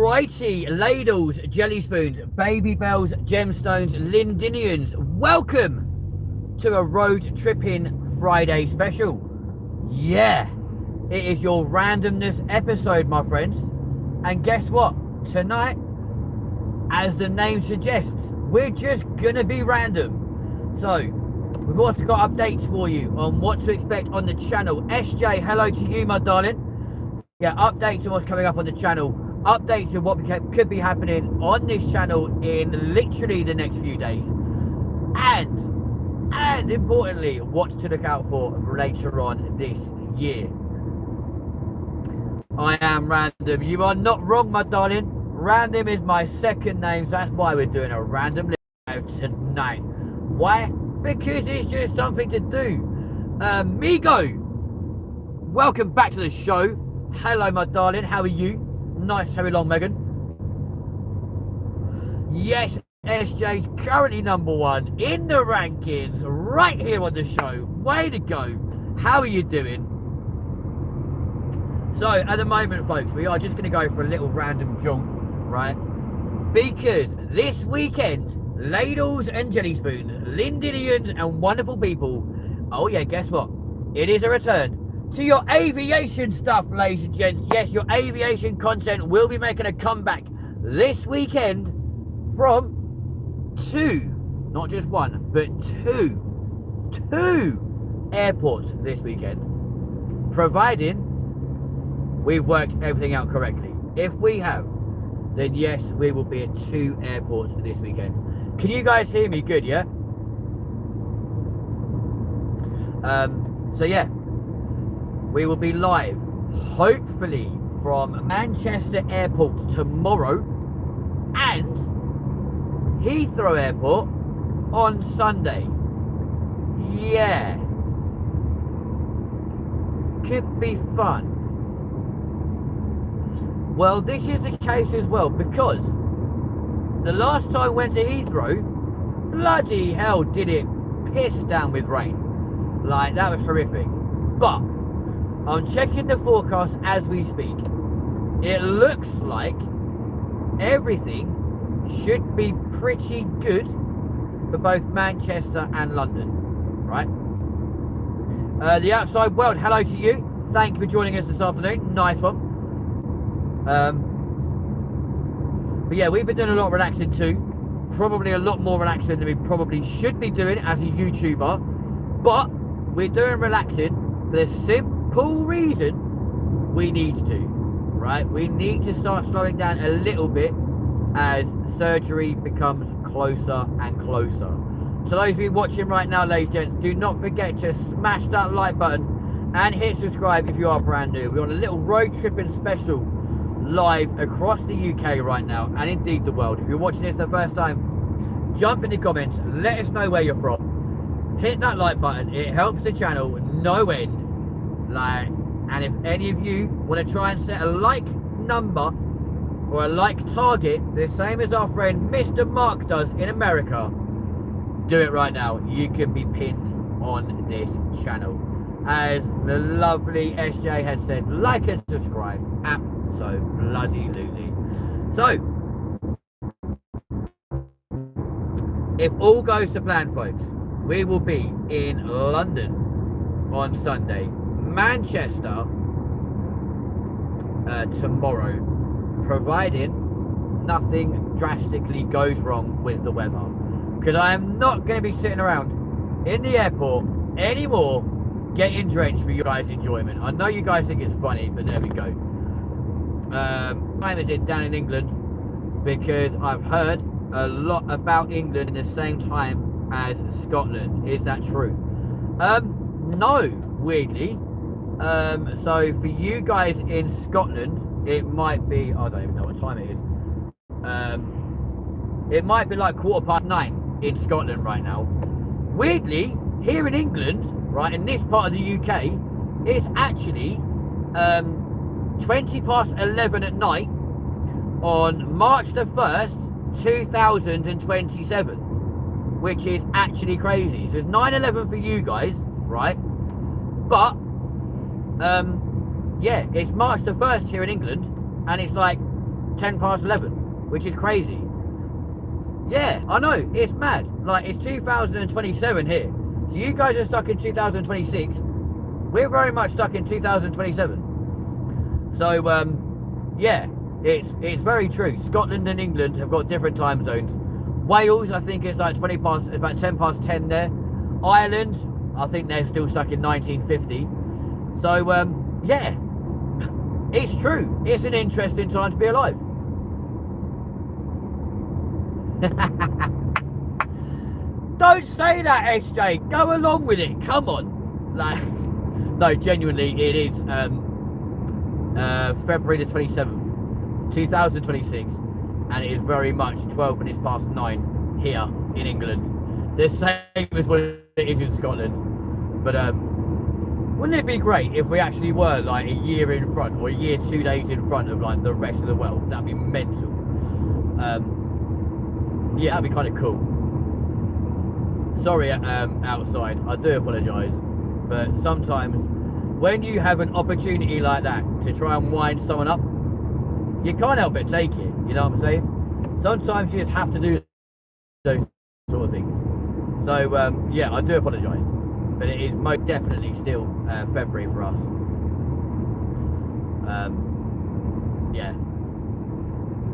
Alrighty, ladles, jelly spoons, baby bells, gemstones, Lindinians, welcome to a Roadtrippin Friday special. Yeah, it is your randomness episode, my friends. And guess what? Tonight, as the name suggests, we're just gonna be random. So, we've also got updates for you on what to expect on the channel. SJ, hello to you, my darling. Yeah, updates on what's coming up on the channel. Updates of what could be happening on this channel in literally the next few days. And importantly, what to look out for later on this year. I am Random. You are not wrong, my darling. Random is my second name, so that's why we're doing a random list tonight. Why? Because it's just something to do. Migo, welcome back to the show. Hello, my darling. How are you? Nice, very long, Megan. Yes, SJ's currently #1 in the rankings right here on the show. Way to go. How are you doing? So, at the moment, folks, we are just going to go for a little random jaunt, right? Because this weekend, ladles and jelly spoons, Lindinians and wonderful people. Oh, yeah, guess what? It is a return to your aviation stuff, ladies and gents. Yes, your aviation content will be making a comeback this weekend from two, not just one, but two airports this weekend, providing we've worked everything out correctly. If we have, then yes, we will be at 2 airports this weekend. Can you guys hear me good, yeah? So yeah, we will be live, hopefully, from Manchester Airport tomorrow and Heathrow Airport on Sunday. Yeah. Could be fun. Well, this is the case as well, because the last time I went to Heathrow, bloody hell did it piss down with rain. Like, that was horrific. But I'm checking the forecast as we speak. It looks like everything should be pretty good for both Manchester and London, right? The outside world, hello to you. Thank you for joining us this afternoon. Nice one. But yeah, we've been doing a lot of relaxing too. Probably a lot more relaxing than we probably should be doing as a YouTuber. But we're doing relaxing for the simple reason we need to, right? We need to start slowing down a little bit as surgery becomes closer and closer. So those of you watching right now, ladies and gents, do not forget to smash that like button and hit subscribe if you are brand new. We're on a little road tripping special live across the UK right now, and indeed the world. If you're watching this the first time, jump in the comments, let us know where you're from. Hit that like button, it helps the channel no end. Like, and if any of you want to try and set a like number or a like target, the same as our friend Mr. Mark does in America, do it right now. You can be pinned on this channel. As the lovely SJ has said, like and subscribe. Absolutely. So, if all goes to plan, folks, we will be in London on Sunday, Manchester tomorrow, providing nothing drastically goes wrong with the weather. Because I am not going to be sitting around in the airport anymore getting drenched for you guys' enjoyment. I know you guys think it's funny, but there we go. Time is it down in England, because I've heard a lot about England in the same time as Scotland. Is that true? No, weirdly. So for you guys in Scotland, it might be, I don't even know what time it is. It might be like 9:15 in Scotland right now. Weirdly, here in England, right, in this part of the UK, it's actually 11:20 at night on March the 1st, 2027, which is actually crazy. So it's 9:11 for you guys, right? But yeah, it's March the 1st here in England, and it's like 10 past 11, which is crazy. Yeah, I know, it's mad. Like, it's 2027 here. So you guys are stuck in 2026. We're very much stuck in 2027. So, yeah, it's very true. Scotland and England have got different time zones. Wales, I think it's like it's about 10 past 10 there. Ireland, I think they're still stuck in 1950. So, yeah, it's true. It's an interesting time to be alive. Don't say that, SJ. Go along with it. Come on. Like, no, genuinely, it is February the 27th, 2026, and it is very much 12 minutes past 9 here in England. The same as what it is in Scotland. But wouldn't it be great if we actually were like a year in front, or a year 2 days in front of like the rest of the world? That'd be mental. Yeah, that'd be kind of cool. Sorry, outside, I do apologise, but sometimes when you have an opportunity like that to try and wind someone up, you can't help but take it, you know what I'm saying? Sometimes you just have to do those sort of things. So, yeah, I do apologise, but it is most definitely still February for us. Yeah.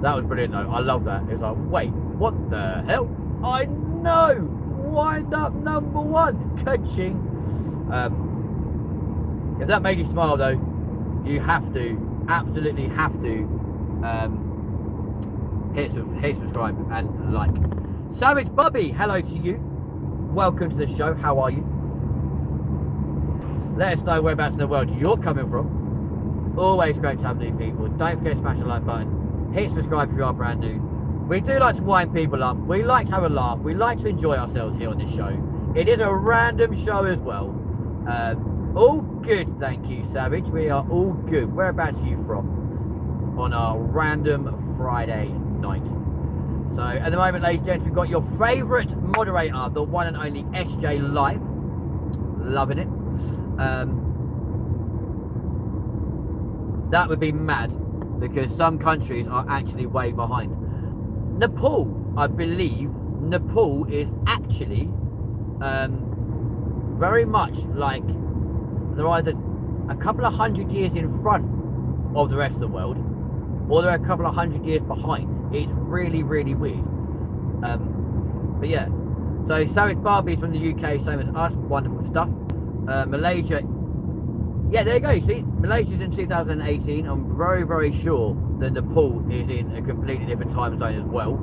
That was brilliant though, I love that. It's like, wait, what the hell? I know! Wind up number 1, ka-ching. If that made you smile though, you have to, absolutely have to, hit subscribe and like. Savage Bobby, hello to you. Welcome to the show, how are you? Let us know whereabouts in the world you're coming from. Always great to have new people. Don't forget to smash the like button. Hit subscribe if you are brand new. We do like to wind people up. We like to have a laugh. We like to enjoy ourselves here on this show. It is a random show as well. All good, thank you, Savage. We are all good. Whereabouts are you from on our random Friday night? So at the moment, ladies and gents, we've got your favourite moderator, the one and only SJ Live. Loving it. That would be mad, because some countries are actually way behind. Nepal, I believe, Nepal is actually very much like they're either a couple of 100 years in front of the rest of the world, or they're a couple of 100 years behind. It's really, really weird. But yeah, so Savage Barbie's from the UK, same as us, wonderful stuff. Malaysia, yeah, there you go. See, Malaysia's in 2018. I'm very, very sure that Nepal is in a completely different time zone as well.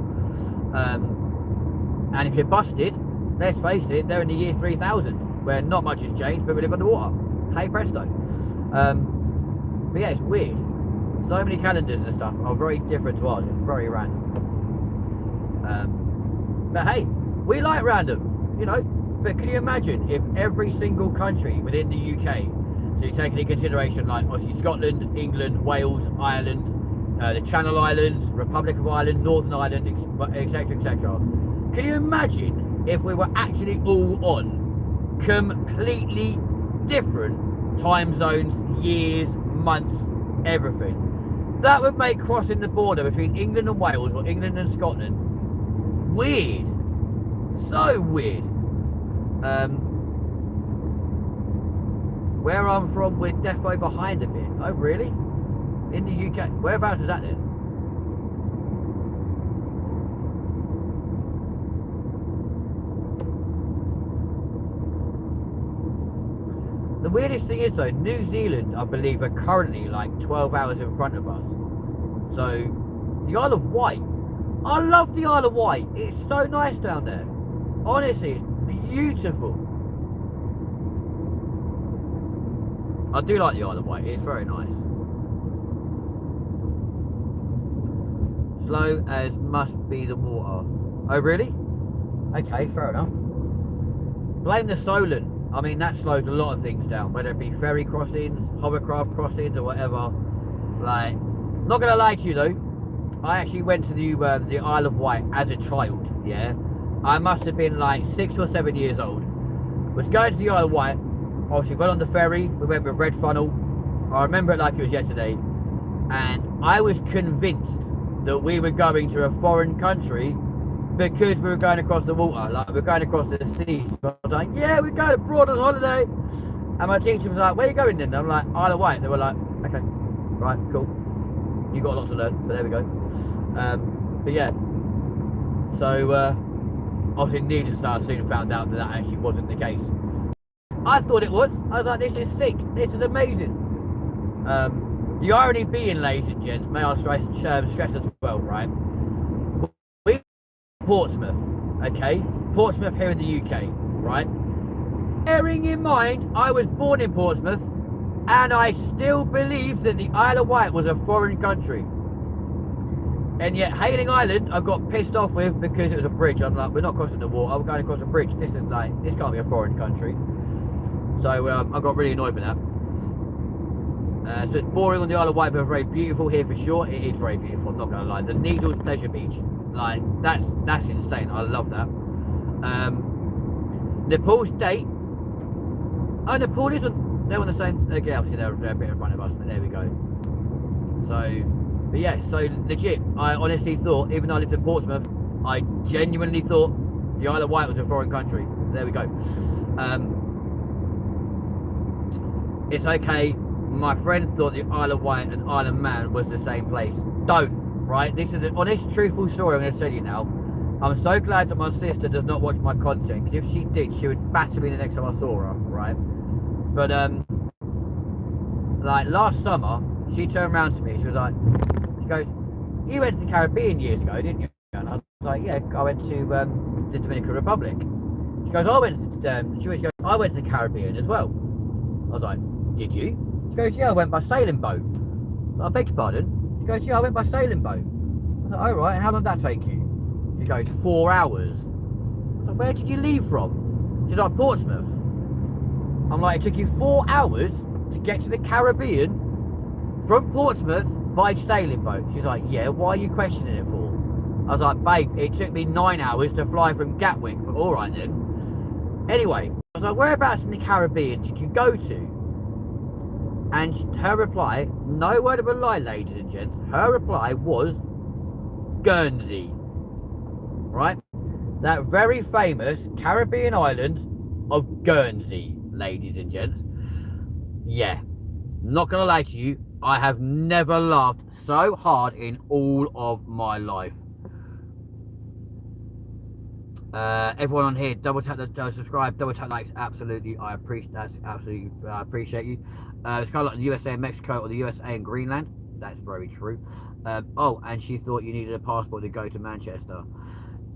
And if you're busted, let's face it, they're in the year 3000, where not much has changed, but we live underwater. Hey presto. But yeah, it's weird. So many calendars and stuff are very different to ours. It's very random. But hey, we like random, you know. But can you imagine if every single country within the UK, so you take into consideration like obviously Scotland, England, Wales, Ireland, the Channel Islands, Republic of Ireland, Northern Ireland, etc, etc. Can you imagine if we were actually all on completely different time zones, years, months, everything? That would make crossing the border between England and Wales, or England and Scotland, weird. So weird. Where I'm from, we're defo behind a bit. Oh, really? In the UK? Whereabouts is that then? The weirdest thing is though, New Zealand, I believe, are currently like 12 hours in front of us. So, the Isle of Wight. I love the Isle of Wight. It's so nice down there. Honestly, it's beautiful. I do like the Isle of Wight. It's very nice. Slow as must be the water. Oh, really? Okay, fair enough. Blame the Solent. I mean, that slows a lot of things down, whether it be ferry crossings, hovercraft crossings, or whatever. Like, not gonna lie to you though, I actually went to the Isle of Wight as a child. Yeah, I must have been like 6 or 7 years old. Was going to the Isle of Wight. Obviously, went on the ferry. We went with Red Funnel. I remember it like it was yesterday, and I was convinced that we were going to a foreign country because we were going across the water, like we're going across the sea. So I was like, yeah, we're going abroad on holiday. And my teacher was like, where are you going then? I'm like, Isle of Wight. They were like, okay, right, cool. You got a lot to learn, but there we go. But yeah, so obviously needless to say, I soon found out that that actually wasn't the case. I thought it was. I was like, this is sick. This is amazing. The irony being, ladies and gents, may I stress as well, right? We're Portsmouth, okay? Portsmouth here in the UK, right? Bearing in mind, I was born in Portsmouth, and I still believed that the Isle of Wight was a foreign country. And yet, Hayling Island, I got pissed off with because it was a bridge. I'm like, we're not crossing the water, we're going across a bridge. This can't be a foreign country. So I got really annoyed with that. So it's boring on the Isle of Wight, but very beautiful here for sure. It is very beautiful, I'm not going to lie. The Needles Pleasure Beach, like, that's insane. I love that. Nepal's date. Oh, Nepal isn't. They're on the same. Okay, obviously they're a bit in front of us, but there we go. So, but yeah, so legit, I honestly thought, even though I lived in Portsmouth, I genuinely thought the Isle of Wight was a foreign country. There we go. It's okay. My friend thought the Isle of Wight and Isle of Man was the same place. Don't, right? This is an honest, truthful story I'm going to tell you now. I'm so glad that my sister does not watch my content, because if she did, she would batter me the next time I saw her, right? But, like, last summer, she turned around to me, she was like, she goes, you went to the Caribbean years ago, didn't you? And I was like, yeah, I went to the Dominican Republic. She goes, I went to the Caribbean as well. I was like, did you? She goes, yeah, I went by sailing boat. I beg your pardon? She goes, yeah, I went by sailing boat. I was like, oh right, how long did that take you? She goes, 4 hours. I was like, where did you leave from? She's like, Portsmouth. I'm like, it took you 4 hours to get to the Caribbean from Portsmouth by sailing boat. She's like, yeah, why are you questioning it for? I was like, babe, it took me 9 hours to fly from Gatwick, but alright then. Anyway, I was like, whereabouts in the Caribbean did you go to? And her reply, no word of a lie, ladies and gents, her reply was Guernsey. Right? That very famous Caribbean island of Guernsey, ladies and gents. Yeah, not gonna lie to you, I have never laughed so hard in all of my life. Everyone on here, double tap the subscribe, double tap likes. Absolutely, I appreciate that. Absolutely, appreciate you. It's kind of like the USA and Mexico, or the USA and Greenland. That's very true. Oh, and she thought you needed a passport to go to Manchester.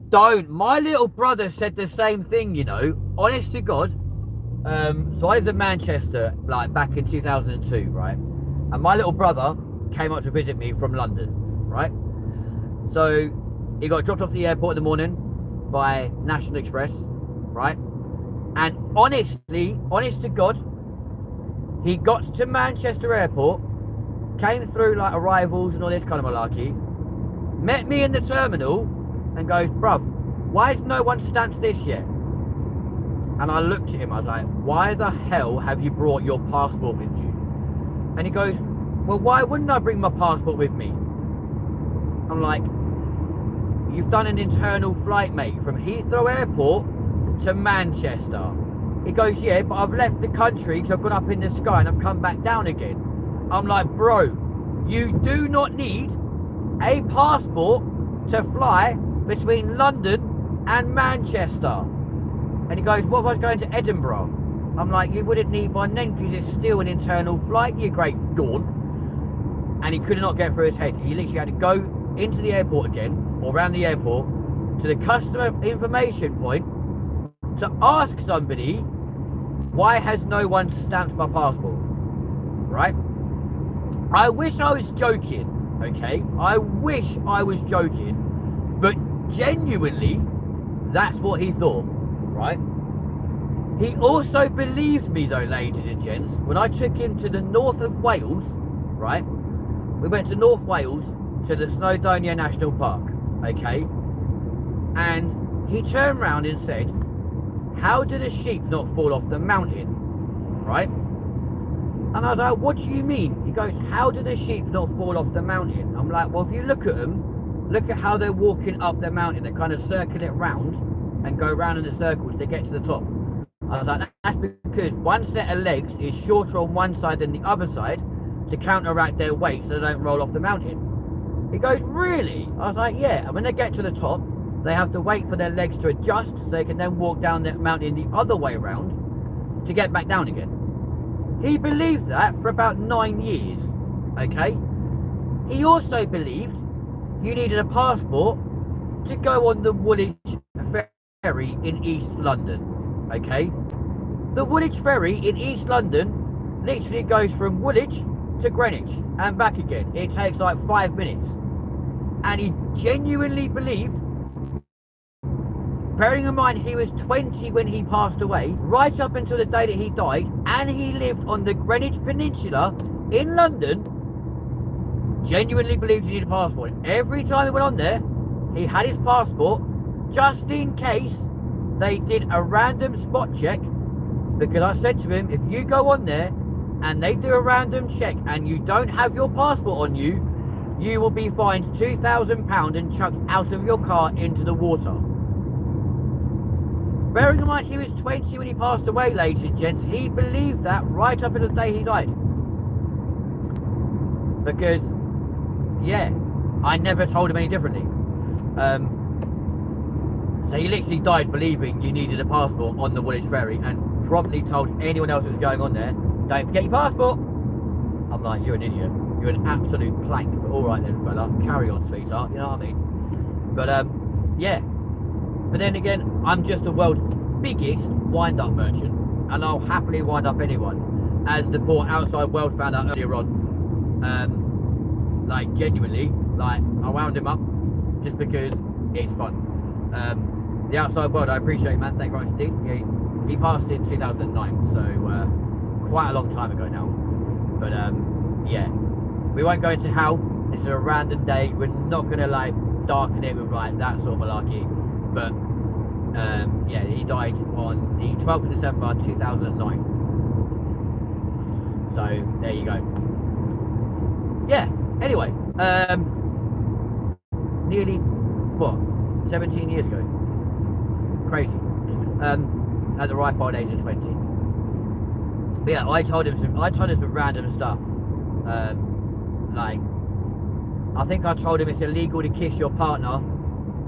Don't. My little brother said the same thing. You know, honest to God. So I lived in Manchester, like back in 2002, right? And my little brother came up to visit me from London, right? So he got dropped off at the airport in the morning by National Express, right? And honestly, honest to God, he got to Manchester Airport, came through like arrivals and all this kind of malarkey, met me in the terminal and goes, bruv, why has no one stamped this yet? And I looked at him, I was like, why the hell have you brought your passport with you? And he goes, well, why wouldn't I bring my passport with me? I'm like, you've done an internal flight, mate, from Heathrow Airport to Manchester. He goes, yeah, but I've left the country because I've gone up in the sky and I've come back down again. I'm like, bro, you do not need a passport to fly between London and Manchester. And he goes, what if I was going to Edinburgh? I'm like, you wouldn't need one then because it's still an internal flight, you great dawn. And he could not get through his head. He literally had to go into the airport again, or around the airport, to the customer information point to ask somebody, why has no one stamped my passport? Right? I wish I was joking, okay? I wish I was joking, but genuinely, that's what he thought, right? He also believed me though, ladies and gents, when I took him to the north of Wales, right? We went to North Wales, to the Snowdonia National Park, okay? And he turned around and said, how do the sheep not fall off the mountain, right? And I was like, what do you mean? He goes, how do the sheep not fall off the mountain? I'm like, well, if you look at them, look at how they're walking up the mountain. They kind of circle it round and go round in a circle to get to the top. I was like, that's because one set of legs is shorter on one side than the other side to counteract their weight so they don't roll off the mountain. He goes, really? I was like, yeah. And when they get to the top, they have to wait for their legs to adjust so they can then walk down the mountain the other way around to get back down again. He believed that for about 9 years, okay? He also believed you needed a passport to go on the Woolwich Ferry in East London, okay? The Woolwich Ferry in East London literally goes from Woolwich to Greenwich and back again. It takes like 5 minutes. And he genuinely believed, bearing in mind he was 20 when he passed away, right up until the day that he died, and he lived on the Greenwich Peninsula in London, genuinely believed he needed a passport. Every time he went on there, he had his passport, just in case they did a random spot check, because I said to him, if you go on there and they do a random check and you don't have your passport on you, you will be fined £2,000 and chucked out of your car into the water. Bearing in mind he was 20 when he passed away, ladies and gents, he believed that right up until the day he died. Because, yeah, I never told him any differently. So he literally died believing you needed a passport on the Woolwich Ferry, and promptly told anyone else that was going on there, don't forget your passport. I'm like, you're an idiot. You're an absolute plank. But all right then, fella, carry on, sweetheart. You know what I mean? But yeah. But then again, I'm just the world's biggest wind-up merchant, and I'll happily wind up anyone, as the poor outside world found out earlier on. Like genuinely, like I wound him up just because it's fun. The outside world, I appreciate, man. Thank you very much indeed. Yeah, he passed in 2009, so quite a long time ago now. But yeah, we won't go into how. This is a random day. We're not gonna like darken it with like that sort of malarkey. But yeah, he died on the 12th of December 2009. So there you go. Yeah. Anyway, nearly what? 17 years ago. Crazy. At the ripe old age of 20. But yeah, I told him some random stuff. Like, I think I told him it's illegal to kiss your partner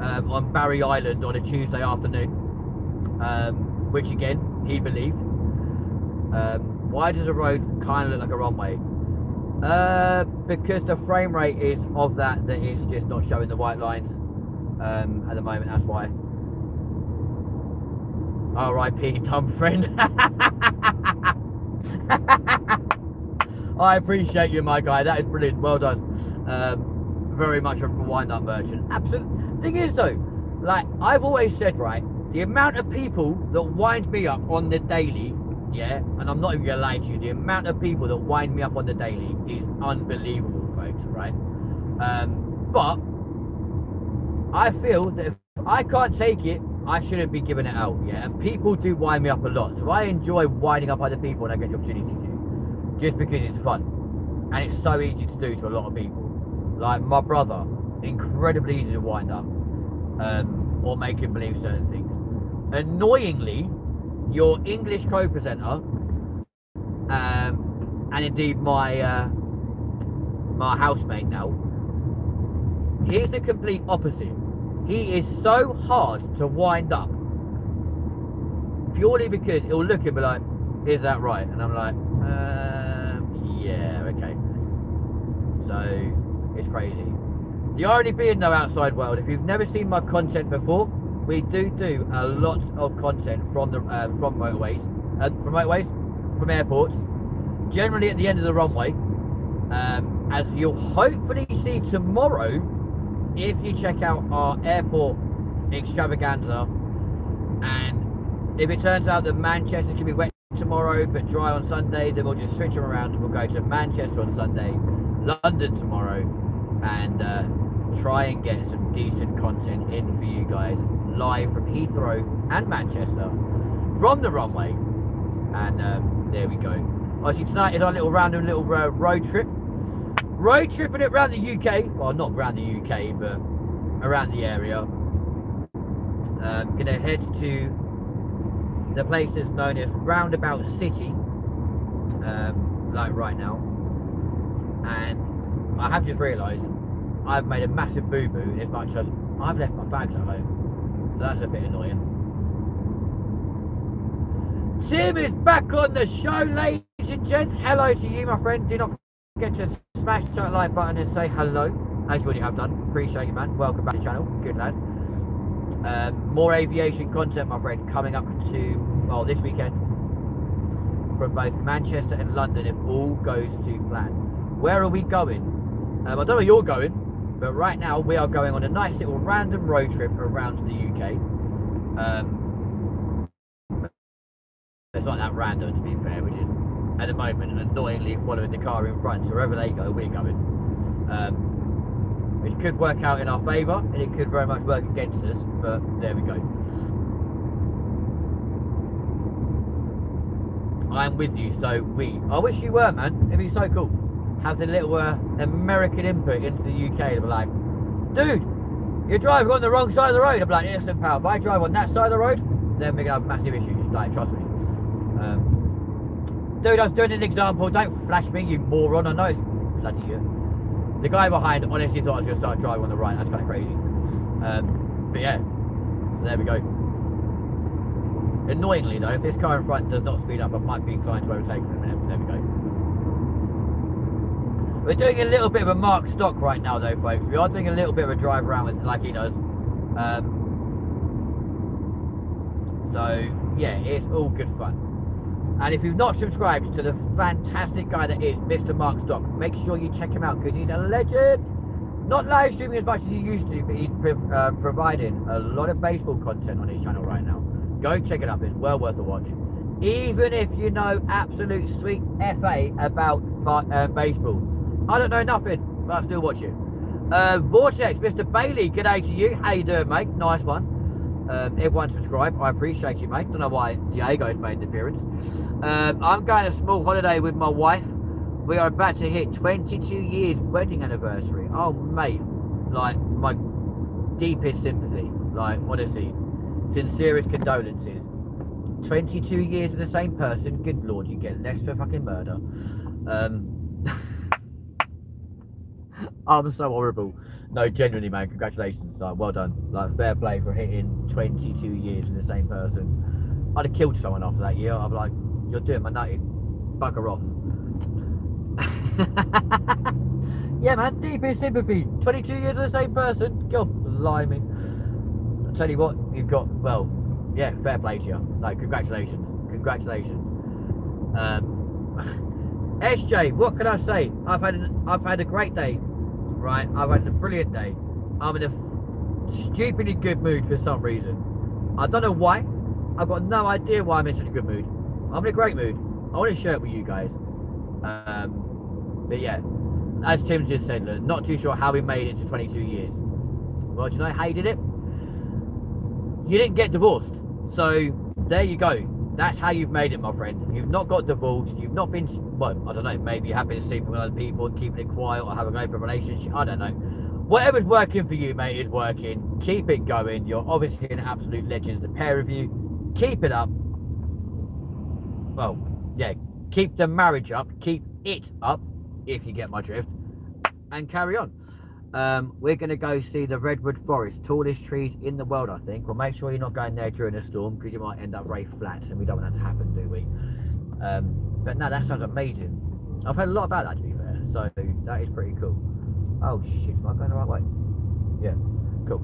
on Barry Island on a Tuesday afternoon. Which again, he believed. Why does a road kind of look like a runway? Because the frame rate is of that it's just not showing the white lines. At the moment, that's why. R.I.P. dumb friend. I appreciate you, my guy. That is brilliant. Well done. Very much a wind-up merchant. Absolutely. Thing is, though, like I've always said, right, the amount of people that wind me up on the daily, yeah, and I'm not even gonna lie to you, the amount of people that wind me up on the daily is unbelievable, folks. Right? But I feel that if I can't take it, I shouldn't be giving it out, yeah? And people do wind me up a lot, so I enjoy winding up other people when I get the opportunity to, just because it's fun. And it's so easy to do to a lot of people. Like my brother, incredibly easy to wind up, or make him believe certain things. Annoyingly, your English co-presenter, and indeed my my housemate now, he's the complete opposite. He is so hard to wind up, purely because he'll look and be like, is that right? And I'm like, yeah, okay. So, it's crazy. The irony being, though, outside world, if you've never seen my content before, we do a lot of content from the from airports, generally at the end of the runway, as you'll hopefully see tomorrow, if you check out our airport extravaganza. And if it turns out that Manchester can be wet tomorrow but dry on Sunday, then we'll just switch them around. We'll go to Manchester on Sunday, London tomorrow, and try and get some decent content in for you guys live from Heathrow and Manchester from the runway. And there we go. Obviously tonight is our little random little road trip. Road tripping it around the UK. Well, not around the UK, but around the area. Gonna head to the place that's known as Roundabout City, like right now. And I have just realised I've made a massive boo-boo as much as I've left my bags at home. So that's a bit annoying. Tim is back on the show, ladies and gents. Hello to you, my friend. Do not forget to smash that like button and say hello, as you already have done. Appreciate you, man. Welcome back to the channel. Good lad. More aviation content, my friend, coming up to, well, this weekend from both Manchester and London, if all goes to plan. Where are we going? I don't know where you're going, but right now we are going on a nice little random road trip around the UK. It's not that random, to be fair, which is at the moment annoyingly following the car in front. So wherever they go, we're going. It could work out in our favour, and it could very much work against us, but there we go. I'm with you, so I wish you were, man. It'd be so cool. Have the little American input into the UK. They'll be like, dude, you're driving on the wrong side of the road. I'm like, listen, pal, if I drive on that side of the road, then we're going to have massive issues. Like, trust me. Dude, I was doing an example. Don't flash me, you moron. I know it's bloody shit. The guy behind honestly thought I was going to start driving on the right. That's kind of crazy. But yeah, so there we go. Annoyingly though, if this car in front does not speed up, I might be inclined to overtake him in a minute. There we go. We're doing a little bit of a Mark stock right now though, folks. We are doing a little bit of a drive around with like he does. So yeah, it's all good fun. And if you've not subscribed to the fantastic guy that is Mr. Mark Stock, make sure you check him out because he's a legend. Not live streaming as much as he used to, but he's providing a lot of baseball content on his channel right now. Go check it up, it's well worth a watch. Even if you know absolute sweet FA about baseball. I don't know nothing, but I still watch it. Vortex, Mr. Bailey, g'day to you. How you doing, mate? Nice one. Everyone subscribe, I appreciate you, mate. Don't know why Diego's made an appearance. I'm going a small holiday with my wife. We are about to hit 22 years wedding anniversary. Oh mate, like my deepest sympathy, like honestly, sincerest condolences. 22 years with the same person, good lord, you get less for fucking murder. I'm so horrible. No, genuinely, man, congratulations. Like, well done. Like, fair play for hitting 22 years with the same person. I'd have killed someone after that year. I'd be like, you're doing my nutty. Bugger off. Yeah, man, deepest sympathy. 22 years with the same person. God blimey. I'll tell you what, you've got, well, yeah, fair play to you. Like, congratulations. Congratulations. SJ, what can I say? I've had a great day. Right, I've had a brilliant day. I'm in a stupidly good mood for some reason. I don't know why. I've got no idea why I'm in such a good mood. I'm in a great mood. I want to share it with you guys. But yeah, as Tim just said, look, not too sure how we made it to 22 years. Well, do you know how you did it? You didn't get divorced. So there you go. That's how you've made it, my friend. You've not got divorced. You've not been, well, I don't know, maybe you have been sleeping with other people and keeping it quiet or having an open relationship. I don't know. Whatever's working for you, mate, is working. Keep it going. You're obviously an absolute legend, the pair of you. Keep it up. Well, yeah, keep the marriage up. Keep it up, if you get my drift. And carry on. We're going to go see the Redwood Forest, tallest trees in the world, I think. Well, make sure you're not going there during a storm because you might end up very flat, and we don't want that to happen, do we? But no, that sounds amazing. I've heard a lot about that, to be fair, so that is pretty cool. Oh shit, am I going the right way? Yeah, cool.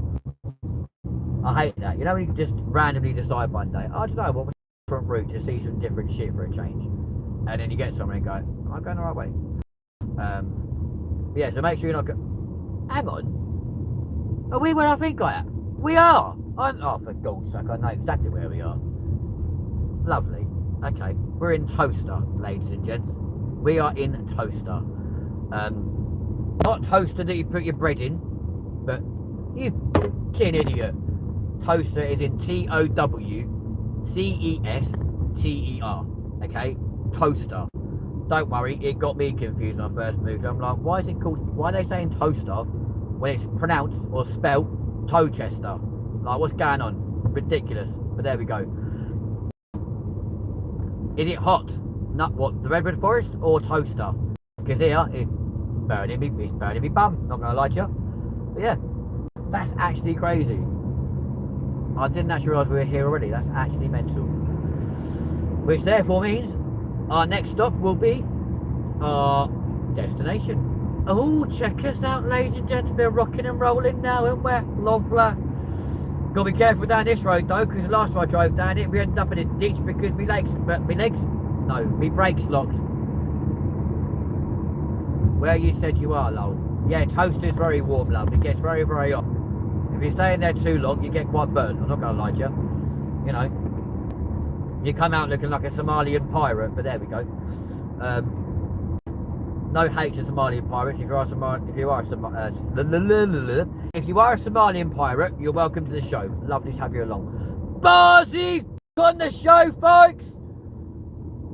I hate that. You know when you can just randomly decide one day, oh, do you know what, we're different route to see some different shit for a change, and then you get somewhere and go, am I going the right way? Yeah, so make sure you're not hang on. Are we where I think I am? We are! Oh, for God's sake, I know exactly where we are. Lovely. Okay, we're in Toaster, ladies and gents. We are in Toaster. Not Toaster that you put your bread in, but you fucking idiot. Toaster is in T-O-W-C-E-S-T-E-R. Okay? Toaster. Don't worry, it got me confused when I first moved. I'm like, why is it called, why are they saying Toaster when it's pronounced or spelt Toechester. Like, what's going on? Ridiculous. But there we go. Is it hot? Not what, the redwood forest or toaster? Because here it's burning me bum. Not gonna lie to you. But yeah, that's actually crazy. I didn't actually realise we were here already. That's actually mental. Which therefore means our next stop will be our destination. Oh, check us out, ladies and gentlemen. We're rocking and rolling now, and we're lovely. Gotta be careful down this road though, because the last time I drove down it, we ended up in a ditch because my brakes locked. Where you said you are, lol. Yeah, toaster's very warm, love. It gets very, very hot. If you stay in there too long, you get quite burnt. I'm not gonna lie to you. You know, you come out looking like a Somalian pirate, but there we go. No hate to Somalian pirates. If you are a Somalian pirate, you're welcome to the show. Lovely to have you along. Barzy's on the show, folks.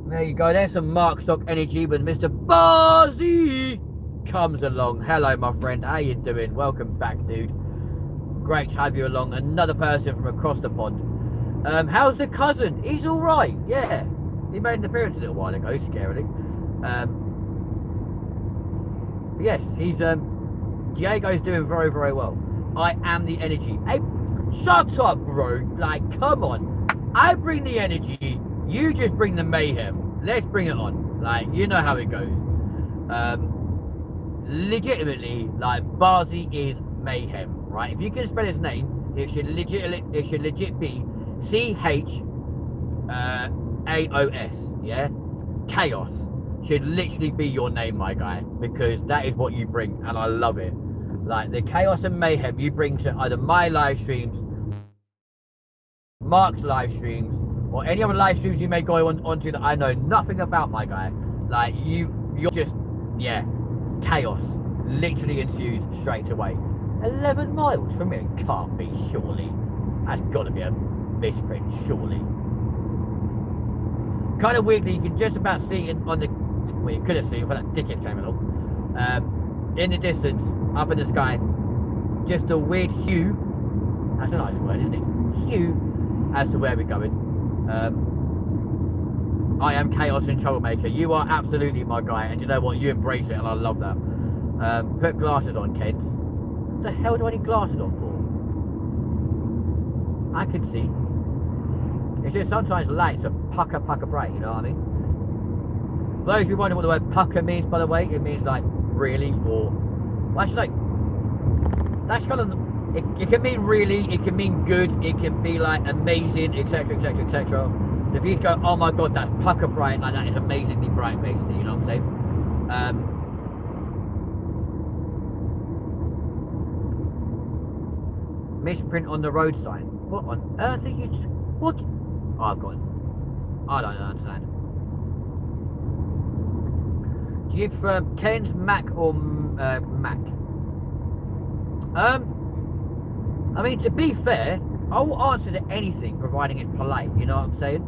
There you go. There's some Mark Stock energy when Mr. Barzy comes along. Hello, my friend. How you doing? Welcome back, dude. Great to have you along. Another person from across the pond. How's the cousin? He's all right. Yeah, he made an appearance a little while ago, scarily. Yes, he's Diego's doing very, very well. I am the energy. Hey, shut up, bro. Like, come on. I bring the energy. You just bring the mayhem. Let's bring it on. Like, you know how it goes. Legitimately, like, Barzy is mayhem, right? If you can spell his name, it should legit be CHAOS. Yeah, chaos should literally be your name, my guy, because that is what you bring, and I love it. Like, the chaos and mayhem you bring to either my live streams, Mark's live streams, or any other live streams you may go onto that I know nothing about, my guy. Like, you're just, yeah, chaos literally ensues straight away. 11 miles from here? Can't be, surely. That's got to be a misprint, surely. Kind of weirdly, you can just about see it on the, well, you could have seen it when that dickhead came along, in the distance, up in the sky, just a weird hue. That's a nice word, isn't it? Hue, as to where we're going. I am chaos and troublemaker. You are absolutely my guy, and you know what? You embrace it, and I love that. Put glasses on, kids. What the hell do I need glasses on for? I can see. It's just sometimes lights are pucker bright, you know what I mean? For those of you wondering what the word pucker means, by the way, it means like really, or well, actually, like, that's kind of, it can mean really, it can mean good, it can be like amazing, etc, etc, etc. So if you go, oh my god, that's pucker bright, like that is amazingly bright, basically, you know what I'm saying? Misprint on the road sign. What on earth are you? What? Oh, I've got it. I don't understand. Do you prefer Ken's, Mac, or Mac? I mean, to be fair, I will answer to anything providing it's polite, you know what I'm saying?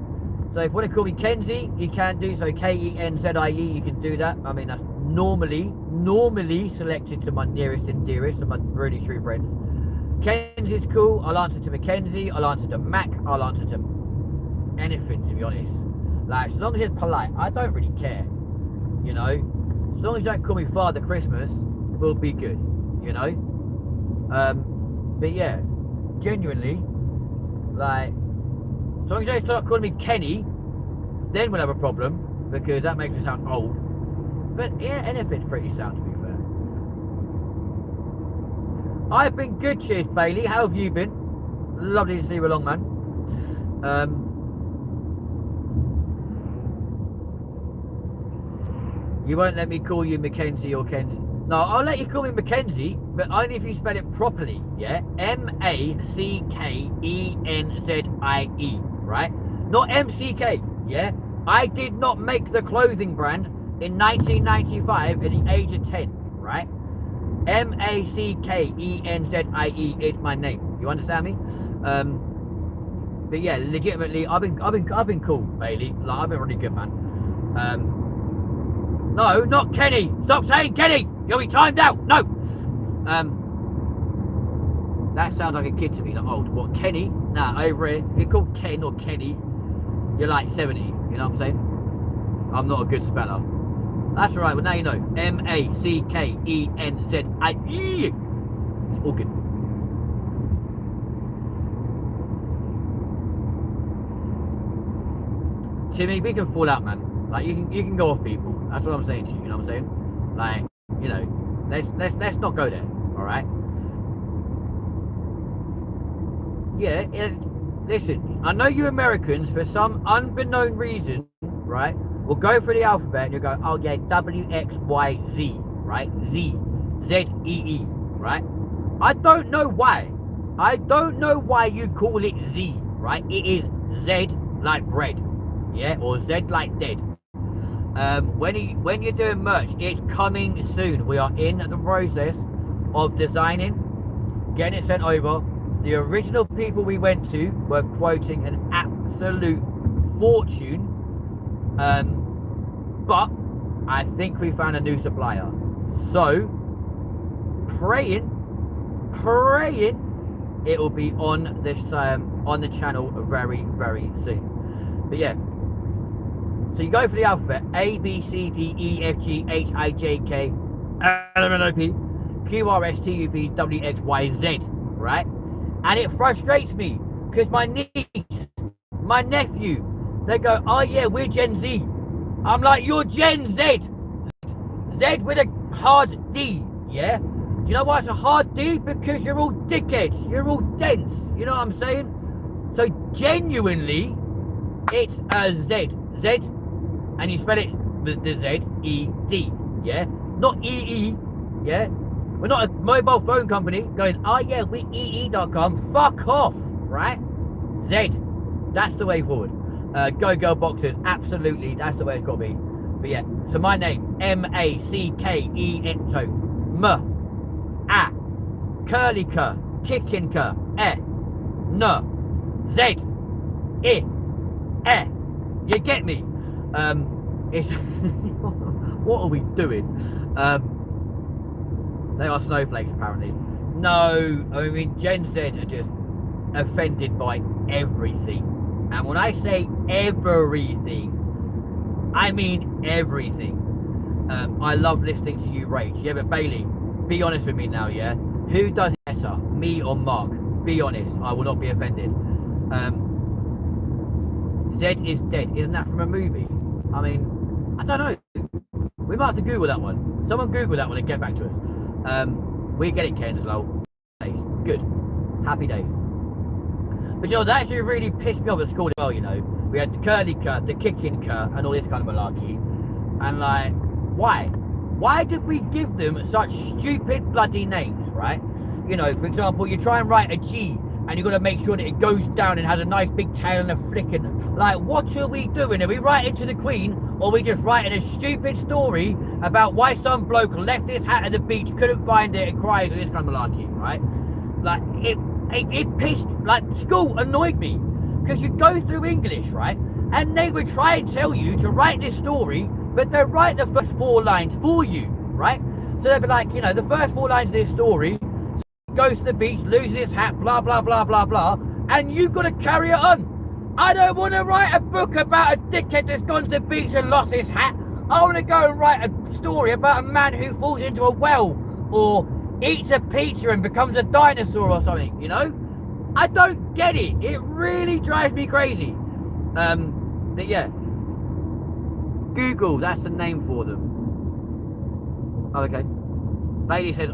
So if you want to call me Kenzie, you can do so. Kenzie, you can do that. I mean, that's normally selected to my nearest and dearest and my really true friends. Kenzie's cool. I'll answer to Mackenzie. I'll answer to Mac. I'll answer to anything, to be honest. Like, as long as it's polite, I don't really care. You know, as long as you don't call me Father Christmas, we'll be good. You know. But yeah, genuinely, like, as long as they start calling me Kenny, then we'll have a problem, because that makes me sound old. But yeah, anything's pretty sound, to be fair. I've been good, cheers, Bailey. How have you been? Lovely to see you along, man. You won't let me call you Mackenzie or Kenzie. No, I'll let you call me Mackenzie, but only if you spell it properly, yeah? M-A-C-K-E-N-Z-I-E, right? Not M-C-K, yeah? I did not make the clothing brand in 1995 at the age of 10, right? M-A-C-K-E-N-Z-I-E is my name. You understand me? But yeah, legitimately, I've been cool, Bailey. Like, I've been really good, man. No, not Kenny. Stop saying Kenny. You'll be timed out. No. That sounds like a kid to me, like old. What, Kenny? Nah, over here. If you're called Ken or Kenny, you're like 70. You know what I'm saying? I'm not a good speller. That's alright, well now you know. Mackenzie. It's all good. Timmy, we can fall out, man. Like you can go off people. That's what I'm saying to you. You know what I'm saying? Like, you know, let's not go there. All right? Yeah. Listen, I know you Americans, for some unbeknown reason, right, will go through the alphabet and you go, oh yeah, WXYZ, right? ZEE, right? I don't know why. I don't know why you call it Z, right? It is Z like bread, yeah, or Z like dead. When you're doing merch, it's coming soon. We are in the process of designing, getting it sent over. The original people we went to were quoting an absolute fortune, but I think we found a new supplier. So, praying it will be on this on the channel very, very soon. But yeah, so you go for the alphabet: A, B, C, D, E, F, G, H, I, J, K, L, M, N, O, P, Q, R, S, T, U, V, W, X, Y, Z, right? And it frustrates me because my niece, my nephew, they go, oh yeah, we're Gen Z. I'm like, you're Gen Z. Z with a hard D, yeah? Do you know why it's a hard D? Because you're all dickheads. You're all dense. You know what I'm saying? So genuinely, it's a Z. Z, and you spell it with the Z, E, D, yeah? Not EE, yeah? We're not a mobile phone company going, oh yeah, we're EE.com. Fuck off, right? Z, that's the way forward. Go Girl Boxers, absolutely, that's the way it's got to be. But yeah, so my name, M-A-C-K-E-N, so M, A, Curly Cur, Kickin' Cur, E, N, Z, I, E. You get me? It's what are we doing? They are snowflakes, apparently. No, I mean, Gen Z are just offended by everything. And when I say everything, I mean everything. I love listening to you rage. Yeah, but Bailey, be honest with me now, yeah? Who does it better, me or Mark? Be honest, I will not be offended. Z is dead. Isn't that from a movie? I mean, I don't know. We might have to Google that one. Someone Google that one and get back to us. We get it, Ken, as well. Good. Happy days. But you know, that actually really pissed me off at school as well, you know. We had the curly cur, the kicking cur, and all this kind of malarkey. And like, why? Why did we give them such stupid bloody names, right? You know, for example, you try and write a G, and you've got to make sure that it goes down and has a nice big tail and a flicking. Like, what are we doing? Are we writing to the Queen, or are we just writing a stupid story about why some bloke left his hat at the beach, couldn't find it, and cries, and this kind of malarkey, right? Like, it pissed, like, school annoyed me, because you go through English, right, and they would try and tell you to write this story, but they write the first 4 lines for you, right? So they'd be like, you know, the first 4 lines of this story, goes to the beach, loses his hat, blah, blah, blah, blah, blah, and you've got to carry it on. I don't want to write a book about a dickhead that's gone to the beach and lost his hat. I want to go and write a story about a man who falls into a well, or eats a pizza and becomes a dinosaur or something, you know? I don't get it. It really drives me crazy. But yeah. Google, that's the name for them. Oh, okay. Bailey says,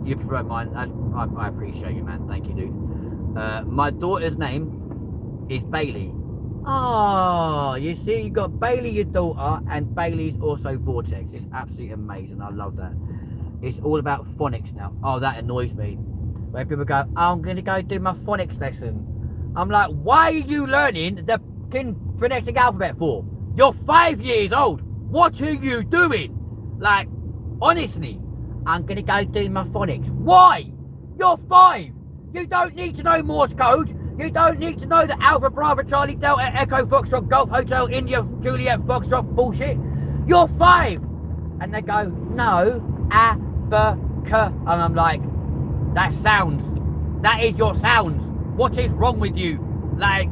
you prefer mine. I appreciate you, man. Thank you, dude. My daughter's name is Bailey. Oh, you see, you got Bailey, your daughter, and Bailey's also Vortex. It's absolutely amazing. I love that. It's all about phonics now. Oh, that annoys me. When people go, oh, I'm going to go do my phonics lesson. I'm like, why are you learning the phonetic alphabet for? You're 5 years old. What are you doing? Like, honestly, I'm going to go do my phonics. Why? You're 5. You don't need to know Morse code. You don't need to know the Alpha Bravo Charlie Delta Echo Foxtrot Golf Hotel India Juliet Foxtrot bullshit. You're 5. And they go, no, and I'm like, that sounds That is your sounds. What is wrong with you? Like,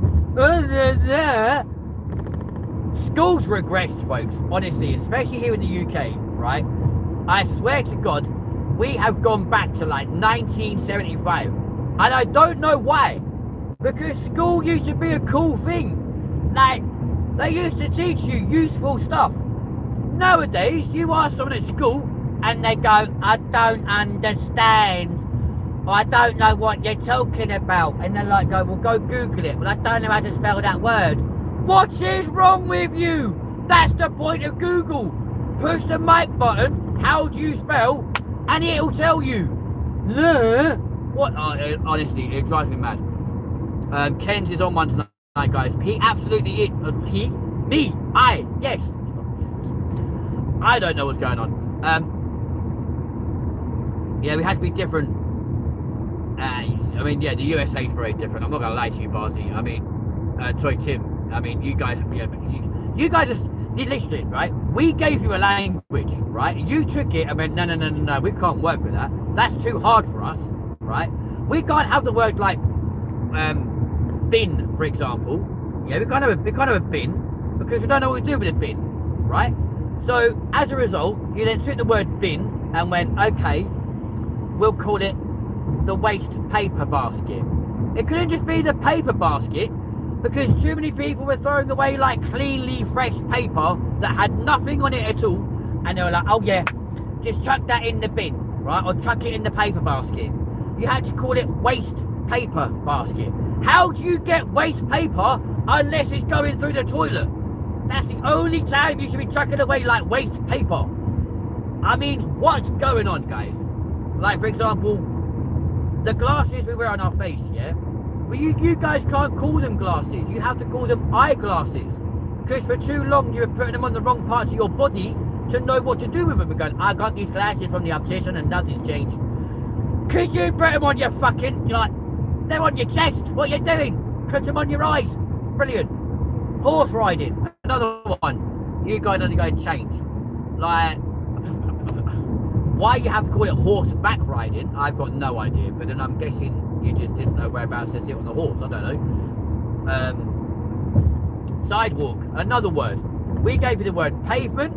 schools regressed, folks, honestly, especially here in the UK, right? I swear to God, we have gone back to like 1975. And I don't know why. Because school used to be a cool thing. Like, they used to teach you useful stuff. Nowadays, you ask someone at school and they go, I don't understand. Or I don't know what you're talking about. And they're like, well, go Google it. Well, I don't know how to spell that word. What is wrong with you? That's the point of Google. Push the mic button, how do you spell, and it'll tell you. What? Oh, honestly, it drives me mad. Ken's is on one tonight, guys. He absolutely is. Yes. I don't know what's going on. Yeah, we had to be different. I mean, yeah, the USA is very different. I'm not going to lie to you, Barzy. I mean, Tim. I mean, you guys, yeah, you guys are listening, right? We gave you a language, right? You took it and went, no, we can't work with that. That's too hard for us, right? We can't have the word like bin, for example. Yeah, we can't have a bin because we don't know what we do with a bin, right? So as a result, you then took the word bin and went, okay, we'll call it the waste paper basket. It couldn't just be the paper basket because too many people were throwing away like cleanly fresh paper that had nothing on it at all, and they were like, oh yeah, just chuck that in the bin, right? Or chuck it in the paper basket. You had to call it waste paper basket. How do you get waste paper unless it's going through the toilet? That's the only time you should be chucking away like waste paper. I mean, what's going on, guys? Like, for example, the glasses we wear on our face, yeah? Well, you guys can't call them glasses. You have to call them eyeglasses. Because for too long you were putting them on the wrong parts of your body to know what to do with them. We're going, I got these glasses from the optician and nothing's changed. Because you put them on your fucking, like, they're on your chest. What are you doing? Put them on your eyes. Brilliant. Horse riding. Another one. You guys are going to change. Like, why you have to call it horseback riding, I've got no idea. But then I'm guessing you just didn't know whereabouts to sit on the horse. I don't know. Sidewalk. Another word. We gave you the word pavement.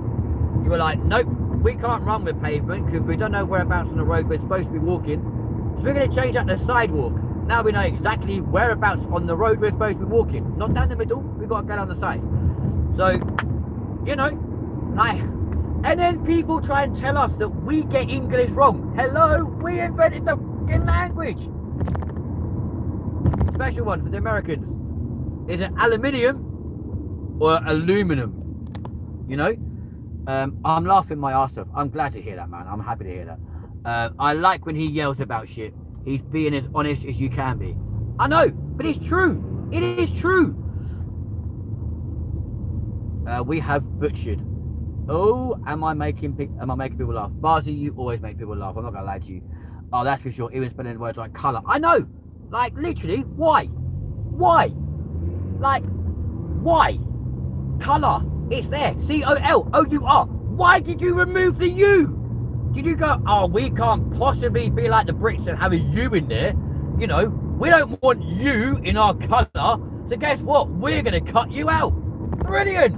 You were like, nope, we can't run with pavement because we don't know whereabouts on the road we're supposed to be walking. So we're going to change that to sidewalk. Now we know exactly whereabouts on the road we're supposed to be walking. Not down the middle, we've got to go down the side. So, you know, like, and then people try and tell us that we get English wrong. Hello, we invented the fucking language. Special one for the Americans. Is it aluminium or aluminum? You know? I'm laughing my arse off. I'm glad to hear that, man. I'm happy to hear that. I like when he yells about shit. He's being as honest as you can be. I know, but it's true. It is true. We have butchered. Oh, am I making people laugh? Barzy, you always make people laugh. I'm not gonna lie to you. Oh, that's for sure. Even spelling words like colour. I know. Like, literally, why? Why? Like, why? Colour. It's there. C-O-L-O-U-R. Why did you remove the U? Did you go, oh, we can't possibly be like the Brits and have a U in there? You know, we don't want you in our colour. So guess what? We're going to cut you out. Brilliant.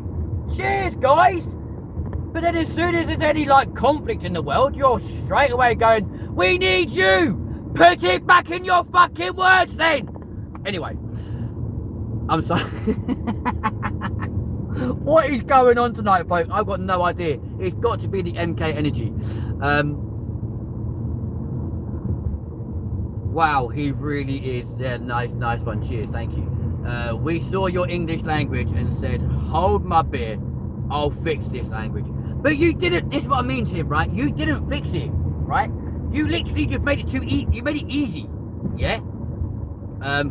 Cheers, guys. But then as soon as there's any, like, conflict in the world, you're straight away going, we need you. Put it back in your fucking words then. Anyway, I'm sorry. What is going on tonight, folks? I've got no idea. It's got to be the MK energy. Wow, he really is. Yeah, nice one. Cheers, thank you. We saw your English language and said, hold my beer, I'll fix this language. But you didn't. This is what I mean to him, right? You didn't fix it, right? You literally just made it too easy. You made it easy, yeah?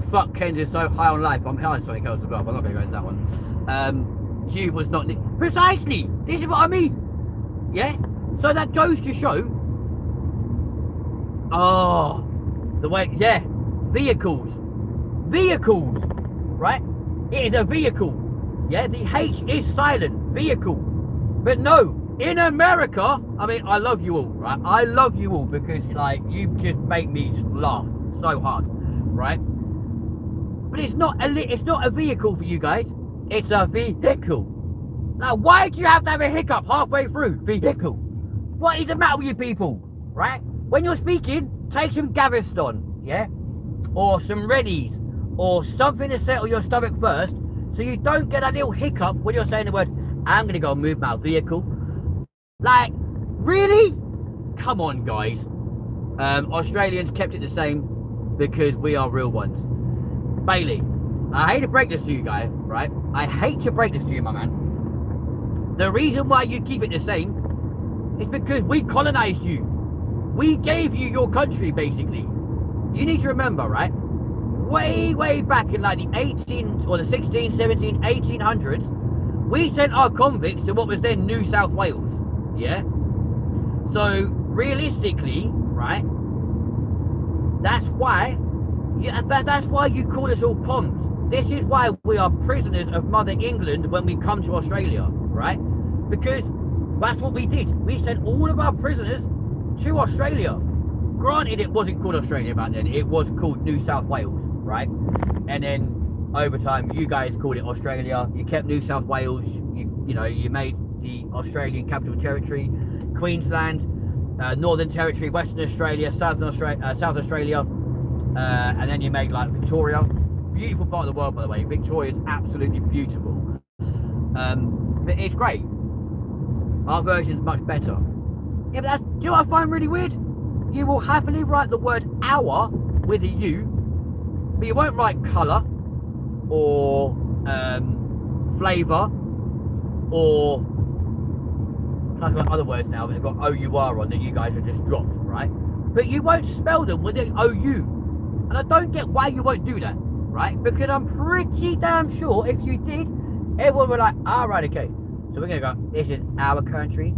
Fuck Ken's is so high on life. I'm high on something else as well, but I'm not going to go into that one. You was not... Precisely! This is what I mean! Yeah? So that goes to show... Oh... The way... Yeah. Vehicles. Vehicles! Right? It is a vehicle. Yeah? The H is silent. Vehicle. But no. In America... I mean, I love you all, right? I love you all because, like, you just make me laugh so hard, right? But it's not a vehicle for you guys. It's a vehicle. Now, why do you have to have a hiccup halfway through? Vehicle. What is the matter with you people, right? When you're speaking, take some Gaviston, yeah? Or some Reddies, or something to settle your stomach first, so you don't get a little hiccup when you're saying the word, I'm going to go move my vehicle. Like, really? Come on, guys. Australians kept it the same because we are real ones. Bailey, I hate to break this to you guys, right? I hate to break this to you, my man. The reason why you keep it the same is because we colonized you. We gave you your country, basically. You need to remember, right? Way back in like the 18 or the 16, 17, 1800s, we sent our convicts to what was then New South Wales, yeah? So, realistically, right, that's why you call us all Poms. This is why we are prisoners of Mother England when we come to Australia, right? Because that's what we did. We sent all of our prisoners to Australia. Granted, it wasn't called Australia back then. It was called New South Wales, right? And then over time, you guys called it Australia. You kept New South Wales. You know, you made the Australian Capital Territory, Queensland, Northern Territory, Western Australia, South Australia, and then you made like Victoria. Beautiful part of the world, by the way. Victoria is absolutely beautiful. But it's great. Our version's much better. Yeah, but do you know what I find really weird? You will happily write the word our with a U, but you won't write colour or flavour or I've got other words now, but they've got O-U-R on that you guys have just dropped, right? But you won't spell them with the O-U. And I don't get why you won't do that, right? Because I'm pretty damn sure if you did, everyone would like, all right, okay. So we're going to go, this is our country.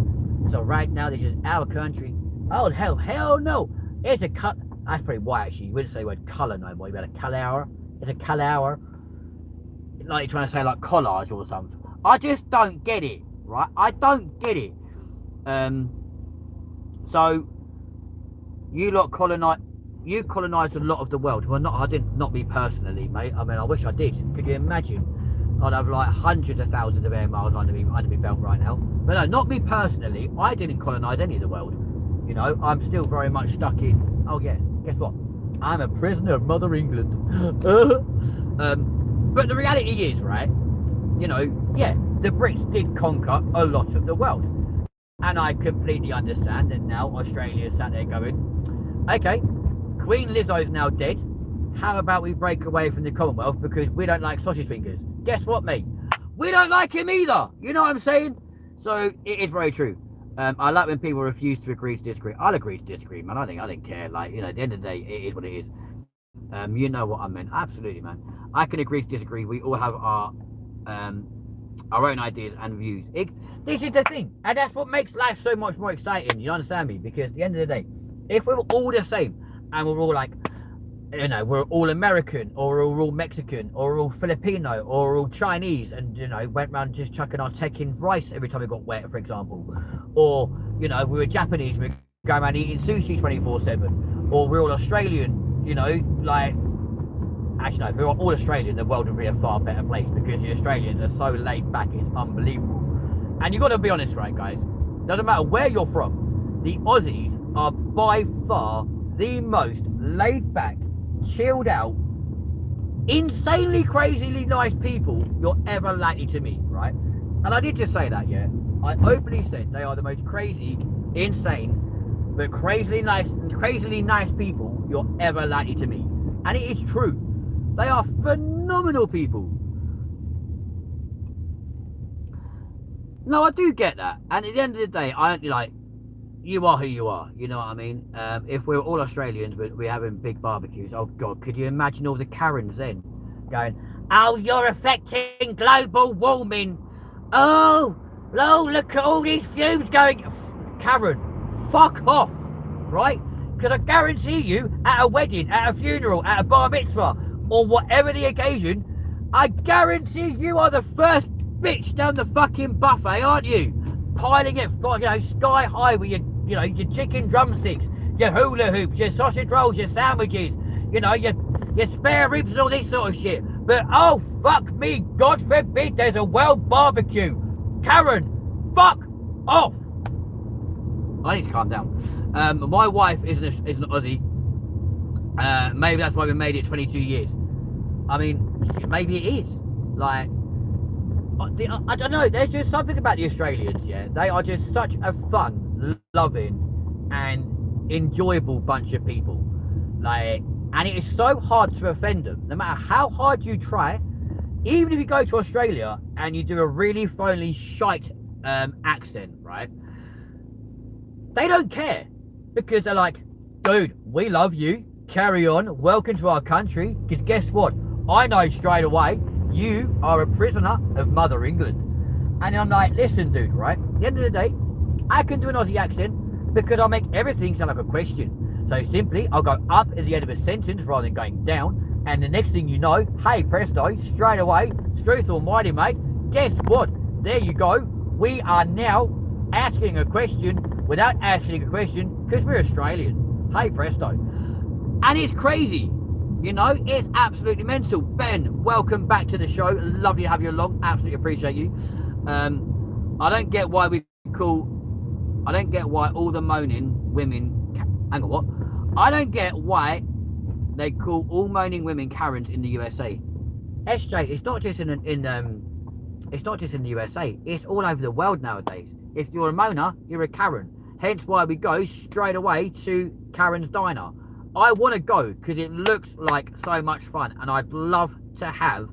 So right now, this is our country. Oh, hell no. It's a cut. That's probably why, actually. You wouldn't say the word colour no more. You'd be like, colour. It's a colour. Like you're trying to say, like, collage or something. I just don't get it, right? I don't get it. So, you colonised a lot of the world. Well, I didn't, not me personally, mate. I mean, I wish I did. Could you imagine? I'd have like hundreds of thousands of air miles under me belt right now. But no, not me personally. I didn't colonise any of the world. You know, I'm still very much stuck in. Oh yeah, guess what? I'm a prisoner of Mother England. But the reality is, right? You know, yeah, the Brits did conquer a lot of the world, and I completely understand that now Australia's sat there going, okay, Queen Lizzo's now dead. How about we break away from the Commonwealth because we don't like sausage fingers? Guess what, mate? We don't like him either. You know what I'm saying? So it is very true. I like when people refuse to agree to disagree. I'll agree to disagree, man. I don't care. Like, you know, at the end of the day, it is what it is. You know what I meant. Absolutely, man. I can agree to disagree. We all have our own ideas and views. This is the thing, and that's what makes life so much more exciting. You understand me? Because at the end of the day, if we were all the same and we're all like, you know, we're all American, or we're all Mexican, or we're all Filipino, or we're all Chinese, and, you know, went around just chucking our tech in rice every time we got wet, for example. Or, you know, we were Japanese, we were going around eating sushi 24/7. Or we're all Australian, you know, like, actually no, if we were all Australian, the world would be a far better place, because the Australians are so laid back, it's unbelievable. And you've got to be honest, right, guys? Doesn't matter where you're from, the Aussies are by far the most laid back, chilled out, insanely crazily nice people you're ever likely to meet, right? And I did just say that, yeah. I openly said they are the most crazy, insane, but crazily nice people you're ever likely to meet. And it is true. They are phenomenal people. No, I do get that. And at the end of the day, I don't like, you are who you are, you know what I mean? If we're all Australians, but we're having big barbecues, oh God, could you imagine all the Karens then going, oh, you're affecting global warming. Oh, look at all these fumes going. Karen, fuck off, right? Because I guarantee you, at a wedding, at a funeral, at a bar mitzvah, or whatever the occasion, I guarantee you are the first bitch down the fucking buffet, aren't you? Piling it, you know, sky high with your, you know, your chicken drumsticks, your hula hoops, your sausage rolls, your sandwiches, you know, your spare ribs and all this sort of shit. But oh fuck me, God forbid there's a world barbecue. Karen, fuck off. I need to calm down. My wife is an Aussie. Maybe that's why we made it 22 years. I mean, maybe it is. Like, I don't know. There's just something about the Australians, yeah. They are just such a fun, loving, and enjoyable bunch of people. Like, and it is so hard to offend them. No matter how hard you try, even if you go to Australia and you do a really phony shite accent, right? They don't care, because they're like, dude, we love you. Carry on. Welcome to our country. Because guess what? I know straight away you are a prisoner of Mother England. And I'm like, listen, dude, right? At the end of the day, I can do an Aussie accent because I'll make everything sound like a question. So simply, I'll go up at the end of a sentence rather than going down. And the next thing you know, hey, presto, straight away, truth almighty, mate, guess what? There you go. We are now asking a question without asking a question because we're Australian. Hey, presto. And it's crazy. You know, it's absolutely mental. Ben, welcome back to the show. Lovely to have you along. Absolutely appreciate you. I don't get why all the moaning women... Hang on, what? I don't get why they call all moaning women Karens in the USA. SJ, it's not just it's not just in the USA. It's all over the world nowadays. If you're a moaner, you're a Karen. Hence why we go straight away to Karen's Diner. I want to go because it looks like so much fun, and I'd love to have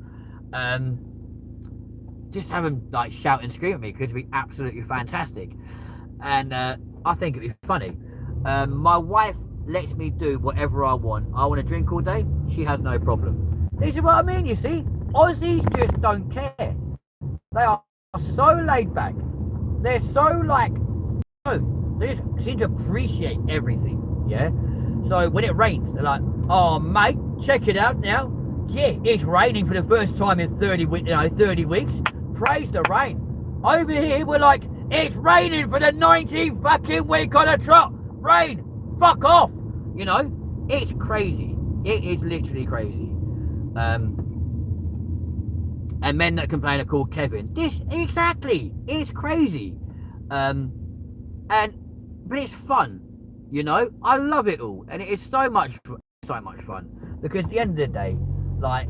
just have them like shout and scream at me because it'd be absolutely fantastic. And I think it'd be funny. My wife lets me do whatever I want. I want to drink all day, she has no problem. This is what I mean, you see. Aussies just don't care. They are so laid back. They're so like, they just seem to appreciate everything, yeah? So when it rains, they're like, oh mate, check it out now. Yeah, it's raining for the first time in 30 weeks. Praise the rain. Over here, we're like, it's raining for the 19th fucking week on a trot. Rain, fuck off. You know, it's crazy. It is literally crazy. And men that complain are called Kevin. This, exactly. It's crazy. But it's fun. You know, I love it all, and it is so much fun. Because at the end of the day, like,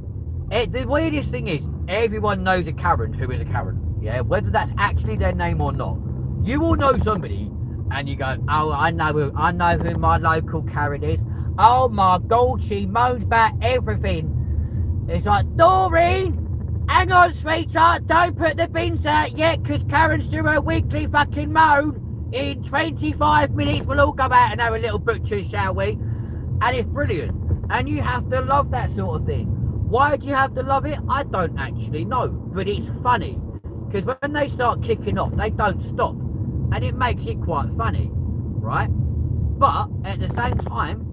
the weirdest thing is, everyone knows a Karen who is a Karen. Yeah, whether that's actually their name or not. You all know somebody, and you go, oh, I know who my local Karen is. Oh my God, she moans about everything. It's like, Doreen, hang on, sweetheart, don't put the bins out yet, because Karen's doing her weekly fucking moan. In 25 minutes, we'll all go out and have a little butcher, shall we? And it's brilliant. And you have to love that sort of thing. Why do you have to love it? I don't actually know. But it's funny. Because when they start kicking off, they don't stop. And it makes it quite funny. Right? But at the same time,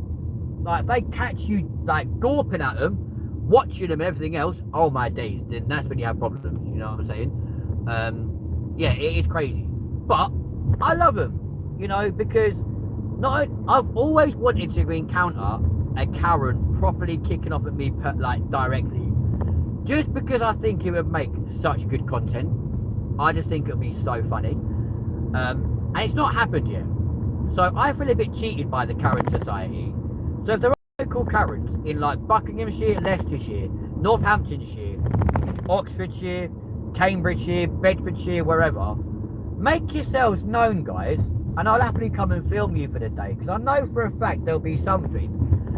like, if they catch you, like, gawping at them, watching them and everything else, oh my days, then that's when you have problems. You know what I'm saying? Yeah, it is crazy. But I love them, you know, because I've always wanted to encounter a Karen properly kicking off at me, like, directly, just because I think it would make such good content. I just think it would be so funny, and it's not happened yet, so I feel a bit cheated by the Karen society. So if there are local Karens in like Buckinghamshire, Leicestershire, Northamptonshire, Oxfordshire, Cambridgeshire, Bedfordshire, wherever, make yourselves known, guys, and I'll happily come and film you for the day, because I know for a fact there'll be something.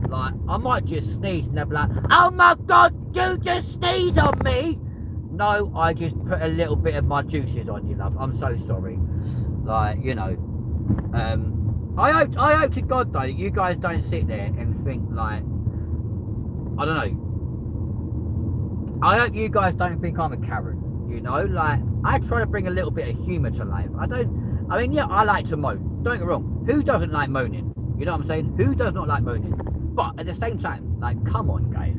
Like, I might just sneeze and they'll be like, oh my God, you just sneezed on me. No, I just put a little bit of my juices on you, love. I'm so sorry. Like, you know, I hope to God, though, that you guys don't sit there and think, like, I don't know. I hope you guys don't think I'm a Karen. You know, like, I try to bring a little bit of humour to life. I mean, yeah, I like to moan. Don't get me wrong. Who doesn't like moaning? You know what I'm saying? Who does not like moaning? But at the same time, like, come on, guys.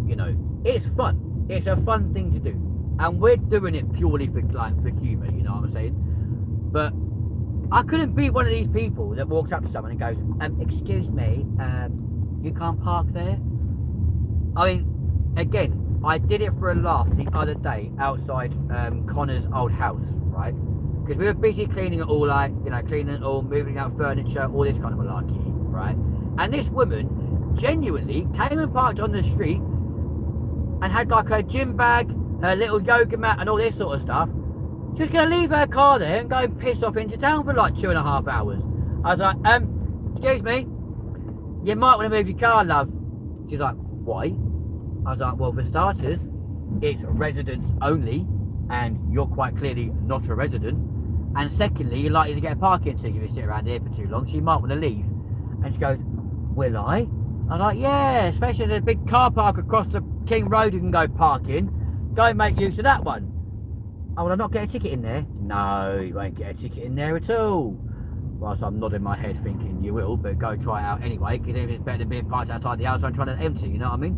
You know, it's fun. It's a fun thing to do. And we're doing it purely for, like, for humour, you know what I'm saying? But I couldn't be one of these people that walks up to someone and goes, excuse me, you can't park there? I mean, again, I did it for a laugh the other day outside Connor's old house, right? Because we were busy cleaning it all, like, you know, cleaning it all, moving out furniture, all this kind of malarkey, right? And this woman genuinely came and parked on the street and had like her gym bag, her little yoga mat and all this sort of stuff. She was going to leave her car there and go and piss off into town for like 2.5 hours. I was like, excuse me, you might want to move your car, love. She's like, why? I was like, well, for starters, it's residents only, and you're quite clearly not a resident. And secondly, you're likely to get a parking ticket if you sit around here for too long, so you might want to leave. And she goes, will I? I was like, yeah, especially there's a big car park across the King Road you can go park in. Go and make use of that one. Oh, will I not get a ticket in there? No, you won't get a ticket in there at all. Whilst I'm nodding my head thinking you will, but go try it out anyway, because it's better than being parked outside the house and trying to empty, you know what I mean?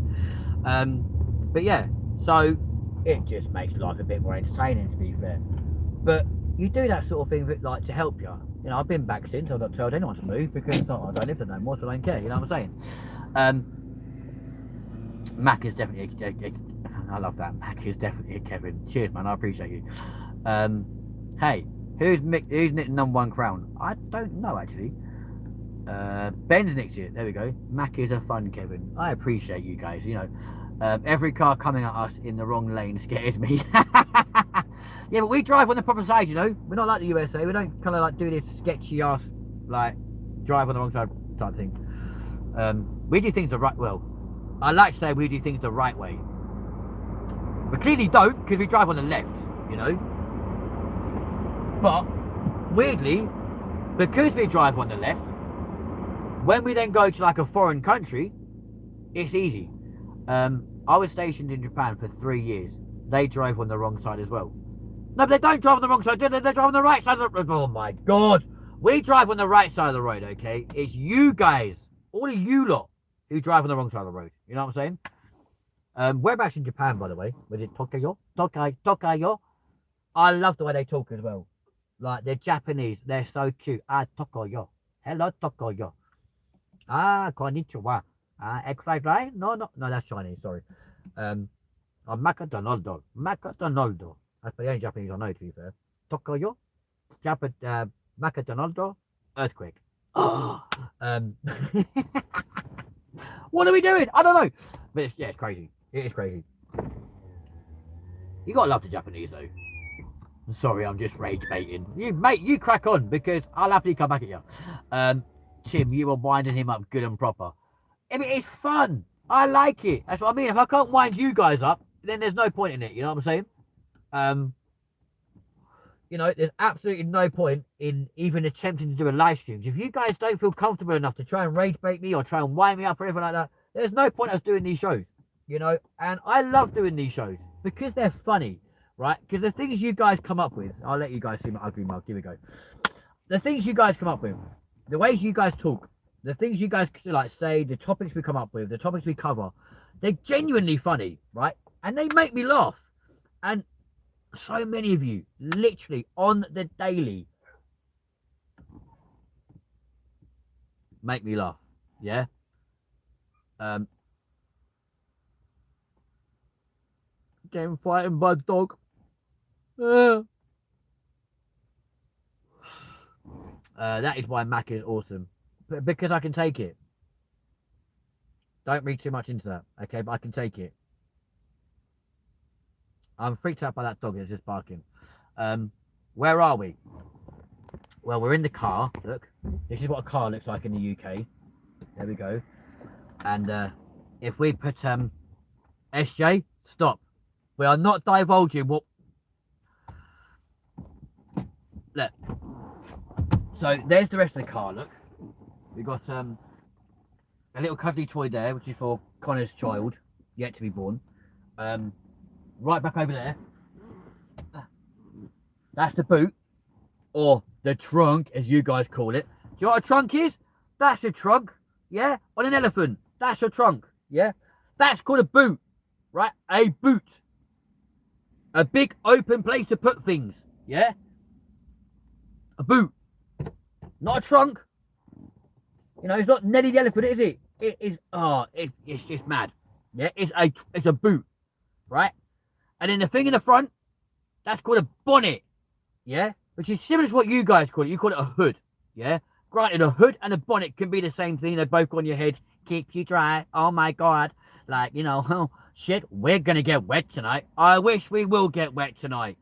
But yeah, so it just makes life a bit more entertaining, to be fair. But you do that sort of thing that, like, to help you. You know, I've been back since, I've not told anyone to move, because I don't live there no more, so I don't care, you know what I'm saying? Mac is definitely I love that. Mac is definitely a Kevin. Cheers, man, I appreciate you. Hey, who's nicked #1 crown? I don't know, actually. Ben's nicked it. There we go. Mac is a fun Kevin. I appreciate you guys, you know. Every car coming at us in the wrong lane scares me. Yeah, but we drive on the proper side, you know. We're not like the USA. We don't kind of like do this sketchy ass, like, drive on the wrong side type thing. We do things the right, well, I like to say we do things the right way. We clearly don't, because we drive on the left, you know. But weirdly, because we drive on the left, when we then go to like a foreign country, it's easy. I was stationed in Japan for 3 years. They drove on the wrong side as well. No, but they don't drive on the wrong side, do they? They drive on the right side of the road. Oh my god. We drive on the right side of the road, okay? It's you guys, all of you lot, who drive on the wrong side of the road. You know what I'm saying? Whereabouts in Japan, by the way? Was it Tokyo? Tokyo? I love the way they talk as well. Like, they're Japanese. They're so cute. Ah, Tokyo. Hello, Tokyo. Ah, konnichiwa. Ah, egg-fried rice? No, that's Chinese, sorry. Macadonaldo. That's the only Japanese I know, to be fair. Tokyo. Macadonaldo. Earthquake. What are we doing? I don't know. But it's crazy. It is crazy. You gotta love the Japanese, though. Sorry, I'm just rage baiting. You crack on, because I'll happily come back at you. Tim, you were winding him up good and proper. I mean, it's fun. I like it. That's what I mean. If I can't wind you guys up, then there's no point in it. You know what I'm saying? You know, there's absolutely no point in even attempting to do a live stream. If you guys don't feel comfortable enough to try and rage bait me or try and wind me up or anything like that, there's no point us doing these shows. You know, and I love doing these shows because they're funny, right? Because the things you guys come up with, I'll let you guys see my ugly mug. Here we go. The things you guys come up with, the ways you guys talk, the things you guys like say, the topics we come up with, the topics we cover, they're genuinely funny, right? And they make me laugh. And so many of you, literally on the daily, make me laugh. Yeah. Getting frightened by a dog. That is why Mac is awesome. Because I can take it. Don't read too much into that, okay? But I can take it. I'm freaked out by that dog that's just barking. Where are we? Well, we're in the car. Look. This is what a car looks like in the UK. There we go. And if we put SJ, stop. We are not divulging what... Look. So there's the rest of the car, look. We've got a little cuddly toy there, which is for Connor's child, yet to be born. Right back over there. That's the boot, or the trunk, as you guys call it. Do you know what a trunk is? That's a trunk, yeah? On an elephant, that's a trunk, yeah? That's called a boot, right? A boot. A big open place to put things, yeah? A boot. Not a trunk. You know, it's not Nelly the elephant, is it? It is, it's just mad. Yeah, it's a boot, right? And then the thing in the front, that's called a bonnet. Yeah, which is similar to what you guys call it. You call it a hood. Yeah, granted, a hood and a bonnet can be the same thing. They both go on your head, keep you dry. Oh my god, like oh shit, we're gonna get wet tonight. I wish we will get wet tonight.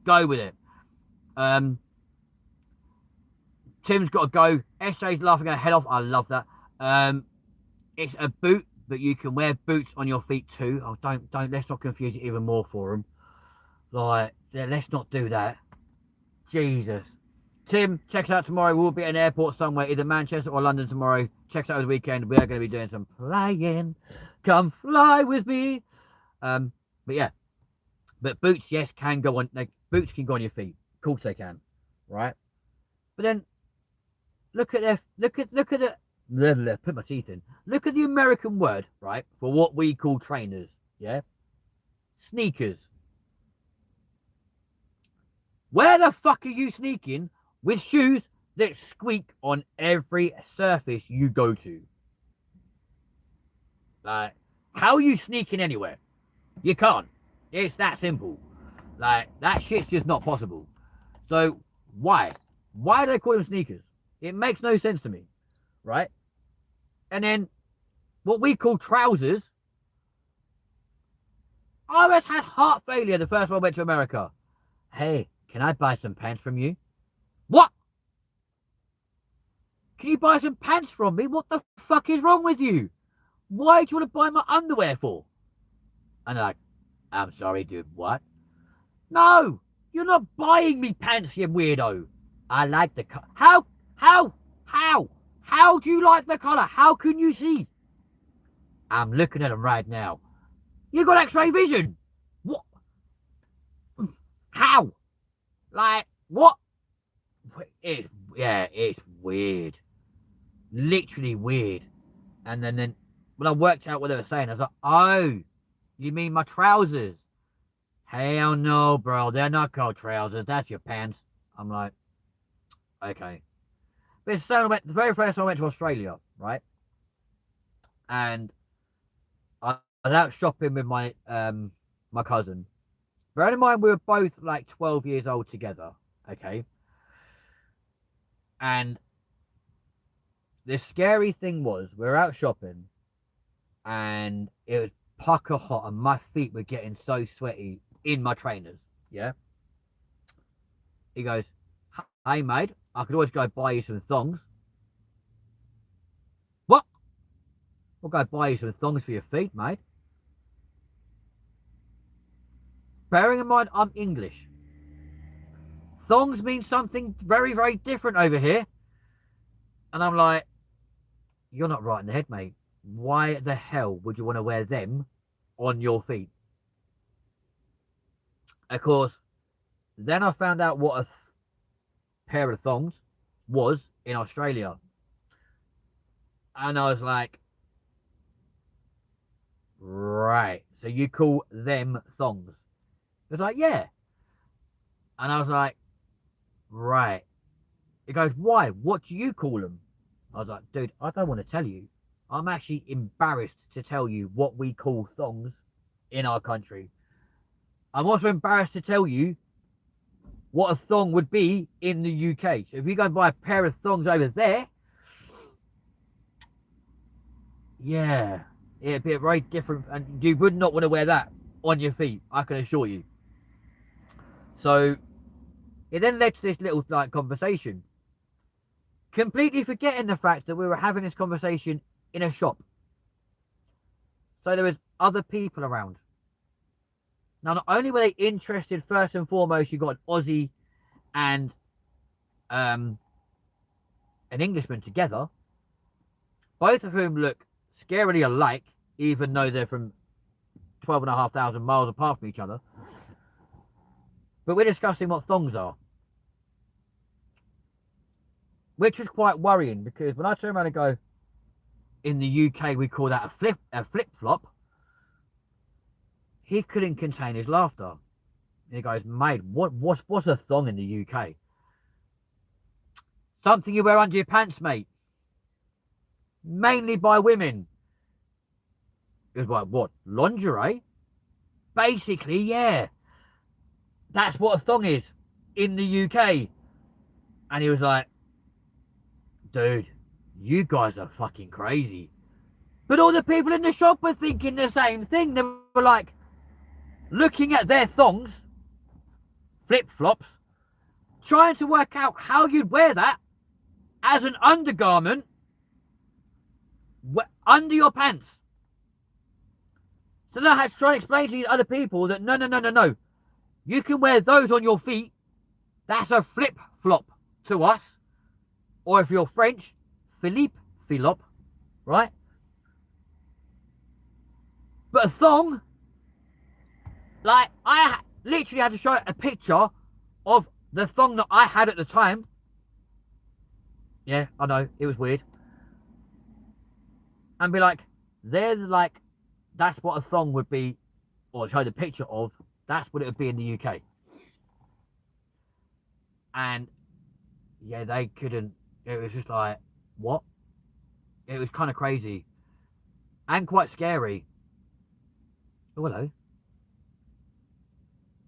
Go with it. Um, Tim's got to go. SJ's laughing her head off. I love that. It's a boot, but you can wear boots on your feet too. Oh, don't. Let's not confuse it even more for them. Like, yeah, let's not do that. Jesus. Tim, checks out tomorrow. We'll be at an airport somewhere, either Manchester or London tomorrow. Checks out over the weekend. We are going to be doing some flying. Come fly with me. But yeah. But boots, yes, can go on. Like, boots can go on your feet. Of course they can. Right? But then look at the put my teeth in. Look at the American word, right, for what we call trainers. Yeah? Sneakers. Where the fuck are you sneaking with shoes that squeak on every surface you go to? Like, how are you sneaking anywhere? You can't. It's that simple. Like, that shit's just not possible. So, why? Why do they call them sneakers? It makes no sense to me, right? And then, what we call trousers. I almost had heart failure the first time I went to America. Hey, can I buy some pants from you? What? Can you buy some pants from me? What the fuck is wrong with you? Why do you want to buy my underwear for? And they're like, I'm sorry, dude, what? No, you're not buying me pants, you weirdo. I like the color. How do you like the color? How can you see? I'm looking at them right now. You got x-ray vision. What? How? Like, what? It's weird. Literally weird. And then when I worked out what they were saying, I was like, oh, you mean my trousers? Hell no, bro. They're not called trousers. That's your pants. I'm like, okay. But it's the very first time I went to Australia, right? And I was out shopping with my cousin. Bearing in mind we were both like 12 years old together, okay? And the scary thing was we were out shopping and it was pucker hot and my feet were getting so sweaty in my trainers, yeah? He goes, hey mate, I could always go buy you some thongs. What? I'll go buy you some thongs for your feet, mate. Bearing in mind I'm English. Thongs mean something very, very different over here. And I'm like, you're not right in the head, mate. Why the hell would you want to wear them on your feet? Of course, then I found out what a pair of thongs was in Australia. And I was like, right. So you call them thongs? It was like, yeah. And I was like, right. It goes, why? What do you call them? I was like, dude, I don't want to tell you. I'm actually embarrassed to tell you what we call thongs in our country. I'm also embarrassed to tell you what a thong would be in the UK. So if you go and buy a pair of thongs over there, yeah, it'd be a very different, and you would not want to wear that on your feet, I can assure you. So it then led to this little like conversation, completely forgetting the fact that we were having this conversation in a shop. So there was other people around. Now, not only were they interested, first and foremost, you got an Aussie and an Englishman together, both of whom look scarily alike, even though they're from 12,500 miles apart from each other. But we're discussing what thongs are, which was quite worrying because when I turn around and go, in the UK we call that a flip flop, he couldn't contain his laughter. And he goes, mate, what's a thong in the UK? Something you wear under your pants, mate. Mainly by women. It was like, what, lingerie? Basically, yeah. That's what a thong is in the UK. And he was like, dude, you guys are fucking crazy. But all the people in the shop were thinking the same thing. They were like, looking at their thongs, flip-flops, trying to work out how you'd wear that as an undergarment under your pants. So then I had to try and explain to these other people that no. You can wear those on your feet. That's a flip-flop to us. Or if you're French, Philippe Philop, right? But a thong, like, I literally had to show a picture of the thong that I had at the time. Yeah, I know, it was weird. And be like, they're like, that's what a thong would be, or show the picture of, that's what it would be in the UK. And yeah, they couldn't, it was just like, what? It was kind of crazy and quite scary. Oh, hello.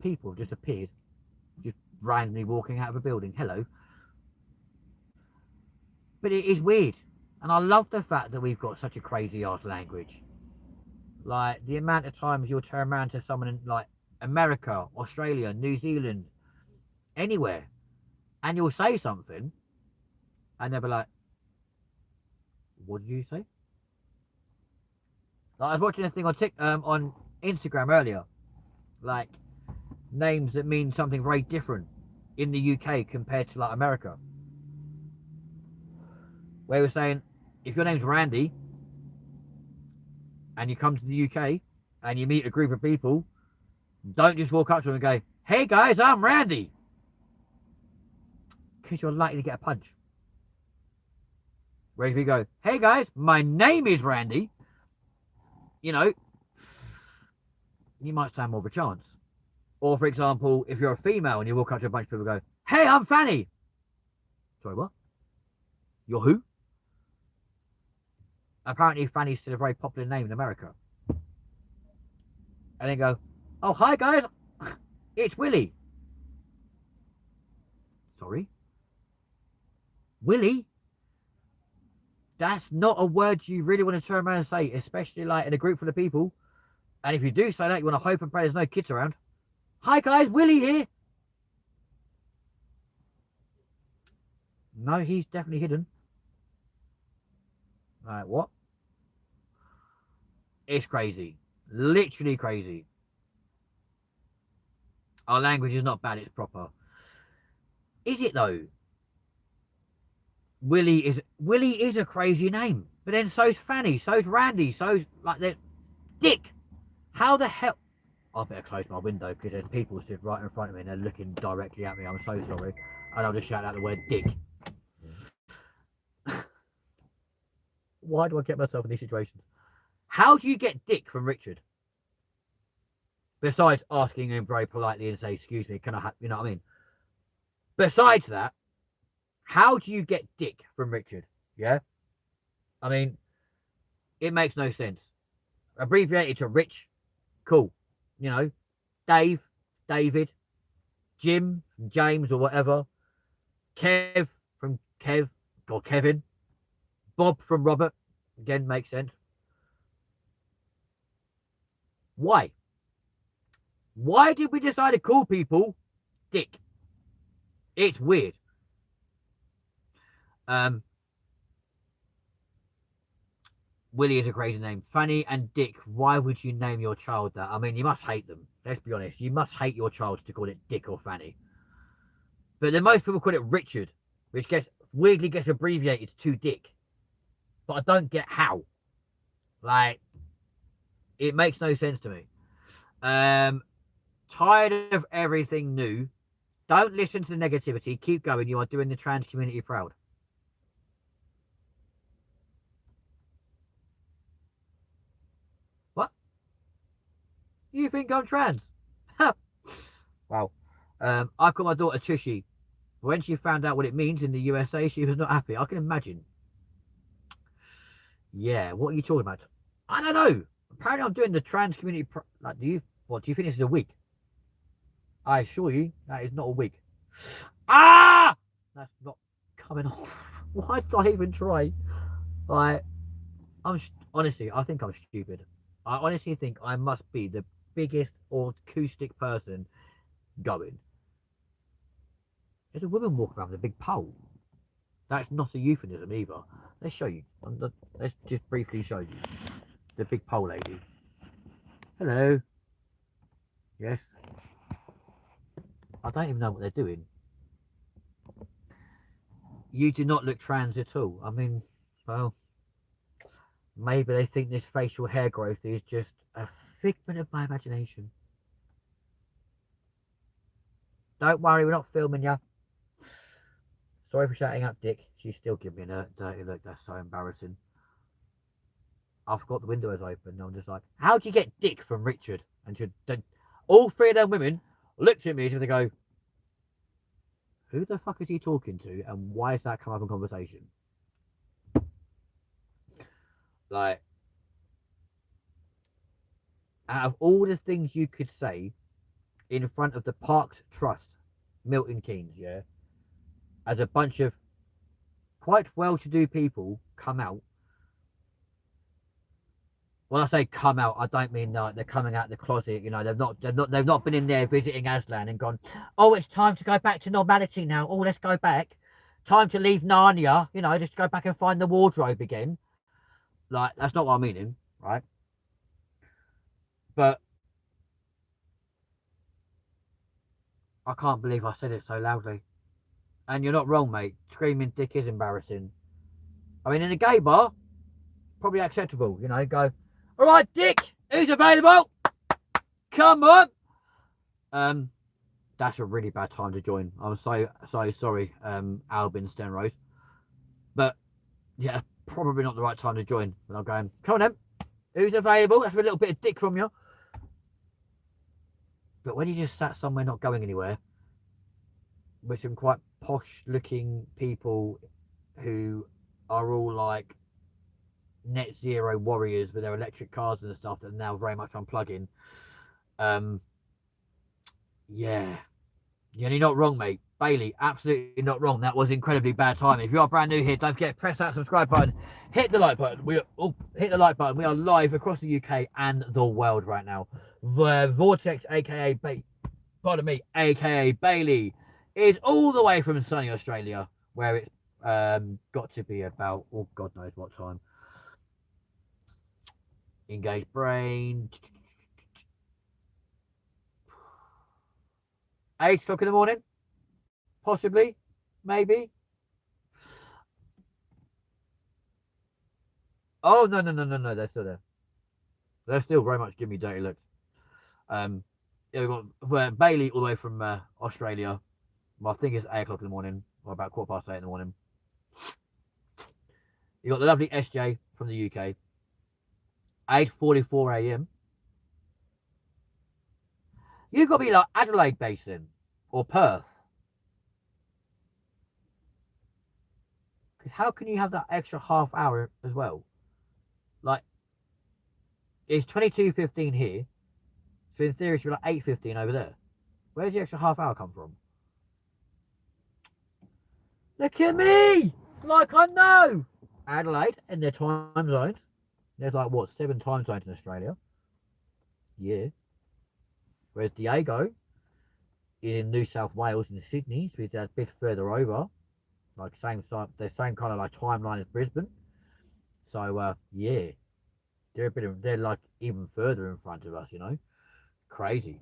People just appeared, just randomly walking out of a building. Hello. But it is weird. And I love the fact that we've got such a crazy ass language. Like, the amount of times you'll turn around to someone in, like, America, Australia, New Zealand, anywhere, and you'll say something, and they'll be like, what did you say? Like, I was watching a thing on Instagram earlier, like, names that mean something very different in the UK compared to, like, America. Where we're saying, if your name's Randy, and you come to the UK, and you meet a group of people, don't just walk up to them and go, hey guys, I'm Randy. Because you're likely to get a punch. Whereas if you go, hey guys, my name is Randy, you know, you might stand more of a chance. Or for example, if you're a female and you walk up to a bunch of people and go, hey, I'm Fanny. Sorry, what? You're who? Apparently Fanny's still a very popular name in America. And then go, oh, hi guys, it's Willie. Sorry? Willie? That's not a word you really want to turn around and say, especially like in a group full of people. And if you do say that, you want to hope and pray there's no kids around. Hi guys, Willie here. No, he's definitely hidden. Like, what? It's crazy. Literally crazy. Our language is not bad, it's proper. Is it though? Willie is a crazy name. But then so's Fanny, so's Randy, so's like the Dick. How the hell? I better close my window because there's people stood right in front of me and they're looking directly at me. I'm so sorry. And I'll just shout out the word Dick. Why do I get myself in these situations? How do you get Dick from Richard? Besides asking him very politely and say, excuse me, can I have, you know what I mean? Besides that, how do you get Dick from Richard? Yeah? I mean, it makes no sense. Abbreviated to Rich, cool. You know, Dave, David, Jim, James or whatever. Kev from Kev or Kevin. Bob from Robert, again, makes sense. Why? Why did we decide to call people Dick? It's weird. Willie is a crazy name. Fanny and Dick, why would you name your child that? I mean, you must hate them. Let's be honest. You must hate your child to call it Dick or Fanny. But then most people call it Richard, which weirdly gets abbreviated to Dick. But I don't get how. Like, it makes no sense to me. Tired of everything new. Don't listen to the negativity. Keep going. You are doing the trans community proud. What? You think I'm trans? Wow. I call my daughter Tushy. When she found out what it means in the USA, she was not happy. I can imagine. Yeah, what are you talking about? I don't know. Apparently, I'm doing the trans community. Like, do you think this is a wig? I assure you, that is not a wig. Ah! That's not coming off. Why did I even try? Like, honestly, I think I'm stupid. I honestly think I must be the biggest acoustic person going. There's a woman walking around with a big pole. That's not a euphemism either. Let's show you. Let's just briefly show you the big pole lady. Hello. Yes. I don't even know what they're doing. You do not look trans at all. I mean, well, maybe they think this facial hair growth is just a figment of my imagination. Don't worry, we're not filming you. Sorry for shouting out Dick. She's still giving me a dirty look. That's so embarrassing. I forgot the window was open. I'm just like, how'd you get Dick from Richard? And all three of them women looked at me and they go, who the fuck is he talking to? And why has that come up in conversation? Like, out of all the things you could say in front of the Parks Trust, Milton Keynes, yeah, as a bunch of quite well-to-do people come out. When I say come out, I don't mean they're coming out of the closet. You know, they've not been in there visiting Aslan and gone, oh, it's time to go back to normality now. Oh, let's go back. Time to leave Narnia. You know, just go back and find the wardrobe again. Like, that's not what I'm meaning, right? But I can't believe I said it so loudly. And you're not wrong, mate. Screaming dick is embarrassing. I mean, in a gay bar, probably acceptable. You know, go, all right, Dick, who's available? Come on. That's a really bad time to join. I'm so sorry, Albin Stenrose. But yeah, probably not the right time to join. But I'm going, come on then, who's available? That's a little bit of dick from you. But when you just sat somewhere not going anywhere with some quite posh looking people who are all like net zero warriors with their electric cars and stuff that are now very much unplugging. Yeah, you're not wrong, mate. Bailey, absolutely not wrong. That was incredibly bad timing. If you are brand new here, don't forget press that subscribe button, hit the like button. Hit the like button. We are live across the UK and the world right now. The Vortex, aka aka Bailey, is all the way from sunny Australia, where it's got to be about God knows what time. Engage brain. 8 o'clock in the morning, possibly, maybe. Oh no, they're still there. They're still very much giving me dirty looks. Yeah, we've got Bailey all the way from Australia. Well, I think it's 8 o'clock in the morning, or about 8:15 in the morning. You got the lovely SJ from the UK. 8:44 a.m. You've got to be like Adelaide Basin or Perth. Because how can you have that extra half hour as well? Like, it's 22:15 here, so in theory it should be like 8:15 over there. Where's the extra half hour come from? Look at me! Like I know! Adelaide and their time zones. There's like, what, 7 time zones in Australia? Yeah. Whereas Diego is in New South Wales in Sydney, so it's a bit further over. Like, the same kind of like timeline as Brisbane. So, yeah. They're like even further in front of us, you know? Crazy.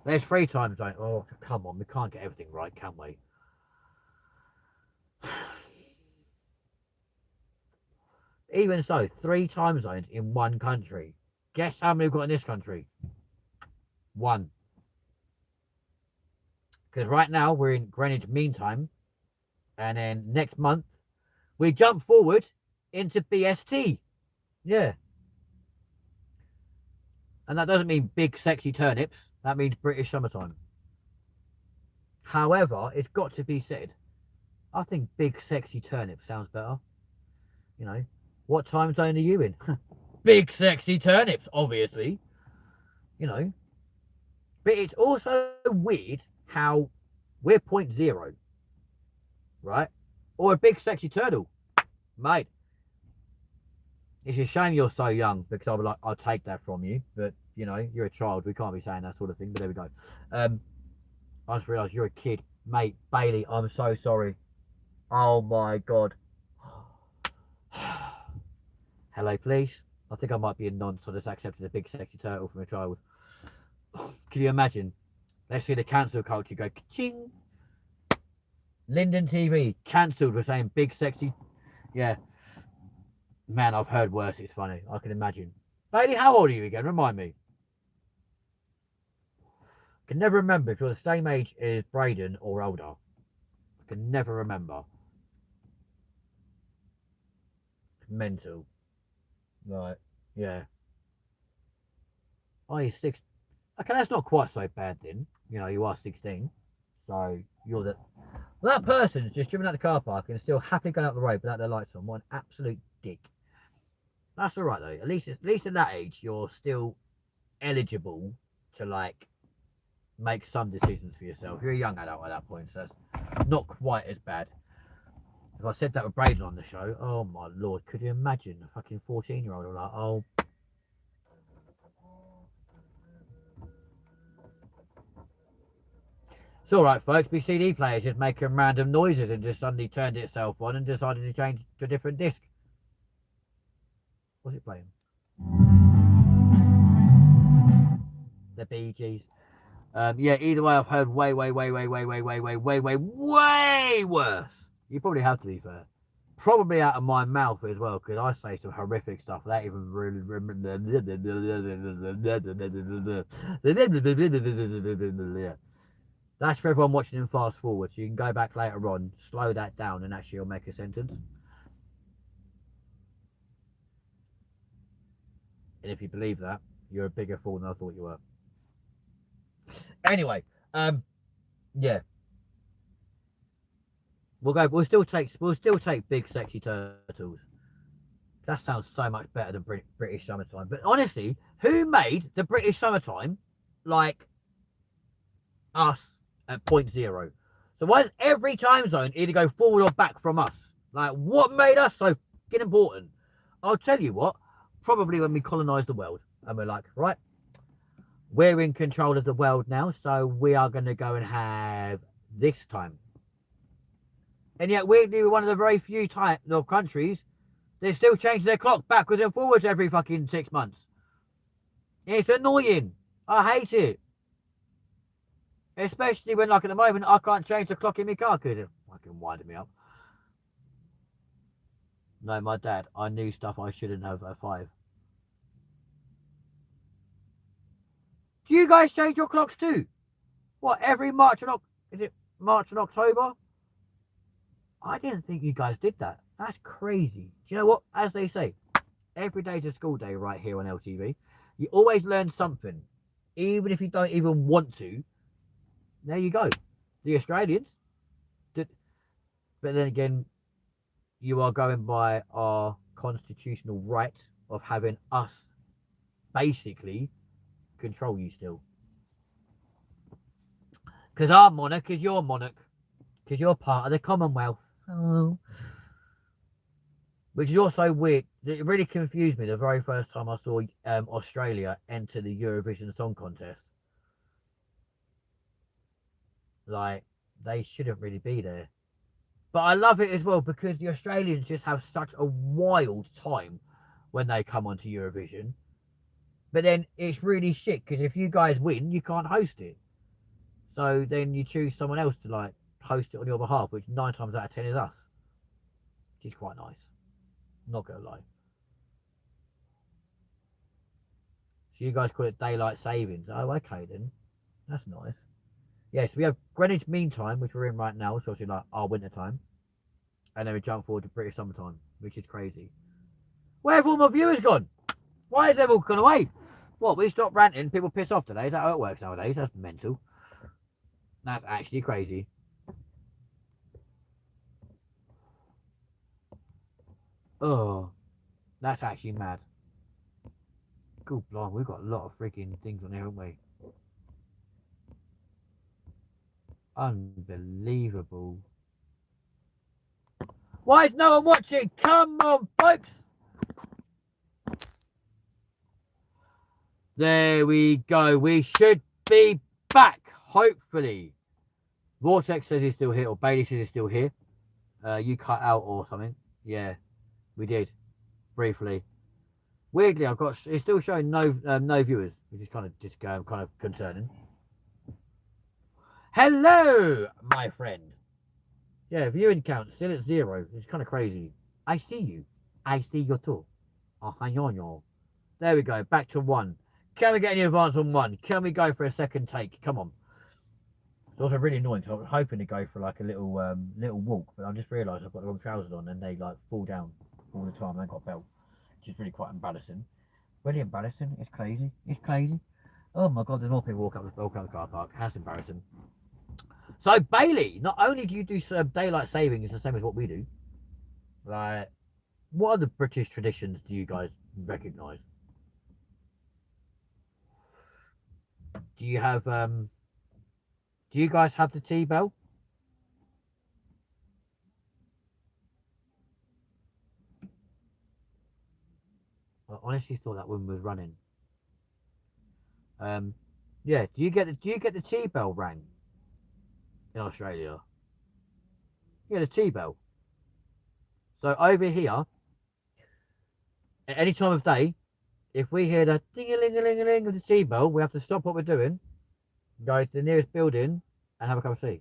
There's 3 time zones. Oh, come on, we can't get everything right, can we? Even so, 3 time zones in one country. Guess how many we've got in this country? 1. Because right now we're in Greenwich Mean Time, and then next month we jump forward into BST. Yeah. And that doesn't mean big sexy turnips. That means British summertime. However, it's got to be said, I think big sexy turnip sounds better. You know, what time zone are you in? big sexy turnips, obviously. You know. But it's also weird how we're 0.0, right? Or a big sexy turtle. Mate, it's a shame you're so young because I'll be like, I'll take that from you. But, you know, you're a child. We can't be saying that sort of thing. But there we go. I just realised you're a kid. Mate, Bailey, I'm so sorry. Oh, my God. Hello, police. I think I might be a nonce. I just accepted a big sexy turtle from a child. Can you imagine? Let's see the cancel culture go ka-ching. LindenTV cancelled for saying big sexy. Yeah. Man, I've heard worse. It's funny. I can imagine. Bailey, how old are you again? Remind me. I can never remember if you're the same age as Braden or older. I can never remember. Mental. Right. Yeah. Oh, you're 6. Okay, that's not quite so bad then. You know, you are 16. So you're the. Well, that person's just driven out the car park and still happily going up the road without their lights on. What an absolute dick. That's all right though. At least at that age, you're still eligible to like make some decisions for yourself. You're a young adult at that point, so that's not quite as bad. If I said that with Braden on the show, oh my lord, could you imagine a fucking 14-year-old like, oh. It's alright, folks. My CD player's just making random noises and just suddenly turned itself on and decided to change to a different disc. What's it playing? The Bee Gees. Yeah, either way, I've heard way worse. You probably have, to be fair. Probably out of my mouth as well, because I say some horrific stuff without even really. That's for everyone watching in fast forward, so you can go back later on, slow that down, and actually you'll make a sentence. And if you believe that, you're a bigger fool than I thought you were. Anyway, yeah. We'll still take big sexy turtles. That sounds so much better than British summertime. But honestly, who made the British summertime like us at 0.0? So why does every time zone either go forward or back from us? Like, what made us so fucking important? I'll tell you what. Probably when we colonised the world, and we're like, right, we're in control of the world now, so we are going to go and have this time. And yet we're one of the very few countries that still change their clock backwards and forwards every fucking 6 months. It's annoying. I hate it. Especially when, like, at the moment, I can't change the clock in my car because it's fucking winding me up. No, my dad, I knew stuff I shouldn't have at 5. Do you guys change your clocks too? What, every March and is it March and October? I didn't think you guys did that. That's crazy. Do you know what? As they say, every day's a school day right here on LTV. You always learn something, even if you don't even want to. There you go. The Australians did, but then again, you are going by our constitutional right of having us basically control you still. Because our monarch is your monarch. Because you're part of the Commonwealth. Oh. Which is also weird. It really confused me the very first time I saw Australia enter the Eurovision Song Contest. Like, they shouldn't really be there. But I love it as well because the Australians just have such a wild time when they come onto Eurovision. But then it's really shit because if you guys win, you can't host it. So then you choose someone else to like host it on your behalf, which 9 times out of 10 is us. Which is quite nice. Not gonna lie. So you guys call it daylight savings. Oh, okay then. That's nice. Yes, we have Greenwich Mean Time, which we're in right now, so obviously like our winter time. And then we jump forward to British summertime, which is crazy. Where have all my viewers gone? Why has everyone gone away? What, we stopped ranting, people piss off today? Is that how it works nowadays? That's mental. That's actually crazy. Oh, that's actually mad. Good blimey, we've got a lot of freaking things on here, haven't we? Unbelievable. Why is no one watching? Come on, folks. There we go. We should be back, hopefully. Vortex says he's still here, or Bailey says he's still here. You cut out or something. Yeah, we did. Briefly. Weirdly, it's still showing no viewers, which is kind of concerning. Hello, my friend. Yeah, viewing count still at 0. It's kind of crazy. I see you. I see you too. Oh, hang on. There we go. Back to 1. Can we get any advance on 1? Can we go for a second take? Come on. It's also really annoying. So I was hoping to go for like a little walk, but I just realised I've got the wrong trousers on and they like fall down all the time. I ain't got a belt, which is really quite embarrassing. Really embarrassing. It's crazy. It's crazy. Oh my god, there's more people walking up the car park. That's embarrassing. So Bailey, not only do you do daylight saving, it's the same as what we do. Like, what other British traditions do you guys recognise? Do you have do you guys have the tea bell? I honestly thought that woman was running. Yeah. Do you get the tea bell rang in Australia? Yeah, the tea bell. So over here, at any time of day, if we hear the ding-a-ling-a-ling-a-ling of the tea bell, we have to stop what we're doing, go to the nearest building, and have a cup of tea.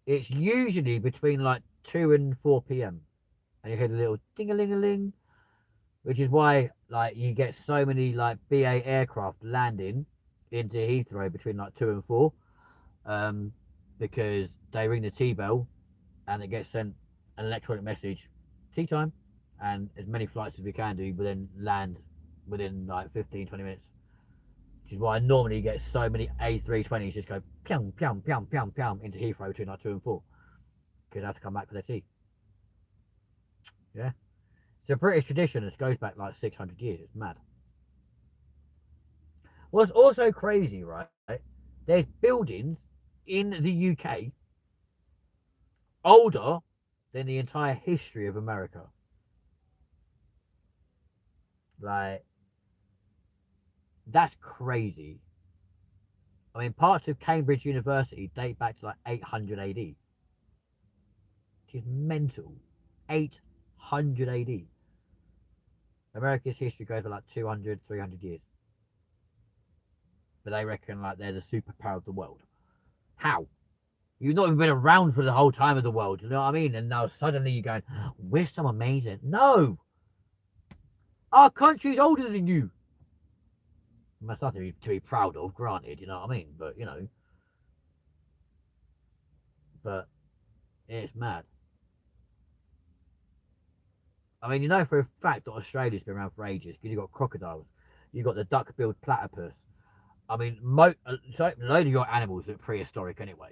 It's usually between like 2 and 4 p.m. and you hear the little ding-a-ling-a-ling, which is why like you get so many like BA aircraft landing into Heathrow between like 2 and 4, because they ring the tea bell and it gets sent an electronic message, tea time, and as many flights as we can do, but then land within like 15-20 minutes. Which is why I normally get so many A320s just go pium pium pium pium pium into Heathrow between like 2 and 4, because they have to come back for their tea. Yeah, it's a British tradition that goes back like 600 years. It's mad. What's also crazy, right? There's buildings in the UK older than the entire history of America. Like, that's crazy. I mean, parts of Cambridge University date back to like 800 AD, which is mental. 800 AD. America's history goes for like 200, 300 years. But they reckon like they're the superpower of the world. How? You've not even been around for the whole time of the world, you know what I mean? And now suddenly you're going, we're so amazing. No! Our country's older than you. That's nothing to be proud of, granted, you know what I mean? But, you know. But it's mad. I mean, you know for a fact that Australia's been around for ages because you've got crocodiles, you've got the duck-billed platypus. I mean, so a load of your animals look prehistoric anyway.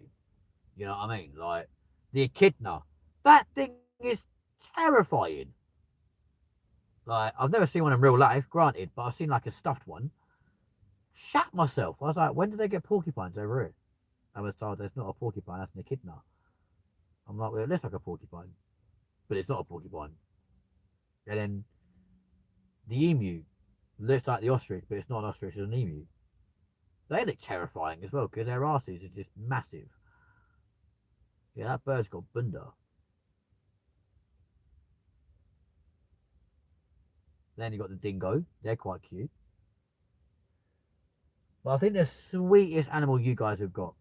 You know what I mean? Like the echidna. That thing is terrifying. Like, I've never seen one in real life, granted, but I've seen like a stuffed one. Shat myself. I was like, when did they get porcupines over here? I was told there's not a porcupine, that's an echidna. I'm like, well, it looks like a porcupine, but it's not a porcupine. And then the emu looks like the ostrich, but it's not an ostrich, it's an emu. They look terrifying as well because their asses are just massive. Yeah, that bird's got bunda. Then you got the dingo. They're quite cute. But I think the sweetest animal you guys have got.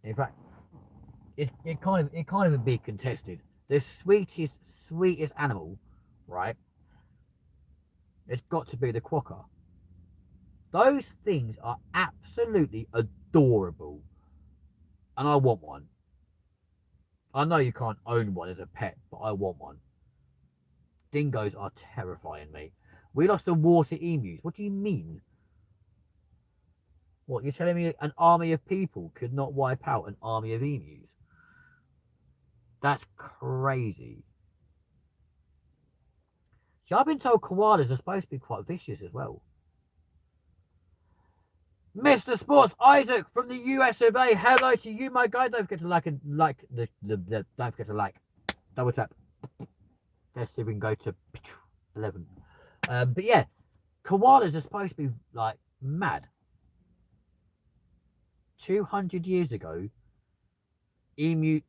In fact, it can't even be contested. The sweetest animal, right? It's got to be the quokka. Those things are absolutely adorable, and I want one. I know you can't own one as a pet, but I want one. Dingoes are terrifying me. We lost the water emus. What do you mean? What, you're telling me an army of people could not wipe out an army of emus? That's crazy. See, I've been told koalas are supposed to be quite vicious as well. Mr. Sports Isaac from the US of A. Hello to you, my guy. Don't forget to like the don't forget to like. Double tap. Let's see if we can go to 11. But yeah, koalas are supposed to be like mad. 200 years ago, emu.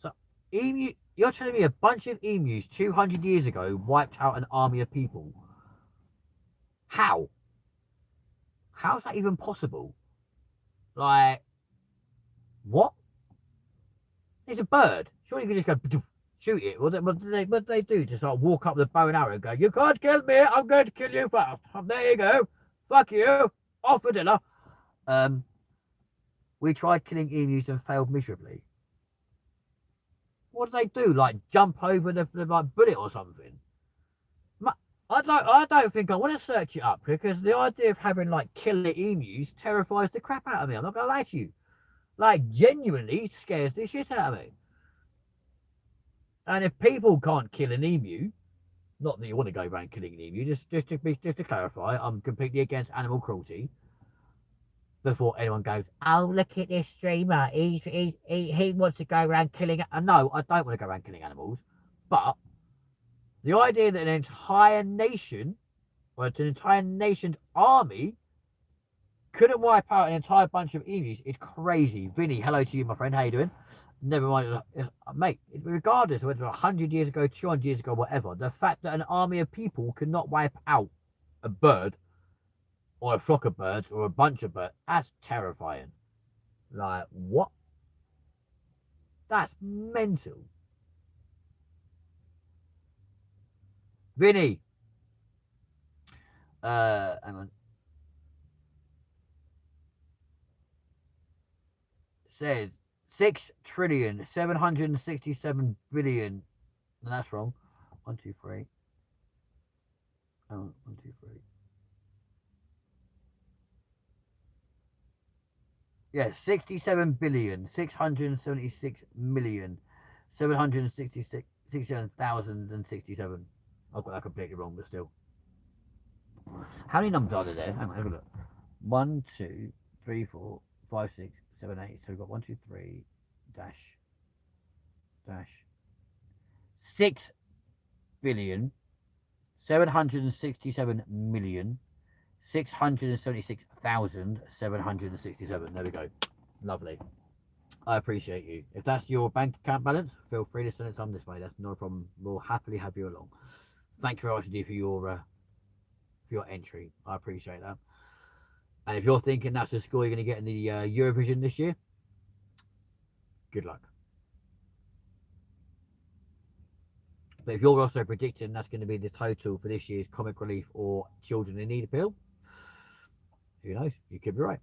So emu. You're telling me a bunch of emus 200 years ago wiped out an army of people? How? How's that even possible? Like, what? It's a bird. Surely you can just go shoot it. What do they do? Just like walk up with a bow and arrow and go, you can't kill me, I'm going to kill you first. There you go. Fuck you. Off for dinner. We tried killing emus and failed miserably. What do they do? Like jump over the like bullet or something? I don't think I want to search it up because the idea of having like killer emus terrifies the crap out of me. I'm not gonna lie to you. Like genuinely scares the shit out of me. And if people can't kill an emu, not that you want to go around killing an emu, just to clarify, I'm completely against animal cruelty. Before anyone goes, oh look at this streamer, he wants to go around killing. No, I don't want to go around killing animals, but the idea that an entire nation, or an entire nation's army, couldn't wipe out an entire bunch of emus is crazy. Vinny, hello to you, my friend. How you doing? Never mind, mate. Regardless of whether 100 years ago, 200 years ago, whatever, the fact that an army of people could not wipe out a bird, or a flock of birds, or a bunch of birds, that's terrifying. Like, what? That's mental. Vinny. Hang on. Says 6,767,000,000,000. No, that's wrong. 1, 2, 3. Oh, 1, 2, 3. Yeah, 67,676,766,767,067. I've got that completely wrong, but still. How many numbers are there? Hang on, have a look. 1, 2, 3, 4, 5, 6, 7, 8. So we've got 1, 2, 3, dash 6,767,676,767. There we go. Lovely. I appreciate you. If that's your bank account balance, feel free to send it some this way. That's no problem. We'll happily have you along. Thank you very much indeed for your entry. I appreciate that. And if you're thinking that's the score you're going to get in the Eurovision this year, good luck. But if you're also predicting that's going to be the total for this year's Comic Relief or Children in Need appeal, who knows? You could be right.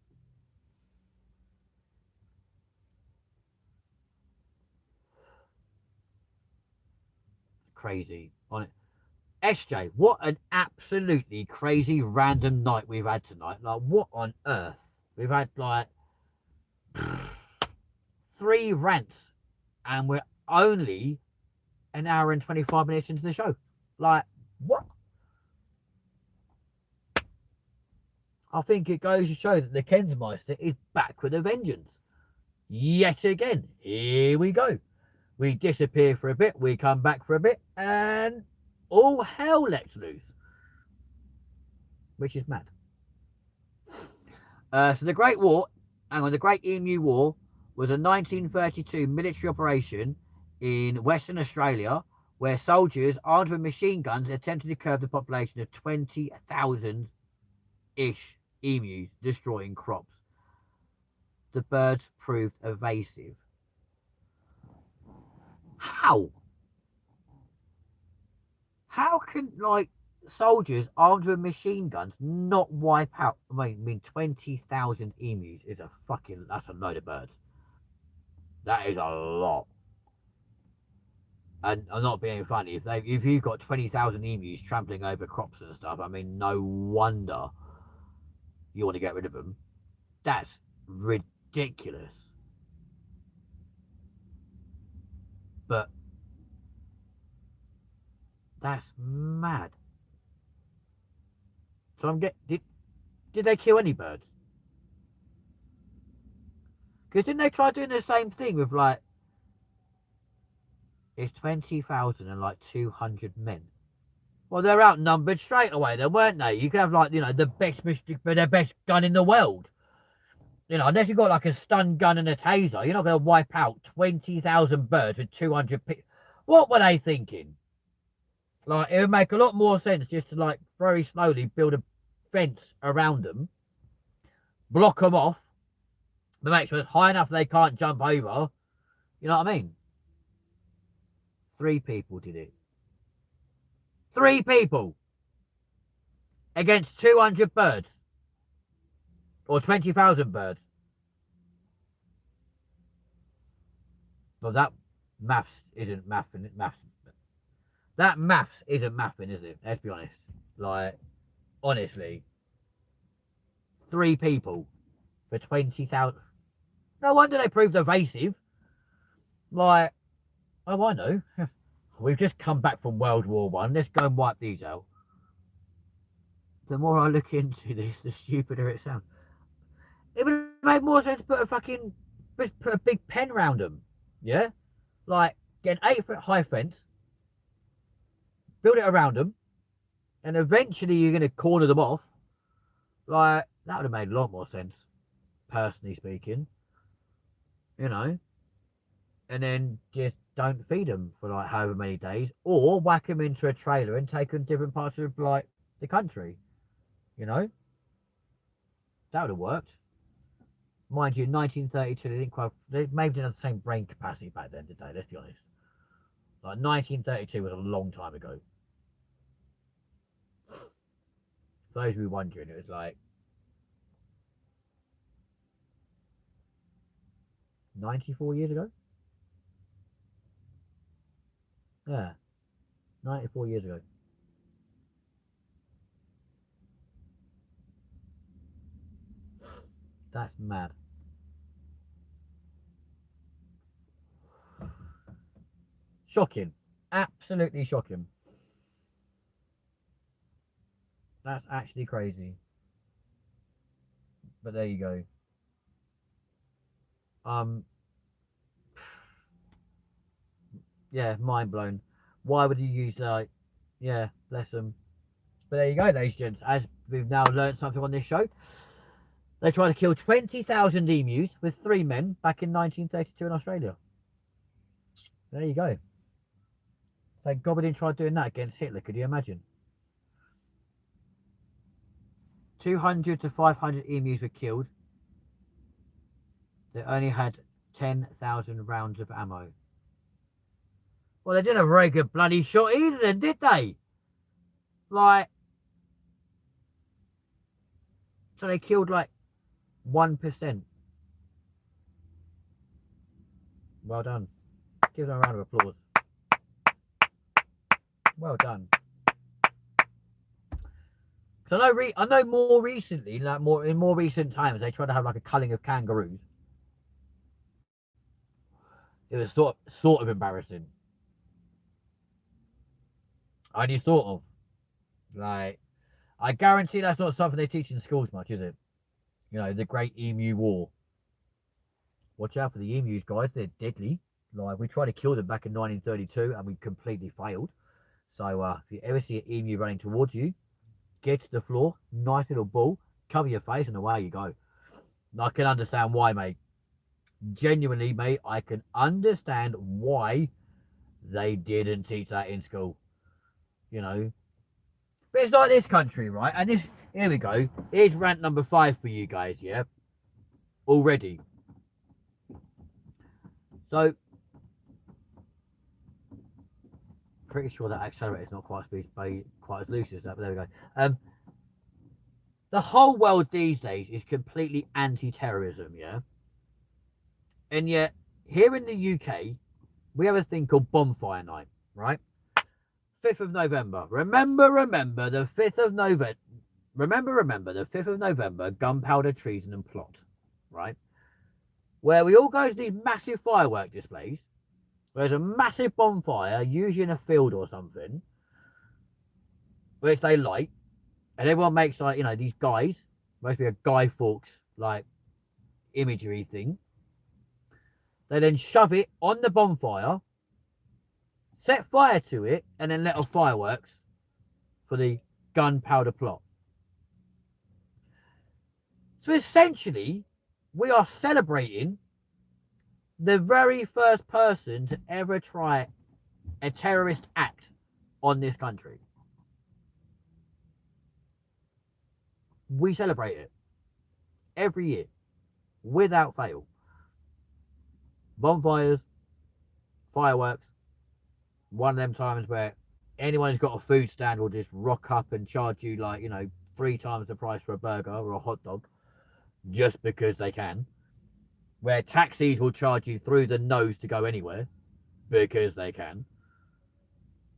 Crazy on it. SJ, what an absolutely crazy random night we've had tonight. Like, what on earth? We've had like 3 rants, and we're only an hour and 25 minutes into the show. Like, what? I think it goes to show that the Kensmeister is back with a vengeance. Yet again, here we go. We disappear for a bit, we come back for a bit, and all hell lets loose. Which is mad. So the Great War, the Great Emu War was a 1932 military operation in Western Australia where soldiers armed with machine guns attempted to curb the population of 20,000-ish emus, destroying crops. The birds proved evasive. How? How can, like, soldiers armed with machine guns not wipe out? I mean 20,000 emus is that's a load of birds. That is a lot. And I'm not being funny. If you've got 20,000 emus trampling over crops and stuff, I mean, no wonder you want to get rid of them. That's ridiculous. But That's mad. So did they kill any birds? Because didn't they try doing the same thing with like it's 20,000 and like 200 men? Well, they're outnumbered straight away, then, weren't they? You could have like the best gun in the world. Unless you've got like a stun gun and a taser, you're not going to wipe out 20,000 birds with 200 people. What were they thinking? Like, it would make a lot more sense just to like very slowly build a fence around them, block them off, but make sure it's high enough they can't jump over. You know what I mean? 3 people did it. 3 people against 200 birds or 20,000 birds. Well, that maths isn't mathing. That maths isn't mathing, is it? Let's be honest. Like, honestly, 3 people for 20,000. No wonder they proved evasive. Like, oh, I know. We've just come back from World War One. Let's go and wipe these out. The more I look into this, the stupider it sounds. It would make more sense to put a big pen round them. Yeah? Like, get an 8-foot high fence, build it around them, and eventually you're going to corner them off. Like, that would have made a lot more sense, personally speaking. And then just don't feed them for like however many days, or whack them into a trailer and take them to different parts of like the country. That would have worked. Mind you, 1932, they maybe didn't have the same brain capacity back then, did they? Let's be honest. Like 1932 was a long time ago. For those of you wondering, it was like 94 years ago. Yeah, 94 years ago. That's mad. Shocking. Absolutely shocking. That's actually crazy. But there you go. Yeah, mind blown. Why would you use like, yeah, bless them. But there you go, ladies and gents. As we've now learned something on this show, they tried to kill 20,000 emus with 3 men back in 1932 in Australia. There you go. Thank God we didn't try doing that against Hitler. Could you imagine? 200 to 500 emus were killed. They only had 10,000 rounds of ammo. Well, they didn't have a very good bloody shot either then, did they? Like, so they killed like 1%. Well done. Give them a round of applause. Well done. Because I know more recently, like in more recent times, they tried to have like a culling of kangaroos. It was sort of embarrassing. Only sort of. Like, I guarantee that's not something they teach in schools much, is it? The Great Emu War. Watch out for the emus, guys. They're deadly. Like, we tried to kill them back in 1932 and we completely failed. So, if you ever see an emu running towards you, get to the floor, nice little ball, cover your face, and away you go. I can understand why, mate. Genuinely, mate, I can understand why they didn't teach that in school. But it's like this country, right? And here we go. Here's rant number 5 for you guys, yeah? Already. So, pretty sure that accelerator is not quite as loose as that, but there we go. The whole world these days is completely anti-terrorism, yeah? And yet, here in the UK, we have a thing called Bonfire Night, right? 5th of November. Remember the 5th of November. Remember the 5th of November, gunpowder, treason and plot, right? Where we all go to these massive firework displays. There's a massive bonfire, usually in a field or something. which they light, and everyone makes like, you know, these guys, mostly a Guy Fawkes like imagery thing. They then shove it on the bonfire, set fire to it, and then let off fireworks for the gunpowder plot. So essentially, we are celebrating the very first person to ever try a terrorist act on this country. We celebrate it every year, without fail. Bonfires, fireworks, one of them times where anyone who's got a food stand will just rock up and charge you like, you know, 3 times the price for a burger or a hot dog just because they can. Where taxis will charge you through the nose to go anywhere because they can.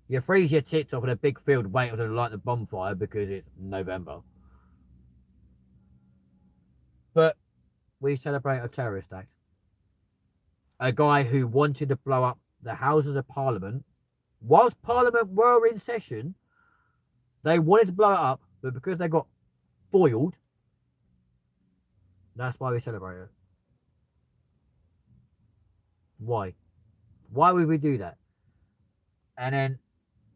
You freeze your tits off in a big field waiting to light the bonfire because it's November. But we celebrate a terrorist act. A guy who wanted to blow up the Houses of Parliament. Whilst Parliament were in session, they wanted to blow it up, but because they got foiled, that's why we celebrate it. Why? Why would we do that? And then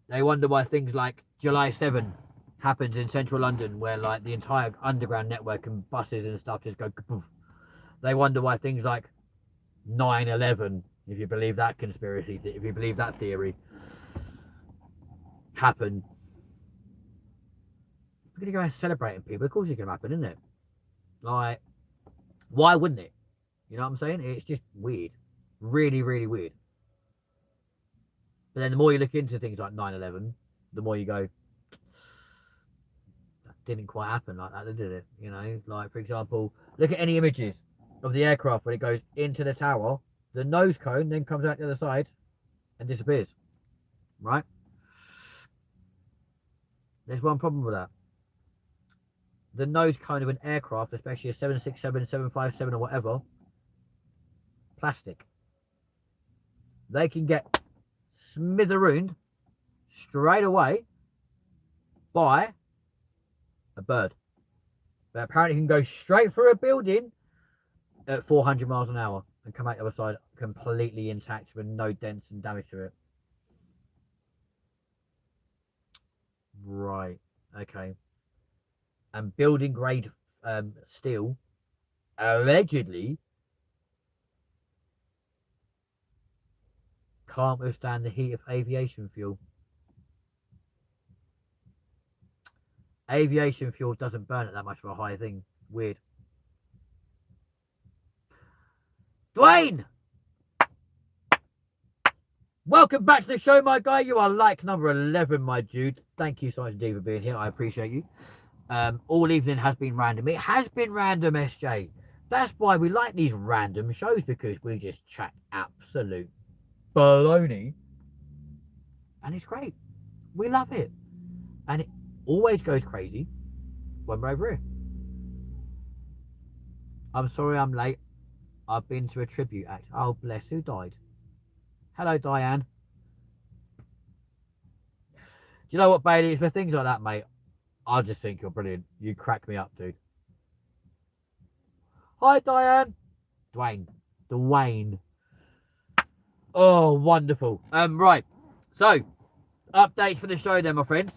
they wonder why things like July 7 happens in central London, where like the entire underground network and buses and stuff just go kapoof. They wonder why things like 9/11, if you believe that conspiracy, if you believe that theory, happen. We're going to go and celebrating people. Of course it's going to happen, isn't it? Like, why wouldn't it? You know what I'm saying? It's just weird. Really, really weird. But then the more you look into things like 9/11, the more you go, that didn't quite happen like that, did it? You know, like, for example, look at any images of the aircraft when it goes into the tower. The nose cone then comes out the other side and disappears. Right? There's one problem with that. The nose cone of an aircraft, especially a 767, 757 or whatever, plastic. They can get smitherooned straight away by a bird. But apparently can go straight through a building at 400 miles an hour and come out the other side completely intact with no dents and damage to it. Right. Okay. And building grade steel allegedly can't withstand the heat of aviation fuel. Aviation fuel doesn't burn at that much of a high thing. Weird. Dwayne! Welcome back to the show, my guy. You are like number 11, my dude. Thank you so much, Dave, for being here. I appreciate you. All evening has been random. It has been random, SJ. That's why we like these random shows, because we just chat absolute baloney. And it's great. We love it. And it always goes crazy when we're over here. I'm sorry I'm late. I've been to a tribute act. Oh, bless. Who died? Hello, Diane. Do you know what, Bailey? It's for things like that, mate. I just think you're brilliant. You crack me up, dude. Hi, Diane. Dwayne. Oh, wonderful. Right. So, updates for the show then, my friends.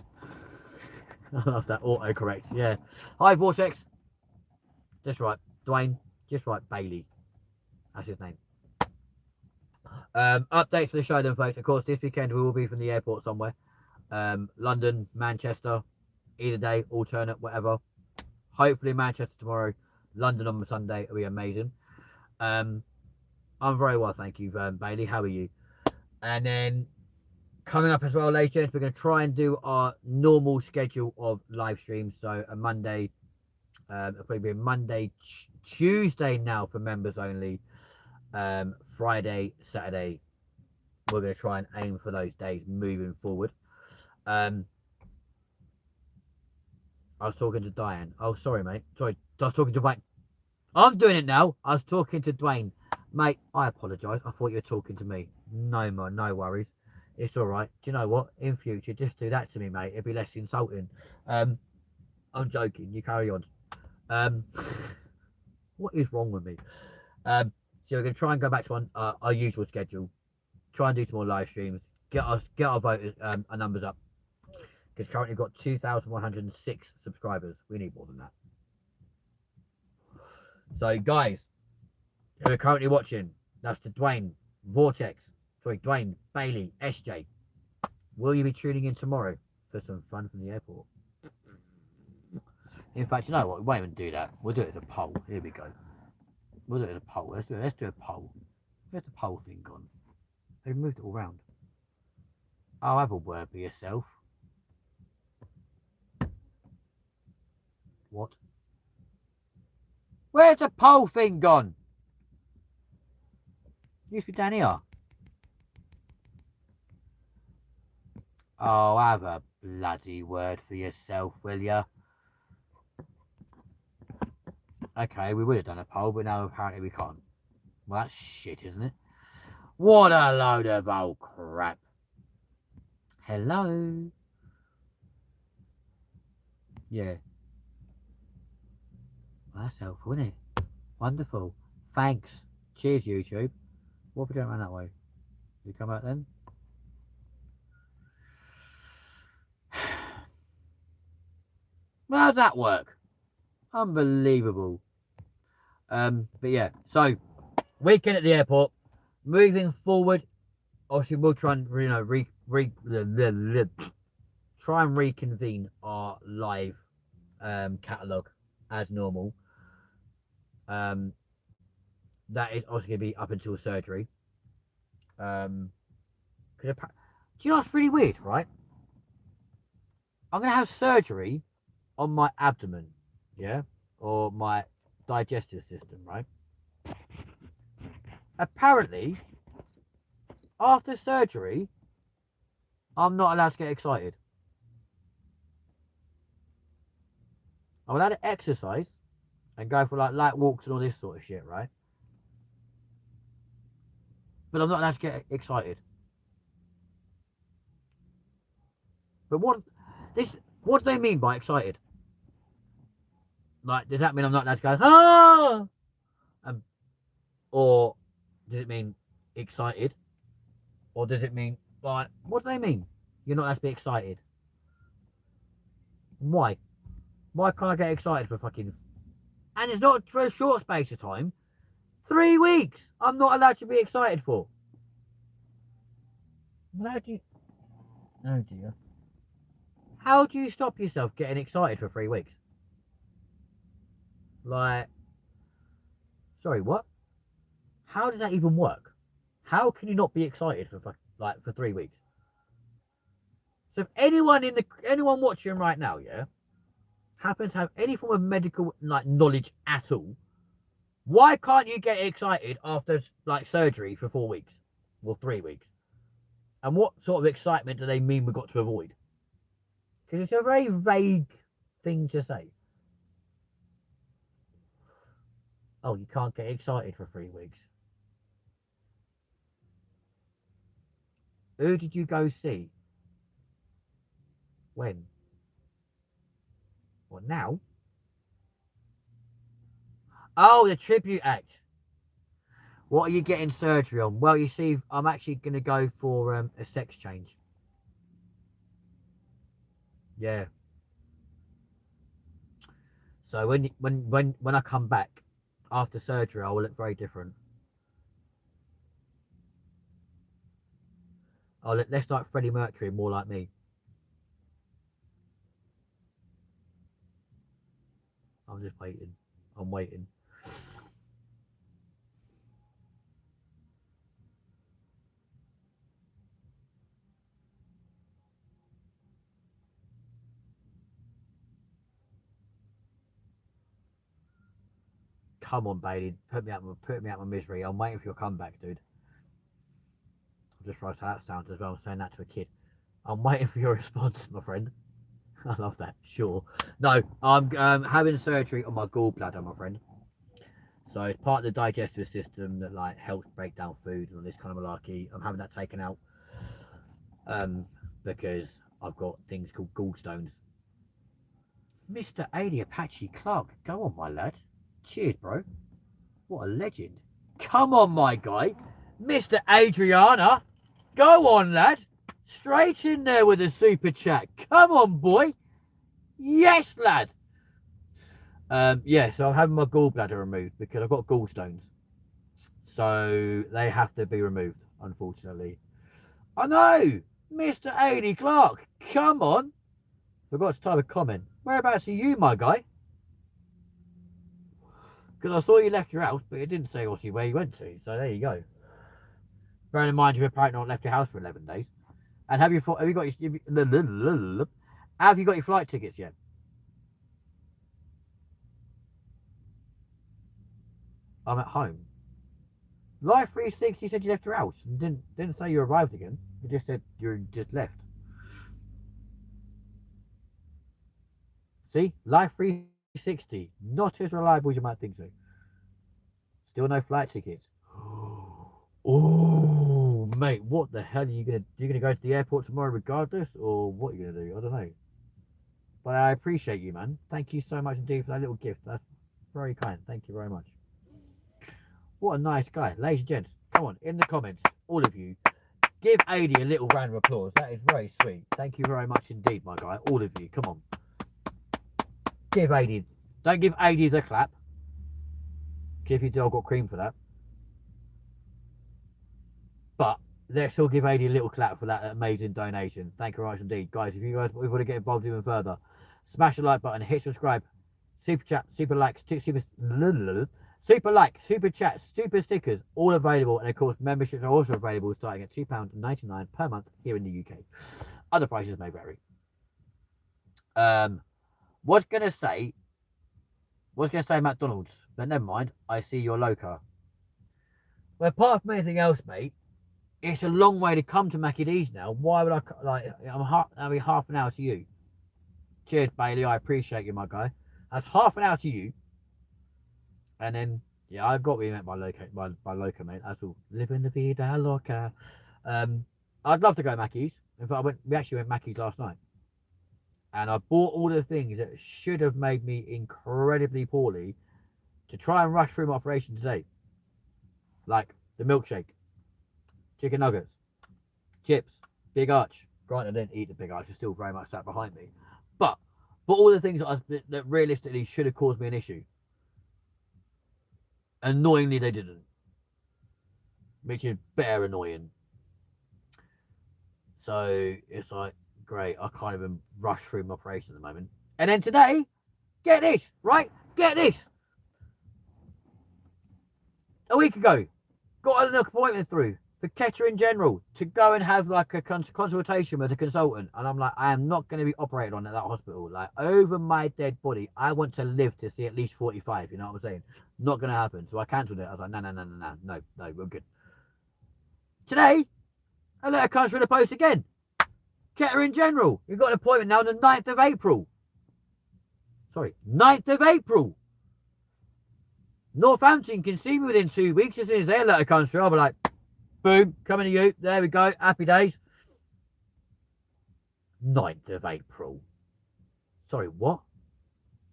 I love that autocorrect. Yeah. Hi, Vortex. Just right. Dwayne. Just right. Bailey. That's his name. Updates for the show then, folks. Of course, this weekend we will be from the airport somewhere. London, Manchester, either day, alternate, whatever. Hopefully Manchester tomorrow, London on Sunday. It'll be amazing. I'm very well, thank you, Bailey. How are you? And then coming up as well later, we're going to try and do our normal schedule of live streams. So a Monday, it'll probably be a Monday, Tuesday now for members only. Friday, Saturday, we're going to try and aim for those days moving forward. I was talking to Diane. Oh, sorry, mate. Sorry, I was talking to Dwayne. I'm doing it now. I was talking to Dwayne. Mate, I apologise. I thought you were talking to me. No, man, no worries. It's all right. Do you know what? In future, just do that to me, mate. It'd be less insulting. I'm joking. You carry on. Um, what is wrong with me? So we're gonna try and go back to our usual schedule. Try and do some more live streams. Get our voters our numbers up. Because currently we've got 2,106 subscribers. We need more than that. So guys, who are currently watching, that's to Dwayne, Vortex, Dwayne, Bailey, SJ. Will you be tuning in tomorrow for some fun from the airport? In fact, you know what? We won't even do that. We'll do it as a poll. Here we go. We'll do it as a poll. Let's do a poll. Where's the poll thing gone? They've moved it all round. I'll have a word for yourself. What? Where's the poll thing gone? It used to be down here. Oh, have a bloody word for yourself, will ya? Okay, we would have done a poll, but now apparently we can't. Well, that's shit, isn't it? What a load of old crap. Hello? Yeah. Well, that's helpful, isn't it? Wonderful. Thanks. Cheers, YouTube. What if we don't run that way? You come out then? Well, how's that work? Unbelievable. But yeah, so weekend at the airport. Moving forward, obviously we'll try and try and reconvene our live catalogue as normal. That is obviously going to be up until surgery. Do you know what's really weird, right? I'm going to have surgery on my abdomen, yeah, or my digestive system, right? Apparently, after surgery, I'm not allowed to get excited. I'm allowed to exercise and go for like light walks and all this sort of shit, right? But I'm not allowed to get excited. But what do they mean by excited? Like, does that mean I'm not allowed to go, ah? Or does it mean excited? Or does it mean, like, what do they mean? You're not allowed to be excited. Why? Why can't I get excited for fucking... And it's not for a short space of time. 3 weeks I'm not allowed to be excited for. How do you... Oh dear. How do you stop yourself getting excited for 3 weeks? Like... Sorry, what? How does that even work? How can you not be excited for 3 weeks? So if anyone watching right now, yeah, happens to have any form of medical knowledge at all, why can't you get excited after surgery for 4 weeks or 3 weeks? And what sort of excitement do they mean we've got to avoid? Because it's a very vague thing to say. Oh, you can't get excited for 3 weeks. Who did you go see? When? What, now? Oh, the tribute act. What are you getting surgery on? Well, you see, I'm actually going to go for a sex change. Yeah. So when I come back after surgery, I will look very different. I'll look less like Freddie Mercury, more like me. I'm just waiting. I'm waiting. Come on, Bailey. Put me out my misery. I'm waiting for your comeback, dude. I'll just write how that sounds as well. I'm saying that to a kid. I'm waiting for your response, my friend. I love that. Sure. No, I'm having surgery on my gallbladder, my friend. So it's part of the digestive system that helps break down food and all this kind of malarkey. I'm having that taken out. because I've got things called gallstones. Mr. 80 Apache Clark, go on, my lad. Cheers, bro. What a legend. Come on, my guy. Mr. Adriana, go on, lad. Straight in there with a super chat. Come on, boy. Yes, lad. Yeah, so I'm having my gallbladder removed because I've got gallstones. So they have to be removed, unfortunately. I know, Mr. 80 Clark, come on. Forgot to type a comment. Whereabouts are you, my guy? Because I saw you left your house, but it didn't say obviously where you went to. So there you go. Bearing in mind you've apparently not left your house for 11 days. And have you got your flight tickets yet? I'm at home. Live 360 said you left your house and didn't say you arrived again. It just said you just left. See, Live 360, not as reliable as you might think so. Still no flight tickets. Oh, mate, what the hell are you gonna? You gonna go to the airport tomorrow regardless, or what are you gonna do? I don't know. But I appreciate you, man. Thank you so much indeed for that little gift. That's very kind. Thank you very much. What a nice guy. Ladies and gents, come on, in the comments, all of you, give Adi a little round of applause. That is very sweet. Thank you very much indeed, my guy. All of you, come on. Give Adi. Don't give Adi the clap. If you do, I've got cream for that. But let's all give Adi a little clap for that amazing donation. Thank you very much indeed. Guys, if you guys want to get involved even further, smash the like button, hit subscribe, super chat, super like, super like, super chat, super stickers, all available. And of course, memberships are also available starting at £2.99 per month here in the UK. Other prices may vary. Was gonna say McDonald's, but never mind. I see your loca. Well, apart from anything else, mate, it's a long way to come to Mackie D's now. Why would I'll be half an hour to you. Cheers, Bailey. I appreciate you, my guy. That's half an hour to you. And then, yeah, I've got to be met by loca, mate. That's all. Living the vida loca. I'd love to go Mackey's. In fact, we actually went Mackey's last night. And I bought all the things that should have made me incredibly poorly to try and rush through my operation today. Like the milkshake, chicken nuggets, chips, Big Arch. Granted, I didn't eat the Big Arch. It's still very much sat behind me. But all the things that realistically should have caused me an issue. Annoyingly, they didn't. Which is better annoying. So it's like, great, I can't even rush through my operation at the moment. And then today, get this, right? Get this. A week ago, got an appointment through for Kettering General to go and have like a consultation with a consultant. And I'm like, I am not going to be operated on at that hospital. Like, over my dead body, I want to live to see at least 45. You know what I'm saying? Not going to happen. So I cancelled it. I was like, no, we're good. Today, a letter comes from the post again. Kettering General, you've got an appointment now on the 9th of April. Sorry, 9th of April. Northampton can see me within 2 weeks. As soon as their letter comes through, I'll be like, boom, coming to you. There we go. Happy days. 9th of April. Sorry, what?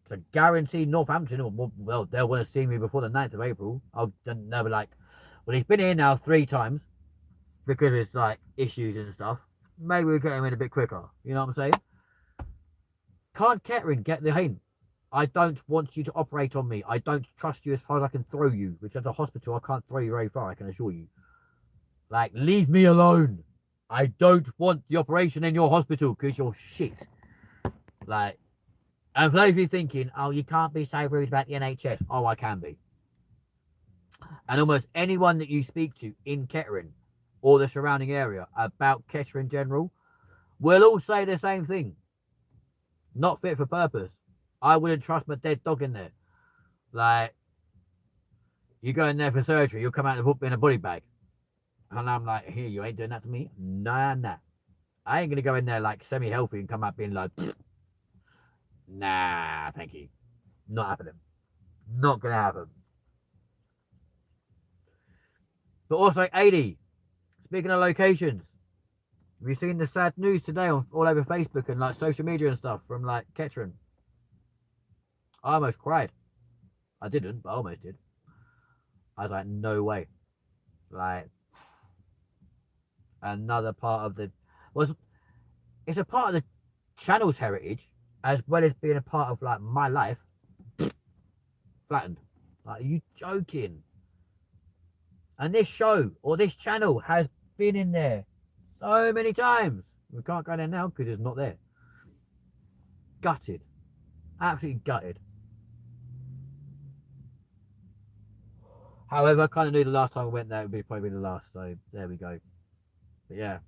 So guaranteed Northampton, well, they'll want to see me before the 9th of April. They'll be like, well, he's been here now 3 times because it's like issues and stuff. Maybe we'll get him in a bit quicker. You know what I'm saying? Can't Kettering get the hint? I don't want you to operate on me. I don't trust you as far as I can throw you, which at the hospital, I can't throw you very far, I can assure you. Like, leave me alone. I don't want the operation in your hospital because you're shit. Like, and for those of you thinking, oh, you can't be so rude about the NHS. Oh, I can be. And almost anyone that you speak to in Kettering or the surrounding area about Kettering General will all say the same thing. Not fit for purpose. I wouldn't trust my dead dog in there. Like, you go in there for surgery, you'll come out in a body bag. And I'm like, here, you ain't doing that to me? Nah. I ain't going to go in there like semi-healthy and come out being like, nah, thank you. Not happening. Not going to happen. But also, 80. Speaking of locations, Have you seen the sad news today on all over Facebook and like social media and stuff from like Kettering? I almost cried. I didn't, but I almost did. I was like, no way. Like another part of the well, it's a part of the channel's heritage as well as being a part of like my life. Flattened. Like, are you joking? And this show or this channel has been in there so many times. We can't go there now because it's not there. Gutted. Absolutely gutted. However, I kind of knew the last time I went there it would be probably the last, so there we go. But yeah.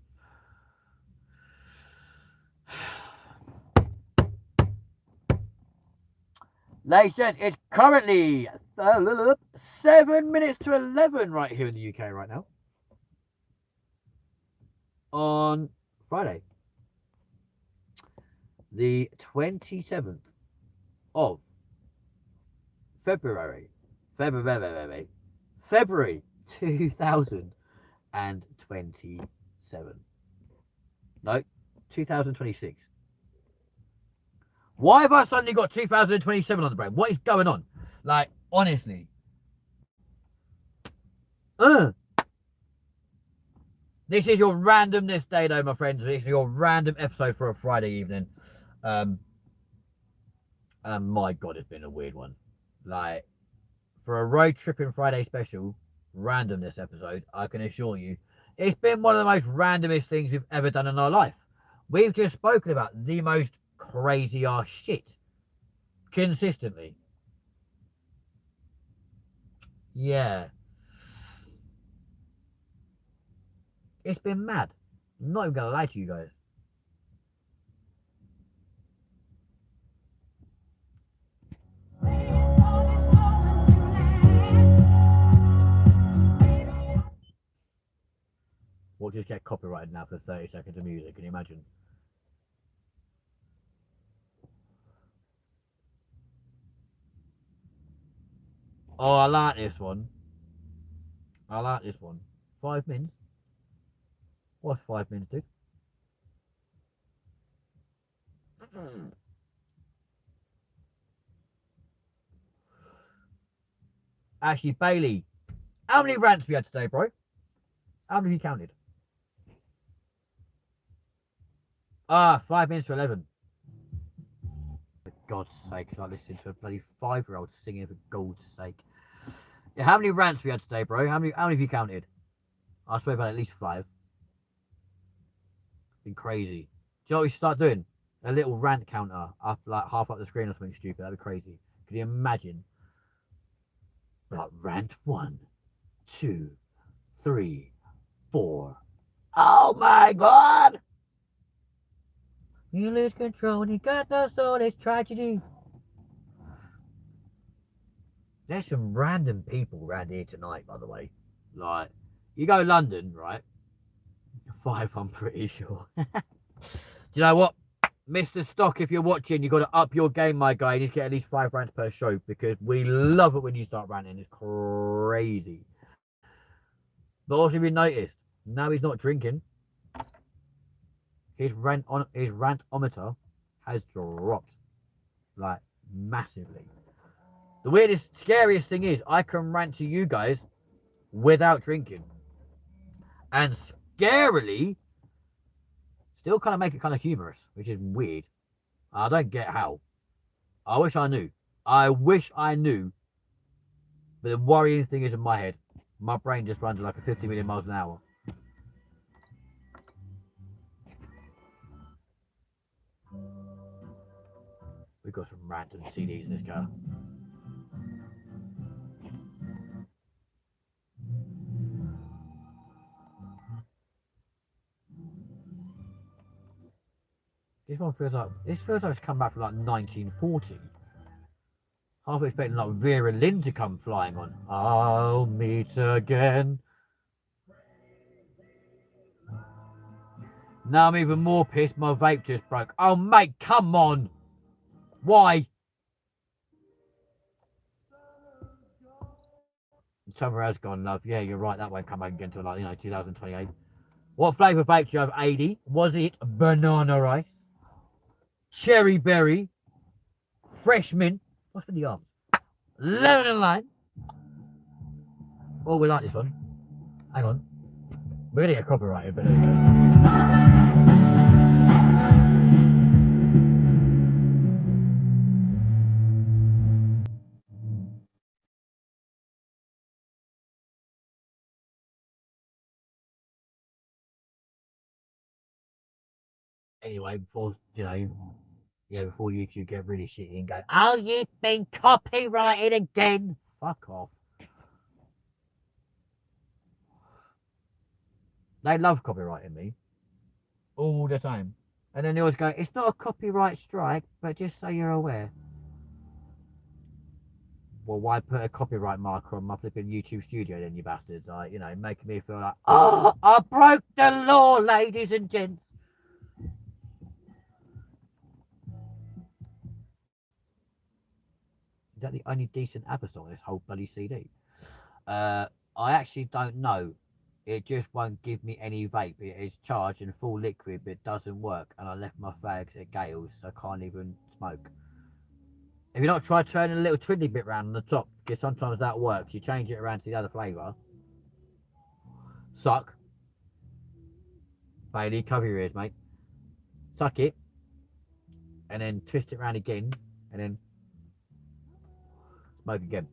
Ladies and gents, it's currently 7 minutes to 11 right here in the UK right now. On Friday, the 27th of February 2027. No, 2026. Why have I suddenly got 2027 on the brain? What is going on? Like, honestly. This is your randomness day, though, my friends. This is your random episode for a Friday evening. And my God, it's been a weird one. Like, for a Roadtrippin Friday special, randomness episode, I can assure you, it's been one of the most randomest things we've ever done in our life. We've just spoken about the most crazy ass shit. Consistently. Yeah. It's been mad. I'm not even going to lie to you guys. We'll just get copyrighted now for 30 seconds of music. Can you imagine? Oh, I like this one. I like this one. 5 minutes? What's 5 minutes, dude? Actually, Bailey, how many rants have you had today, bro? How many have you counted? 5 minutes to 11. For God's sake, I listened to a bloody 5-year-old singing for God's sake. Yeah, how many rants have you had today, bro? How many have you counted? I swear about at least 5. Been crazy. Do you know what we should start doing? A little rant counter up like half up the screen or something stupid. That'd be crazy. Could you imagine? Like rant 1, 2, 3, 4. Oh my God! You lose control and you got no soul. It's tragedy. There's some random people around here tonight, by the way. Like, you go London, right? 5, I'm pretty sure. Do you know what? Mr. Stock, if you're watching, you've got to up your game, my guy. You need to get at least 5 rants per show because we love it when you start ranting. It's crazy. But also, if you noticed, now he's not drinking. His rantometer has dropped, like, massively. The weirdest, scariest thing is I can rant to you guys without drinking. And scarily, still kind of make it kind of humorous, which is weird. I don't get how. I wish I knew. I wish I knew. But the worrying thing is in my head, my brain just runs like a 50 million miles an hour. We've got some random CDs in this car. This one feels like it's come back from like 1940. Half expecting like Vera Lynn to come flying on. I'll meet again. Now I'm even more pissed. My vape just broke. Oh mate, come on. Why? Summer has gone, love. Yeah, you're right. That won't come back again until like 2028. What flavour vape do you have, 80? Was it banana rice, cherry berry, fresh mint? What's in the arms? Lemon and lime. Oh, we like this one. Hang on. We're going to get copyrighted, but there we go. Anyway, before, before YouTube get really shitty and go, oh, you've been copyrighted again. Fuck off. They love copyrighting me all the time. And then they always go, it's not a copyright strike, but just so you're aware. Well, why put a copyright marker on my flipping YouTube studio then, you bastards? Like, making me feel like, oh, I broke the law, ladies and gents. Is that the only decent ABBA song on this whole bloody CD? I actually don't know. It just won't give me any vape. It is charged and full liquid, but it doesn't work. And I left my fags at Gale's, so I can't even smoke. Have you not tried turning a little twiddly bit around on the top? Because sometimes that works. You change it around to the other flavour. Suck. Bailey, cover your ears, mate. Suck it. And then twist it around again. And then smoke again.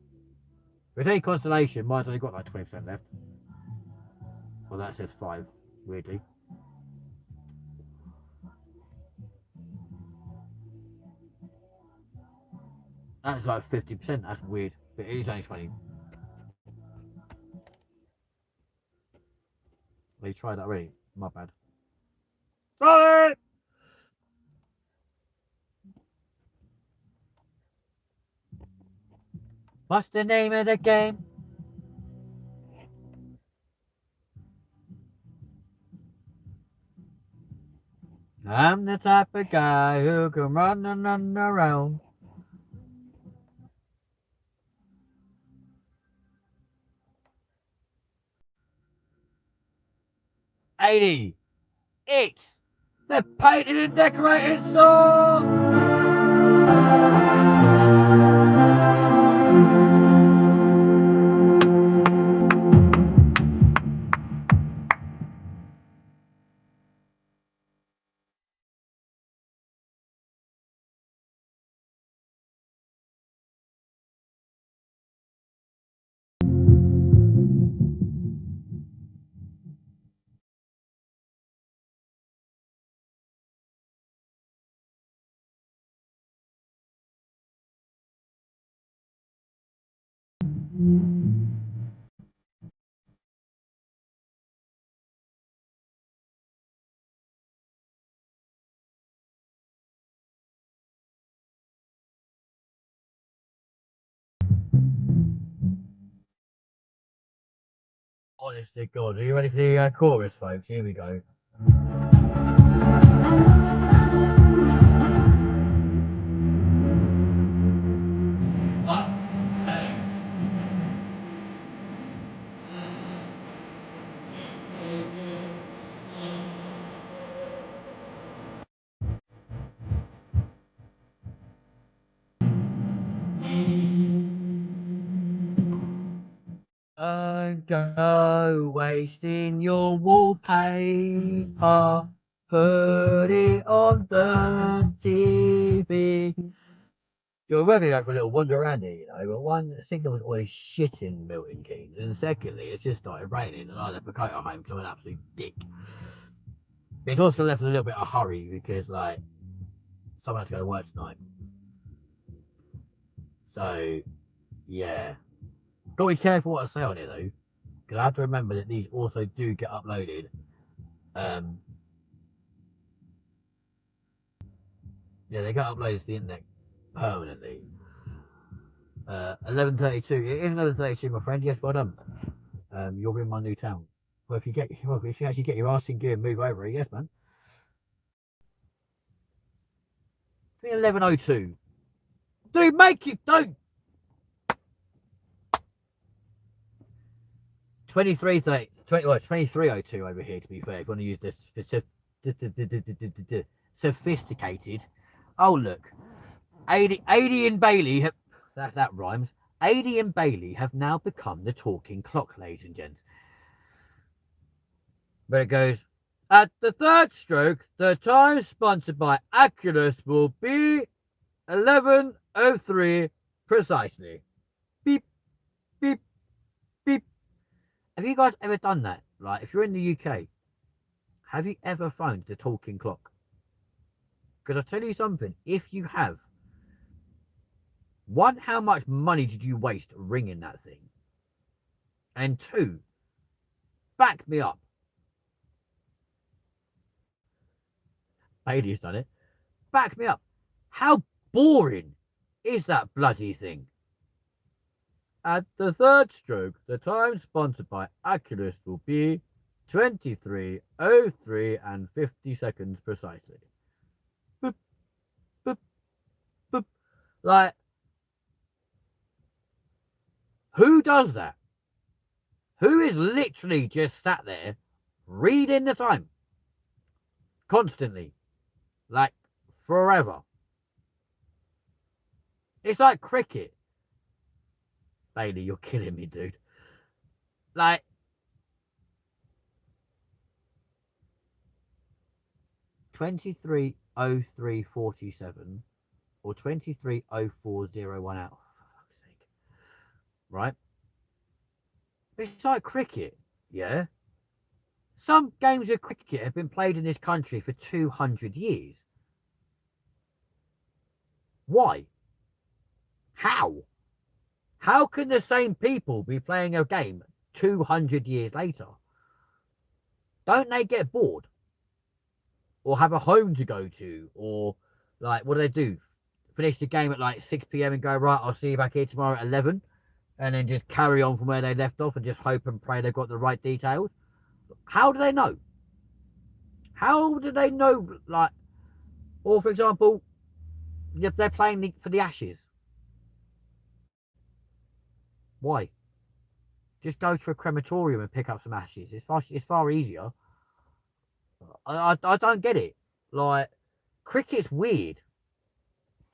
With any constellation, mine's only got like 20% left. Well, that says 5, weirdly. That's like 50%. That's weird. But it is only 20. Well, you tried that already. My bad. Sorry! What's the name of the game? I'm the type of guy who can run and run around. '80. It's the painted and decorated store. Honest to God, are you ready for the chorus, folks? Here we go. Don't go wasting your wallpaper. Put it on the TV. You're ready to have a little wander around here, But one, the signal was always shit in Milton Keynes. And secondly, it's just started raining and I left the coat at home to an absolute dick. It's also left in a little bit of a hurry because, like, someone has to go to work tonight. So, yeah. Got to be careful what I say on it, though. Because I have to remember that these also do get uploaded. Yeah, they get uploaded to the internet permanently. 11:32. It is 11:32, my friend. Yes, well done. You're in my new town. Well, if you actually get your ass in gear and move over it, yes, man. It's 11:02. Dude, make it. Don't. 23:30. 2302 over here, to be fair, if you want to use this sophisticated. Oh, look. Adie and Bailey have, that rhymes. Adie and Bailey have now become the talking clock, ladies and gents. But it goes, at the third stroke, the time sponsored by Oculus will be 11:03 precisely. Beep, beep, beep. Have you guys ever done that? Like, if you're in the UK, have you ever phoned the talking clock? Because I'll tell you something, if you have, one, how much money did you waste ringing that thing? And two, back me up. Bailey's done it. Back me up. How boring is that bloody thing? At the third stroke, the time sponsored by Oculus will be 23:03 and 50 seconds precisely. Boop, boop, boop. Like, who does that? Who is literally just sat there reading the time constantly, like forever? It's like cricket. Bailey, you're killing me, dude. Like, (23:03:47) or 23:04:01 out. For fuck's sake. Right? It's like cricket, yeah? Some games of cricket have been played in this country for 200 years. Why? How? How can the same people be playing a game 200 years later? Don't they get bored? Or have a home to go to? Or, like, what do? Finish the game at like 6 p.m. and go, right, I'll see you back here tomorrow at 11? And then just carry on from where they left off and just hope and pray they've got the right details? How do they know? How do they know, like, or for example, if they're playing for the Ashes? Why? Just go to a crematorium and pick up some ashes. It's far easier. I don't get it. Like, cricket's weird,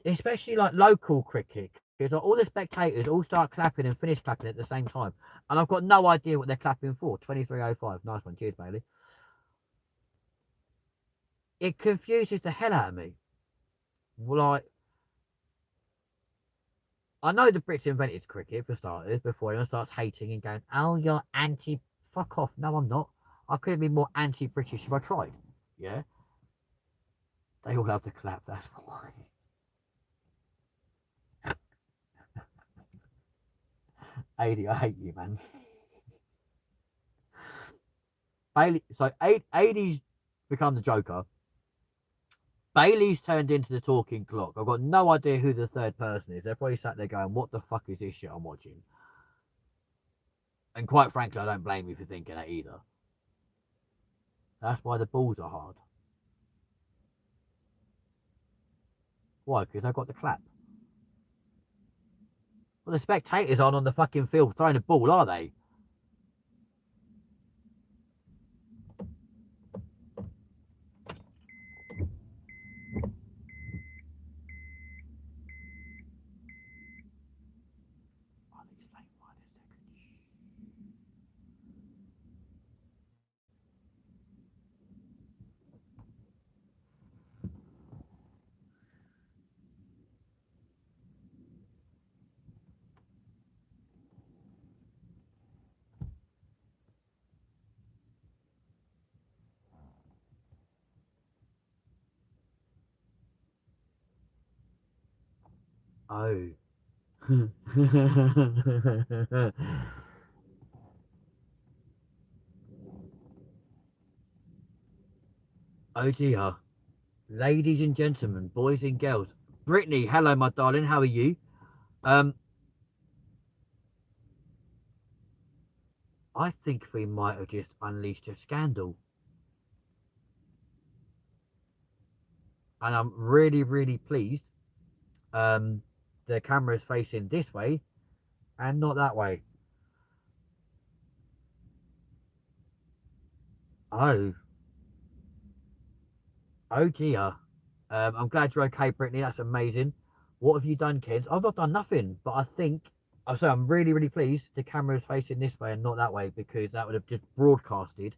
especially like local cricket, because like, all the spectators all start clapping and finish clapping at the same time, and I've got no idea what they're clapping for. 23:05, nice one, cheers, Bailey. It confuses the hell out of me. Like, I know the Brits invented cricket for starters before anyone starts hating and going, "Oh, you're anti." Fuck off. No, I'm not. I couldn't be more anti-British if I tried. Yeah. They all love to clap. That's why. Adi, I hate you, man. Bailey. So Adi's become the Joker. Bailey's turned into the talking clock. I've got no idea who the third person is. They're probably sat there going, "What the fuck is this shit I'm watching?" And quite frankly, I don't blame you for thinking that either. That's why the balls are hard. Why? Because they've got the clap. Well, the spectators aren't on the fucking field throwing a ball, are they? Oh. Oh dear. Ladies and gentlemen, boys and girls. Brittany, hello my darling, how are you? I think we might have just unleashed a scandal. And I'm really, really pleased. The camera is facing this way and not that way. Oh. Oh dear. I'm glad you're okay, Brittany. That's amazing. What have you done, kids? I've not done nothing, but I think I'm really, really pleased the camera is facing this way and not that way, because that would have just broadcasted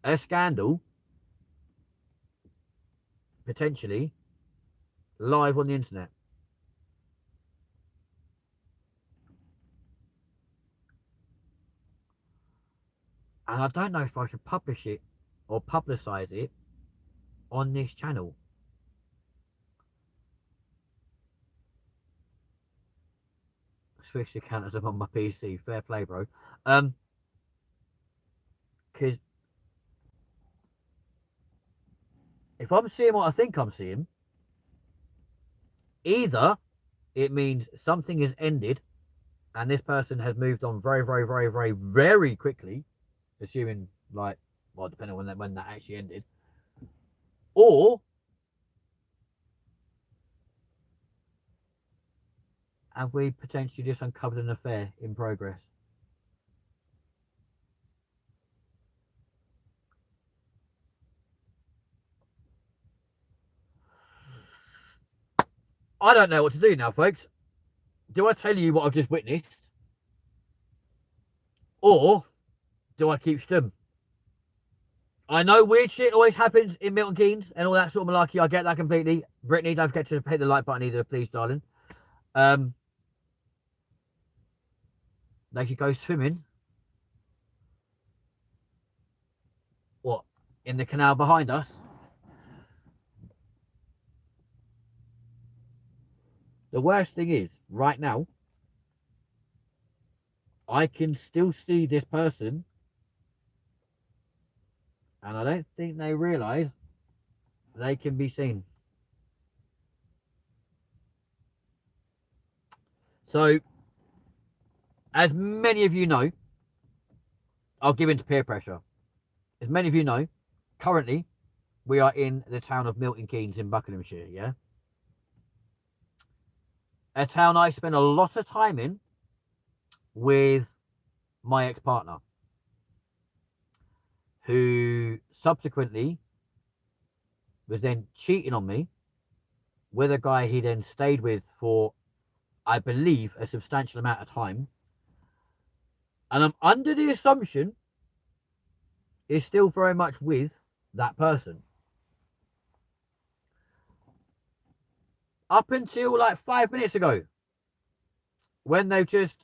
a scandal, potentially live on the internet. And I don't know if I should publish it or publicize it on this channel. Switch the account as I'm on my PC. Fair play, bro. Because if I'm seeing what I think I'm seeing, either it means something is ended and this person has moved on very, very, very, very, very quickly, assuming like, well, depending on when that actually ended, or have we potentially just uncovered an affair in progress? I don't know what to do now, folks. Do I tell you what I've just witnessed, or do I keep stum? I know weird shit always happens in Milton Keynes and all that sort of malarkey. I get that completely. Brittany, don't forget to hit the like button either, please, darling. Um, they should go swimming. What? In the canal behind us? The worst thing is, right now, I can still see this person, and I don't think they realise they can be seen. So, as many of you know, I'll give in to peer pressure. As many of you know, currently we are in the town of Milton Keynes in Buckinghamshire, yeah? A town I spent a lot of time in with my ex-partner, who subsequently was then cheating on me with a guy he then stayed with for, I believe, a substantial amount of time. And I'm under the assumption is still very much with that person. Up until like 5 minutes ago, when they've just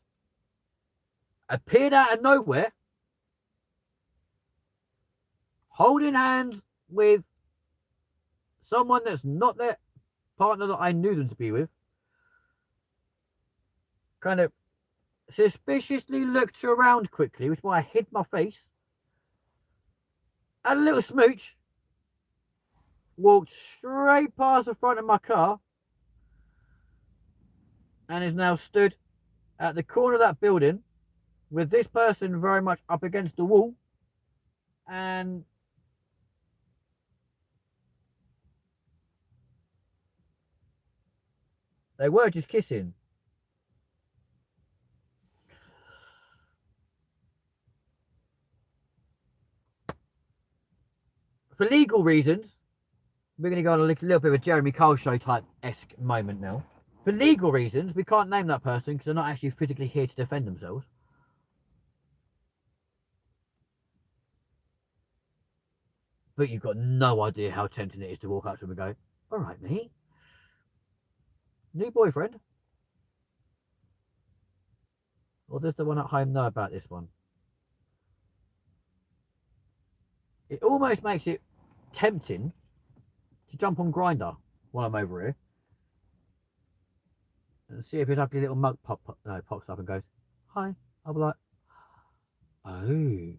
appeared out of nowhere, holding hands with someone that's not their partner that I knew them to be with, kind of suspiciously looked around quickly, which is why I hid my face, had a little smooch, walked straight past the front of my car, and is now stood at the corner of that building with this person very much up against the wall, and they were just kissing. For legal reasons, we're going to go on a little bit of a Jeremy Kyle show type-esque moment now. For legal reasons, we can't name that person because they're not actually physically here to defend themselves. But you've got no idea how tempting it is to walk up to them and go, all right, mate, new boyfriend? Or does the one at home know about this one? It almost makes it tempting to jump on Grinder while I'm over here and see if his ugly little mug pops up and goes, hi. I'll be like, oh,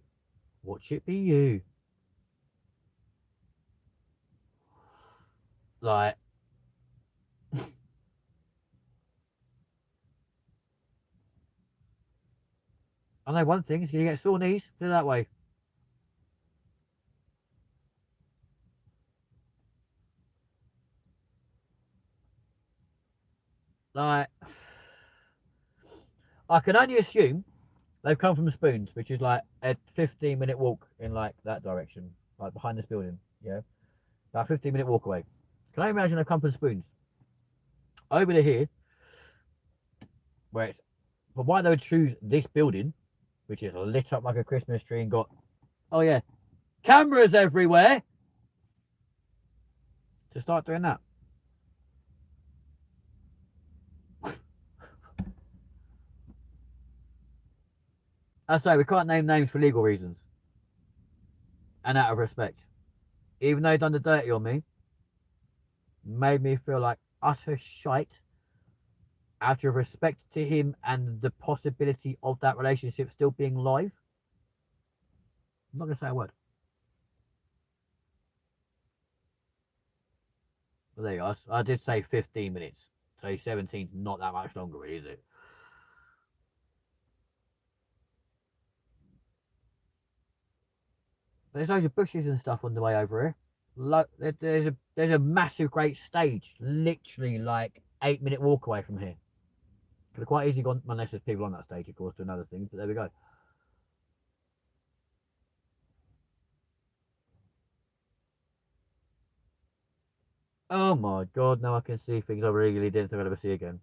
watch it be you. Like, I know one thing is going to get sore knees, put it that way. Like, I can only assume They've come from Spoons, which is like a 15-minute walk in like that direction, like behind this building. Yeah, about a 15-minute walk away. Can I imagine they've come from Spoons over to here, where it's, but why they would choose this building, which is lit up like a Christmas tree and got, oh yeah, cameras everywhere, to start doing that. I say we can't name names for legal reasons and out of respect. Even though he done the dirty on me, made me feel like utter shite out of respect to him and the possibility of that relationship still being live. I'm not going to say a word. But there you go. I did say 15 minutes. So 17's not that much longer, really, is it? There's loads of bushes and stuff on the way over here. There's a massive great stage, literally like 8-minute walk away from here. Could have quite easily gone, unless there's people on that stage, of course, to another thing. But there we go. Oh my god! Now I can see things I really didn't think I'd ever see again.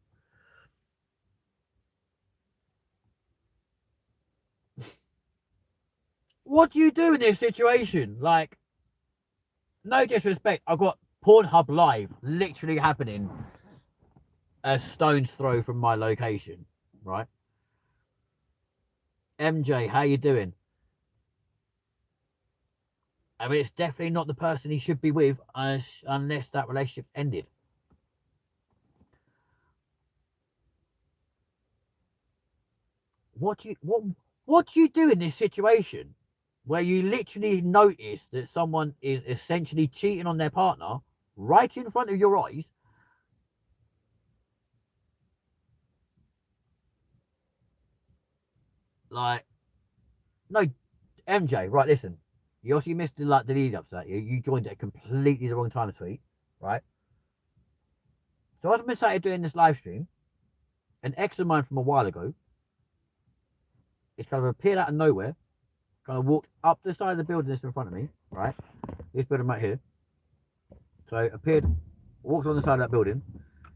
What do you do in this situation? Like, no disrespect, I've got Pornhub Live literally happening a stone's throw from my location, right? MJ, how you doing? I mean, it's definitely not the person he should be with unless that relationship ended. What do you do in this situation where you literally notice that someone is essentially cheating on their partner right in front of your eyes? Like, no, MJ, right? Listen, you also missed the lead up to that. You joined at completely the wrong time to tweet, right? So as I started doing this live stream, an ex of mine from a while ago, it's kind of appeared out of nowhere, kind of walked up the side of the building that's in front of me, right? This building right here. So appeared, walked on the side of that building,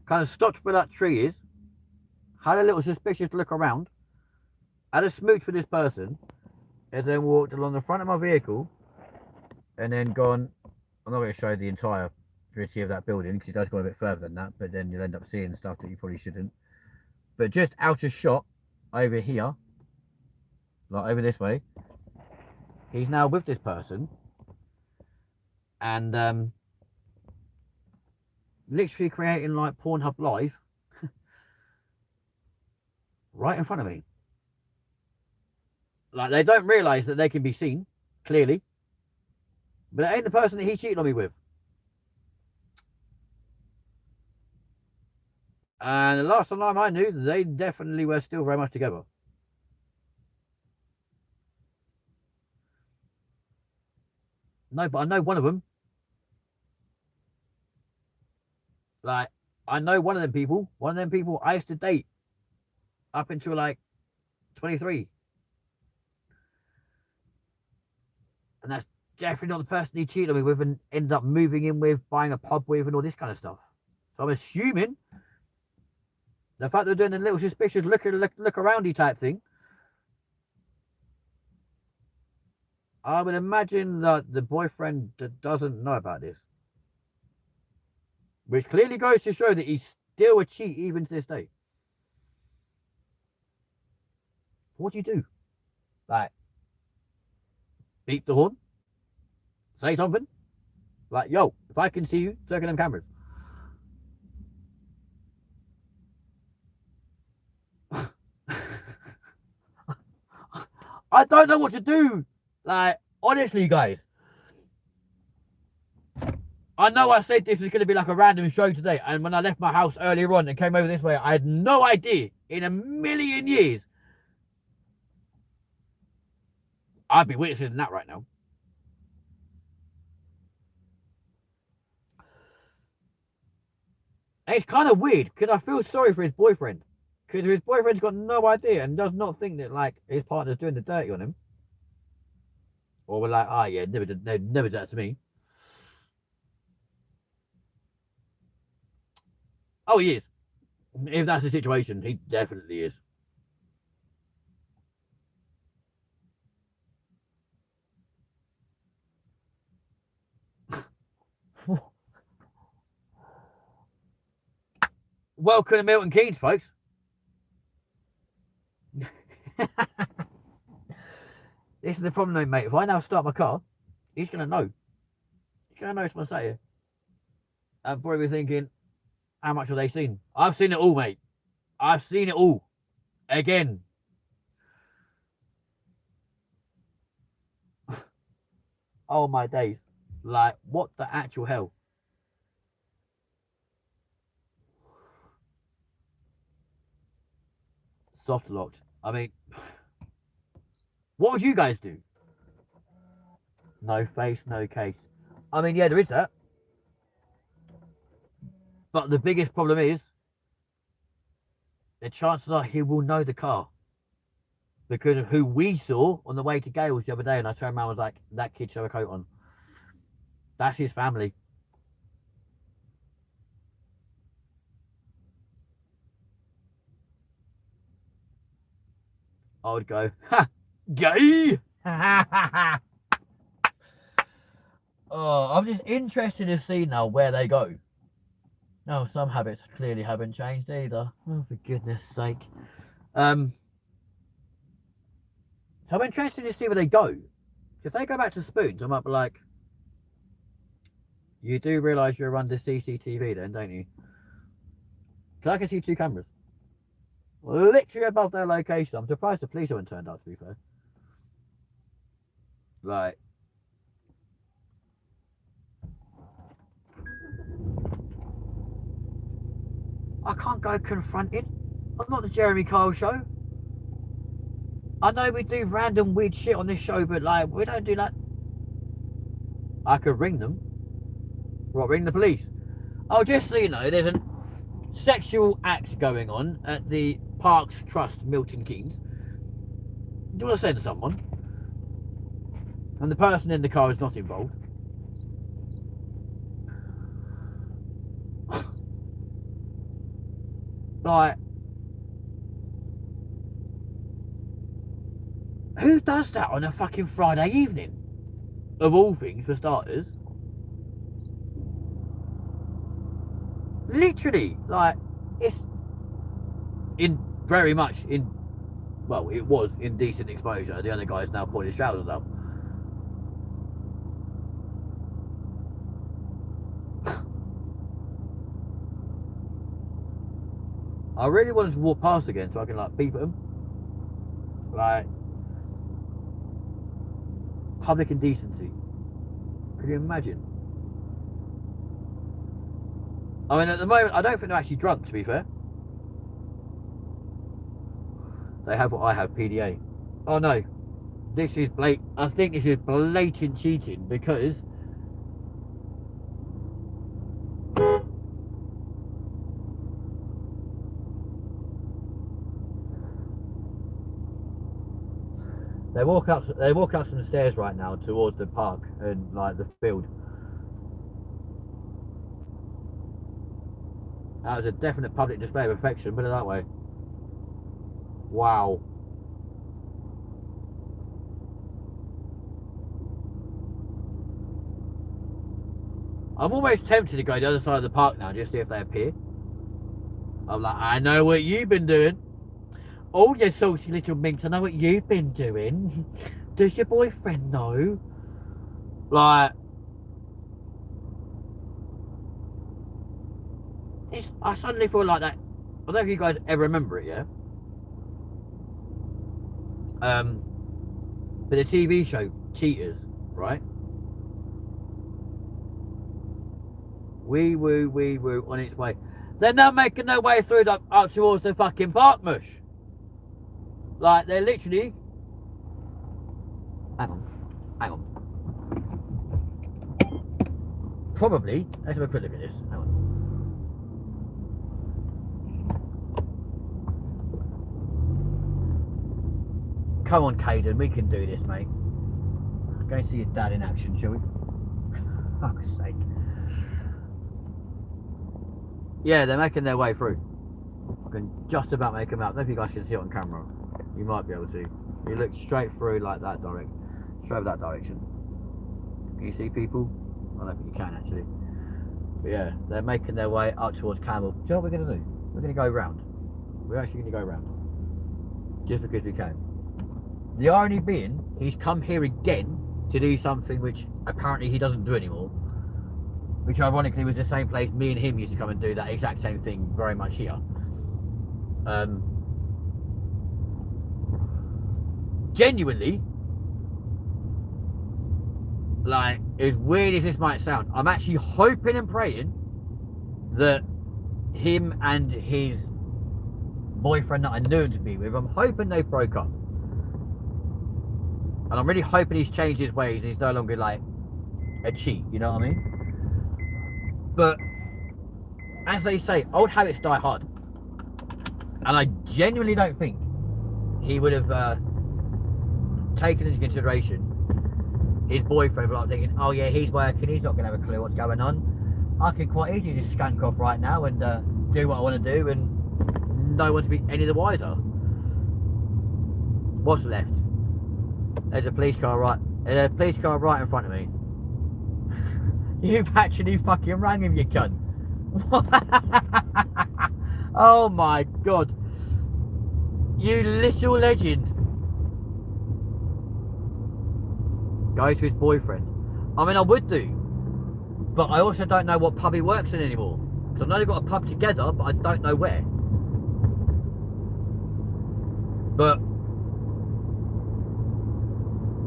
kind of stopped where that tree is, had a little suspicious look around, had a smooch for this person, and then walked along the front of my vehicle, and then gone. I'm not going to show the entire vicinity of that building because it does go a bit further than that, but then you'll end up seeing stuff that you probably shouldn't. But just out of shot over here, like over this way, he's now with this person, and literally creating like Pornhub Live right in front of me. Like, they don't realise that they can be seen, clearly. But it ain't the person that he cheated on me with. And the last time I knew, they definitely were still very much together. No, but I know one of them. Like, I know one of them people. One of them people I used to date up until like 23. And that's definitely not the person he cheated on me with and ended up moving in with, buying a pub with, and all this kind of stuff. So I'm assuming the fact they're doing a little suspicious look aroundy type thing, I would imagine that the boyfriend doesn't know about this. Which clearly goes to show that he's still a cheat even to this day. What do you do? Like, beep the horn? Say something? Like, yo, if I can see you, circle them cameras. I don't know what to do. Like, honestly, guys. I know I said this was going to be like a random show today, and when I left my house earlier on and came over this way, I had no idea in a million years I'd be witnessing that right now. And it's kind of weird because I feel sorry for his boyfriend Because his boyfriend's got no idea and does not think that, like, his partner's doing the dirty on him. Or we're like, oh yeah, never did that to me. Oh, he is. If that's the situation, he definitely is. Welcome to Milton Keynes, folks. This is the problem though, mate. If I now start my car, he's going to know. He's going to know it's my Saturday. I'm probably thinking, how much have they seen? I've seen it all, mate. I've seen it all. Again. Oh, my days. Like, what the actual hell? Soft locked. I mean, what would you guys do? No face, no case. I mean, yeah, there is that. But the biggest problem is, the chances are he will know the car. Because of who we saw on the way to Gales the other day, and I turned around and was like, that kid should have a coat on. That's his family. I would go, ha, gay! Oh, I'm just interested to see now where they go. No, some habits clearly haven't changed either. Oh, for goodness sake. So I'm interested to see where they go. If they go back to spoons, I might be like, you do realise you're under CCTV then, don't you? Because I can see 2 cameras. Literally above their location. I'm surprised the police haven't turned up, to be fair. Right. I can't go confronted. I'm not the Jeremy Kyle show. I know we do random weird shit on this show, but like, we don't do that. I could ring them. What, ring the police? Oh, just so you know, there's a sexual act going on at the Parks Trust, Milton Keynes. Do you want to send someone? And the person in the car is not involved. Like, who does that on a fucking Friday evening? Of all things, for starters. Literally, like, it's in very much in, well, it was indecent exposure. The other guy's now put his trousers up. I really wanted to walk past again so I can like beep at them. Like, public indecency. Could you imagine? I mean, at the moment, I don't think they're actually drunk, to be fair. They have what I have, PDA. Oh no, this is I think this is blatant cheating because they walk up some stairs right now towards the park and like the field. That was a definite public display of affection, put it that way. Wow. I'm almost tempted to go to the other side of the park now, just see if they appear. I'm like, I know what you've been doing. Oh, you saucy little minx, I know what you've been doing. Does your boyfriend know? Like, I suddenly feel like that. I don't know if you guys ever remember it, yeah? But the TV show Cheaters, right? Wee woo on its way. They're now making their way through up towards the fucking park mush. Like, they're literally. Hang on. Probably. Let's have a quick look at this. Hang on. Come on, Caden, we can do this, mate. Go and see your dad in action, shall we? Fuck's sake. Yeah, they're making their way through. I can just about make them out. I don't know if you guys can see it on camera. You might be able to. You look straight through like that direction. Straight that direction. Can you see people? I don't think you can actually. But yeah, they're making their way up towards Camel. Do you know what we're going to do? We're going to go round. We're actually going to go round. Just because we can. The irony being, he's come here again to do something which apparently he doesn't do anymore. Which ironically was the same place me and him used to come and do that exact same thing very much here. Genuinely, like, as weird as this might sound, I'm actually hoping and praying that him and his boyfriend that I knew him to be with, I'm hoping they broke up. And I'm really hoping he's changed his ways and he's no longer like a cheat, you know what I mean? But as they say, old habits die hard. And I genuinely don't think he would have taken into consideration his boyfriend, but I'm thinking, oh yeah, he's working, he's not going to have a clue what's going on. I can quite easily just skank off right now and do what I want to do, and no one to be any the wiser. What's left? There's a police car right. There's a police car right in front of me. You've actually fucking rang him, you cunt. Oh my god. You little legend. Go to his boyfriend. I mean, I would do, but I also don't know what pub he works in anymore. Because I know they've got a pub together, but I don't know where. But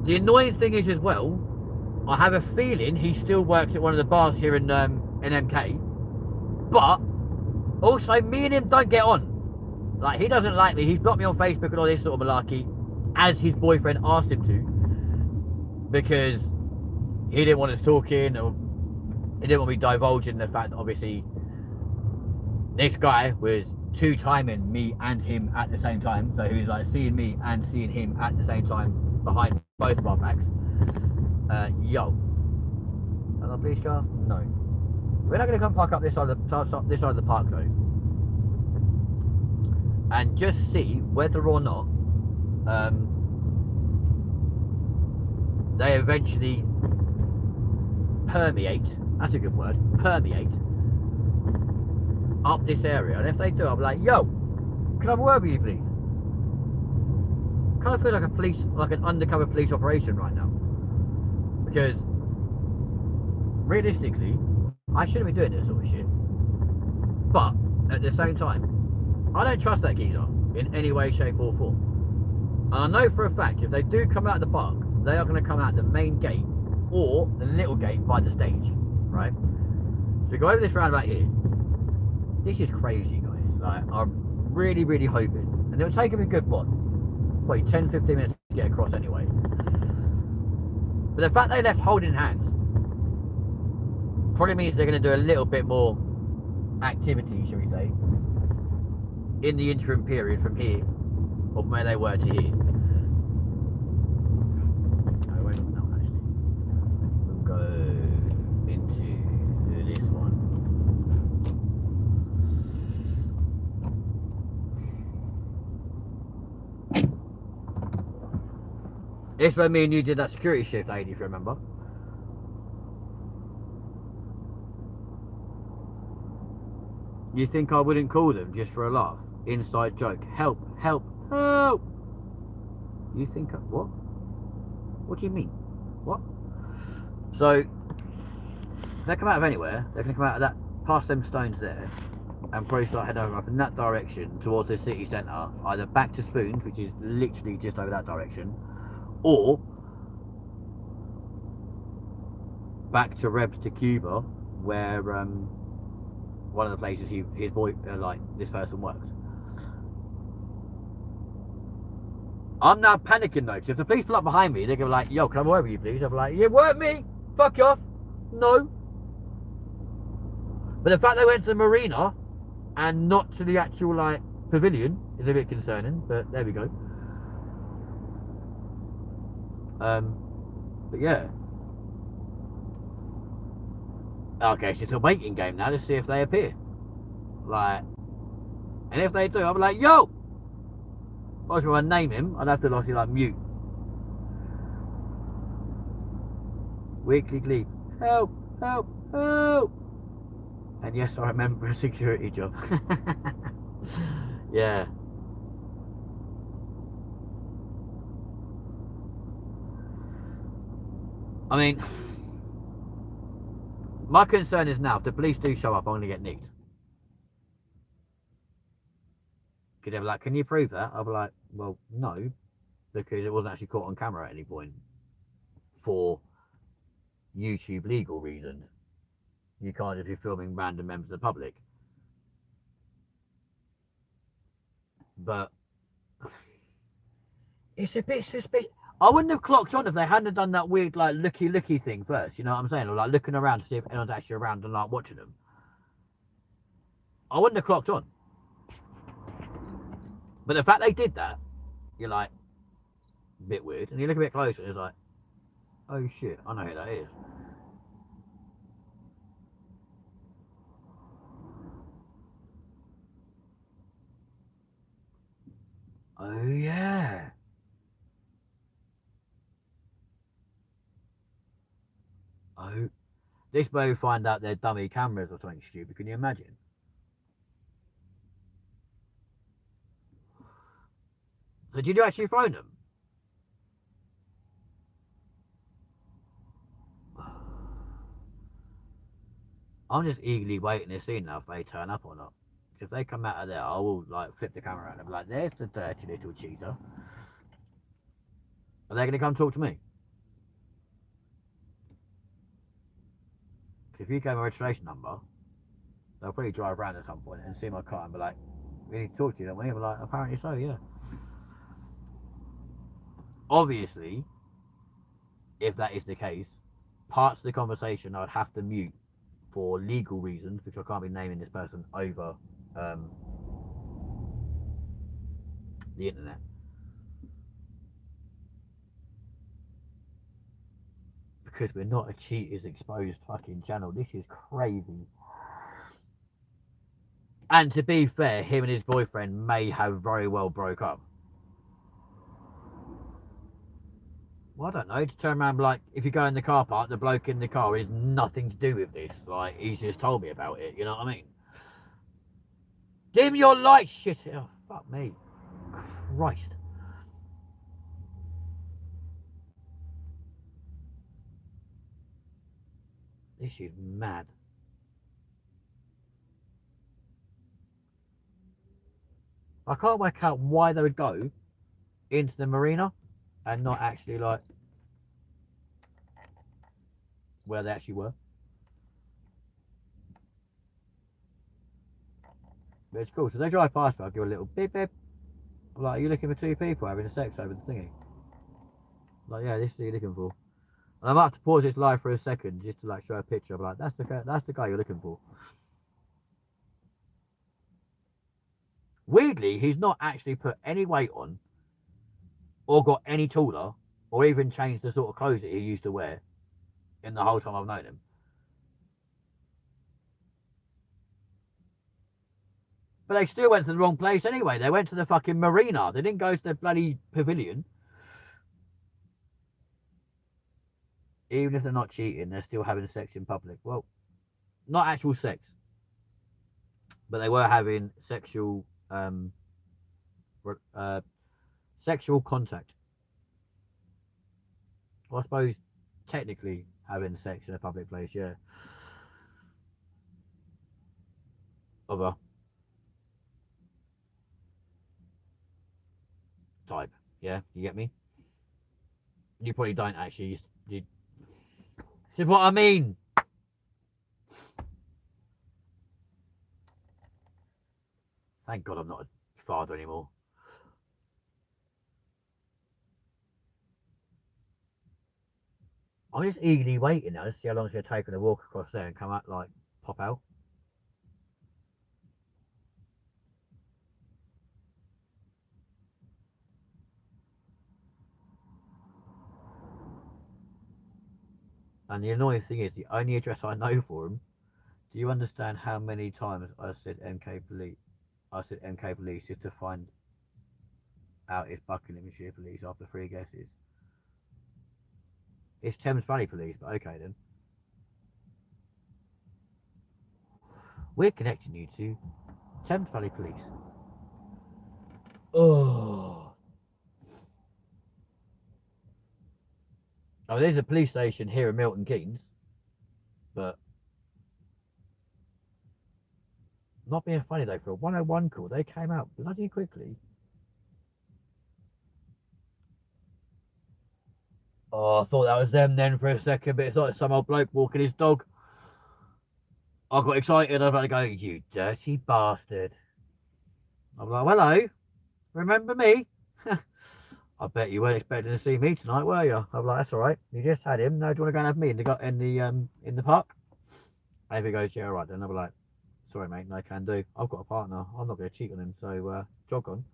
the annoying thing is as well, I have a feeling he still works at one of the bars here in MK. But also, me and him don't get on. Like, he doesn't like me. He's blocked me on Facebook and all this sort of malarkey, as his boyfriend asked him to, because he didn't want us talking, or he didn't want me divulging the fact that obviously this guy was two-timing me and him at the same time. So he was like seeing me and seeing him at the same time behind both of our backs. Yo. Another police car? No. We're not going to come park up this side of the park though, and just see whether or not they eventually permeate. That's a good word. Permeate up this area, and if they do, I'll be like, "Yo, can I have a word with you, please?" Kind of feel like an undercover police operation right now, because realistically, I shouldn't be doing this sort of shit. But at the same time, I don't trust that geezer in any way, shape or form. And I know for a fact, if they do come out of the park, they are going to come out the main gate or the little gate by the stage, right? So we go over this roundabout here. This is crazy, guys. Like, I'm really, really hoping. And it'll take them a good, what? Wait, 10, 15 minutes to get across anyway. But the fact they left holding hands probably means they're going to do a little bit more activity, shall we say, in the interim period from here, or from where they were to here. No, wait, no, actually. We'll go into this one. This is when me and you did that security shift, lady, if you remember. You think I wouldn't call them just for a laugh? Inside joke. Help, help, help! You think I... What? What do you mean? What? So, if they come out of anywhere, they're going to come out of that, past them stones there, and probably start heading over up in that direction towards the city centre, either back to Spoons, which is literally just over that direction, or back to Rebs to Cuba, where one of the places his boy, like this person works. I'm now panicking though, because if the police pull up behind me, they're gonna be like, "Yo, can I have a word with you, please?" I'll be like, "You work me? Fuck off." No. But the fact they went to the marina and not to the actual like pavilion is a bit concerning. But there we go. But yeah. Okay, so it's a waiting game now to see if they appear. Like, and if they do, I'll be like, yo! Obviously, when I name him, I'd have to obviously like mute. Weekly Glee. Help! Help! Help! And yes, I remember a security job. Yeah. I mean, my concern is now, if the police do show up, I'm going to get nicked. Because they're like, can you prove that? I'll be like, well, no, because it wasn't actually caught on camera at any point for YouTube legal reasons. You can't just be filming random members of the public. But it's a bit suspicious. I wouldn't have clocked on if they hadn't done that weird like looky thing first. You know what I'm saying? Or like looking around to see if anyone's actually around and like watching them. I wouldn't have clocked on. But the fact they did that, you're like, a bit weird. And you look a bit closer, and it's like, oh shit, I know who that is. Oh yeah. Oh, this way we find out they're dummy cameras or something stupid. Can you imagine? So did you actually phone them? I'm just eagerly waiting to see now if they turn up or not. If they come out of there, I will like flip the camera around and be like, "There's the dirty little cheater." Are they going to come talk to me? If you gave my registration number, they'll probably drive around at some point and see my car and be like, "We need to talk to you, don't we?" And we're like, "Apparently so, yeah." Obviously, if that is the case, parts of the conversation I'd have to mute for legal reasons, because I can't be naming this person over um, the internet. Because we're not a cheaters exposed fucking channel. This is crazy. And to be fair, him and his boyfriend may have very well broke up. Well, I don't know. To turn around and be like, if you go in the car park, the bloke in the car is nothing to do with this. Like, he's just told me about it. You know what I mean? Dim your lights, shit. Oh, fuck me. Christ. This is mad. I can't work out why they would go into the marina and not actually, like, where they actually were. But it's cool. So they drive past me, I'll give a little beep beep. Like, are you looking for two people having sex over the thingy? Like, yeah, this is what you're looking for. And I might have to pause this live for a second just to like show a picture of like that's the guy you're looking for. Weirdly, he's not actually put any weight on or got any taller or even changed the sort of clothes that he used to wear in the whole time I've known him. But they still went to the wrong place anyway. They went to the fucking marina. They didn't go to the bloody pavilion. Even if they're not cheating, they're still having sex in public. Well, not actual sex, but they were having uh, sexual contact. Well, I suppose technically having sex in a public place, yeah. Of a type, yeah. You get me? You probably don't actually. This is what I mean. Thank God I'm not a father anymore. I'm just eagerly waiting now to see how long it's going to take to walk across there and come out, like, pop out. And the annoying thing is, the only address I know for him. Do you understand how many times I said MK police? I said MK police just to find out it's Buckinghamshire police after 3 guesses. It's Thames Valley police, but okay then. We're connecting you to Thames Valley police. Oh. Oh, there's a police station here in Milton Keynes, but not being funny though, for a 101 call, they came out bloody quickly. Oh, I thought that was them then for a second, but it's like some old bloke walking his dog. I got excited. I was about to go, you dirty bastard. I'm like, hello, remember me? I bet you weren't expecting to see me tonight, were you? I'm like, that's all right. You just had him. Now do you want to go and have me in the park? And if he goes, yeah, all right then. I'll be like, sorry mate, no can do. I've got a partner. I'm not going to cheat on him. So jog on.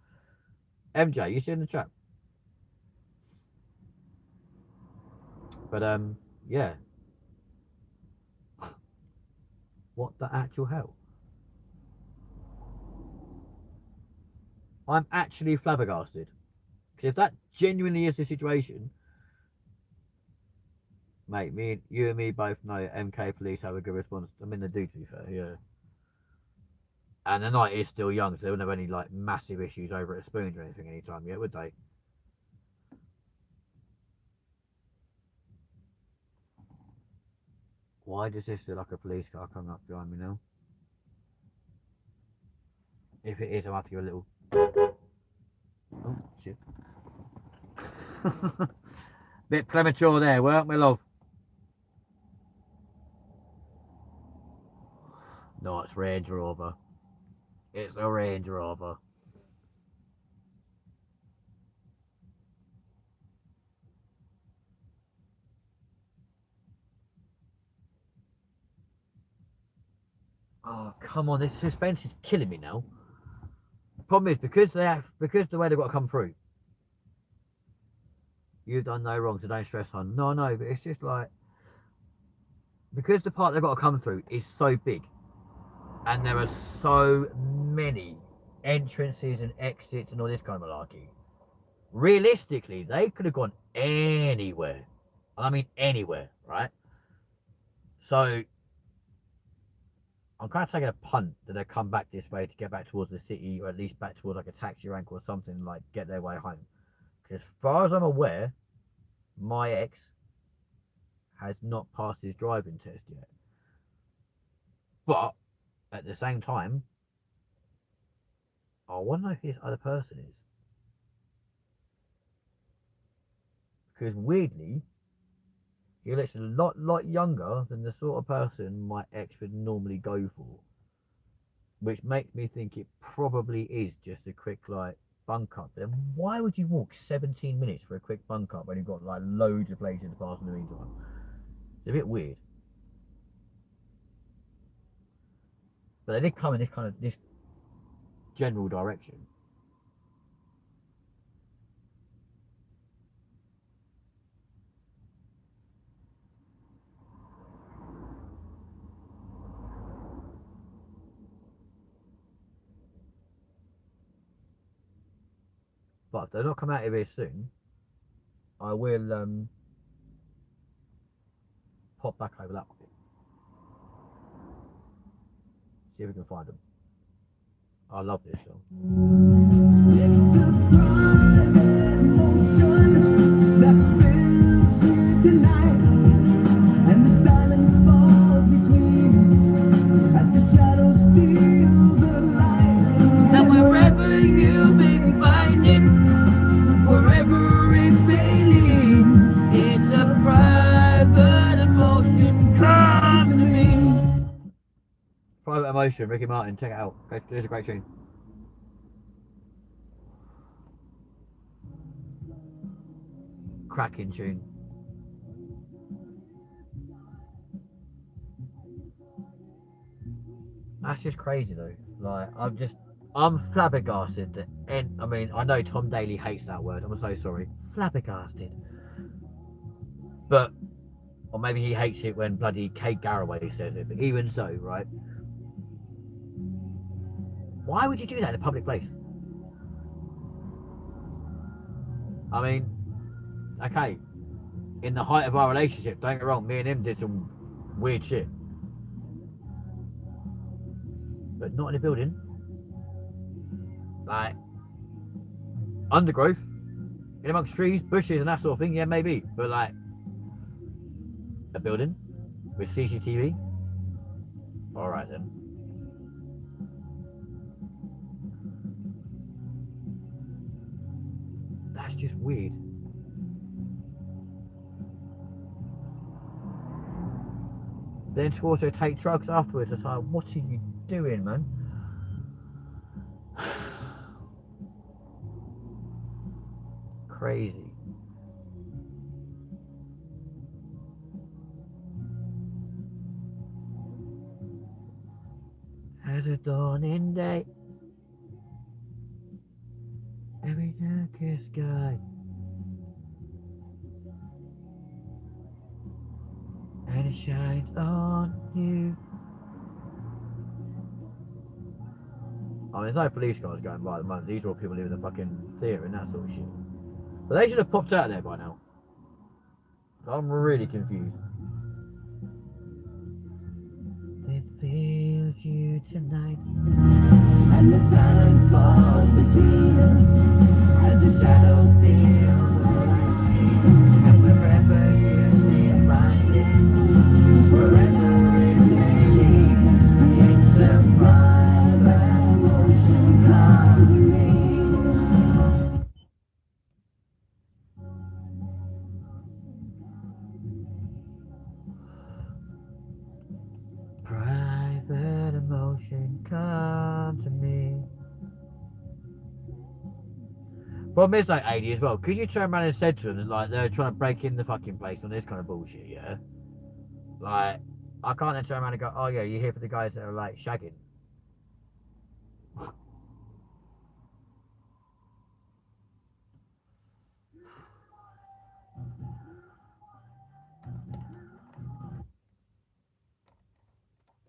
MJ, you see in the chat? But yeah. What the actual hell? I'm actually flabbergasted. Because if that genuinely is the situation, mate, you and me both know MK police have a good response. I mean, they do, to be fair, yeah. And the night is still young, so they wouldn't have any like massive issues over at Spoons or anything anytime yet, would they? Why does this look like a police car coming up behind me now? If it is, I'm have to go a little. Oh shit! Bit premature there, weren't we, love? No, it's Range Rover. It's a Range Rover. Oh come on, this suspense is killing me now. The problem is because the way they've got to come through. You've done no wrong, so don't stress, hon. No, but it's just like because the part they've got to come through is so big, and there are so many entrances and exits and all this kind of malarkey. Realistically, they could have gone anywhere. I mean, anywhere, right? So I'm kind of taking a punt that they come back this way to get back towards the city, or at least back towards like a taxi rank or something, like get their way home. Because as far as I'm aware, my ex has not passed his driving test yet. But at the same time, I want to know who this other person is. Because weirdly, he looks a lot younger than the sort of person my ex would normally go for. Which makes me think it probably is just a quick like bunk up. Then why would you walk 17 minutes for a quick bunk up when you've got like loads of places to pass in the meantime? It's a bit weird. But they did come in this general direction. But if they're not come out of here soon, I will pop back over that way. See if we can find them. I love this song. It's a private emotion that fills you tonight, and the silence falls between us as the shadows steal the light. And wherever you may find it, wherever it may lead, it's a private emotion. Come to me. Private Emotion, Ricky Martin, check it out. It's a great tune. Cracking tune. That's just crazy though. Like I'm flabbergasted that, and I mean I know Tom Daly hates that word. I'm so sorry. Flabbergasted. But Or maybe he hates it when bloody Kate Garraway says it. But even so, right? Why would you do that in a public place? I mean, okay, in the height of our relationship, don't get me wrong, me and him did some weird shit. But not in a building. Like, undergrowth, in amongst trees, bushes and that sort of thing, yeah, maybe. But like, a building with CCTV? Alright then. That's just weird. Then to also take drugs afterwards, it's like, what are you doing, man? Crazy. As a dawning day, every darkest sky, and it shines on you. I mean, there's no police cars going by at the moment. These are all people living in the fucking theatre and that sort of shit. But they should have popped out there by now. I'm really confused. It feels you tonight, and the silence falls between us as the shadows steal the light. And wherever you may find it, wherever it may lead, it's a private emotion. Come to me. Private emotion, come to me. Problem is, like, 80 as well. Could you turn around and said to them that, like, they're trying to break in the fucking place on this kind of bullshit, yeah? Like, I can't then turn around and go, oh yeah, you're here for the guys that are, like, shagging.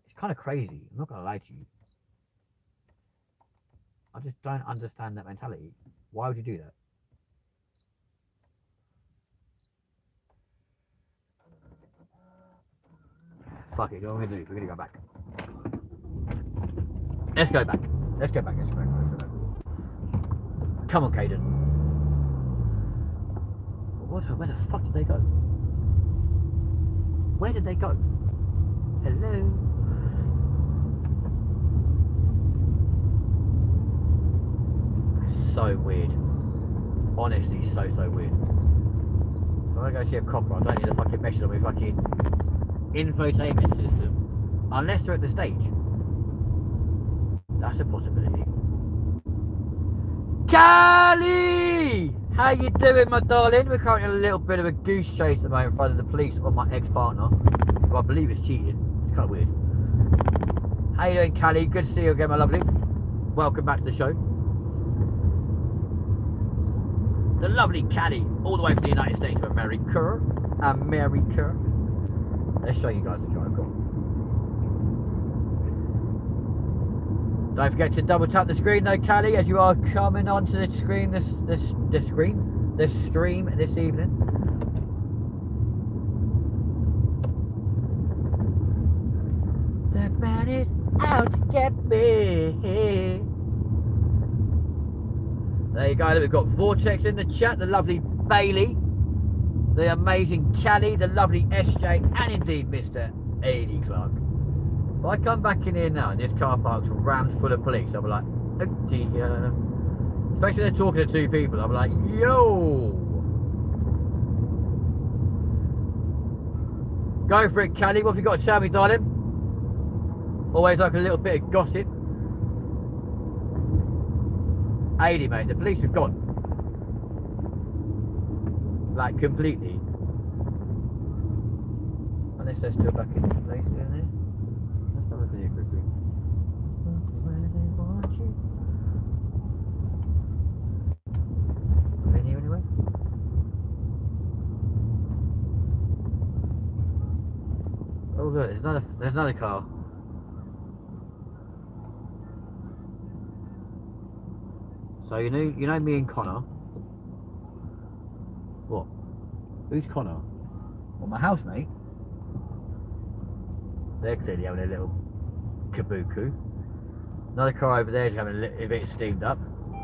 It's kind of crazy. I'm not going to lie to you. I just don't understand that mentality. Why would you do that? Fuck it, what are we going to do? We're going to go back. Let's go back. Let's go back. Let's go back. Let's go back. Come on, Caden. Where the fuck did they go? Where did they go? Hello? So weird. Honestly, so weird. If I go see a copper, I don't need a fucking message on my fucking infotainment system. Unless they're at the stage. That's a possibility. Callie! How you doing, my darling? We're currently in a little bit of a goose chase at the moment in front of the police on my ex-partner, who I believe is cheating. It's kind of weird. How you doing, Callie? Good to see you again, my lovely. Welcome back to the show. The lovely Callie, all the way from the United States of America. America. Let's show you guys the drive. Go on. Don't forget to double tap the screen though, Callie, as you are coming onto the screen this stream this evening. The man is out to get me. There you go, we've got Vortex in the chat, the lovely Bailey, the amazing Callie, the lovely SJ, and indeed Mr. A.D. Clark. If I come back in here now and this car park's rammed full of police, I'll be like, oh dear. Especially when they're talking to two people, I'll be like, yo! Go for it, Callie, what have you got to tell me, darling? Always like a little bit of gossip. 80, mate, the police have gone. Like, completely. Unless they're still back in place in there. Let's have a video quickly. Where they want you. Are they here anyway? look, there's another car. So you know me and Connor. What? Who's Connor? Well, my housemate. They're clearly having a little kabuku. Another car over there is having a bit steamed up.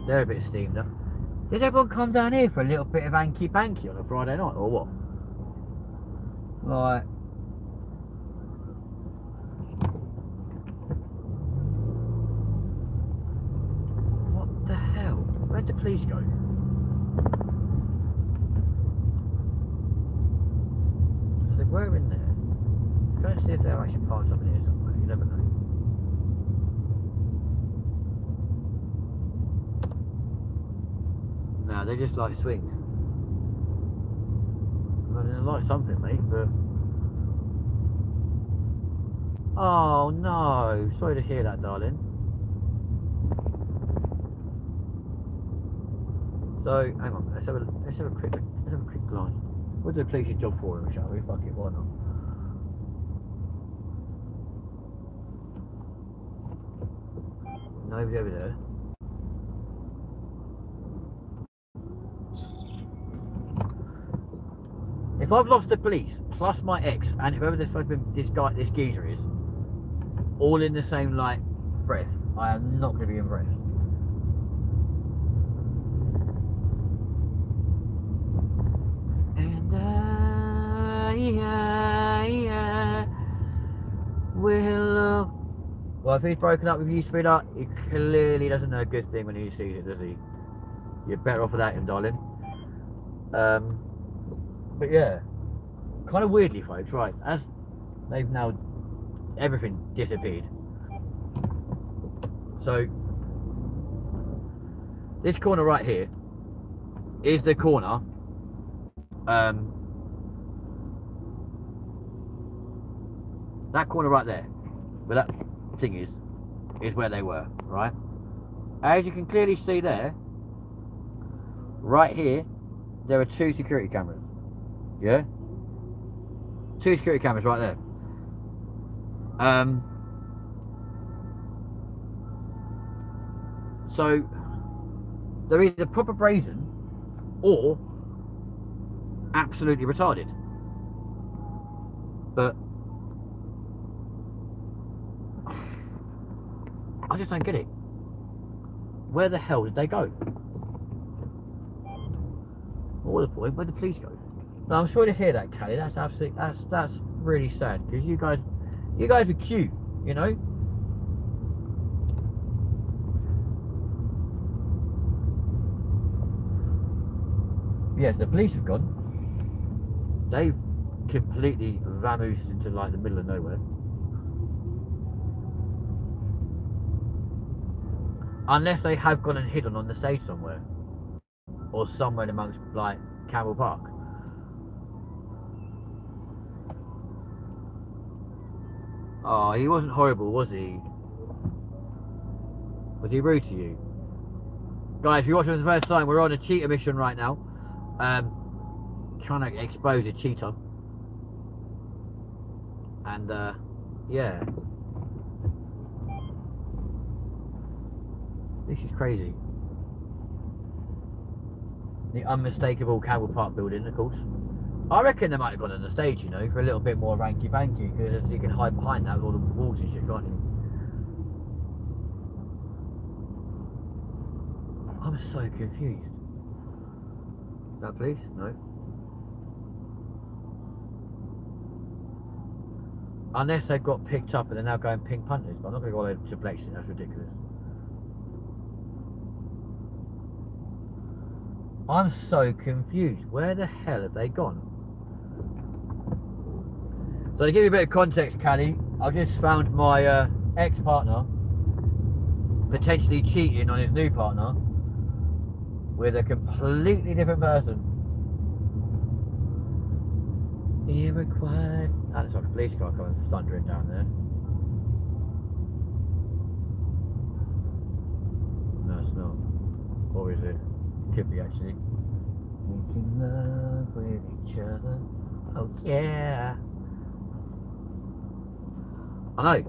They're a bit steamed up. Did everyone come down here for a little bit of hanky panky on a Friday night, or what? Like, what the hell? Where'd the police go? So they were in there. Let's go and see if they're actually parked up in here somewhere. You never know. No, they just like swings. I mean, they like something, mate, but... Oh, no. Sorry to hear that, darling. So, hang on. Let's have a quick glance. We'll do a police's job for him, shall we? Fuck it, why not? Nobody over there. If I've lost the police, plus my ex, and whoever this geezer is, all in the same, like, breath, I am not going to be impressed. And will... Well, if he's broken up with you, sweetheart, he clearly doesn't know a good thing when he sees it, does he? You're better off without him, darling. But yeah, kind of weirdly, folks, right, as they've now, everything disappeared. So, this corner right here is the corner, that corner right there, where that thing is where they were, right? As you can clearly see there, right here, there are 2 security cameras. Yeah? 2 security cameras right there. So they're either proper brazen or absolutely retarded. But I just don't get it. Where the hell did they go? What was the point? Where'd the police go? No, I'm sorry to hear that, Callie. That's absolutely, that's really sad, because you guys were cute, you know. Yes, the police have gone. They've completely vamoosed into like the middle of nowhere. Unless they have gone and hidden on the stage somewhere, or somewhere amongst like Campbell Park. Oh, he wasn't horrible, was he? Was he rude to you? Guys, if you're watching for the first time, we're on a cheetah mission right now. Trying to expose a cheetah. And, yeah. This is crazy. The unmistakable Campbell Park building, of course. I reckon they might have gone on the stage, you know, for a little bit more ranky panky, because you can hide behind that with all the walls and shit, can't you? I'm so confused. Is that police? No. Unless they've got picked up and they're now going pink punters, but I'm not going to go all over to Blexington, that's ridiculous. I'm so confused. Where the hell have they gone? So to give you a bit of context, Callie, I've just found my ex-partner potentially cheating on his new partner with a completely different person. Irrequired. That looks like a police car coming thundering down there. No, it's not. Or is it? Could be actually. Making love with each other. Oh yeah. I know.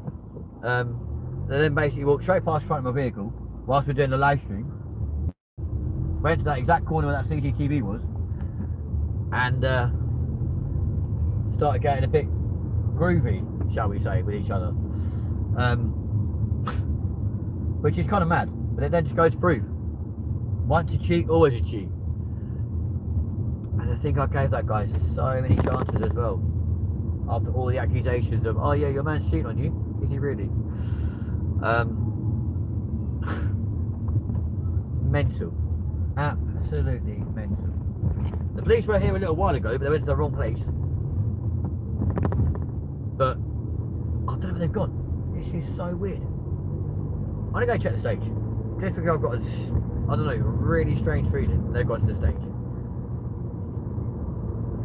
They then basically walked straight past the front of my vehicle whilst we were doing the live stream. Went to that exact corner where that CCTV was, and started getting a bit groovy, shall we say, with each other. Which is kind of mad, but it then just goes to prove: once you cheat, always a cheat. And I think I gave that guy so many chances as well. After all the accusations of, oh yeah, your man's cheating on you. Is he really? Mental. Absolutely mental. The police were here a little while ago, but they went to the wrong place. But I don't know where they've gone. This is so weird. I'm gonna go check the stage. Just because I've got a, I don't know, really strange feeling they've gone to the stage.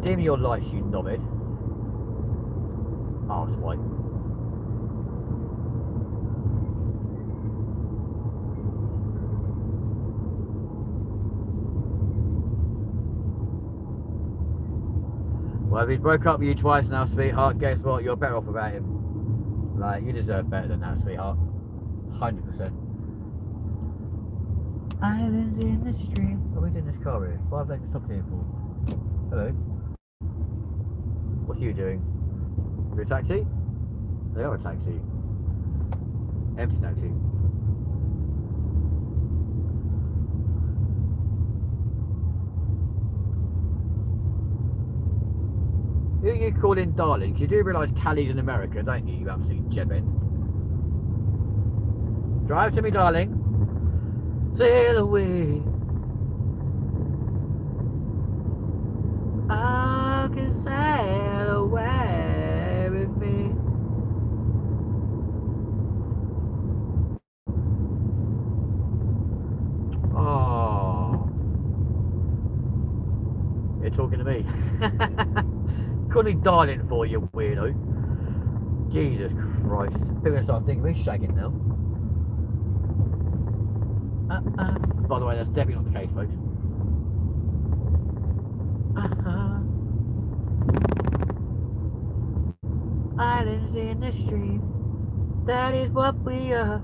Dim your lights, you knobhead. Arsewite. Well, if he's broke up with you twice now, sweetheart, guess what? You're better off without him. Like, you deserve better than that, sweetheart. 100%. Islands in the stream. Oh, he's in this car here. What have they stopped here for? Hello. What are you doing? You're a taxi? They are a taxi. Empty taxi. Who are you calling darling? Because you do realise Callie's in America, don't you? You absolute jetbed. Drive to me, darling. Sail away. I can sail away with me. Oh. You're talking to me. Calling me darling for you, weirdo. Jesus Christ. People are going to start thinking we're shagging now. By the way, that's definitely not the case, folks. Islands in the stream. That is what we are.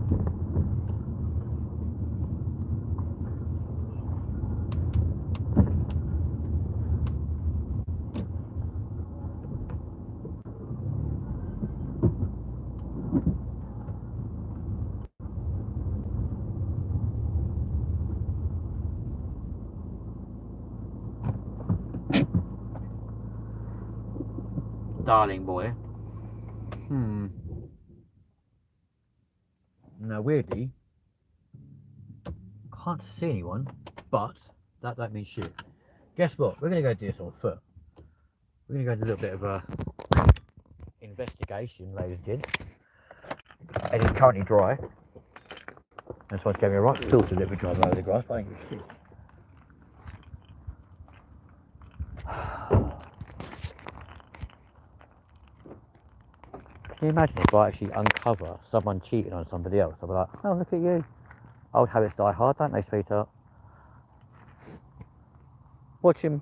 Darling boy. Now, weirdly, can't see anyone, but that don't mean shit. Guess what? We're going to go do this on foot. We're going to go do a little bit of a investigation, ladies and gents. It is currently dry. That's why it's giving me a right filter that we drive over the grass. Thank you. Can you imagine if I actually uncover someone cheating on somebody else? I'll be like, oh, look at you. Old habits die hard, don't they, sweetheart? Watch him.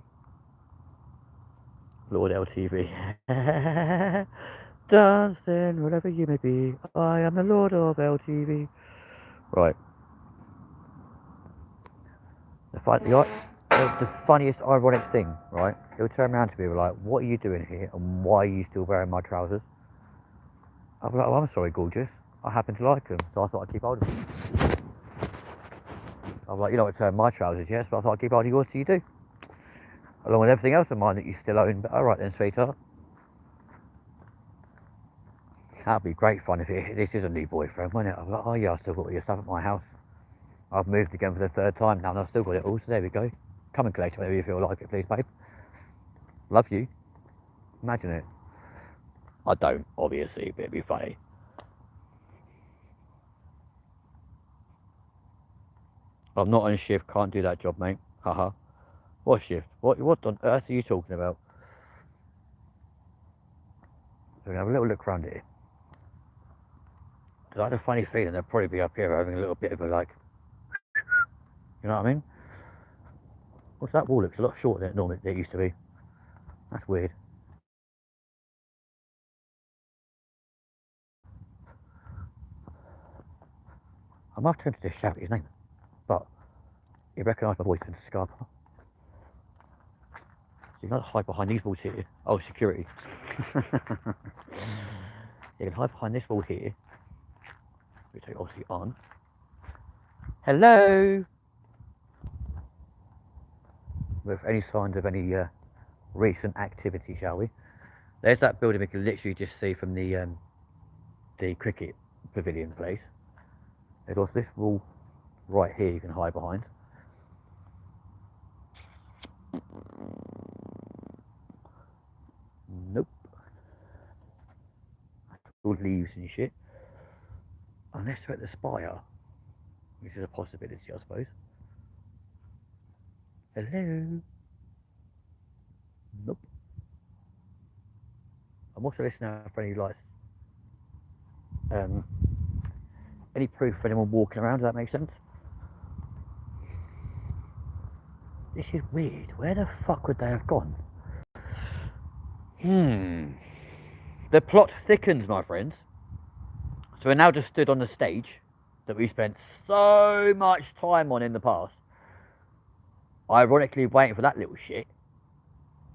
Lord LTV. Dancing, whatever you may be, I am the Lord of LTV. Right. The funniest ironic thing, right? He'll turn around to me and be like, what are you doing here and why are you still wearing my trousers? I'll be like, oh, I'm sorry, gorgeous. I happen to like them, so I thought I'd keep hold of them. I'm like, you don't return my trousers, yes, but I thought I'd keep hold of yours so you do. Along with everything else of mine that you still own, but alright then, sweetheart. That'd be great fun if this is a new boyfriend, wouldn't it? I'm like, oh yeah, I still got all your stuff at my house. I've moved again for the third time now and I've still got it all, so there we go. Come and collect it whenever you feel like it, please, babe. Love you. Imagine it. I don't, obviously, but it'd be funny. I'm not on shift, can't do that job, mate. Haha. What shift? What on earth are you talking about? So we're going to have a little look around here. Because I had a funny feeling they'll probably be up here having a little bit of a like... You know what I mean? What's that wall? Looks a lot shorter than it normally used to be. That's weird. I might have turned to just shout his name, but he recognised my voice and scarf. So you can hide behind these walls here. Oh, security. You can hide behind this wall here, which I obviously aren't. Hello! With any signs of any recent activity, shall we? There's that building we can literally just see from the cricket pavilion place. There's also this wall right here you can hide behind. Nope. All leaves and shit. Unless we're at the spire, which is a possibility, I suppose. Hello? Nope. I'm also listening out for any lights. Any proof of anyone walking around, does that make sense? This is weird. Where the fuck would they have gone? The plot thickens, my friends. So we're now just stood on the stage that we spent so much time on in the past. Ironically waiting for that little shit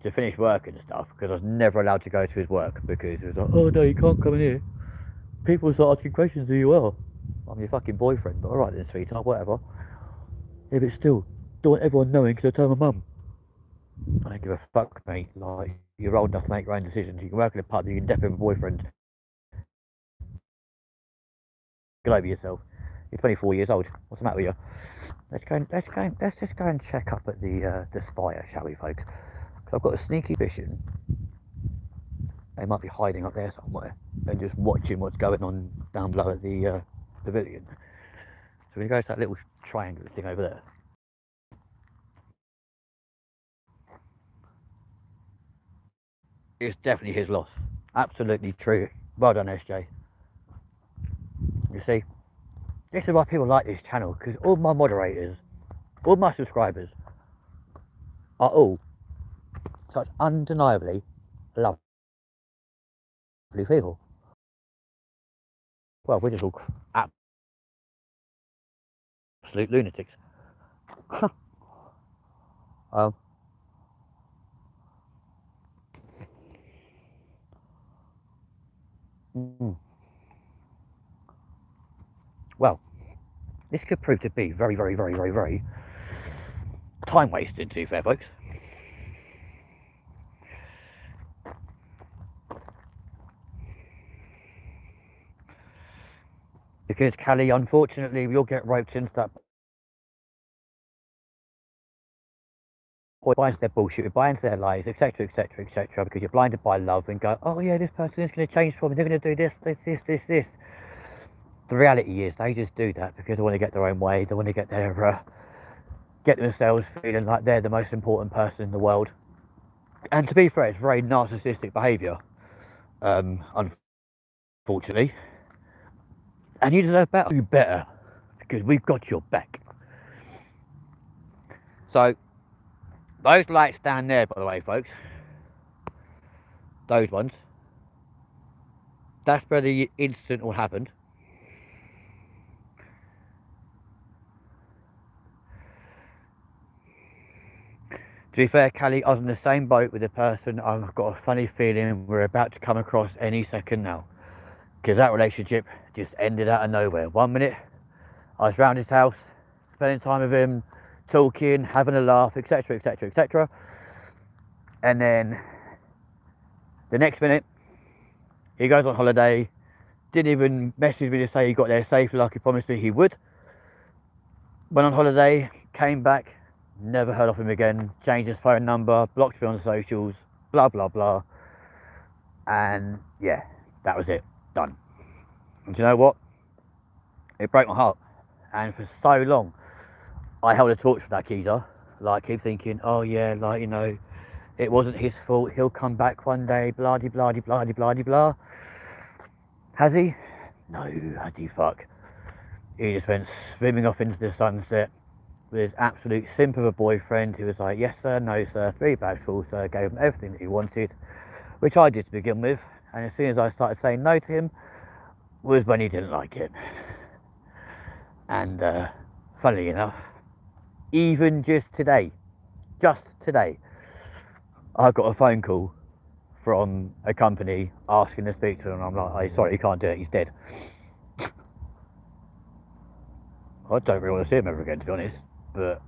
to finish work and stuff, because I was never allowed to go to his work because it was like, oh no, you can't come in here. People start asking questions who you are. I'm your fucking boyfriend, but alright then, sweetheart, whatever. Yeah, but still, don't want everyone knowing because I tell my mum. I don't give a fuck, mate. Like, you're old enough to make your own decisions. You can work in a pub, you can definitely have a boyfriend. Get over yourself. You're 24 years old. What's the matter with you? Let's just go and check up at the spire, shall we, folks? Because I've got a sneaky vision. They might be hiding up there somewhere and just watching what's going on down below at the pavilion. So we go to that little triangular thing over there. It's definitely his loss. Absolutely true. Well done, SJ. You see, this is why people like this channel, because all my moderators, all my subscribers are all such undeniably lovely people. Well, we're just all absolute lunatics. Well, this could prove to be very, very, very, very, very time wasted, to be fair, folks. Because Callie, unfortunately, we'll get roped into that. Or buy into their bullshit, buy into their lies, etc., etc., etc., because you're blinded by love and go, oh yeah, this person is going to change for me, they're going to do this, this, this, this, this. The reality is they just do that because they want to get their own way, they want to get their, get themselves feeling like they're the most important person in the world. And to be fair, it's very narcissistic behaviour, unfortunately. And you deserve better. Do better, because we've got your back. So, those lights down there, by the way, folks, those ones, that's where the incident all happened. To be fair, Callie, I was in the same boat with a person I've got a funny feeling we're about to come across any second now. Because that relationship just ended out of nowhere. 1 minute, I was round his house, spending time with him, talking, having a laugh, etc., etc., etc. And then the next minute, he goes on holiday, didn't even message me to say he got there safely like he promised me he would. Went on holiday, came back, never heard of him again, changed his phone number, blocked me on socials, blah, blah, blah. And yeah, that was it. Done. And do you know what? It broke my heart. And for so long, I held a torch for that geezer. Like, keep thinking, oh yeah, like, you know, it wasn't his fault, he'll come back one day, blah, de, blah, de, blah, de, blah, de, blah. Has he? No, has he fuck. He just went swimming off into the sunset with his absolute simp of a boyfriend who was like, yes sir, no sir, 3 bags full sir, gave him everything that he wanted, which I did to begin with. And as soon as I started saying no to him, was when he didn't like it. And funnily enough, even just today, I got a phone call from a company asking to speak to him. And I'm like, hey, sorry, you can't do it, he's dead. I don't really want to see him ever again, to be honest, but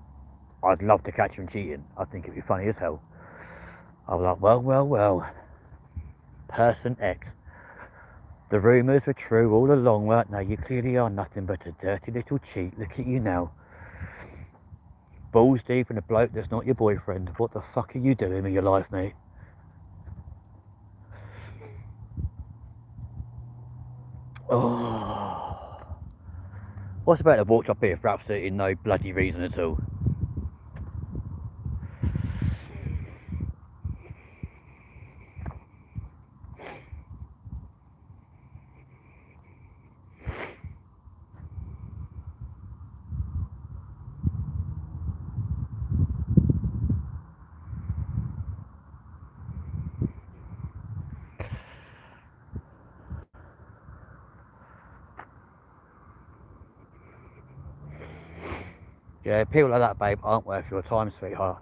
I'd love to catch him cheating. I think it'd be funny as hell. I was like, well, person X. The rumours were true all along, weren't they? You clearly are nothing but a dirty little cheat. Look at you now. Balls deep in a bloke that's not your boyfriend. What the fuck are you doing with your life, mate? Oh. What's about to walk up here for absolutely no bloody reason at all? Yeah, people like that, babe, aren't worth your time, sweetheart.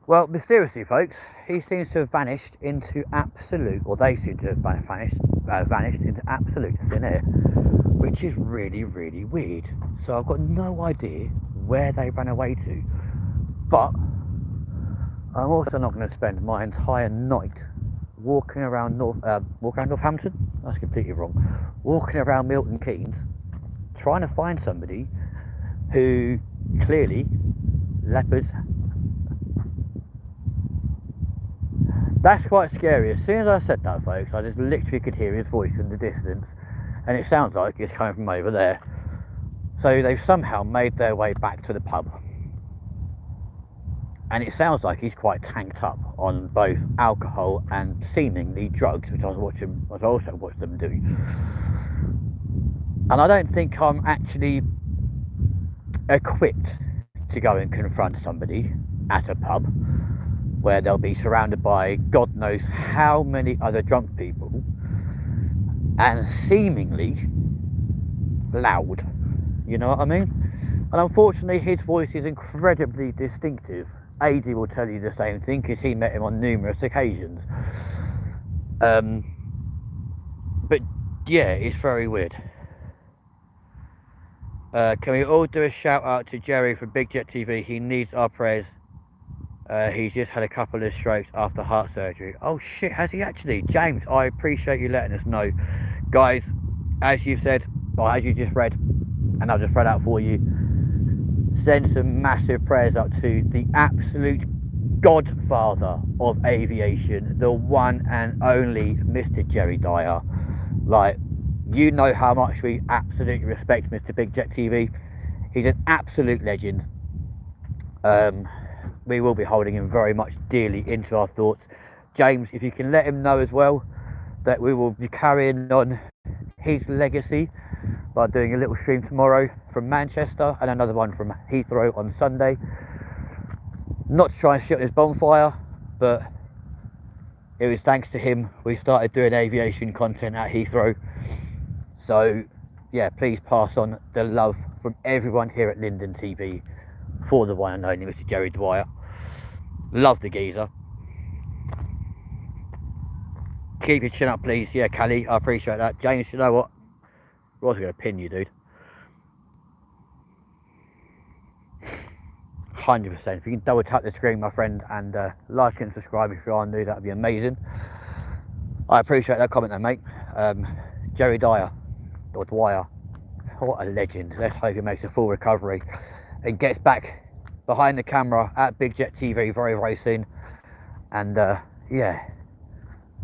Well, mysteriously, folks, he seems to have vanished into absolute, or they seem to have vanished into absolute thin air, which is really, really weird. So I've got no idea where they ran away to. But I'm also not going to spend my entire night walking around Northampton. That's completely wrong. Walking around Milton Keynes, trying to find somebody who clearly leopards. That's quite scary. As soon as I said that, folks, I just literally could hear his voice in the distance, and it sounds like it's coming from over there. So they've somehow made their way back to the pub, and it sounds like he's quite tanked up on both alcohol and seemingly drugs, which I also watched them do. And I don't think I'm actually equipped to go and confront somebody at a pub where they'll be surrounded by God knows how many other drunk people and seemingly loud. You know what I mean? And unfortunately, his voice is incredibly distinctive. AD will tell you the same thing because he met him on numerous occasions. But yeah, it's very weird. Can we all do a shout out to Jerry from Big Jet TV? He needs our prayers. He's just had a couple of strokes after heart surgery. Oh shit, has he actually? James, I appreciate you letting us know. Guys, as you've said, or as you just read, and I'll just read out for you, send some massive prayers up to the absolute godfather of aviation, the one and only Mr. Jerry Dyer. Like, you know how much we absolutely respect Mr. Big Jet TV. He's an absolute legend. We will be holding him very much dearly into our thoughts. James, if you can let him know as well that we will be carrying on his legacy by doing a little stream tomorrow from Manchester and another one from Heathrow on Sunday. Not to try and shit on his bonfire, but it was thanks to him we started doing aviation content at Heathrow. So yeah, please pass on the love from everyone here at LindenTV for the one and only Mr. Jerry Dwyer. Love the geezer. Keep your chin up, please. Yeah, Callie, I appreciate that. James, you know what? I was going to pin you, dude. 100%. If you can double tap the screen, my friend, and like and subscribe if you are new, that would be amazing. I appreciate that comment, though, mate. Jerry Dyer, or Dwyer, what a legend. Let's hope he makes a full recovery and gets back behind the camera at Big Jet TV very, very soon. And yeah,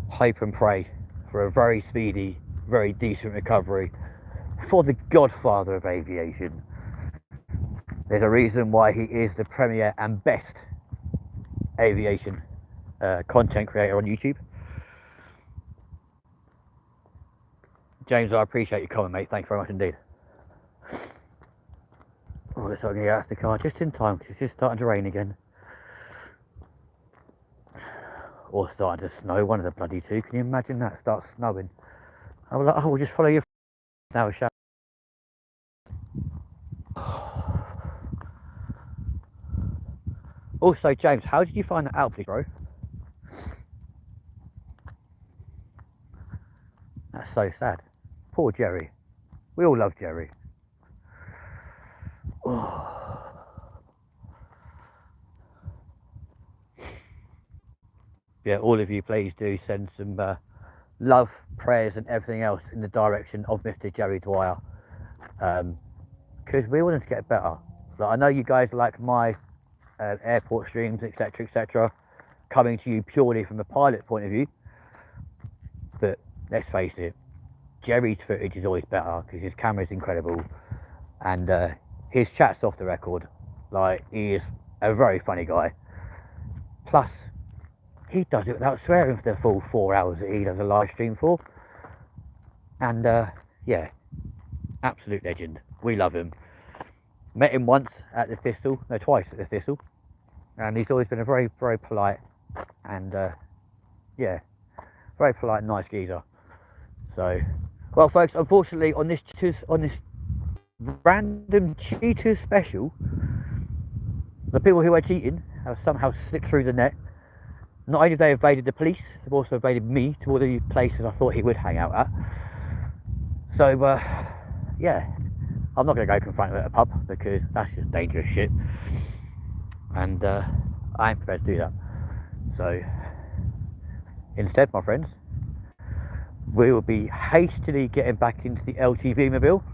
hope and pray for a very speedy, very decent recovery for the godfather of aviation. There's a reason why he is the premier and best aviation content creator on YouTube. James, I appreciate your comment, mate. Thanks very much indeed. Oh, let's get out of the car just in time because it's just starting to rain again. Or starting to snow, one of the bloody two. Can you imagine that? Starts snowing. I was like, oh, we'll just follow you. Now a shower. Also, James, how did you find that out, please, bro? That's so sad. Poor Jerry. We all love Jerry. Oh. Yeah, all of you, please do send some love, prayers, and everything else in the direction of Mr. Jerry Dwyer, because we want him to get better. Like, I know you guys like my airport streams, etc., etc., coming to you purely from a pilot point of view, but let's face it, Jerry's footage is always better because his camera is incredible, and his chat's off the record. Like, he is a very funny guy. Plus, he does it without swearing for the full 4 hours that he does a live stream for. And yeah, absolute legend. We love him. Met him once at the Thistle, no, twice at the Thistle, and he's always been a very, very polite and yeah, very polite, nice geezer. So, well, folks, unfortunately, on this random cheaters special, the people who are cheating have somehow slipped through the net. Not only have they evaded the police, they've also evaded me to all the places I thought he would hang out at. So, yeah, I'm not going to go confront him at a pub because that's just dangerous shit. And I ain't prepared to do that. So, instead, my friends, we will be hastily getting back into the LTV mobile,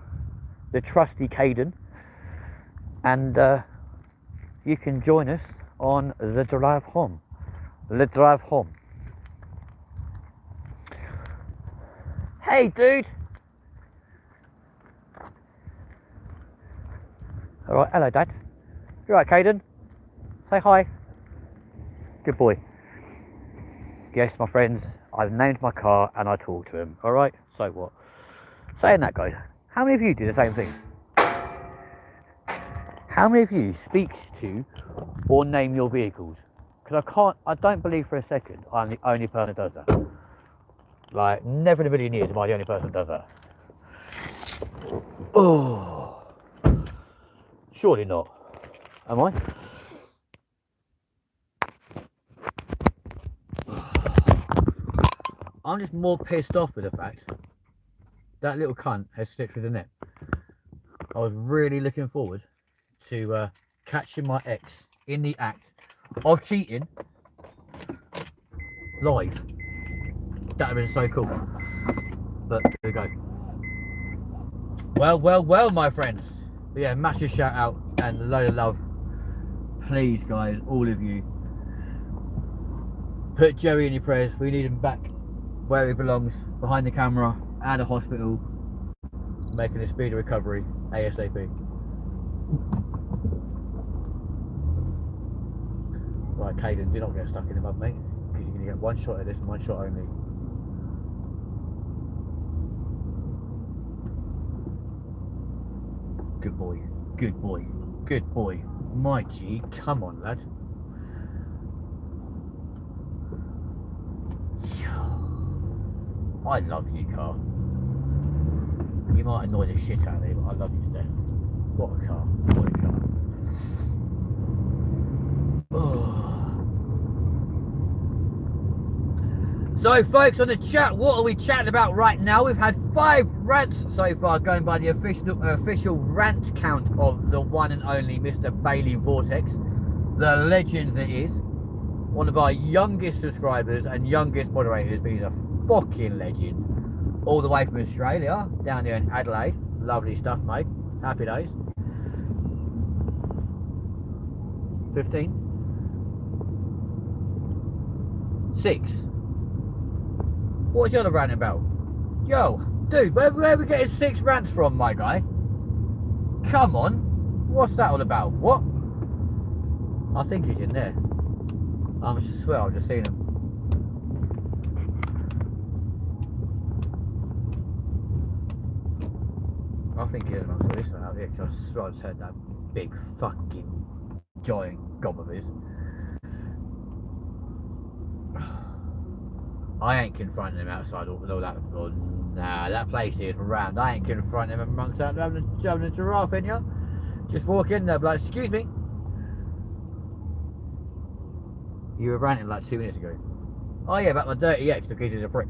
the trusty Caden, and you can join us on the drive home. The drive home. Hey, dude. All right, hello, Dad. You all right, Caden? Say hi. Good boy. Yes, my friends, I've named my car and I talked to him. All right, so what? Saying that, guys, how many of you do the same thing? How many of you speak to or name your vehicles? Because I don't believe for a second I'm the only person that does that. Like, never in a million years am I the only person that does that. Oh, surely not. Am I? I'm just more pissed off with the fact that little cunt has slipped through the net. I was really looking forward to catching my ex in the act of cheating live. That would have been so cool. But there we go. Well, well, well, my friends. But yeah, massive shout out and a load of love. Please, guys, all of you, put Jerry in your prayers. We need him back where he belongs, behind the camera, at a hospital, making a speedy recovery ASAP. Right, Caden, do not get stuck in the mud, mate, because you're going to get one shot at this and one shot only. Good boy, good boy, good boy. My G, come on, lad. I love you, car. You might annoy the shit out of me, but I love you to death. What a car, what a car. Oh. So folks, on the chat, what are we chatting about right now? We've had 5 rants so far, going by the official rant count of the one and only Mr. Bailey Vortex, the legend that is, one of our youngest subscribers and youngest moderators, but he's a fucking legend, all the way from Australia, down there in Adelaide. Lovely stuff, mate. Happy days. 15. 6. What's the other rant about? Yo, dude, where are we getting 6 rants from, my guy? Come on. What's that all about? What? I think he's in there. I swear I've just seen him. I think he's amongst this one out here, because I swear I just heard that big fucking giant gob of his. I ain't confronting him outside all that. Or, nah, that place is rammed. I ain't confronting him amongst that having a giraffe in you. Just walk in there, be like, excuse me. You were ranting like 2 minutes ago. Oh yeah, about my dirty ex because he's a prick.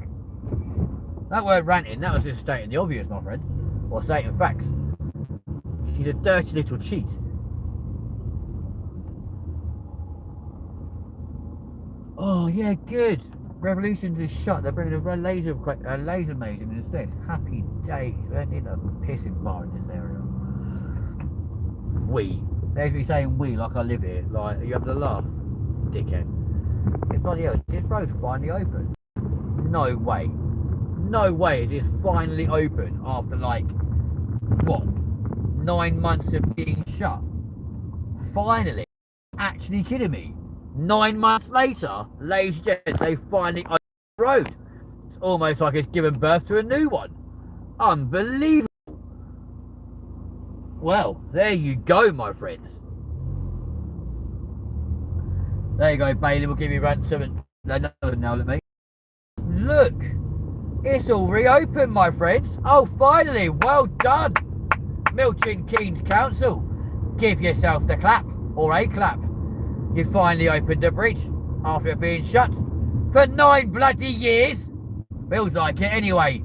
That weren't ranting, that was just stating the obvious, my friend. Or stating facts. She's a dirty little cheat. Oh yeah, good. Revolutions is shut. They're bringing a laser maze in instead. Happy days. We don't need a pissing bar in this area. We. There's me saying we like I live here. Like, are you having a laugh, dickhead? It's bloody hell. Is this road finally open? No way. No way is this finally open after like, what, 9 months of being shut? Finally. Actually kidding me? 9 months later, ladies and gents, they finally opened the road. It's almost like it's given birth to a new one. Unbelievable. Well, there you go, my friends. There you go, Bailey. We'll give you another now, let me. Look, it's all reopened, my friends. Oh, finally, well done. Milton Keynes Council. Give yourself the clap, or a clap. You finally opened the bridge after it being shut for 9 bloody years. Feels like it anyway.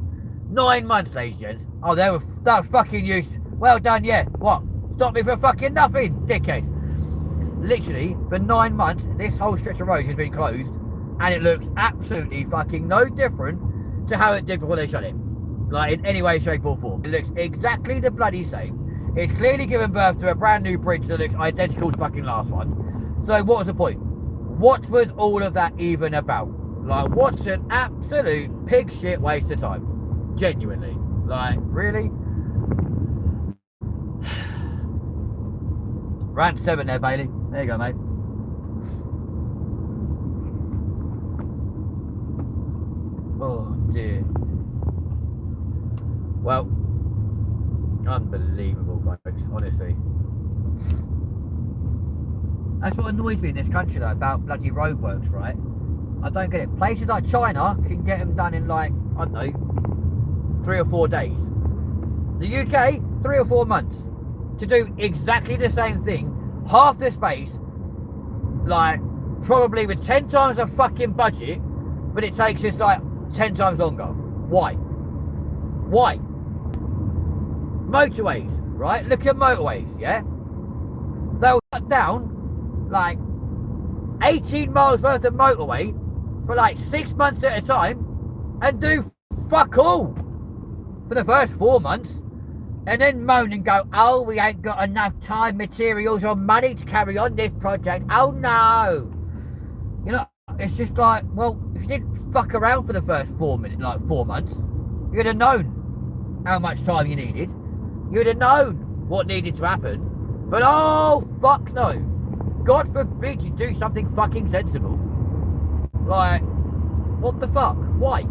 9 months, ladies and gents. Oh, that fucking used. Well done, yeah. What? Stop me for fucking nothing, dickhead. Literally, for 9 months, this whole stretch of road has been closed, and it looks absolutely fucking no different to how it did before they shut it. Like, in any way, shape or form. It looks exactly the bloody same. It's clearly given birth to a brand new bridge that looks identical to the fucking last one. So what was the point? What was all of that even about? Like, what's an absolute pig shit waste of time? Genuinely. Like, really? Rant 7 there, Bailey. There you go, mate. Oh dear. Well, unbelievable, folks, honestly. That's what annoys me in this country, though, about bloody roadworks, right? I don't get it. Places like China can get them done in, like, I don't know, 3 or 4 days. The UK, 3 or 4 months. To do exactly the same thing, half the space, like, probably with 10 times the fucking budget, but it takes us, like, 10 times longer. Why? Why? Motorways, right? Look at motorways, yeah? They'll shut down like 18 miles worth of motorway for like 6 months at a time and do fuck all for the first 4 months, and then moan and go, oh, we ain't got enough time, materials or money to carry on this project. Oh no. You know, it's just like, well, if you didn't fuck around for the first 4 months, you'd have known how much time you needed. You'd have known what needed to happen. But oh fuck no. God forbid you do something fucking sensible. Like, what the fuck? Why?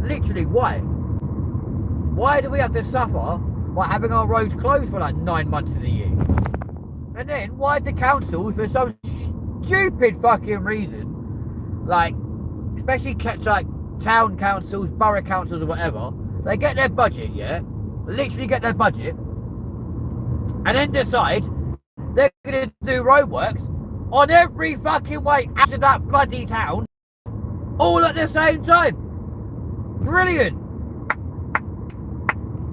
Literally, why? Why do we have to suffer by having our roads closed for like 9 months of the year? And then, why the councils, for some stupid fucking reason, like, especially like town councils, borough councils or whatever, they get their budget, yeah? Literally get their budget, and then decide they're going to do roadworks on every fucking way out of that bloody town, all at the same time. Brilliant.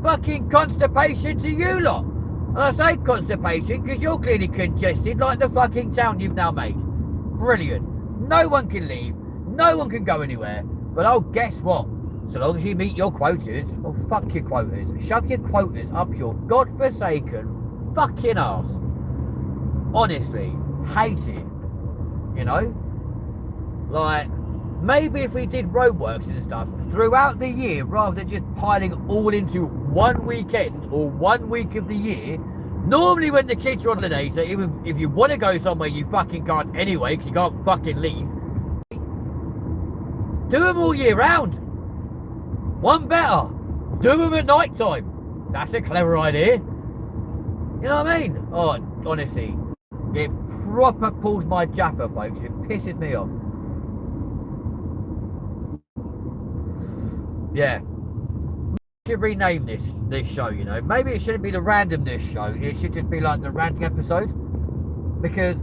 Fucking constipation to you lot. And I say constipation because you're clearly congested like the fucking town you've now made. Brilliant. No one can leave, no one can go anywhere, but oh, guess what? So long as you meet your quotas, well, fuck your quotas. Shove your quotas up your godforsaken fucking arse. Honestly, hate it. You know? Like, maybe if we did roadworks and stuff throughout the year, rather than just piling all into one weekend or 1 week of the year. Normally when the kids are on holiday, so even if you want to go somewhere, you fucking can't anyway, because you can't fucking leave. Do them all year round. One better. Do them at night time. That's a clever idea. You know what I mean? Oh, honestly, it proper pulls my jaffer, folks. It pisses me off. Yeah. We should rename this show, you know. Maybe it shouldn't be the Randomness show. It should just be like the ranting episode. Because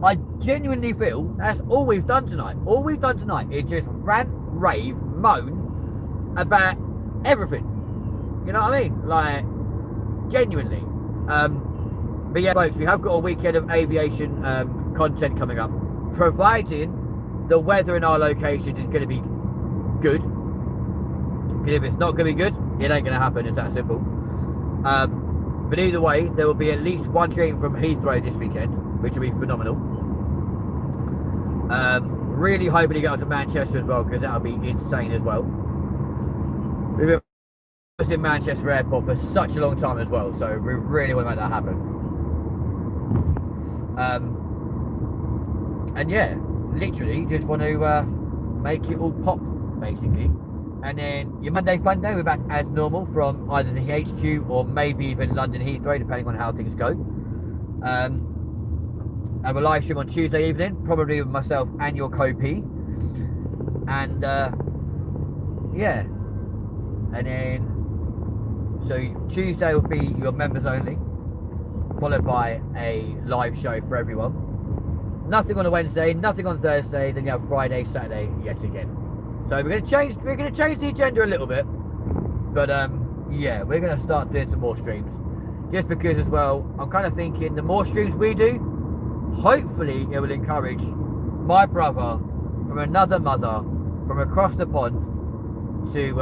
I genuinely feel that's all we've done tonight. All we've done tonight is just rant, rave, moan about everything. You know what I mean? Like, genuinely. But yeah, folks, we have got a weekend of aviation content coming up, providing the weather in our location is going to be good. Because if it's not going to be good, it ain't going to happen. It's that simple. But either way, there will be at least one stream from Heathrow this weekend, which will be phenomenal. Really hoping to get up to Manchester as well, because that'll be insane as well. We've been in Manchester Airport for such a long time as well, so we really want to make that happen. And yeah, literally just want to make it all pop, basically. And then your Monday Fun Day, we're back as normal from either the HQ or maybe even London Heathrow, depending on how things go. Have a live stream on Tuesday evening, probably with myself and your co-P. And yeah, and then so Tuesday will be your members only, followed by a live show for everyone. Nothing on a Wednesday, nothing on Thursday. Then you have Friday, Saturday yet again. So we're gonna change the agenda a little bit, but yeah, we're gonna start doing some more streams. Just because as well, I'm kind of thinking the more streams we do, hopefully it will encourage my brother from another mother from across the pond to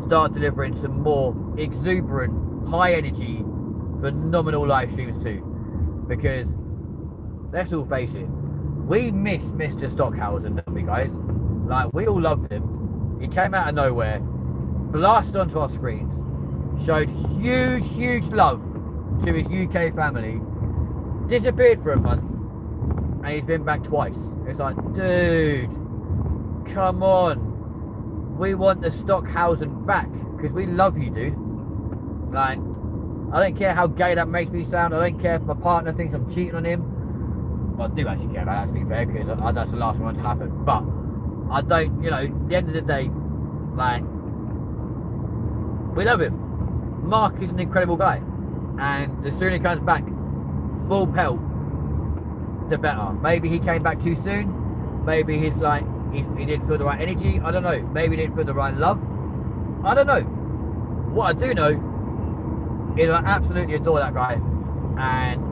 start delivering some more exuberant, high energy, phenomenal live streams too. Because let's all face it, we miss Mr. Stockhausen, don't we, guys? Like, we all loved him. He came out of nowhere, blasted onto our screens, showed huge love to his UK family, disappeared for a month, and he's been back twice. It's like, dude, come on. We want the Stockhausen back, because we love you, dude. Like, I don't care how gay that makes me sound. I don't care if my partner thinks I'm cheating on him. Well, I do actually care about that, to be fair, because that's the last one to happen. But I don't, you know, at the end of the day, like, we love him. Mark is an incredible guy. And the sooner he comes back, full pelt, the better. Maybe he came back too soon. Maybe he's like, he didn't feel the right energy. I don't know. Maybe he didn't feel the right love. I don't know. What I do know is I absolutely adore that guy. And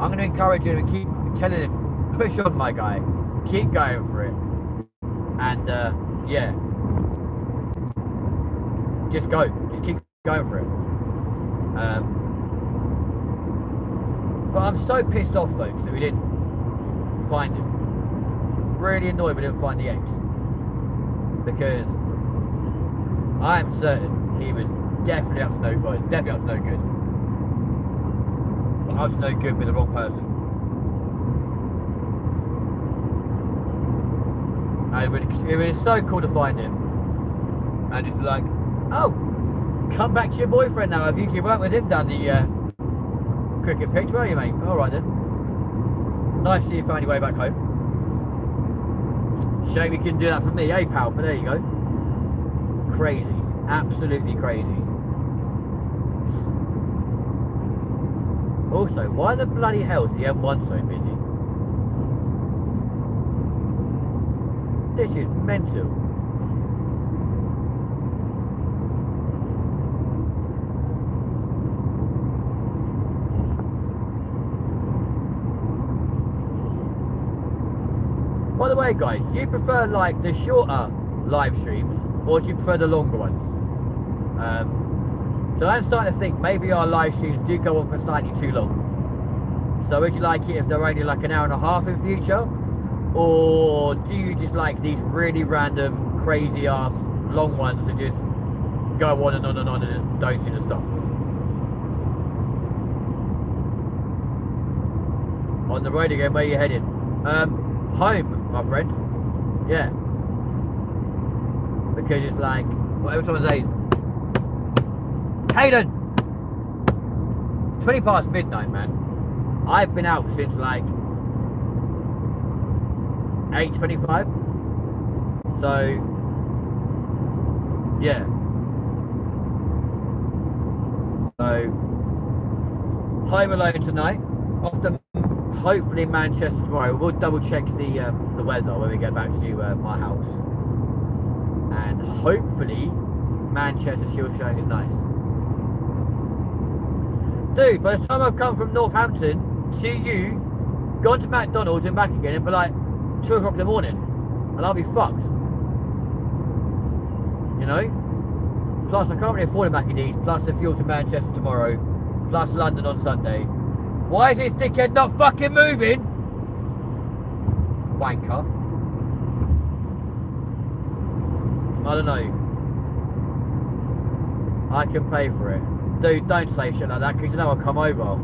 I'm going to encourage him and keep telling him, push on, my guy. Keep going for it. And yeah, just go, just keep going for it. But I'm so pissed off, folks, that we didn't find him. Really annoyed we didn't find the eggs, because I am certain he was definitely up to no good. Definitely up to no good. Up to no good with the wrong person. And it was so cool to find him. And it's like, oh, come back to your boyfriend now. Have you worked with him down the cricket pitch, were you, mate? Alright then. Nice to see you found your way back home. Shame you couldn't do that for me, eh, pal? But there you go. Crazy. Absolutely crazy. Also, why the bloody hell is the M1 so busy? This is mental. By the way, guys, do you prefer like the shorter live streams or do you prefer the longer ones? So I'm starting to think maybe our live streams do go on for slightly too long. So would you like it if they're only like an hour and a half in future? Or do you just like these really random, crazy ass long ones that just go on and on and on and just don't seem to stop? On the road again, where are you heading? Home, my friend. Yeah. Because it's like, whatever time of day. Hayden! 20 past midnight, man. I've been out since like 8:25. So yeah. So home alone tonight. Off to hopefully Manchester tomorrow. We'll double check the weather when we get back to my house, and hopefully Manchester still showing is nice. Dude, by the time I've come from Northampton to you, gone to McDonald's and back again, it'll be like 2 o'clock in the morning, and I'll be fucked. You know? Plus, I can't really afford a Mackie D's, plus the fuel to Manchester tomorrow, plus London on Sunday. Why is this dickhead not fucking moving? Wanker. I don't know. I can pay for it. Dude, don't say shit like that, because you know I'll come over.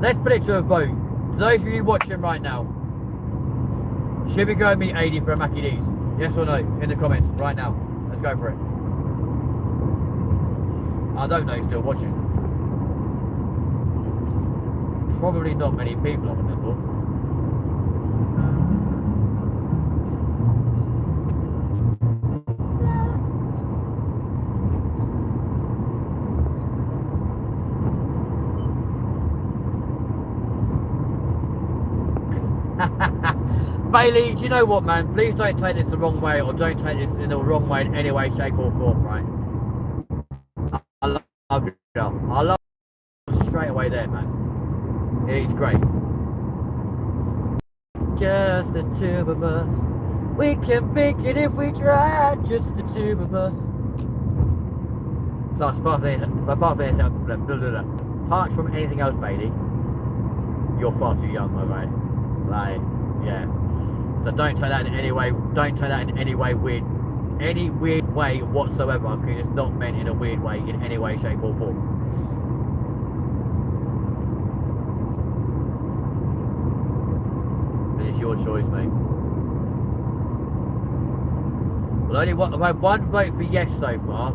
Let's put it to a vote. To those of you watching right now, should we go and meet 80 for a Mackie D's? Yes or no? In the comments, right now. Let's go for it. I don't know who's still watching. Probably not many people, I would have thought. Bailey, do you know what, man? Please don't take this the wrong way, or don't take this in the wrong way in any way, shape or form, right? I love you. I love you straight away there, man. It's great. Just the two of us. We can make it if we try. Just the two of us. So apart from anything else, Bailey, you're far too young, my mate. Like, yeah. So don't take that in any way. Don't take that in any way weird, any weird way whatsoever, because it's not meant in a weird way in any way, shape or form. But it's your choice, mate. Well, I've had one vote for yes so far.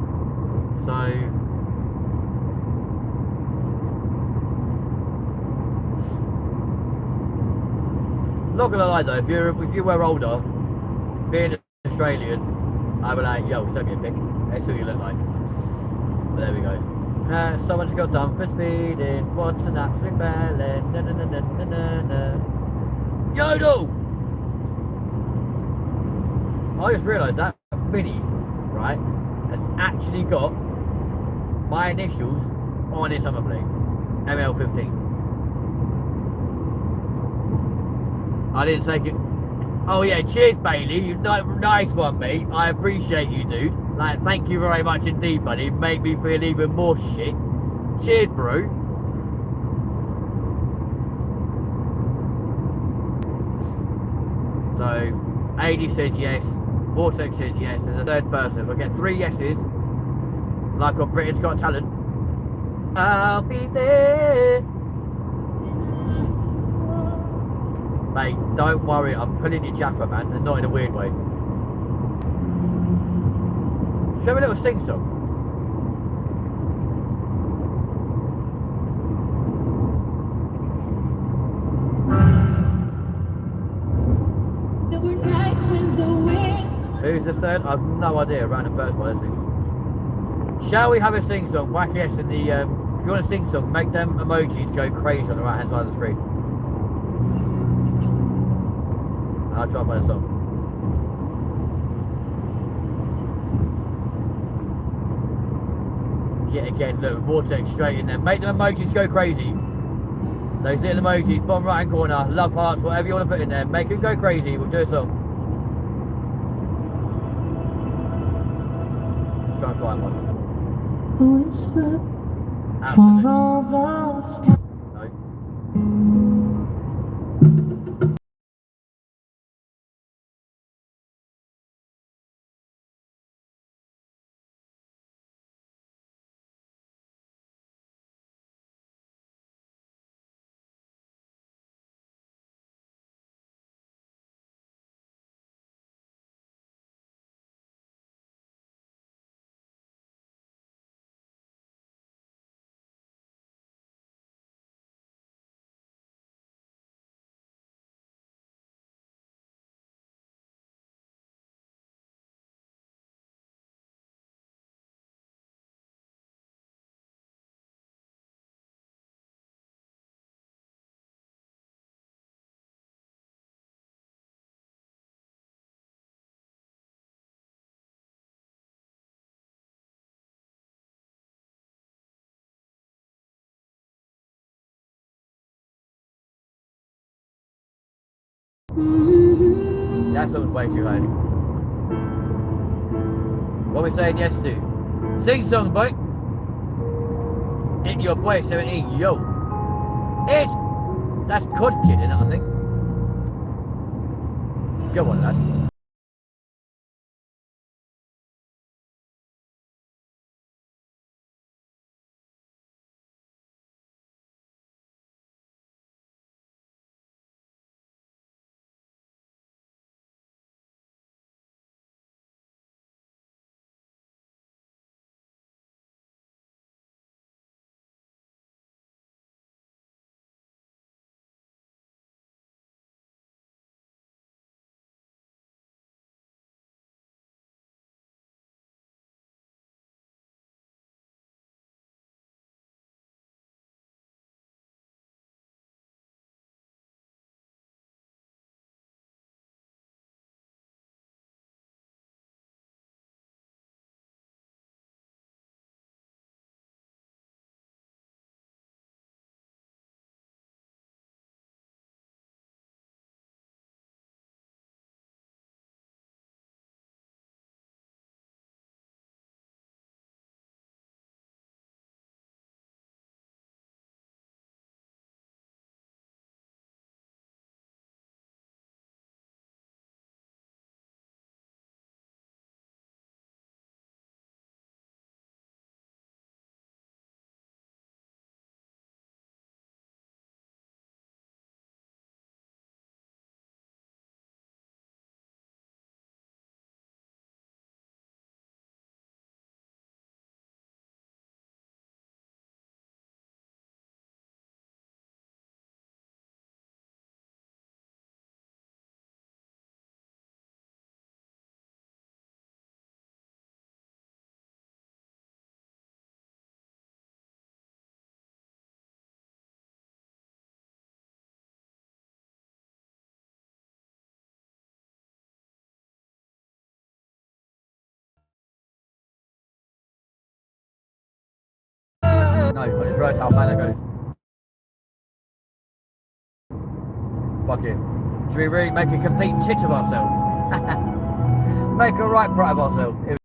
So. Not gonna lie though, if you were older, being Australian, I'd be like, yo, send me a pic. That's who you look like. But there we go. Someone just got done for speeding. What an absolute bellend. Na na na na na na na. Yodel! I just realised that Mini, right, has actually got my initials on its number plate. ML15. I didn't take it. Oh yeah, cheers Bailey, you nice one mate, I appreciate you dude. Like, thank you very much indeed buddy, it made me feel even more shit. Cheers bro. So, AD says yes, Vortex says yes, there's a third person. If I get 3 yeses, like on Britain's Got Talent, I'll be there. Mate, don't worry, I'm pulling your jaffa, man, and not in a weird way. Show me a little sing song. Who's the third? I've no idea. Random person, what that sings. Shall we have a sing song? Whack yes in the. If you want to sing song, make them emojis go crazy on the right hand side of the screen. I'll try and find a song. Yet again, look, Vortex straight in there. Make the emojis go crazy. Those little emojis, bottom right hand corner, love hearts, whatever you want to put in there. Make them go crazy. We'll do a song. Let's try and find one. Absolutely. That song's way too high. What are we saying yes to? Sing song, boy. In your boy 17, yo. It's that's Cod Kid, isn't it, I think? Go on, lad. No, I just realised how bad that goes. Fuck it. Should we really make a complete tit of ourselves? Make a right part of ourselves.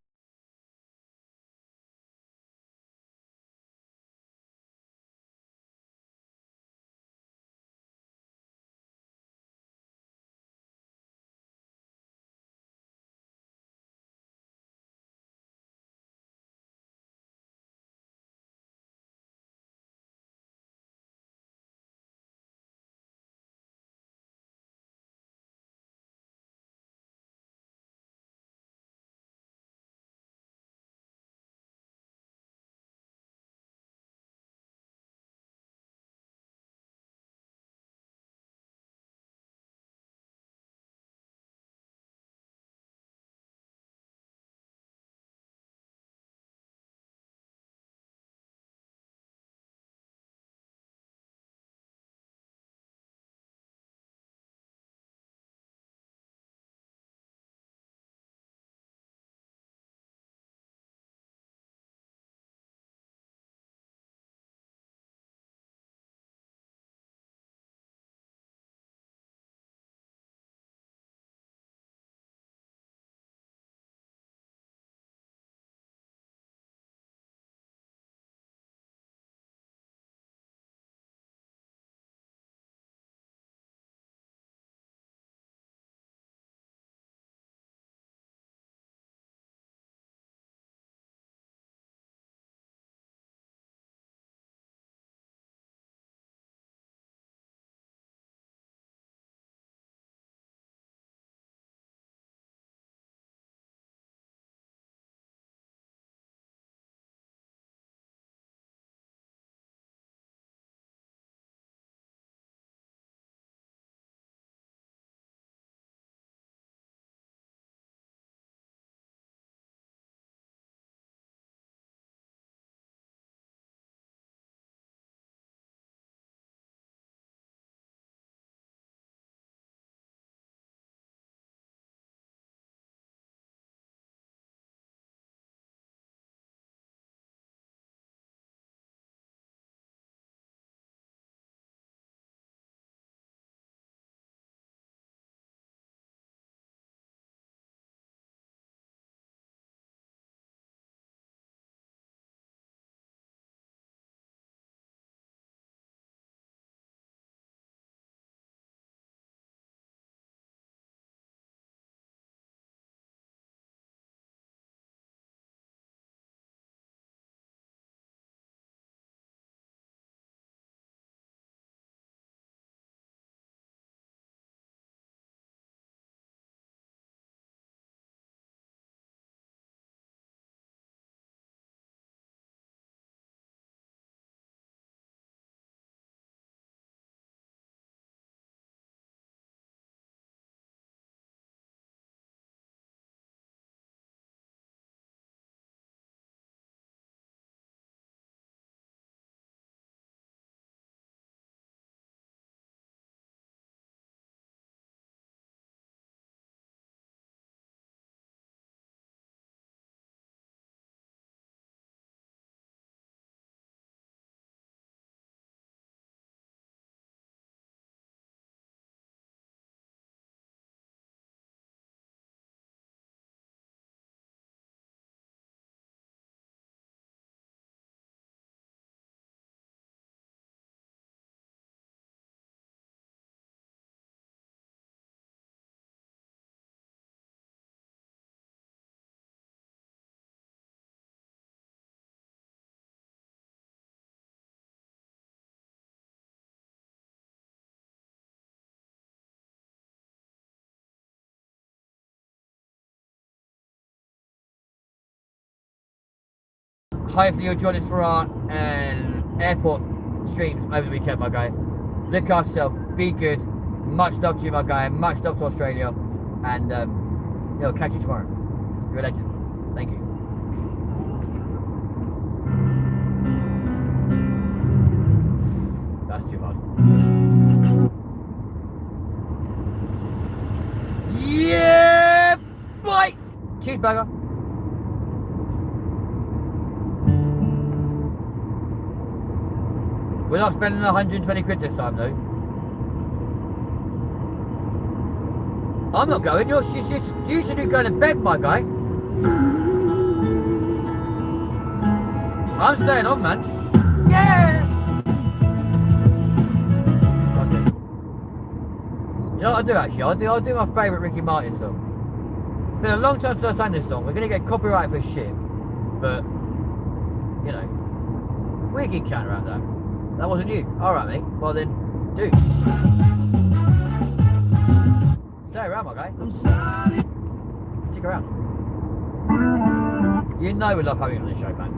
hopefully you'll join us for our airport streams over the weekend, my guy. Look after yourself, be good. Much love to you, my guy. Much love to Australia. And I'll catch you tomorrow. You're a legend. Thank you. That's too hard. Yeah, bye. Cheeseburger. We're not spending 120 quid this time, though. I'm not going. You should be going to bed, my guy. I'm staying on, man. Yeah. Okay. You know what I'll do, actually? I'll do my favourite Ricky Martin song. It's been a long time since I sang this song. We're going to get copyright for shit. But, you know, we can count around that. That wasn't you. Alright, mate. Well then, dude. Stay around, my guy. Stick around. You know we love having you on the show, man.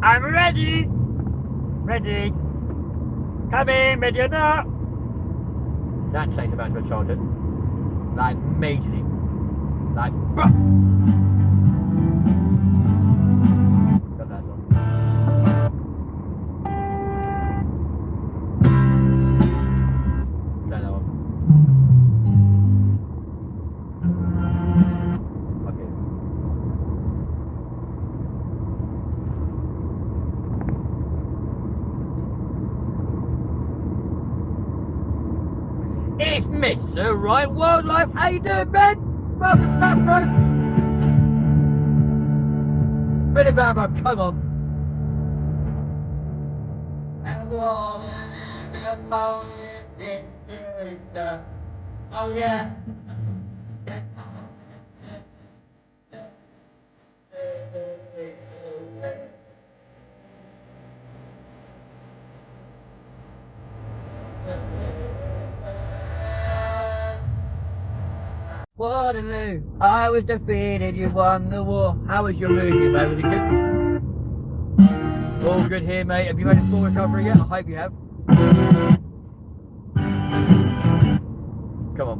I'm ready. Ready. Come in, ready or not. That takes me back to my childhood. Like, majorly. Like, bruh. Got that song. Don't know. Okay. It's Mr. Right Wildlife. How you doing, man? Welcome back, bro. Bit about, bro. Come on. Oh yeah. Waterloo, I was defeated, you won the war. How was your movie, mate? Was it good? All good here, mate. Have you had a full recovery yet? I hope you have. Come on.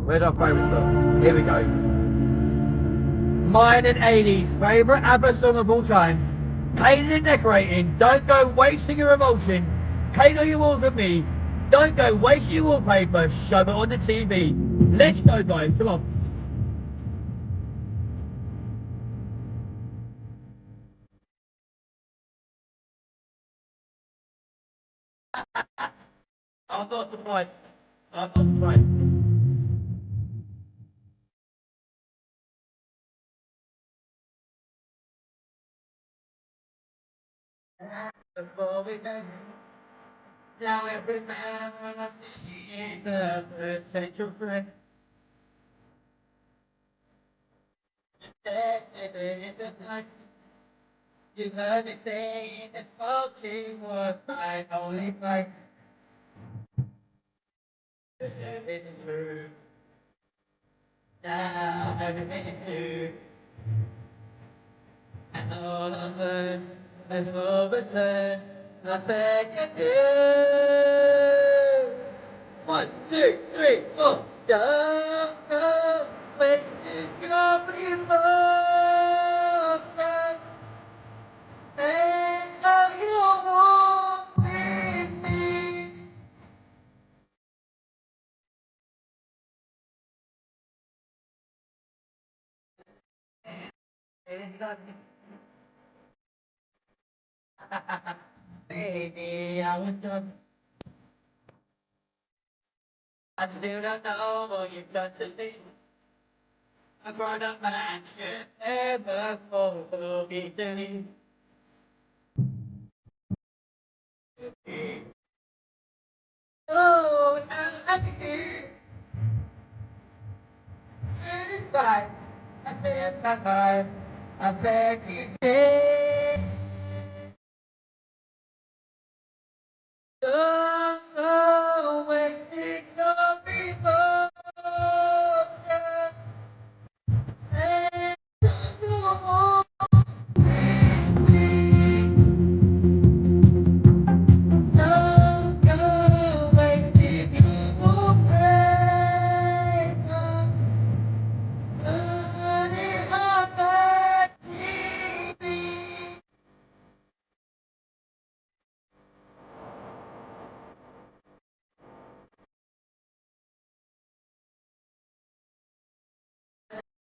Where's our favourite song? Here we go. Mine and Amy's favourite ABBA song of all time. Painting and decorating. Don't go wasting your emotion. Paint all your walls with me. Don't go wasting your wallpaper. Show it on the TV. Let's go, guys. Come on. I'm not surprised. I'm not surprised. Before we go, now every man when I see is a potential friend. You heard me saying that smoking was my only fight. Everything is true. Now everything is true. And all I learned and overturned, I beg of you. 1, 2, 3, 4. Don't go wasting your emotion. Make all you want with me. Baby, I was done. I still don't know what you've done to me. A grown-up man should never fall so easily. Oh, I'm here. Bye. I said bye-bye. I beg you, take. Don't go wasting your emotion. Make you want me. Don't go wasting your precious. Put it on the TV.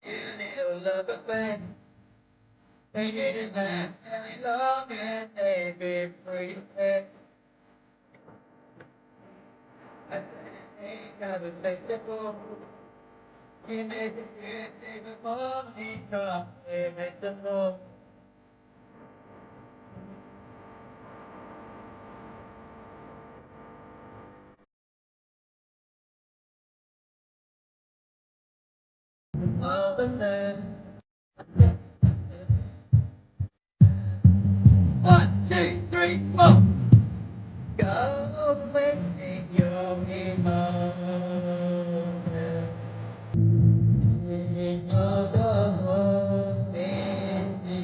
You little love affair. They didn't last very long and they've been free. I think I was faithful. He made the good even more. He come, he made the more. All the time. 1, 2, 3, 4. Go wasting your emotion. Oh, go with me.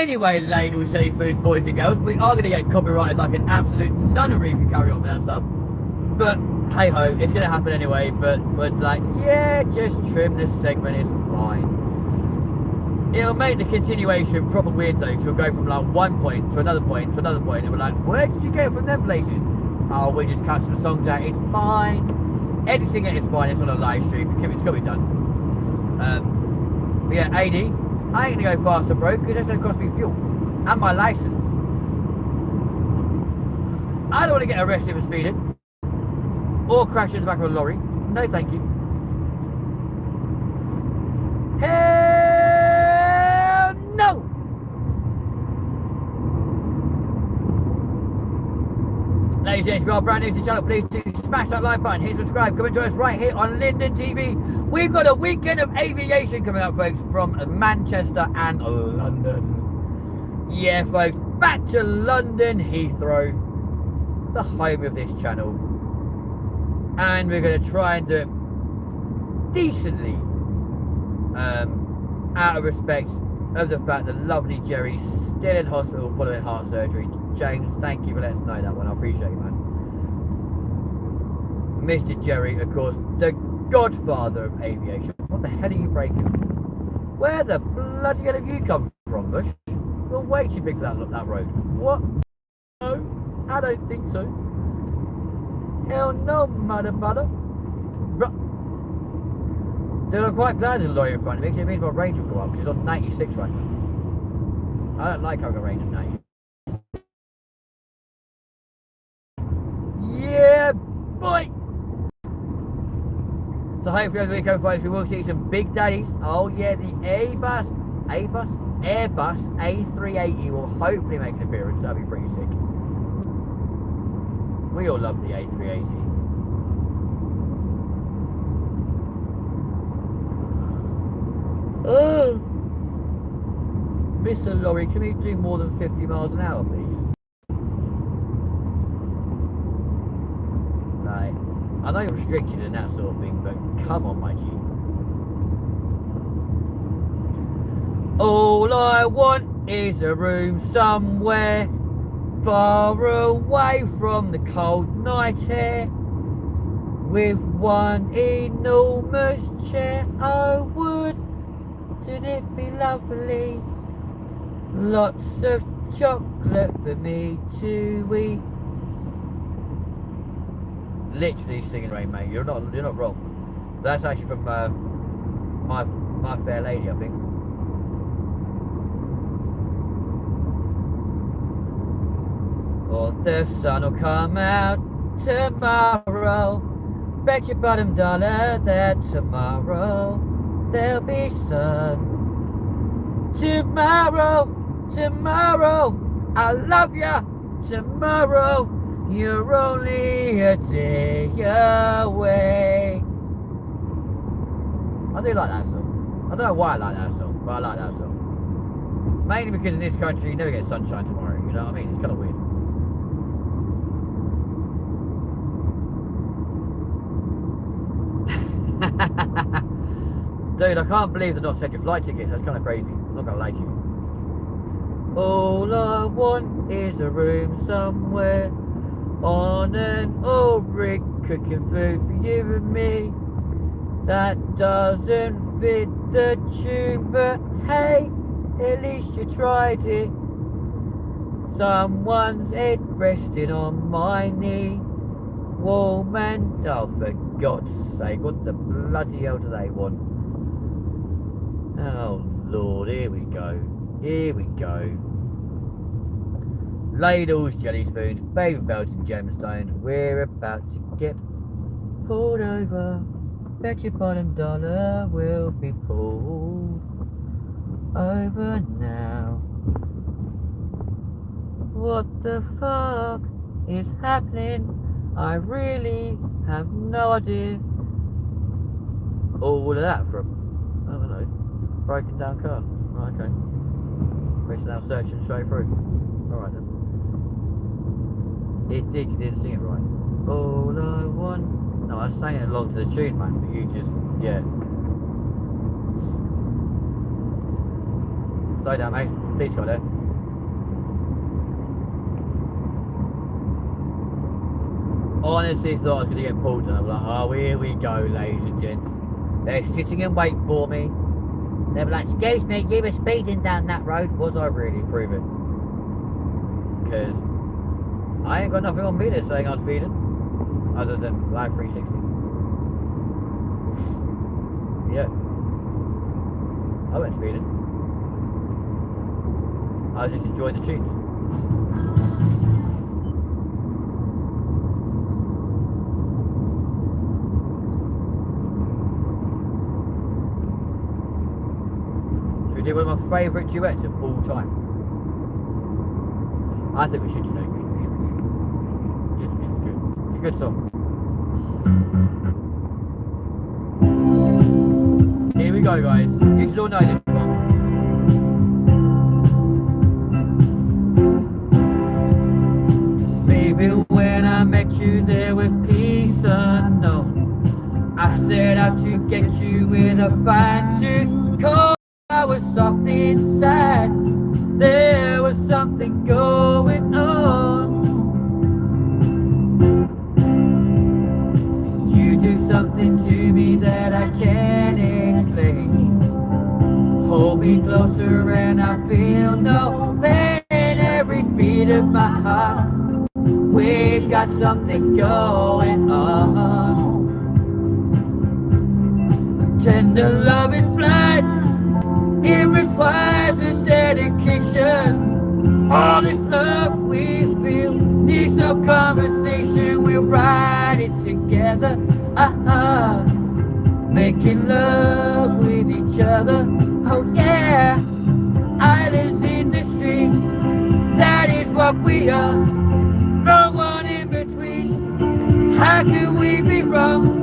Anyway, ladies, seafood, boys and girls, we are going to get copyrighted like an absolute nunnery if we carry on with that stuff. But hey ho, it's going to happen anyway. But we're like, yeah, just trim this segment, it's fine. It'll make the continuation proper weird though, because we'll go from like one point to another point to another point, and we're like, where did you get from them places? Oh, we just cut some songs out, it's fine. Editing it is fine, it's on a live stream, it's got to be done. But yeah, AD, I ain't going to go faster, bro, because that's going to cost me fuel. And my license. I don't want to get arrested for speeding. Or crash into the back of a lorry. No, thank you. Hell no! Ladies and gentlemen, if you are brand new to the channel, please do smash that like button, hit subscribe, come and join us right here on LindenTV. We've got a weekend of aviation coming up, folks, from Manchester and London. Yeah, folks, back to London Heathrow, the home of this channel. And we're going to try and do it decently, out of respect of the fact that lovely Jerry's still in hospital following heart surgery. James, thank you for letting us know that one. I appreciate it, man. Mr. Jerry, of course, the godfather of aviation. What the hell are you breaking? Where the bloody hell have you come from, Bush? You're way too big for that road. What? No, I don't think so. Hell no, mother. Dude, I'm quite glad there's a lorry in front of me, because it means my range will go up, because it's on 96 right now. I don't like having a range of 90. Yeah, boy! So hopefully over the weekend, folks, we will see some big daddies. Oh yeah, the Airbus A380 will hopefully make an appearance. That'll be pretty sick. We all love the A380. Oh, Mr. Lorry, can we do more than 50 miles an hour, please? Like, I know you're restricted and that sort of thing, but come on, my G. All I want is a room somewhere far away from the cold night air, with one enormous chair. Oh, wouldn't it be lovely? Lots of chocolate for me to eat. Literally singing Rain, mate. You're not wrong. That's actually from my Fair Lady, I think. Or the sun will come out tomorrow. Bet your bottom dollar that tomorrow there'll be sun. Tomorrow, I love ya. Tomorrow, you're only a day away. I do like that song. I don't know why I like that song, but I like that song. Mainly because in this country you never get sunshine tomorrow, you know what I mean? It's kind of weird. Dude, I can't believe they've not sent your flight tickets. That's kind of crazy. I'm not going to lie to you. All I want is a room somewhere on an old rig, cooking food for you and me. That doesn't fit the tune, but hey, at least you tried it. Someone's head resting on my knee. Whoa, man, oh, for God's sake, what the bloody hell do they want? Oh, Lord, here we go. Here we go. Ladles, jelly spoons, baby belts and gemstones. We're about to get pulled over. Bet your bottom dollar will be pulled over now. What the fuck is happening? I really have no idea. All of that from, I don't know, broken down car. Right, okay. We're now searching straight through. Alright then. It did, you didn't sing it right. All I want. No, I sang it along to the tune, man, but you just, yeah. Slow down, mate. police car there. Honestly thought I was going to get pulled and I was like, oh, here we go, ladies and gents. They're sitting in wait for me. They were like, excuse me, you were speeding down that road. Was I really? Prove it. Because I ain't got nothing on me that's saying I'm speeding. Other than Live 360. Yeah. I wasn't speeding. I was just enjoying the tunes. We did one of my favourite duets of all time. I think we should, you know. It's good. It's a good song. Here we go, guys. You should all know this song. Baby, when I met you, there was peace unknown. I set out to get you with a fine tooth comb. I was soft inside, there was something going on. You do something to me that I can't explain. Hold me closer and I feel no pain. Every beat of my heart, we've got something going on. Tender love is blind. It requires a dedication. All this love we feel needs no conversation. We'll ride it together, making love with each other. Oh yeah, islands in the stream. That is what we are. No one in between. How can we be wrong?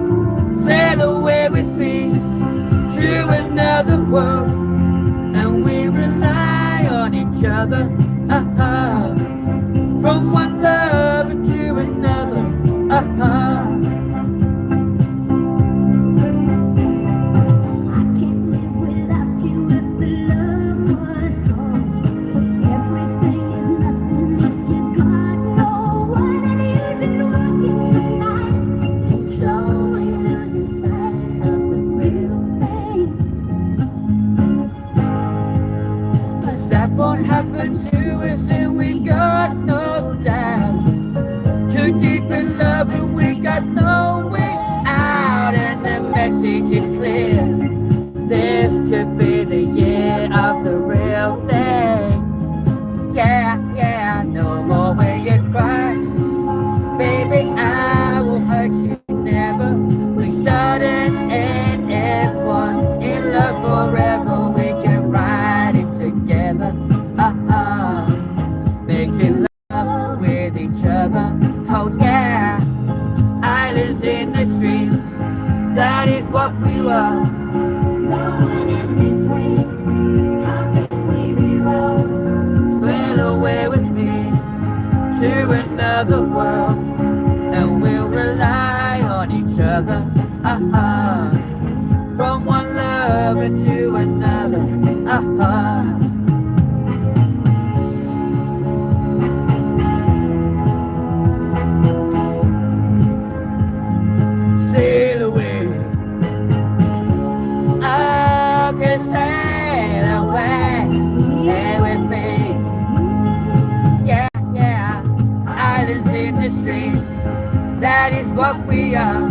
Sail away with me to another world. And we rely on each other, from one lover to another, I can't live without you if the love was gone. Everything is nothing if you got no one. And you just walking the night, slowly losing sight of the real thing. That won't happen to us, and we got no doubt. Too deep in love and we got no way out. And the message is clear. This could be the year of the real thing. Yeah, yeah, no more when you cry. Baby, I will hurt you never. We started and end one. In love forever, we can ride it together, making love with each other. Oh yeah, islands in the stream. That is what we were. No one in between. How can we be wrong? Sail away with me to another world, and we'll rely on each other, from one lover to another, Sail away, I can sail away, yeah, with me. Yeah, yeah, islands in the stream. That is what we are.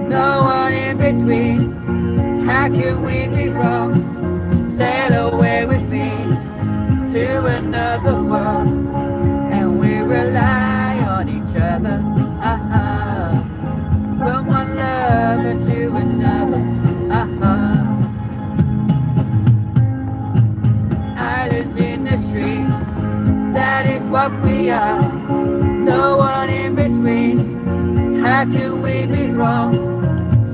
No one in between. How can we be wrong? Sail away with me to another world, and we rely on each other, from one lover to another, Islands in the stream. That is what we are. No one in between. How can we be wrong?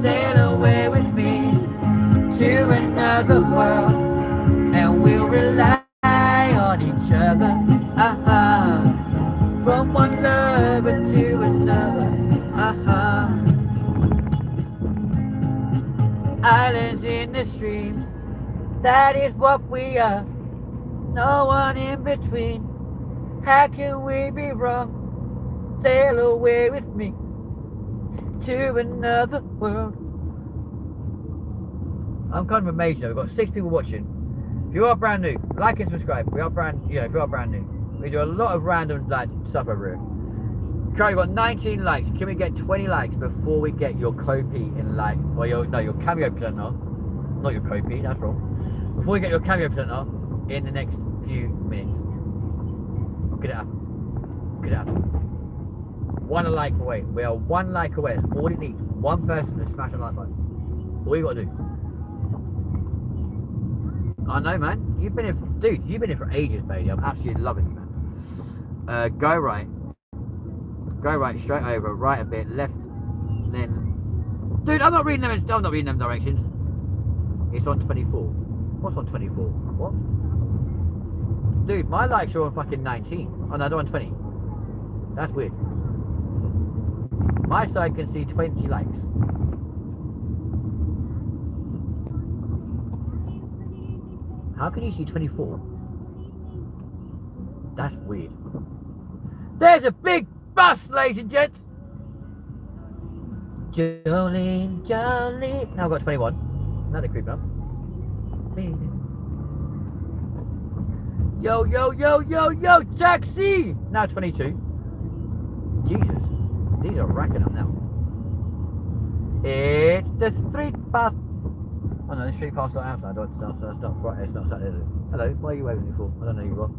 Sail away with me to another world, and we'll rely on each other, from one lover to another, Islands in the stream. That is what we are. no one in between. How can we be wrong? Sail away with me to another world. I'm kind of amazed now. We've got 6 people watching. If you are brand new, like and subscribe. If you are brand new, we do a lot of random stuff over here. Currently got 19 likes. Can we get 20 likes before we get your copy in or your cameo presenter? Not your copy, that's wrong. Before we get your cameo presenter in the next few minutes. Get it up. Get it up. 1 like away. We are 1 like away. That's all it needs. 1 person to smash a like button. All you gotta do. I know, man. You've been here for ages, baby. I'm absolutely loving you, man. Go right. Go right, straight over, right a bit, left, then... Dude, I'm not reading them directions. It's on 24. What's on 24? What? Dude, my likes are on fucking 19. Oh no, they're on 20. That's weird. My side can see 20 likes. How can you see 24? That's weird. There's a big bus, ladies and gents. Jolene, Jolene. Now I've got 21. Now they're creeping up. Yo, yo, yo, yo, yo, taxi! Now 22. Jesus, these are racking up now. It's the street bus. Oh no, the street pass not outside. It's not right. It's not outside, is it? Hello, why are you waving me for? I don't know you what.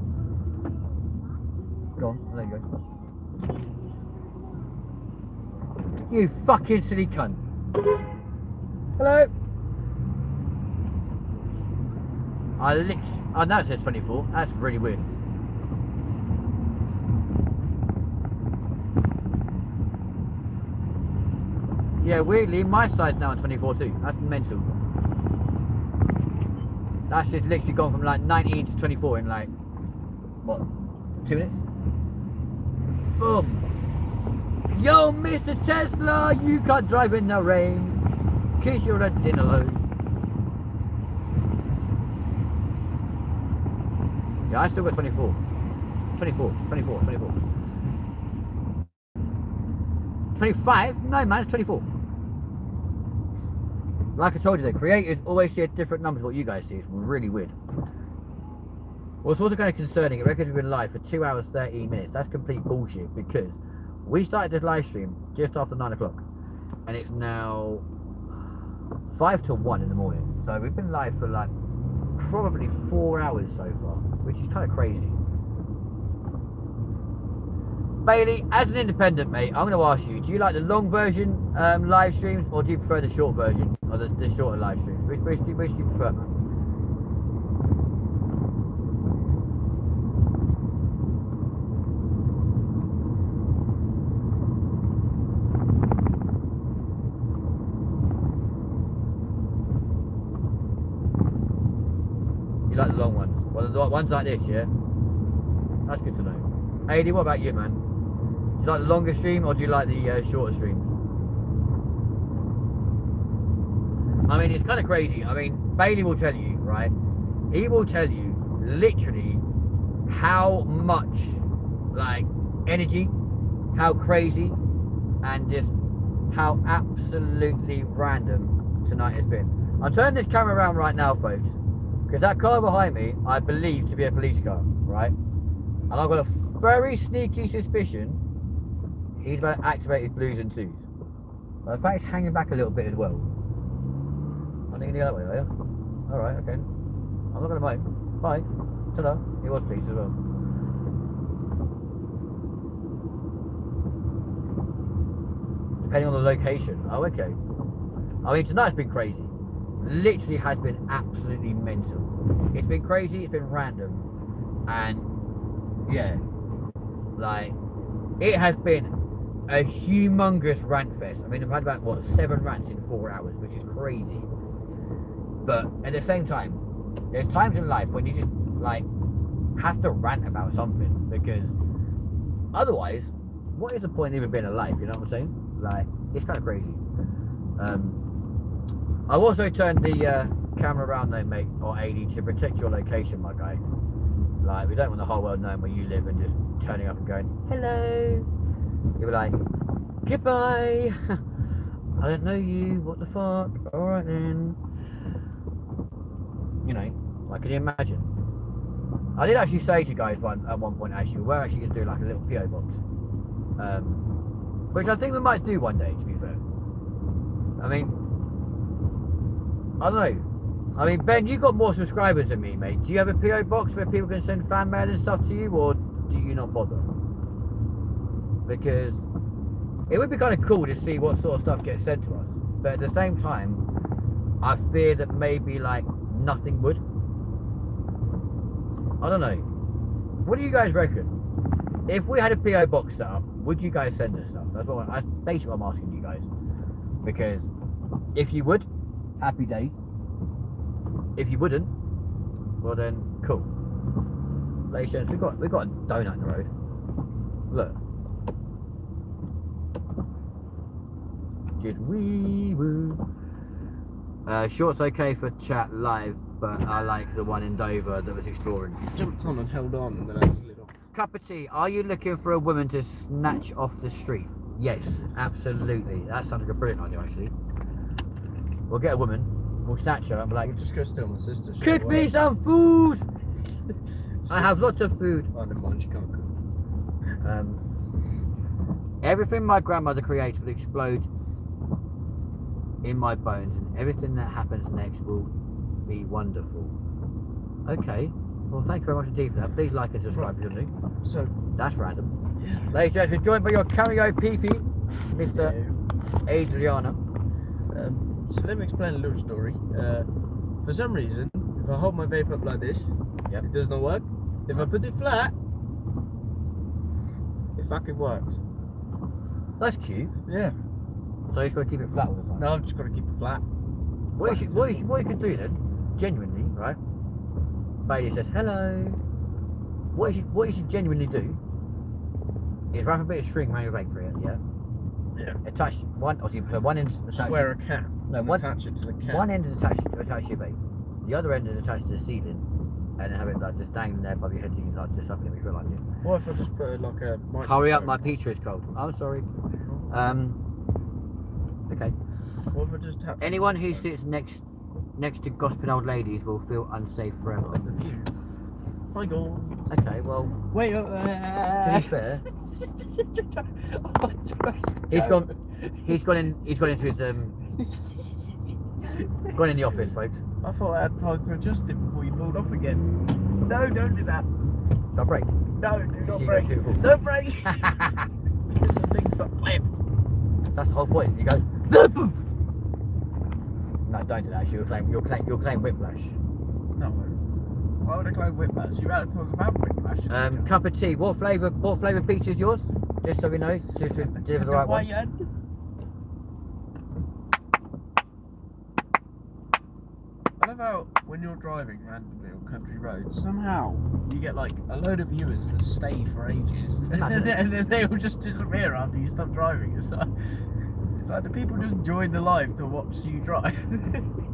Go on, I'll let you go. You fucking silly cunt. Hello. Oh, now it says 24. That's really weird. Yeah, weirdly, my side's now on 24 too. That's mental. That's just literally gone from like 19 to 24 in like, what, 2 minutes? Boom. Yo, Mr. Tesla, you can't drive in the rain, 'cause you're a dinner load. Yeah, I still got 24. 24. 25? No, man, it's 24. Like I told you, the creators always see a different number to what you guys see. It's really weird. What's also kind of concerning, it reckons we've been live for 2 hours 13 minutes. That's complete bullshit, because we started this live stream just after 9 o'clock, and it's now 5 to 1 in the morning. So we've been live for like probably 4 hours so far, which is kind of crazy. Bailey, as an independent, mate, I'm going to ask you, do you like the long version live streams, or do you prefer the short version, or the shorter live streams? Which do you prefer, man? You like the long ones? Well, the ones like this, yeah? That's good to know. AD, what about you, man? Do you like the longer stream, or do you like the shorter stream? I mean, it's kind of crazy. I mean, Bailey will tell you, right? He will tell you literally how much, like, energy, how crazy, and just how absolutely random tonight has been. I'm turning this camera around right now, folks, because that car behind me, I believe to be a police car, right? And I've got a very sneaky suspicion he's about to activate his blues and twos. But in fact, it's hanging back a little bit as well. I think you're going to go that way, are you? Alright, okay. I'm not going to mind. Bye. Ta-da. He was police as well. Depending on the location. Oh, okay. I mean, tonight's been crazy. Literally has been absolutely mental. It's been crazy, it's been random. And, yeah. Like, it has been a humongous rant fest. I mean, I've had about, what, 7 rants in 4 hours, which is crazy. But at the same time, there's times in life when you just, like, have to rant about something, because otherwise, what is the point of even being alive, you know what I'm saying? Like, it's kind of crazy. I've also turned the camera around though, mate, or AD, to protect your location, my guy. Like, we don't want the whole world knowing where you live and just turning up and going, hello. You'll be like, goodbye. I don't know you, what the fuck? Alright then. You know, like, can you imagine? I did actually say to you guys at one point, actually, we're actually going to do like a little PO box. Which I think we might do one day, to be fair. I mean, I don't know. I mean, Ben, you got more subscribers than me, mate. Do you have a PO box where people can send fan mail and stuff to you, or do you not bother? Because it would be kind of cool to see what sort of stuff gets sent to us. But at the same time, I fear that maybe like nothing would. I don't know. What do you guys reckon? If we had a PO box set up, would you guys send us stuff? That's basically what I'm asking you guys. Because if you would, happy days. If you wouldn't, well then, cool. Ladies and gents, we've got a donut in the road. Look. Just wee woo. Short's okay for chat live, but I like the one in Dover that was exploring. Jumped on and held on, and then I slid off. Cup of tea. Are you looking for a woman to snatch off the street? Yes, absolutely. That sounds like a brilliant idea, actually. We'll get a woman. We'll snatch her and be like, We'll just go steal my sister's. cook me some food. I have lots of food. Oh, never mind, she can't cook. Everything my grandmother creates will explode in my bones, and everything that happens next will be wonderful. Okay. Well, thank you very much indeed for that. Please like and subscribe if you're new. So, That's random. Yeah. Ladies and gentlemen, joined by your cameo PP, Mr. Adriana. So let me explain a little story. For some reason, if I hold my vape up like this, Yep. it does not work. If I put it flat, it fucking works. That's cute. Yeah. So you've got to keep it flat all the time. No, I've just got to keep it flat. What you could do then, genuinely, right? Bailey says hello. What you should genuinely do is wrap a bit of string around your vape for it, yeah? Yeah. Attach one, or you put one end attached. Swear a cap. No, and one- attach it to the cap. One end is attached to your vape. The other end is attached to the ceiling, and then have it like just dangling there above your head, so you can like just suck it if you feel like it. What if I just put it like a microphone? Hurry up, my pizza is cold. I'm sorry. Okay. What if I just tap Anyone who sits next to gossiping old ladies will feel unsafe forever. the view? My God. Okay, well, Wait. to be fair, he's gone into his gone in the office, folks. I thought I had time to adjust it before you pulled off again. No, don't do that. Shall I break? No, do not See, break. go shoot. Don't break. The thing's got flipped. That's the whole point. You go. No, don't do that. You'll claim whiplash. No. Why would I claim whiplash? You had to talk about whiplash. Cup of tea. What flavour pizza is yours? Just so we know, to deliver the right one. I love how when you're driving randomly on country roads, somehow you get like a load of viewers that stay for ages, and then they all just disappear after you stop driving. It's like the people just join the live to watch you drive.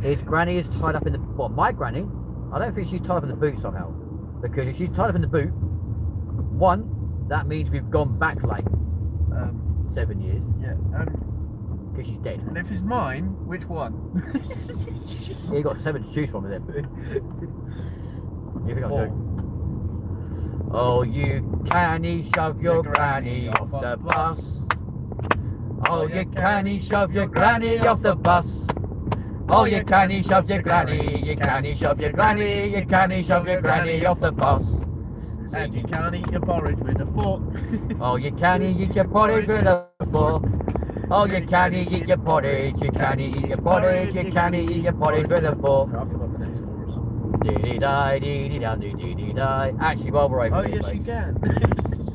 His granny is tied up in the... What, my granny? I don't think she's tied up in the boot somehow. Because if she's tied up in the boot, one, that means we've gone back like 7 years. Yeah. Because she's dead. And if it's mine, which one? You got 7 to choose from with him. You think I'm joking? Oh, you canny, shove your granny off the bus. Oh, you canny, shove your granny off the bus. Oh, you canny, shove your granny, you canny, shove your granny, you canny, shove your granny off the bus. And you can't eat your porridge with a fork. Oh, you canny, eat your porridge with a fork. Oh, you canny, eat your porridge, you canny, eat your porridge, you canny, eat your porridge with a fork. I forgot the next chorus. Dee-dee-die, dee-dee-da, dee-dee-die. Actually, while we're over Oh, here, yes, folks, you can.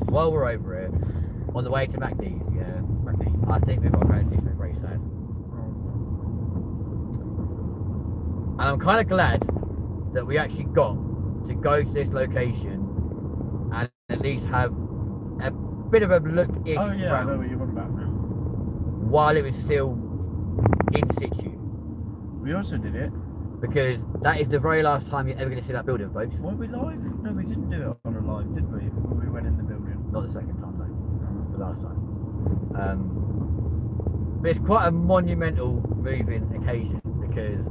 while we're over here, on the way to MacD's, yeah, MacD's. I think we've got going to see something very sad. And I'm kind of glad that we actually got to go to this location and at least have a bit of a look-ish Oh yeah, I know round what you're on about now. while it was still in situ. We also did it Because that is the very last time you're ever going to see that building, folks. Were we live? No, we didn't do it on a live, did we? When we went in the building. Not the second time, though. The last time. But it's quite a monumental moving occasion because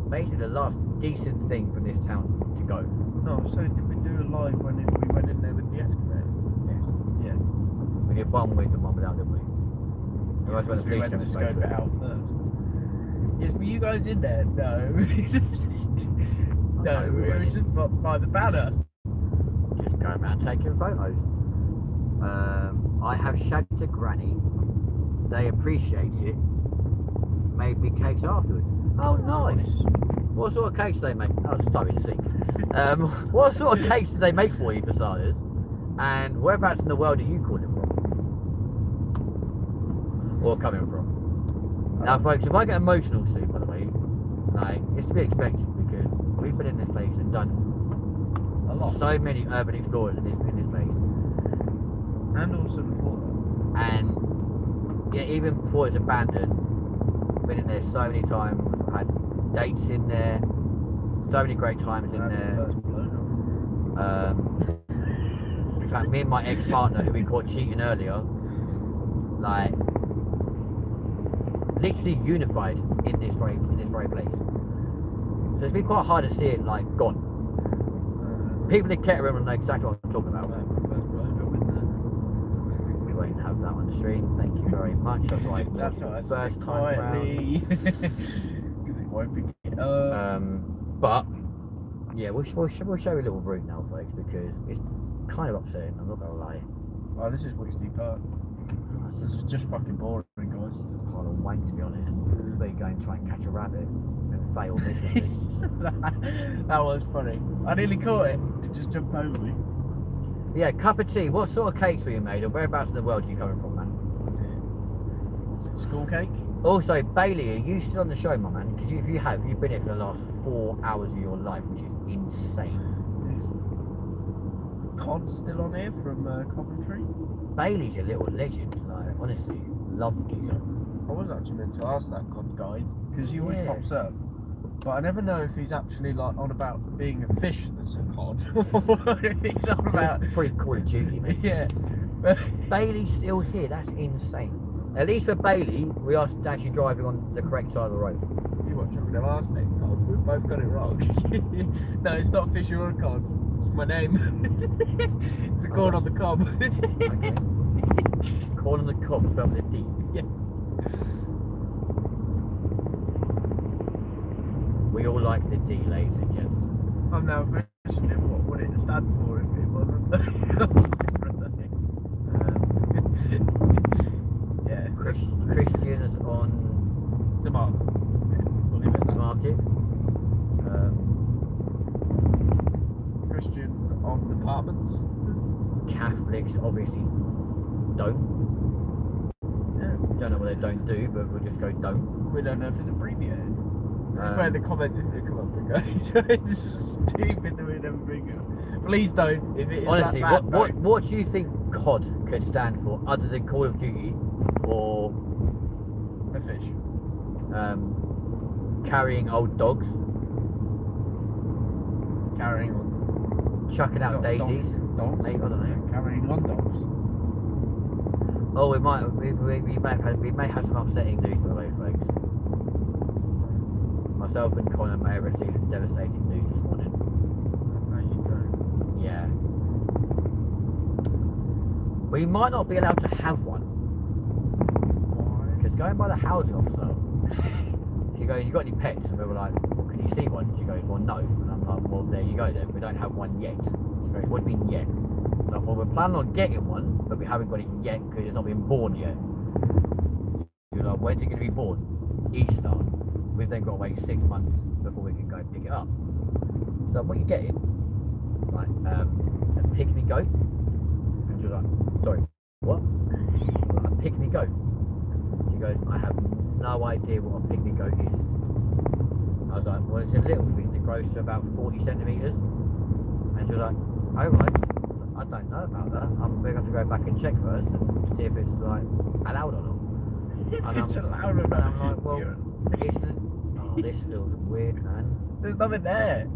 basically the last decent thing from this town to go. No, so did we do a live when we went in there with the excavator? Yes. Yeah. We did one with and one without, didn't we? Otherwise, when the We police went came to and scope spoke to it us. out first. Yes, were you guys in there? No. No, we were just by the banner. Just going around taking photos. I have shagged a granny. They appreciate it. Made me cakes afterwards. Oh, nice. What sort of cakes do they make? Oh, sorry to see. What sort of cakes do they make for you for starters? And whereabouts in the world are you calling from? Or coming from? Now, folks, if I get emotional soon, by the way, like, it's to be expected because we've been in this place and done A lot. so many urban explorers in this place. And also before that. And yeah, even before it's abandoned, been in there so many times, had dates in there, so many great times in there. First blow-job. In fact, me and my ex-partner, who we caught cheating earlier, like literally unified in this very place. So it's been quite hard to see it like gone. People in Kettering will know exactly what I'm talking about. First blow-job in there. We won't have that on the stream. Thank you very much. That's right. That's alright. First time round. Quietly. Because it won't be. But yeah, we'll show you a little route now, folks, because it's kind of upsetting. I'm not gonna lie. Oh, this is Wixley Park. It's just fucking boring, guys. Kind of wank, to be honest. We're going to try and catch a rabbit and fail miserably. That was funny. I nearly caught it. It just jumped over me. Yeah, cup of tea. What sort of cakes were you made, or whereabouts in the world are you coming from, man? Was it school cake? Also, Bailey, are you still on the show, my man? Because if you have, you've been here for the last 4 hours of your life, which is insane. Is Cod still on here from Coventry? Bailey's a little legend, like, honestly, love the geezer. I was actually meant to ask that Cod guy, because he always Yeah. pops up. But I never know if he's actually like on about being a fish that's a cod, or if he's on about... Pretty Call of Duty, mate. Yeah. Bailey's still here, that's insane. At least for Bailey, we are actually driving on the correct side of the road. You watch it with them ask next time. We've both got it wrong. No, it's not fish or a cod. It's my name. It's a corn on the cob. Okay. Corn on the cob, spelled with a D. Yes. We all like the D, ladies and gents. I'm now questioning what would it stand for if it wasn't. Yeah. Christians on The mark. We'll leave it at the that. market. Christians on apartments. Catholics obviously don't. Yeah. Don't know what they don't do, but we'll just go don't. We don't know if it's abbreviated. That's where the comments are going to come up and go. So it's stupid that we never bring it up. Please don't. If it is Honestly, that bad, what do you think COD could stand for other than Call of Duty or a fish. carrying old dogs, Carrying on. chucking out daisies? Dogs. Maybe, I don't know. Carrying on dogs. Oh, we may have some upsetting news, by the way, folks. Myself and Connor may have received some devastating news this morning. There you go. Yeah. We might not be allowed to have one. Why? Because going by the housing officer, she goes, you got any pets? And we were like, well, can you see one? She goes, well, no. And I'm like, well, there you go then. We don't have one yet. She goes, what do you mean yet? So, well, we're planning on getting one, but we haven't got it yet because it's not been born yet. You're like, when's it going to be born? Easter. We've then got to wait 6 months before we can go and pick it up. So what are you getting? Like, a pygmy goat? And she was like, sorry, what? Like, a pygmy goat? She goes, I have no idea what a pygmy goat is. I was like, well, it's a little thing that grows to about 40 centimetres. And she was like, oh right, I don't know about that. I'm going to have to go back and check first and see if it's like allowed or not. If And it's allowed or and not. I'm like, well, it's the... Oh, Oh, this feels weird, man. There's nothing there.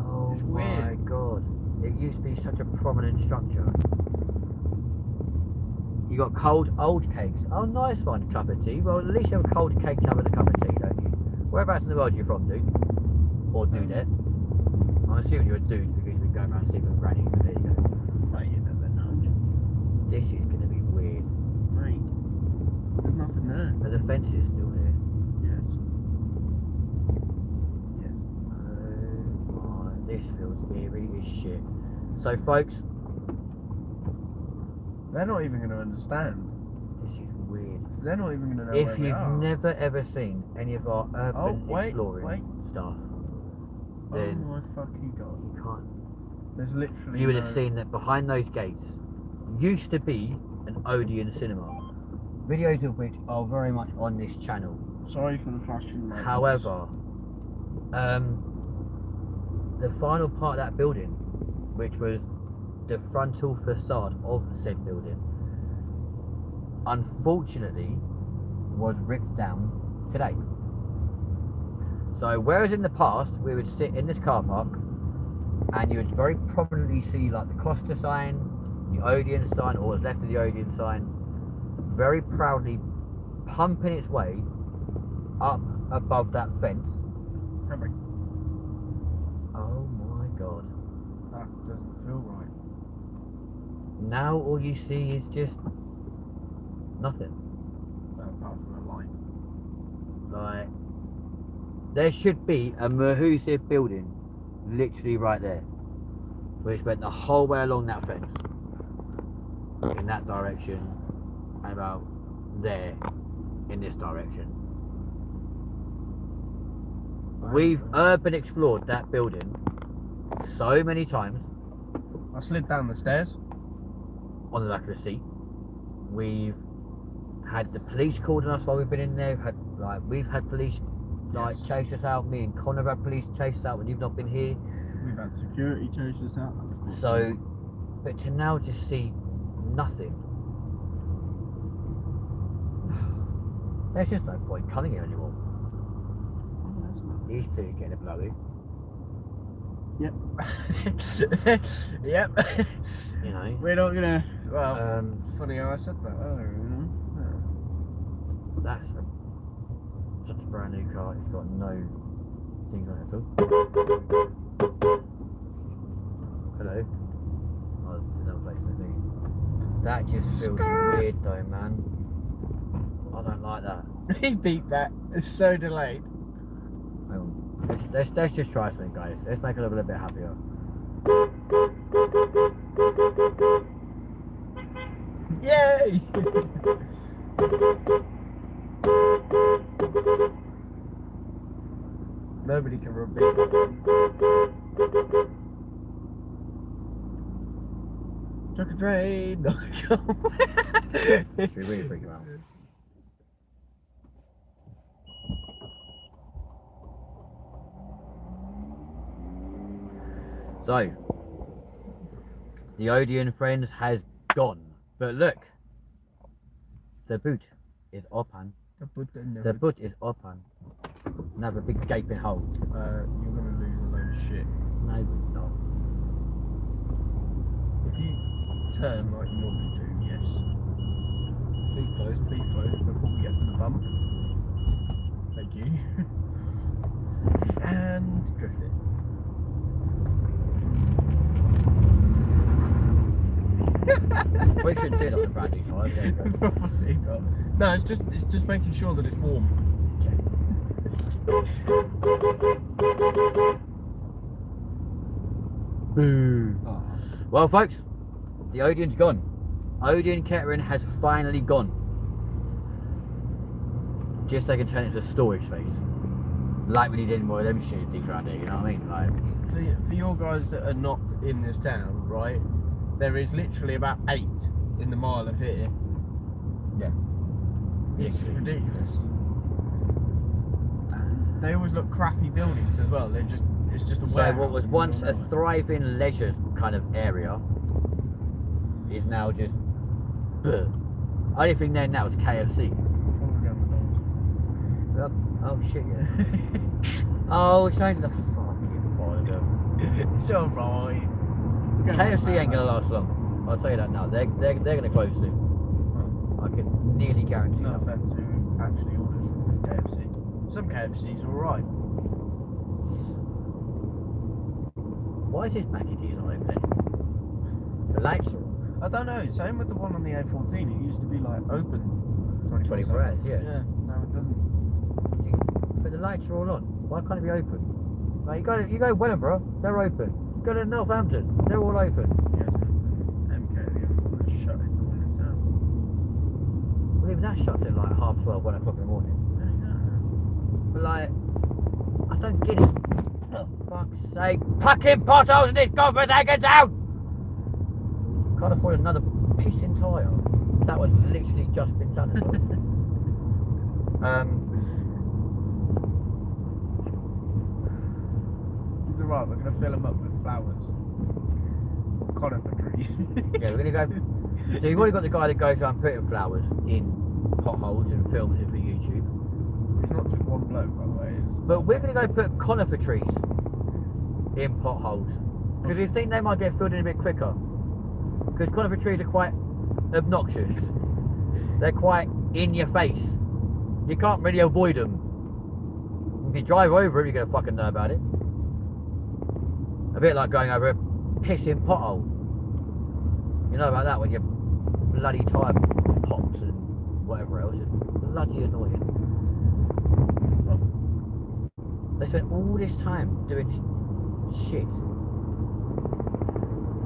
Oh It's my weird. god. It used to be such a prominent structure. You got cold old cakes. Oh, nice one, cup of tea. Well, at least you have a cold cake to have with a cup of tea, don't you? Whereabouts in the world are you from, dude? Or dudette? I'm assuming you're a dude because we go around sleeping with grannies, but there you go. Mate, you never know. This is going to be weird. Mate, there's nothing there. But the fence is still here. Yes. Yes. Oh, this feels eerie as shit. So, folks, They're not even going to understand. this is weird. They're not even going to know If where we you've are. never ever seen any of our urban exploring wait. stuff, Oh then my fucking god. you can't. There's literally You would no... have seen that behind those gates used to be an Odeon cinema. Videos of which are very much on this channel. Sorry for the flashing lights. However, the final part of that building, which was the frontal facade of said building, unfortunately was ripped down today. So whereas in the past we would sit in this car park and you would very prominently see like the Costa sign, the Odeon sign, or what's left of the Odeon sign, very proudly pumping its way up above that fence. Henry, Oh my god. that doesn't feel right. Now all you see is just nothing. Apart from a line. Like, there should be a massive building literally right there, which went the whole way along that fence in that direction and about there in this direction. We've urban explored that building so many times I slid down the stairs. on the back of the seat. We've had the police called on us while we've been in there. We've had police Yes. chase us out. Me and Connor have had police chase us out when you've not been here. We've had security chase us out. So, but to now just see nothing, there's just no point coming here anymore. He's clearly getting a blowy. Yep. Yep. You know. We're not gonna. Well, funny how I said that earlier. You know? That's such a brand new car. It's got no things on it at all. Hello. Oh, there's another place in the thing. That just feels weird though, man. I don't like that. He beat that. It's so delayed. Hang on. Let's just try something, guys. Let's make it a little bit happier. Yay! Nobody can repeat that. Took a train. Should we really freak him out? So, the Odeon friends has gone. But look, the boot is open. The boot is open. Another big gaping hole. You're gonna lose a load of shit. No, we're not. If you turn like you normally do, yes. Please close before we get to the bump. Thank you. And drift it. We should do that on the brand new car. There you go. Probably not. No, it's just making sure that it's warm. Boo. Oh. Well, folks, the Odeon's gone. Odeon Kettering has finally gone. Just so they can turn it into a storage space. Like we need any more of them shitty things around here, you know what I mean? Like, For your guys that are not in this town, right? There is literally about 8 in the mile of here. yeah. It's Literally. ridiculous. They always look crappy buildings as well. It's just a So warehouse. what was in the once middle a of nowhere. thriving leisure kind of area is now just only thing there now is KFC. Follow me down the doors. Yep. Oh shit, yeah. Oh, change the fucking bottom. It's alright. KFC ain't gonna last long. I'll tell you that now. They're gonna close soon. I can nearly guarantee No that. offense who actually orders from this KFC. Some KFC's alright. Why is this Mackie D's not open anymore? The lights are on. I don't know. Same with the one on the A14. It used to be like open 24 hours, yeah. Yeah, no, it doesn't. But the lights are all on. Why can't it be open? Like you go Wellingborough, they're open. You go to Northampton, they're all open. Yes, MK, the other shut is the one in town. Well, even that shuts at like 12:30, 1 o'clock in the morning. But like, I don't get it. For fuck's sake. Fucking potholes in this godforsaken town! Can't afford another pissing tyre. That one's literally just been done as well. It's alright, we're going to fill them up with flowers. Conifer trees. Yeah, we're going to go. So you've already got the guy that goes around putting flowers in potholes and films it for YouTube. It's not just one bloke, by the way. But we're going to go put conifer trees in potholes. Because we think they might get filled in a bit quicker. Because conifer trees are quite obnoxious. They're quite in your face. You can't really avoid them. If you drive over them, you're going to fucking know about it. A bit like going over a pissing pothole. You know about that when your bloody tyre pops and whatever else. It's bloody annoying. They spent all this time doing this shit.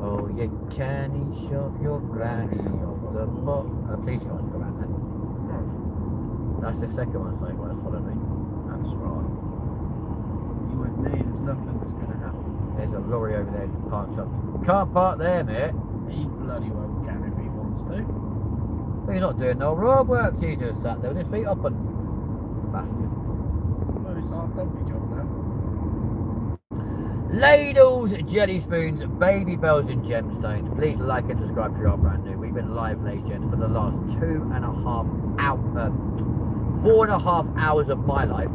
Oh, you can't shove your granny off the pot. Please go on, around that. That's the second one so far, that's followed me. That's right. You with me, there's nothing that's going to happen. There's a lorry over there parked up. Can't park there, mate. He bloody well can if he wants to. But you're not doing no road work, he's just sat there with his feet up and bastard. Well, it's our doggy job now. Ladles, jelly spoons, baby bells and gemstones. Please like and subscribe if you are brand new. We've been live, ladies and gents, for the last 4.5 hours of my life.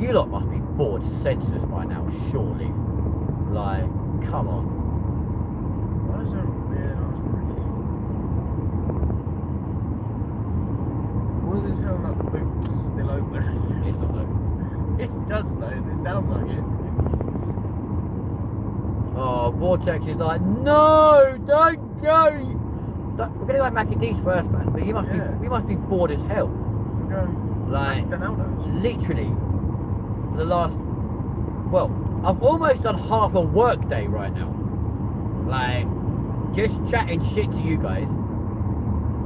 You lot must be bored senseless by now, surely. Like, come on. Why is there a weird ass breeze? What does it sound like the boot's still open? It's not open. It does though, it sounds like it. Oh, Vortex is like, no, don't go. We're gonna go Mackie D's first, man. But you must be bored as hell. We're going Like, McDonald's. literally, for the last, well, I've almost done half a work day right now. Like, just chatting shit to you guys.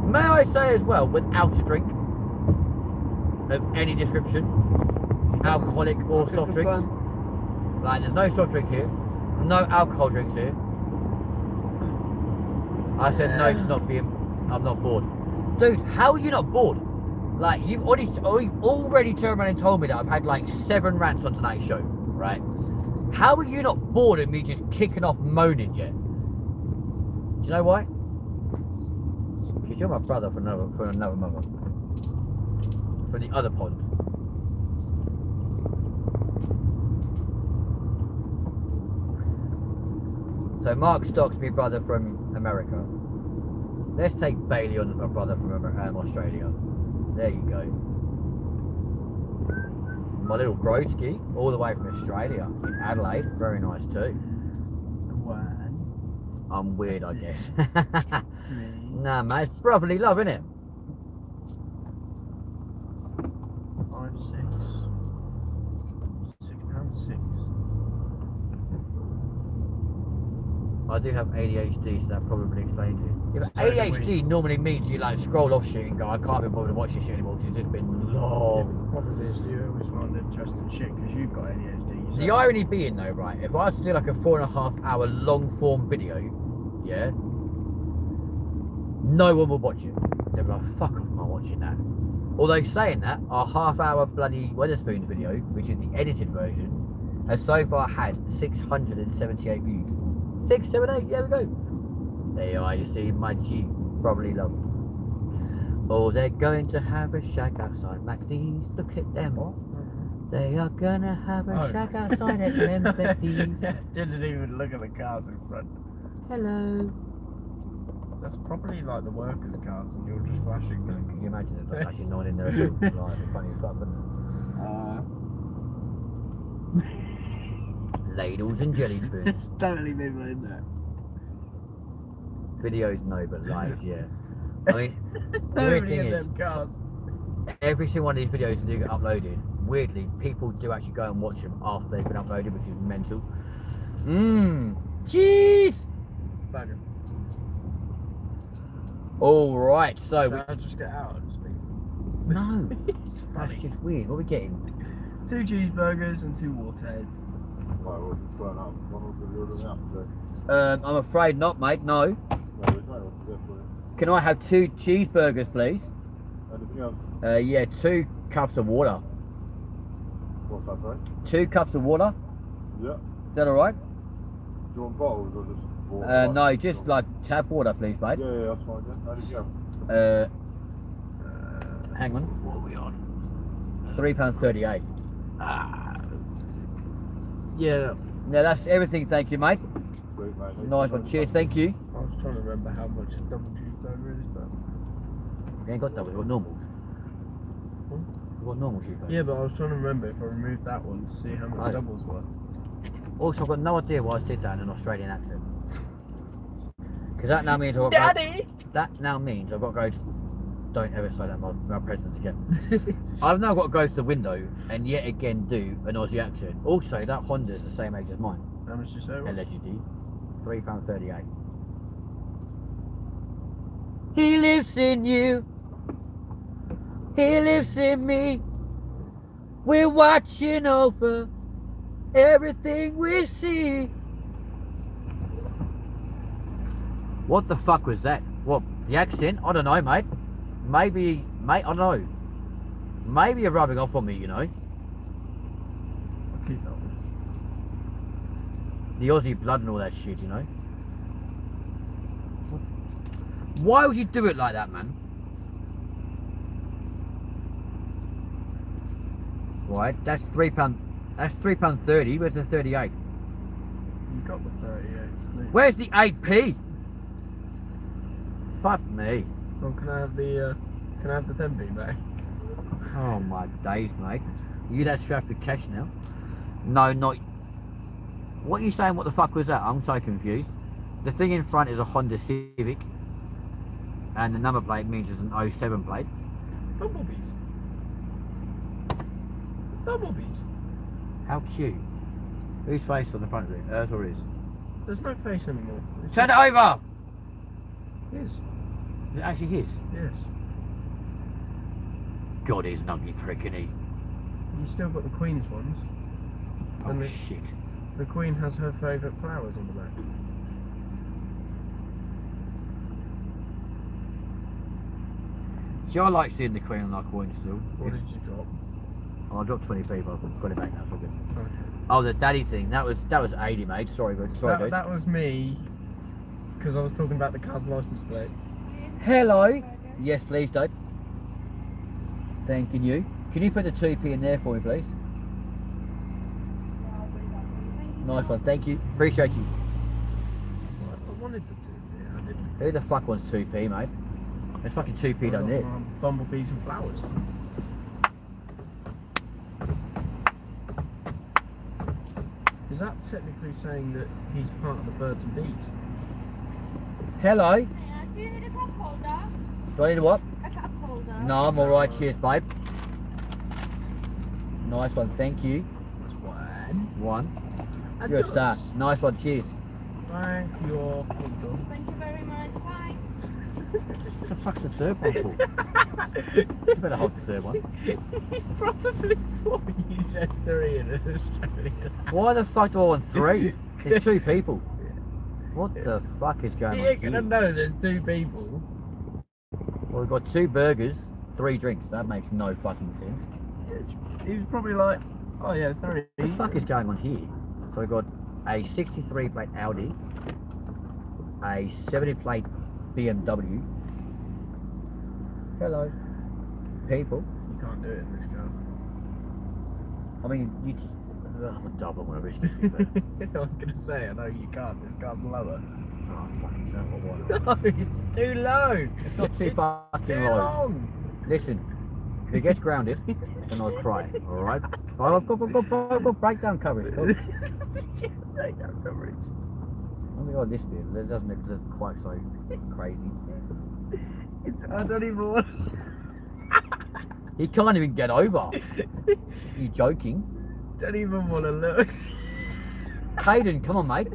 May I say as well, without a drink of any description, alcoholic or soft drinks. Like, there's no soft drink here, no alcohol drinks here. I said no to not being, I'm not bored. Dude, how are you not bored? Like, you've already turned around and told me that I've had like 7 rants on tonight's show, right? How are you not bored of me just kicking off moaning yet? Do you know why? Because you're my brother for another mother. For the other pond. So Mark Stock's my brother from America. Let's take Bailey on as my brother from Australia. There you go. My little broski, all the way from Australia, in Adelaide, very nice too. I'm weird, I guess. Nah, man, it's brotherly love, innit? 5, 6. £6.6. I do have ADHD, so that probably explains it. Yeah, but So do ADHD normally means you like scroll off shit and go, I can't be bothered to watch this shit anymore because it's just been Yeah, long. but the problem is you always find interesting shit because you've got ADHD. The irony being though, right, if I was to do like a 4.5 hour long form video, yeah, no one will watch it. They'll be like, fuck off, I'm not watching that. Although saying that, our half-hour bloody Weatherspoons video, which is the edited version, has so far had 678 views. 678, there we go. There you are, you see, my G, probably love. Oh, they're going to have a shack outside Maxie's. Look at them. They are gonna have a shack outside at Memphis. Didn't even look at the cars in front. Hello. That's probably like the workers' cars, and you're just flashing them. Can you imagine it? Like, actually, no one in there at all. Like, it's funny as fuck, wouldn't it? Ladles and jelly spoons. Totally people in there. Videos, no, but lives, yeah. I mean, the Nobody weird thing in is, them cars. every single one of these videos do get uploaded. Weirdly, people do actually go and watch them after they've been uploaded, which is mental. Cheese! Bugger. Alright, so Should I just get out and speak? no, It's that's funny. just weird. What are we getting? 2 cheeseburgers and 2 waterheads. Right, we'll burn up. One will be ordering out today. I'm afraid not, mate. No. No, there's no one there for you. Can I have 2 cheeseburgers, please? Anything else? Yeah, 2 cups of water. What's that, sorry? 2 cups of water. Yeah. Is that alright? Do you want bottles or just water? No, just like tap water, please, mate. Yeah, that's fine, yeah. Anything else? Hang on. What are we on? £3.38. Yeah. Now that's everything, thank you, mate. Sweet, mate. Nice one, cheers, thank you. I was trying to remember how much a double cheeseburger is, but... We ain't got doubles, we've got normals. What? We've got normal cheeseburgers. Yeah, but I was trying to remember if I removed that one to see how much Right. doubles were. Also, I've got no idea why I said that in an Australian accent. Because that now means I've got Daddy! that now means I've got to go to, don't ever say that my presence again. I've now got to go to the window and yet again do an Aussie accent. Also, that Honda is the same age as mine. How much did you say it was? Allegedly. £3.38. He lives in you. He lives in me. We're watching over everything we see. What the fuck was that? What, the accent? I don't know, mate. Maybe, mate, I don't know. Maybe you're rubbing off on me, you know. I'll keep that one. The Aussie blood and all that shit, you know. Why would you do it like that, man? Right, that's £3. That's £3.30. Where's the 38? You got the 38. Where's the 8p? Fuck me. Oh, can I have the 10p back? Oh my days, mate. You that strapped for cash now? No, not. What are you saying? What the fuck was that? I'm so confused. The thing in front is a Honda Civic, and the number plate means it's an 07 plate. Bumblebees. Bumblebees. How cute. Whose face on the front of it? Hers or his? There's no face anymore. It's Turn it over! His. Is it actually his? Yes. God, he's an ugly prick, isn't he? You still got the Queen's ones. Oh And the, shit. the Queen has her favourite flowers on the back. See, I like seeing the Queen on our coin still. What did you drop? Oh, I dropped 20p, but I've got it back now, it's all good. Okay. Oh, the daddy thing. That was 80, mate. Sorry, but sorry, dude. That was me, because I was talking about the car's license plate. Hello. Yes, please, Dad. Thanking you. Can you put the 2p in there for me, please? Nice one. Thank you. Appreciate you. Well, if I wanted the 2p, I didn't. Who the fuck wants 2p, mate? There's fucking 2p down there. Bumblebees and flowers. Is that technically saying that he's part of the birds and bees? Hello. Hiya, do you need a cup holder? Do I need a what? A cup holder. No, I'm alright. Cheers, babe. Nice one. Thank you. That's one. One. You're a star. Nice one. Cheers. Thank you. Thank you very much. Bye. What the fuck's the third one for? You better hold the third one. Probably thought you said 3 in Australia. Why the fuck do I want 3? There's 2 people. What the fuck is going You on ain't gonna here? know there's 2 people. Well, we've got 2 burgers, 3 drinks. That makes no fucking sense. He was probably like, oh yeah, 3. What the fuck is going on here? So we've got a 63 plate Audi, a 70 plate BMW, Hello. People. You can't do it in this car. I mean, you. I'm a double when I risk it. I was gonna say, I know you can't. This car's lower. Oh, fucking hell, what? No, it's too low. It's not too fucking too low. long. Listen, if it gets grounded, then I'll cry, alright? I've got breakdown coverage. Cool. Breakdown coverage. Oh my god, this bit, that doesn't look quite so crazy. I don't even want. He can't even get over. You joking? Don't even want to look. Caden, come on, mate.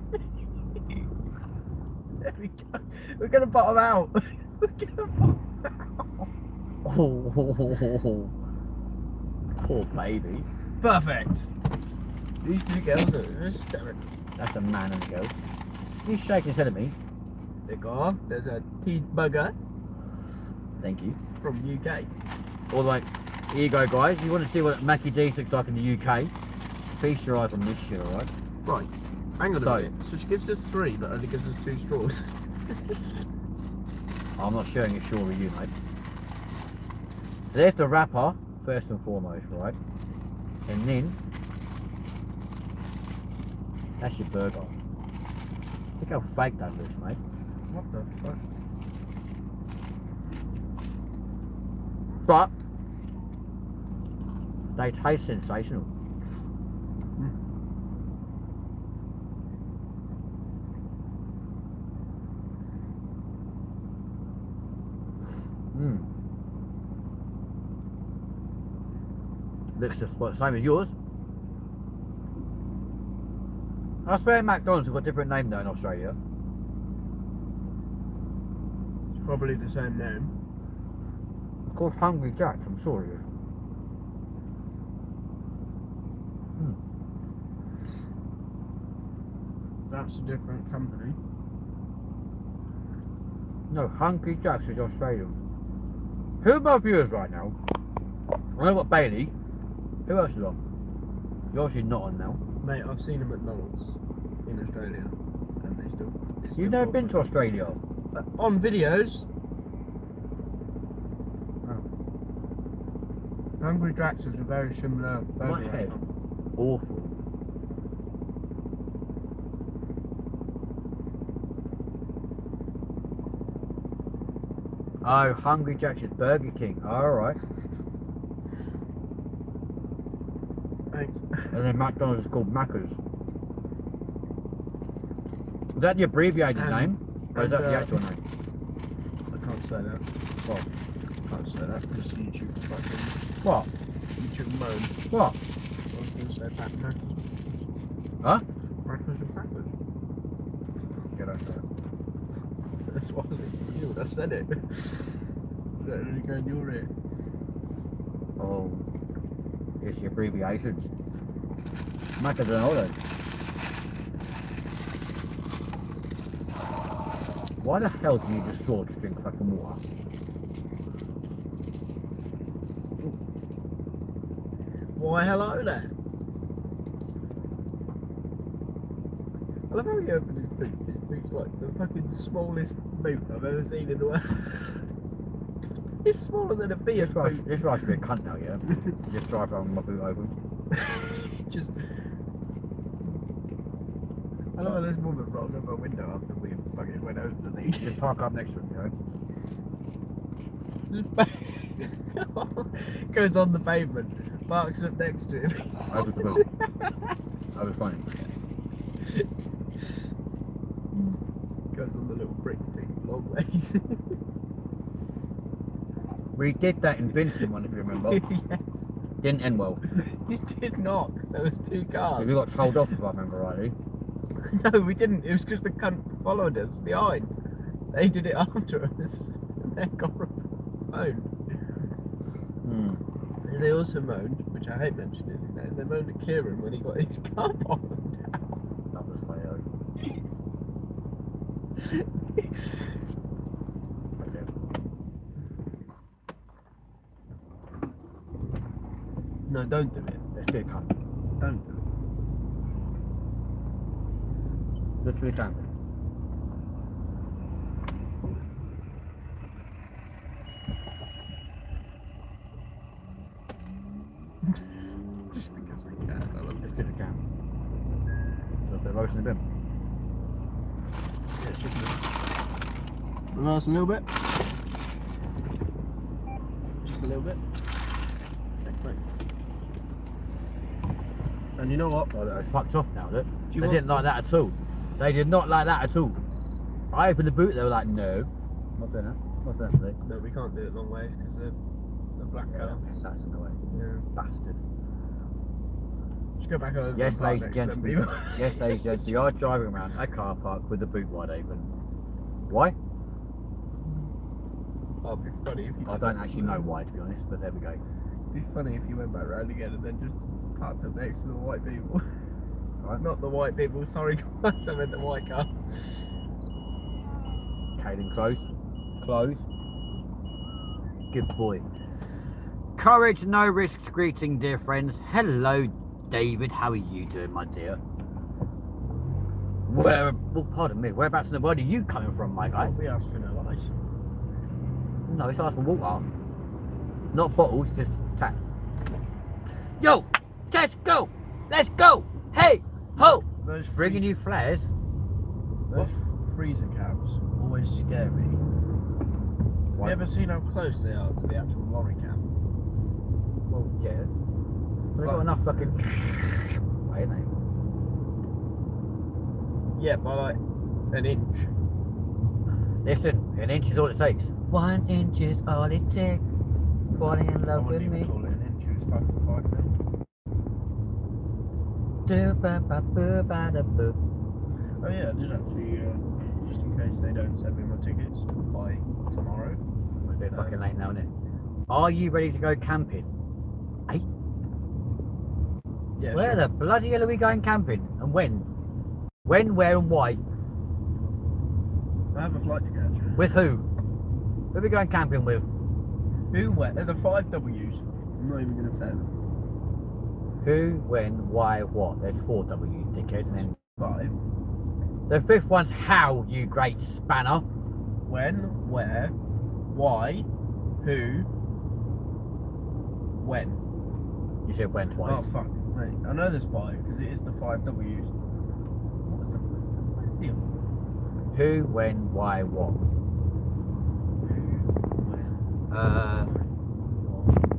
There we go. We're gonna bottom out. We're gonna bottom out. Oh, poor baby. Perfect. These two girls are just staring. That's a man and a girl. He's shaking his head at me. There's a teeth bugger Thank you. from UK. Or like, here you go, guys. You want to see what Mackie D's looks like in the UK? Feast your eyes on this shit, alright? Right. Hang on So- a minute. So she gives us 3, but only gives us 2 straws. I'm not sharing a straw with you, mate. So there's the wrapper, first and foremost, right? And then, that's your burger. Look how fake that looks, mate. What the fuck? But, they taste sensational. Mm. Looks just the same as yours. I swear McDonald's have got a different name though in Australia. It's probably the same name. It's called Hungry Jack's, I'm sure it is. That's a different company. No, Hungry Jack's is Australian. Who are my viewers right now? I know what Bailey. Who else is on? You're obviously not on now. Mate, I've seen a McDonald's in Australia, and they still. it's You've still never been to called Australia? McDonald's. On videos. Hungry Jack's is a very similar burger My head. restaurant. Awful. Oh, Hungry Jack's is Burger King. Alright. Thanks. And then McDonald's is called Macca's. Is that the abbreviated name? Or is that the actual name? I can't say that. What? Can't say that because YouTube fucking What? YouTube moan. What? I was going to say Packers. Huh? Packers and Packers. Yeah, that's it. That's what I was thinking you. I said it. Don't really go in your ear. Oh, it's the abbreviation. Macca's and all that. Why the hell do you just straw to drink fucking water? Why hello there? I love how he opened his boot. His boot's like the fucking smallest boot I've ever seen in the world. It's smaller than a Fiat boot. This right to be a cunt now, yeah? Just drive around with my boot open. Just. I love how this woman rolled up her window after we fucking went over the thing. Just park up next to him, you know? Goes on the pavement, parks up next to him. Opens the boot. That was funny. Goes on the little brick thing, long ways. We did that in Vincent one, if you remember. Yes. Didn't end well. You did not, so it was 2 cars. We got told off, if I remember rightly. No, we didn't. It was because the cunt followed us behind. They did it after us. And they got moaned. Hmm. They also moaned, which I hate mentioning his name, they moaned at Kieran when he got his car bottomed down. That was funny, No, don't do it. Let's do a cunt. Don't do Let's do a cunt. rose in the bin. Yeah, it should be. Reverse a little bit. Just a little bit. Thanks, mate. And you know what? Oh, they're fucked off now, look. you They want- didn't like that at all. They did not like that at all. I opened the boot, they were like, no. Not doing that. Not doing that today. No, we can't do it long ways because the black colour. That's in the way. Yeah. Bastard. Just go back over. Yes, the park ladies and next to them, gentlemen. people. Yes, ladies and gentlemen. You are driving around a car park with the boot wide open. Why? Oh, it'd be funny if you. I don't actually know why, to be honest, but there we go. It'd be funny if you went back round again and then just parked up next to the white people. Right. Not the white people, sorry guys, I meant the white car. Caden, close. Close. Good boy. Courage, no risks. Greeting, dear friends. Hello, David. How are you doing, my dear? Where? Oh, pardon me. Whereabouts in the world are you coming from, my guy? We asked for no lies. No, it's asking water. Not bottles, just tap. Yo, let's go. Let's go. Hey, ho. Those Bringing you flares. Those freezer cabs always scare me. Have you ever seen how close they are to the actual lorry cab? Well, yeah. They've got Right. enough fucking. Wait, ain't they? Yeah, by like an inch. Listen, an inch is all it takes. 1 inch is all it takes. Falling in I love with wouldn't me. even call it an inch, it was fucking 5 mil. Do-ba-ba-boo-ba-da-boo. Oh yeah, I did actually, just in case they don't send me my tickets by tomorrow. It's a bit fucking late now, isn't it? Are you ready to go camping? Hey, Yeah, where sure. the bloody hell are we going camping? And when? When, where, and why? I have a flight to catch. With who? Who are we going camping with? Who, where? They're the 5 W's. I'm not even going to say them. Who, when, why, what? There's 4 W's, dickhead. And then 5. the 5th one's how, you great spanner. When, where, why, who, when. You said when twice. Oh fuck, mate. I know there's 5 because it is the 5 W's. What's the deal? Who, when, why, what?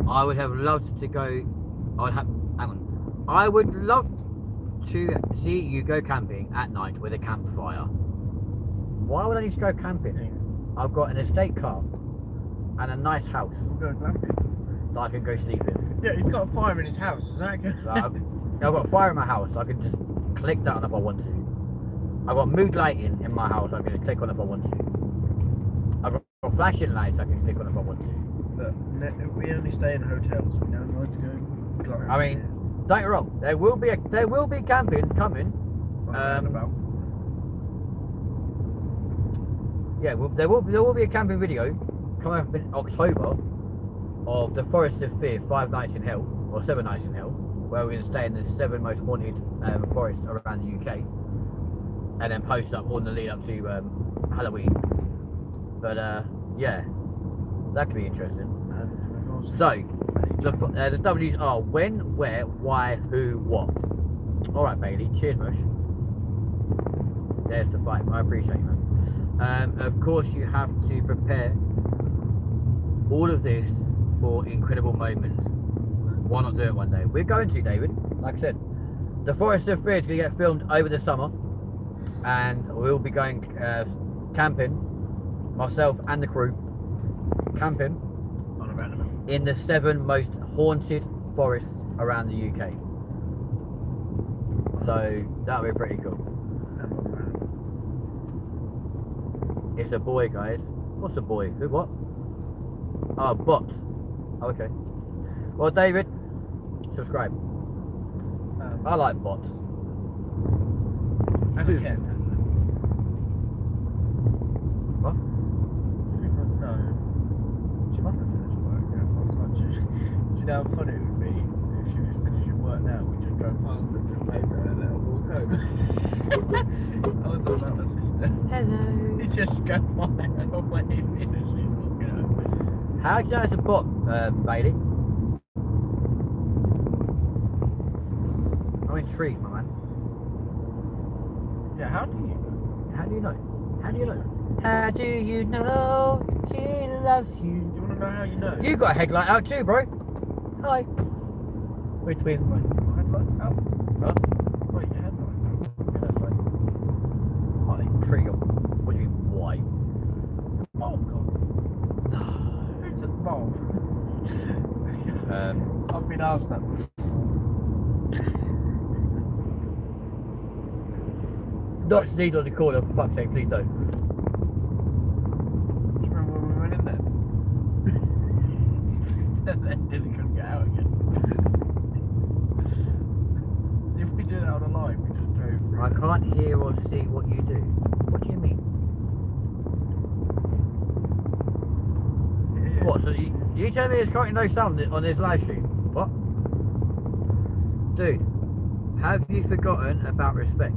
I would have loved to go. Hang on. I would love to see you go camping at night with a campfire. Why would I need to go camping? I've got an estate car and a nice house We'll go glamping. that I can go sleep in. Yeah, he's got a fire in his house. Is that good? So I've got a fire in my house. I can just click that on if I want to. I've got mood lighting in my house. I can just click on if I want to. I've got flashing lights. I can click on if I want to. Look, we only stay in hotels. We don't like to go glamping. I mean, don't get me wrong. There will be camping coming. About. Yeah, well, there will be a camping video coming up in October of the Forest of Fear 5 nights in Hell, or 7 nights in Hell, where we're going to stay in the 7 most haunted forests around the UK, and then post up on the lead up to Halloween. But yeah, that could be interesting. So the W's are when, where, why, who, what. All right, Bailey. Cheers, mush. There's the 5. I appreciate you, man. Of course, you have to prepare all of this for incredible moments. Why not do it one day? We're going to, David. Like I said, the Forest of Fear is going to get filmed over the summer, and we'll be going camping, myself and the crew, camping On a random. in the 7 most haunted forests around the UK. So that'll be pretty cool. It's a boy, guys. What's a boy? Who? What? Oh, bot. Oh, okay. Well, David, subscribe. I like bots. And a Ken. What? No. She must have finished work. Yeah, do you know how funny it would be if she was finishing work now? We just drove past them, just paper and let her walk home. I was on about my sister. Hello. He just go by her way in as she's walking home. How do you know it's a bot, Bailey? I'm intrigued, my man. Yeah, how do you? How do you know? How do you know? How do you know she loves you? You want to know how you know? You got a headlight out too, bro. Hi. We're twins. Wait, your headlight out? Huh? Wait, your headlight out? Yeah, that's right. Hi. Pretty good. What do you mean, why? Oh, God. No. Who took the bulb? I've been asked that before. Not sneeze on the corner, for fuck's sake, please don't. Do you remember when we went in there? And then couldn't get out again. If we did it on a line, we just drove through. I can't hear or see what you do. What do you mean? Yeah. What, so you tell me there's currently no sound on this live stream? What? Dude, have you forgotten about respect?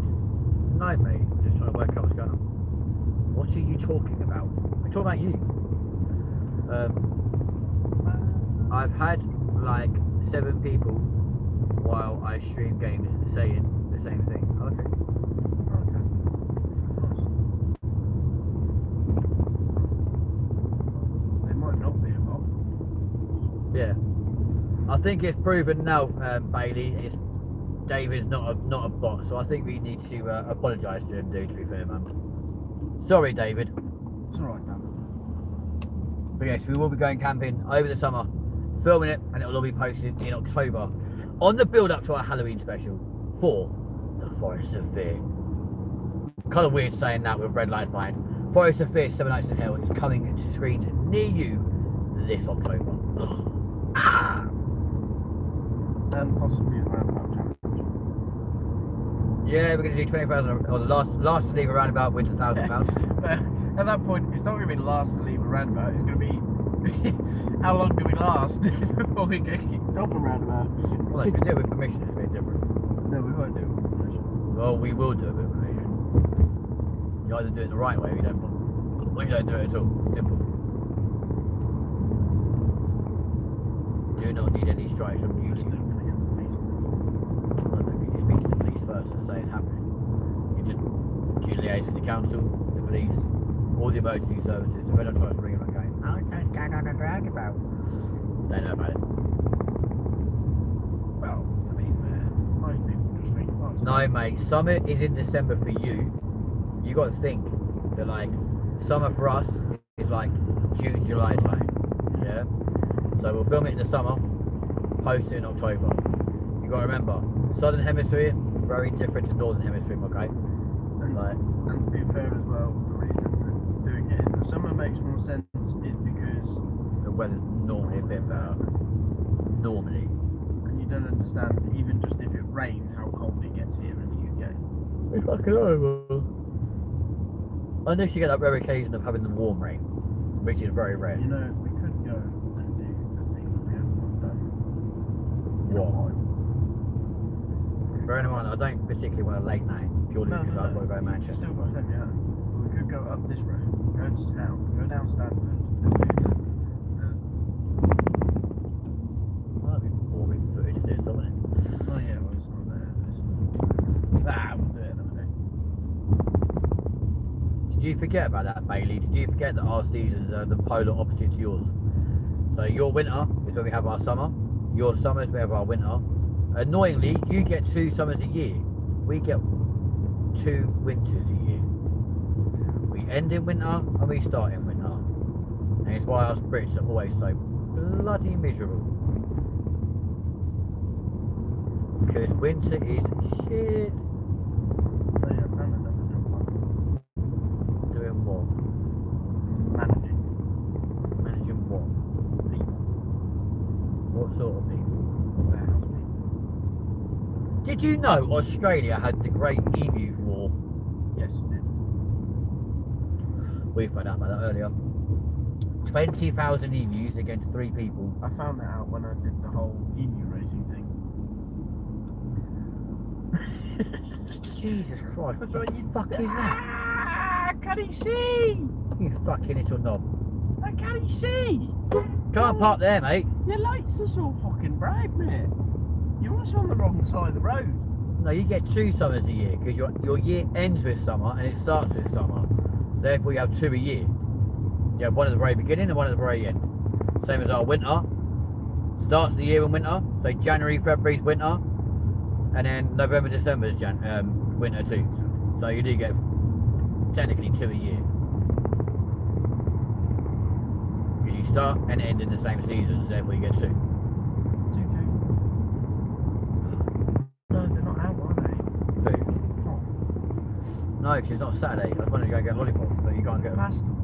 No, mate. I'm just trying to work out what's going on. What are you talking about? We're talking about you. I've had like 7 people while I stream games saying the same thing. Okay. They might not be a bot. Yeah. I think it's proven now, Bailey. David's not a bot, so I think we need to apologise to him, dude. To be fair, man. Sorry, David. It's alright, man. But yes, we will be going camping over the summer, filming it, and it will all be posted in October on the build-up to our Halloween special for the Forest of Fear. Kind of weird saying that with red lights behind. Forest of Fear, 7 Nights in Hell is coming to screens near you this October. Ah! And possibly a roundabout challenge. Yeah, we're going to do 20,000, or the last to leave a roundabout wins £1,000. But at that point, it's not going to be the last to leave a roundabout. It's going to be how long do we last before we get kicked off a roundabout? Well, if we do it with permission, it's a bit different. No, we won't do it with permission. Well, we will do it with permission. You either do it the right way, or you don't do it at all. Simple. Do not need any strikes from you. We're still going to get the police. Well, no, you speak to the police first and say it's happening. You just liaise with the council, the police, all the emergency services. If they don't try to bring it back going, oh, it's going on a roundabout. They know about it. Well, to be fair, most people just think, oh, it's No, mate, summer is in December for you. You got to think that, like, summer for us is like June, July time. Yeah? So we'll film it in the summer, post it in October. You got to remember, Southern Hemisphere, very different to Northern Hemisphere, okay? Like, And to be fair as well, the reason we're doing it in the summer makes more sense is because the weather's normally a bit better. Normally. and you don't understand even just if it rains how cold it gets here in the UK. It's fucking horrible. Unless you get that rare occasion of having the warm rain, which is very rare. You know, we could go and do the thing that we haven't done. What? Bearing in mind, I don't particularly want a late night, purely because I've got to go to You Manchester. still got to take me out. We could go up this road, go to town, go down Stanford, and do That'd be boring footage of this, wouldn't it? oh yeah, well it's not there. We'll do it another day. Did you forget about that, Bailey? Did you forget that our seasons are the polar opposite to yours? So your winter is when we have our summer, your summer is when we have our winter. Annoyingly, you get 2 summers a year. We get 2 winters a year. We end in winter and we start in winter. And it's why us Brits are always so bloody miserable. Because winter is shit. Oh yeah, I found another job. Doing what? Managing. Managing what? People. What sort of people? Warehouse people. Did you know Australia had the Great Emu War? Yes, it did. We found out about that earlier. 20,000 emus against 3 people. I found that out when I did the whole emu racing thing. Jesus Christ, what the fuck is that? Ah, can he see? You fucking little knob. Can he see? Can't park there, mate. Your lights are so fucking bright, mate. You're also on the wrong side of the road. No, you get 2 summers a year because your year ends with summer and it starts with summer. So therefore you have 2 a year. You have one at the very beginning and one at the very end. Same as our winter. Starts the year in winter. So January, February's winter. And then November, December's winter too. So you do get technically 2 a year. Because you start and end in the same season, so therefore you get 2. 2K. No, they're not out, are they? Two. Oh, No, because it's not Saturday. I was wanting to go get lollipops, but you can't get them. pastels.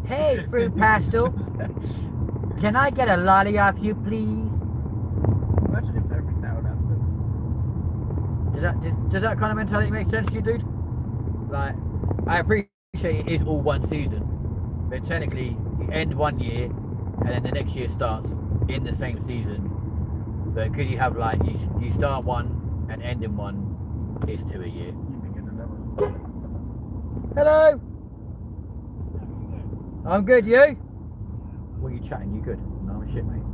Hey, fruit pastel. Can I get a lolly off you, please? Imagine if every town had them. Does that kind of mentality make sense to you, dude? Like, I appreciate it is all one season, but technically you end one year and then the next year starts in the same season. But could you have like you start one and end in one, it's 2 a year. You begin another. Hello. I'm good. You? What are you chatting? You good? No, I'm shit, mate.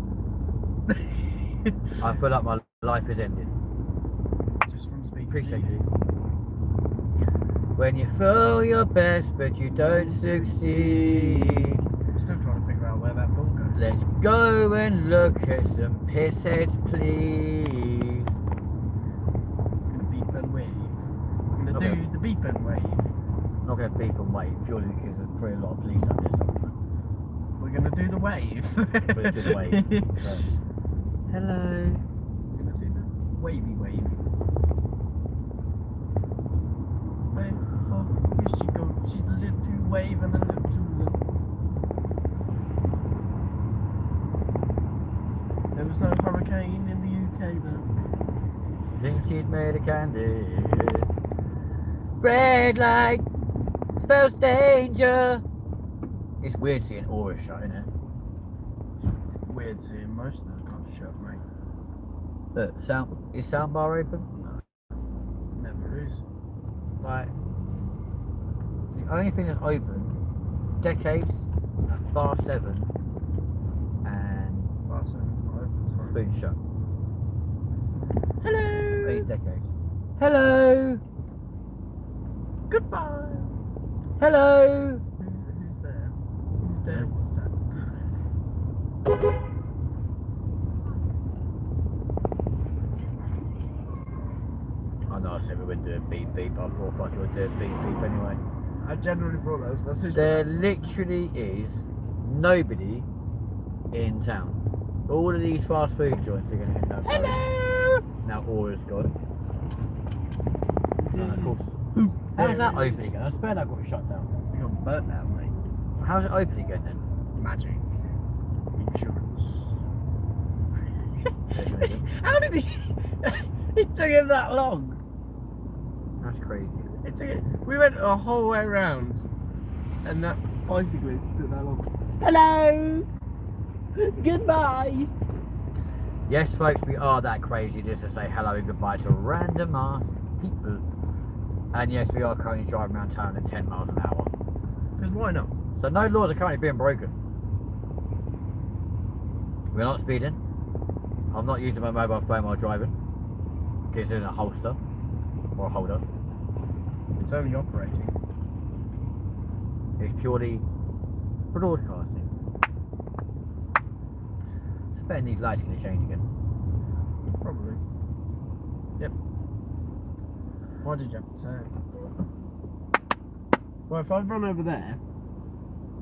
I feel like my life has ended. Just from speaking. Appreciate you. When you throw your best but you don't succeed. Still trying to figure out where that ball goes. Let's go and look at some pissheads, please. I'm gonna beep and wave. I'm gonna Okay. do the beep and wave. Not going to beep and wave purely because there's probably a lot of police out there somewhere. We're gonna do the wave. We're going to do the wave. So, hello. We're gonna do the wavy wave. Wave. Oh, here she goes. She's a little too wave and a little too low. There was no hurricane in the UK though. Think she's made of candy. Red light spells danger. It's weird seeing Aura shut, isn't it? Weird seeing most of the cars shut, mate. Look, is soundbar open? Never is. Like, the only thing that's open, Decades, Bar 7, and Barcelona's not open, sorry. Spoon Shut. Hello! 8 decades. Hello! Goodbye! Hello! Who's there? Who's there? What's that? I know I said we wouldn't do a beep beep, I thought fuck it, we'd do a beep beep anyway. I generally thought that was my sister. There literally is nobody in town. All of these fast food joints are going to end up closed. Hello! Now Aura's gone. Cool. How's that open again? I swear that got shut down. You got burnt now, mate. How's it open again then? Magic. Insurance. That's How did he... It took him that long. crazy. It took it... We went a whole way around. And that bicyclist took that long. Hello! Goodbye! Yes, folks, we are that crazy just to say hello and goodbye to random ass people. And yes, we are currently driving around town at 10 miles an hour. Because why not? So no laws are currently being broken. We're not speeding. I'm not using my mobile phone while driving. Because it's in a holster. Or a holder. It's only operating. It's purely broadcasting. I bet these lights are going to change again. Probably. Yep. Why did you have to say it? Well, if I run over there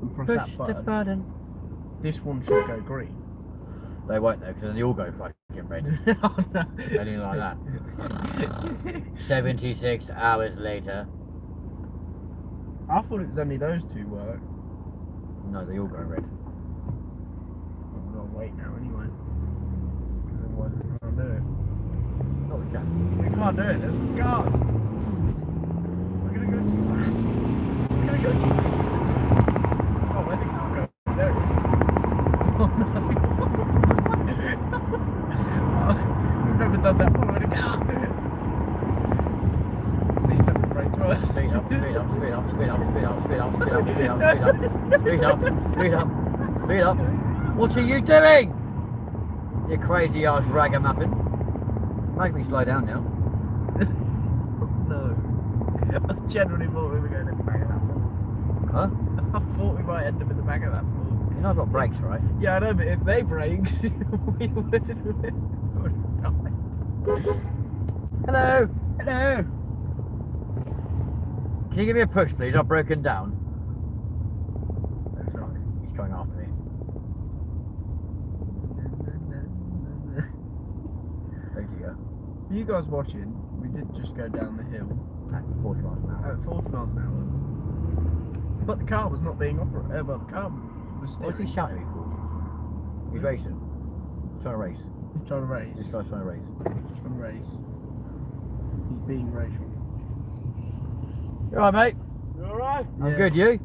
and press Push that the button, button. this one should go green. They won't though, because then they all go fucking red. Oh, no. Anything like that. 76 hours later. I thought it was only those two work. No, they all go red. I've got to wait now anyway. Because otherwise we can't do it. No, we can. We can't do it, let's go! We're gonna go too fast. We're gonna go too fast. Oh, where'd the car go? There it is. Oh no! We've never done that before in a car. Please don't be brake to us. Speed up, speed up, speed up, speed up, speed up, speed up, speed up, speed up, speed up, speed up, speed up. What are you doing? You crazy ass ragamuffin. Make me slow down now. No. I genuinely thought we were going in the back of that Ford. Huh? I thought we might end up in the back of that Ford. You know I've got brakes, right? Yeah, I know, but if they break, we would have died. Hello. Hello. Can you give me a push, please? I've broken down. That's right. He's coming after me. There you go. For you guys watching, we did just go down the hill At 40 miles an hour. at 40 miles an hour. But the car was not being operated. Well, the car was What's steering. he shouting at me for? He's racing. He's trying to race. Trying to race. This guy's trying to race. Trying to race. He's being racial. You alright, mate? You alright? I'm good, you?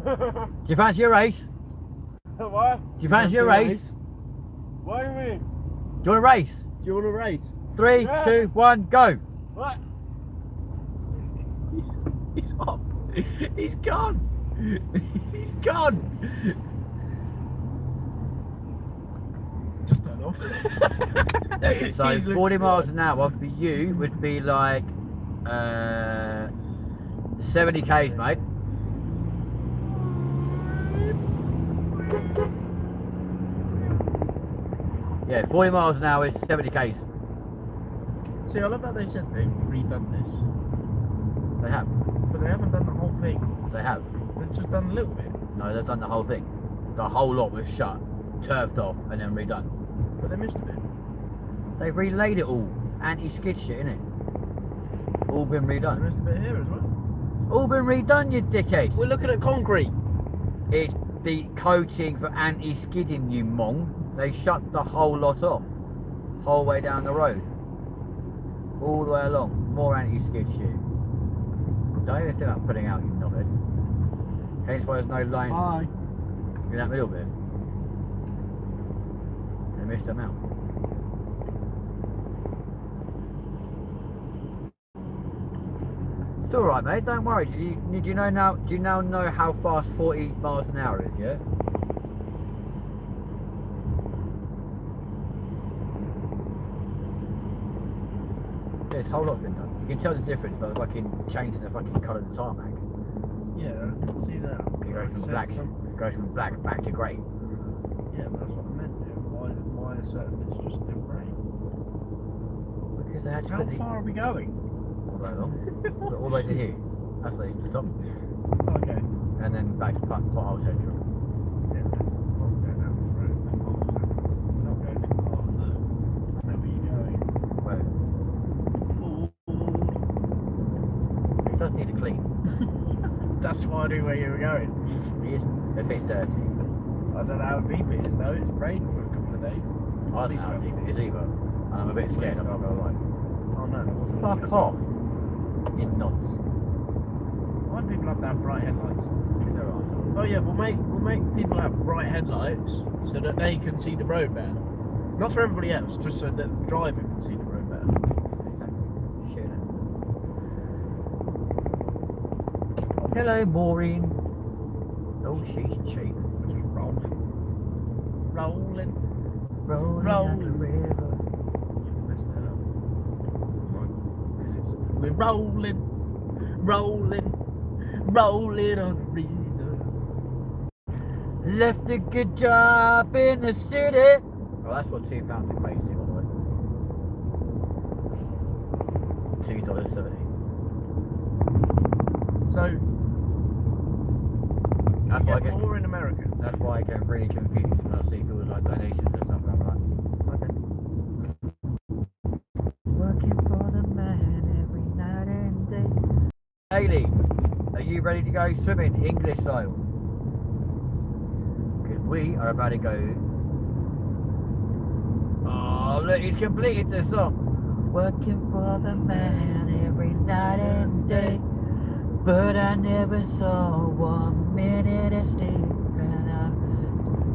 Do you fancy a race? What? Do you fancy a race? What do you mean? Do you want to race? Do you want to race? 3, Yeah. 2, 1, go! What? He's off. He's gone. He's gone. Just turn off. So He's 40 a- miles an hour for you would be like 70 k's, mate. Yeah, 40 miles an hour is 70 k's. See, I love how they said they've redone this, They have. but they haven't done the whole thing. They have. They've just done a little bit. No, they've done the whole thing. The whole lot was shut, turfed off, and then redone. But they missed a bit. They've relayed it all. Anti-skid shit, innit? All been They redone. missed a bit here as well. All been redone, you dickhead. We're looking at concrete. It's the coating for anti-skidding, you mong. They shut the whole lot off. Whole way down the road. All the way along. More anti-skid shit. Don't even think about putting out, you knobhead. Hence why there's no lines Bye. in that middle bit. They missed them out. It's alright, mate, don't worry. Do you now know how fast 40 miles an hour is, yeah? Yeah, it's a whole lot been done. You can tell the difference by the fucking changing the fucking colour of the tarmac. Yeah, I can see that. It goes from black, back to grey. Yeah, but that's what I meant. Dude. Why is certain bits just still grey? Because they had to How put the... far are we going? All the way along. All the way to here. That's where they stopped. Okay. And then back to Pothole Central. Yeah, let's not go down this road. Not going too far, no. I know where you're going. Where? Forward. It does need a clean. That's why I knew where you were going. It is a bit dirty. I don't know how deep it is though. It's rained for a couple of days. I don't know how deep it is either. And I'm a bit scared, I'm not gonna lie. Oh no. Fuck off. You nuts. Why do people have to have bright headlights? Because they're arseholes. Oh yeah, we'll make people have bright headlights so that they can see the road better. Not for everybody else, just so that the driver can see the road better. Exactly. Shit. Hello, Maureen. Oh, she's cheap. Just rolling. Rolling. Rolling Roll. like a river. You messed it up. We're rolling, rolling, rolling on the river. Left a good job in the city. Oh, that's what £2 equates to, by the way. $2.70. So, That's why I get get. more in America. That's why I get really confused when I see people's like donations and stuff. And I'm like, okay. Working for the man every night and day. Haley, are you ready to go swimming English style? Because we are about to go. Oh, look, he's completed the song. Working for the man every night and day. But I never saw 1 minute of sleep.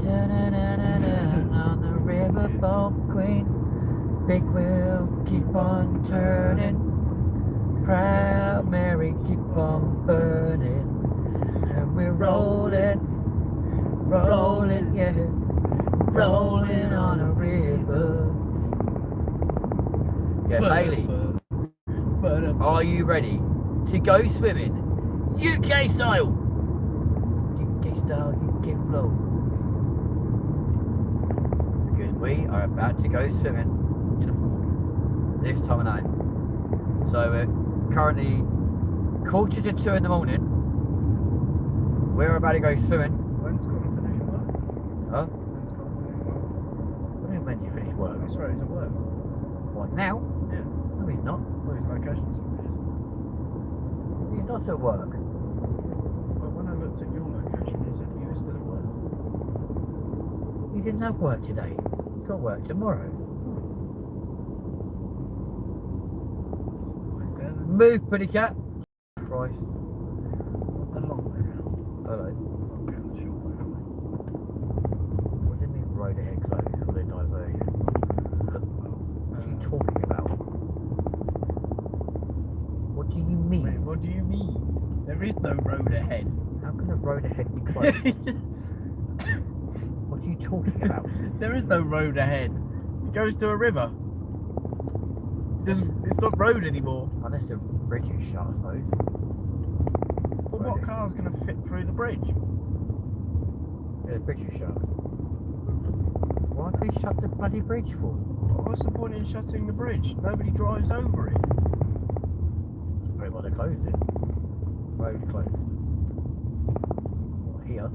And I'm on the riverboat queen. Big wheel keep on turning. Proud Mary keep on burning. And we're rolling, rolling, yeah. Rolling on a river. Bailey, are you ready to go swimming? UK style! UK style, UK flow. Because we are about to go swimming this time of night. So we're currently 1:45 in the morning. We're about to go swimming. When's gonna finish work? Huh? When's gonna finish work? What do you mean when you finish work? That's right, he's at work. What, now? Yeah. No, he's not. Well, his location's obvious. He's not at work. Well, when I looked at your location, it said you were still at work. He didn't have work today. He's got work tomorrow. Where's there? Move, pretty cat. Christ. The long way round. Hello. Not going the short way, are we? What do you mean road ahead closed for the diversion? What are you talking about? What do you mean? Wait, what do you mean? There is no road ahead. How can a road ahead be closed? What are you talking about? There is no road ahead. It goes to a river. It's not road anymore. Unless the bridge is shut, I suppose. But what car's going to fit through the bridge? Yeah, the bridge is shut. Why did they shut the bloody bridge for? What's the point in shutting the bridge? Nobody drives over it. Very well, they closed it. Road closed. What, here?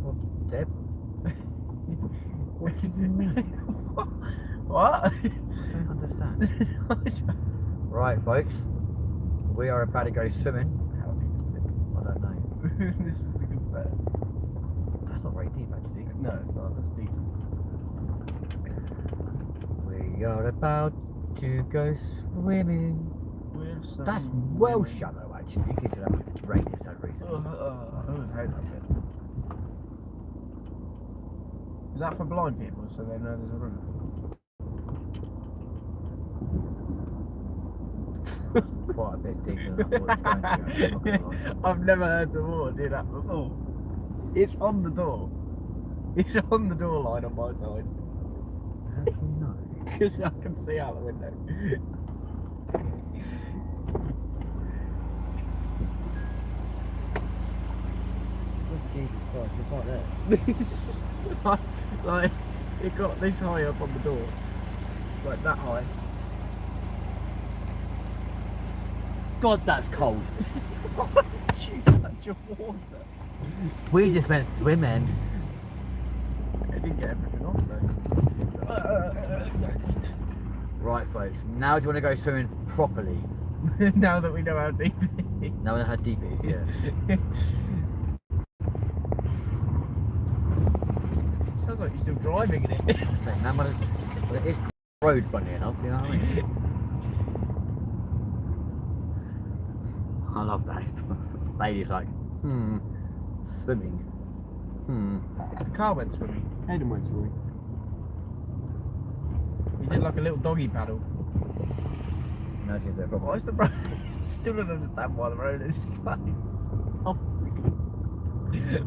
What, Deb? What do you mean? What? I don't understand. Right, folks. We are about to go swimming. How deep is it? I don't know. This is the good set. That's not very deep, actually. No, it's not. That's decent. We are about to go swimming. With some That's well women. shallow, actually, because it hasn't rained for some reason. I always hate that bit. Is that for blind people so they know there's a river? Quite a bit deeper than I thought it was going to be. I'm not gonna lie. I've never heard the water do that before. It's on the door. It's on the door line on my side. How do you know? Because I can see out the window. Oh, Jesus Christ, you're quite there. Like, it got this high up on the door. Like that high. God, that's cold. You touch your water. We just went swimming. I didn't get everything off though. Right, folks. Now do you want to go swimming properly? Now that we know how deep it is. Now we know how deep it is, yeah. Sounds like you're still driving in it. So now well, it is road, funny enough, you know what I mean? I love that. Lady's like, swimming. The car went swimming. Hayden went swimming. He did like a little doggy paddle. No, she's there Why probably. is the road? Still don't understand why the road is closed. Oh.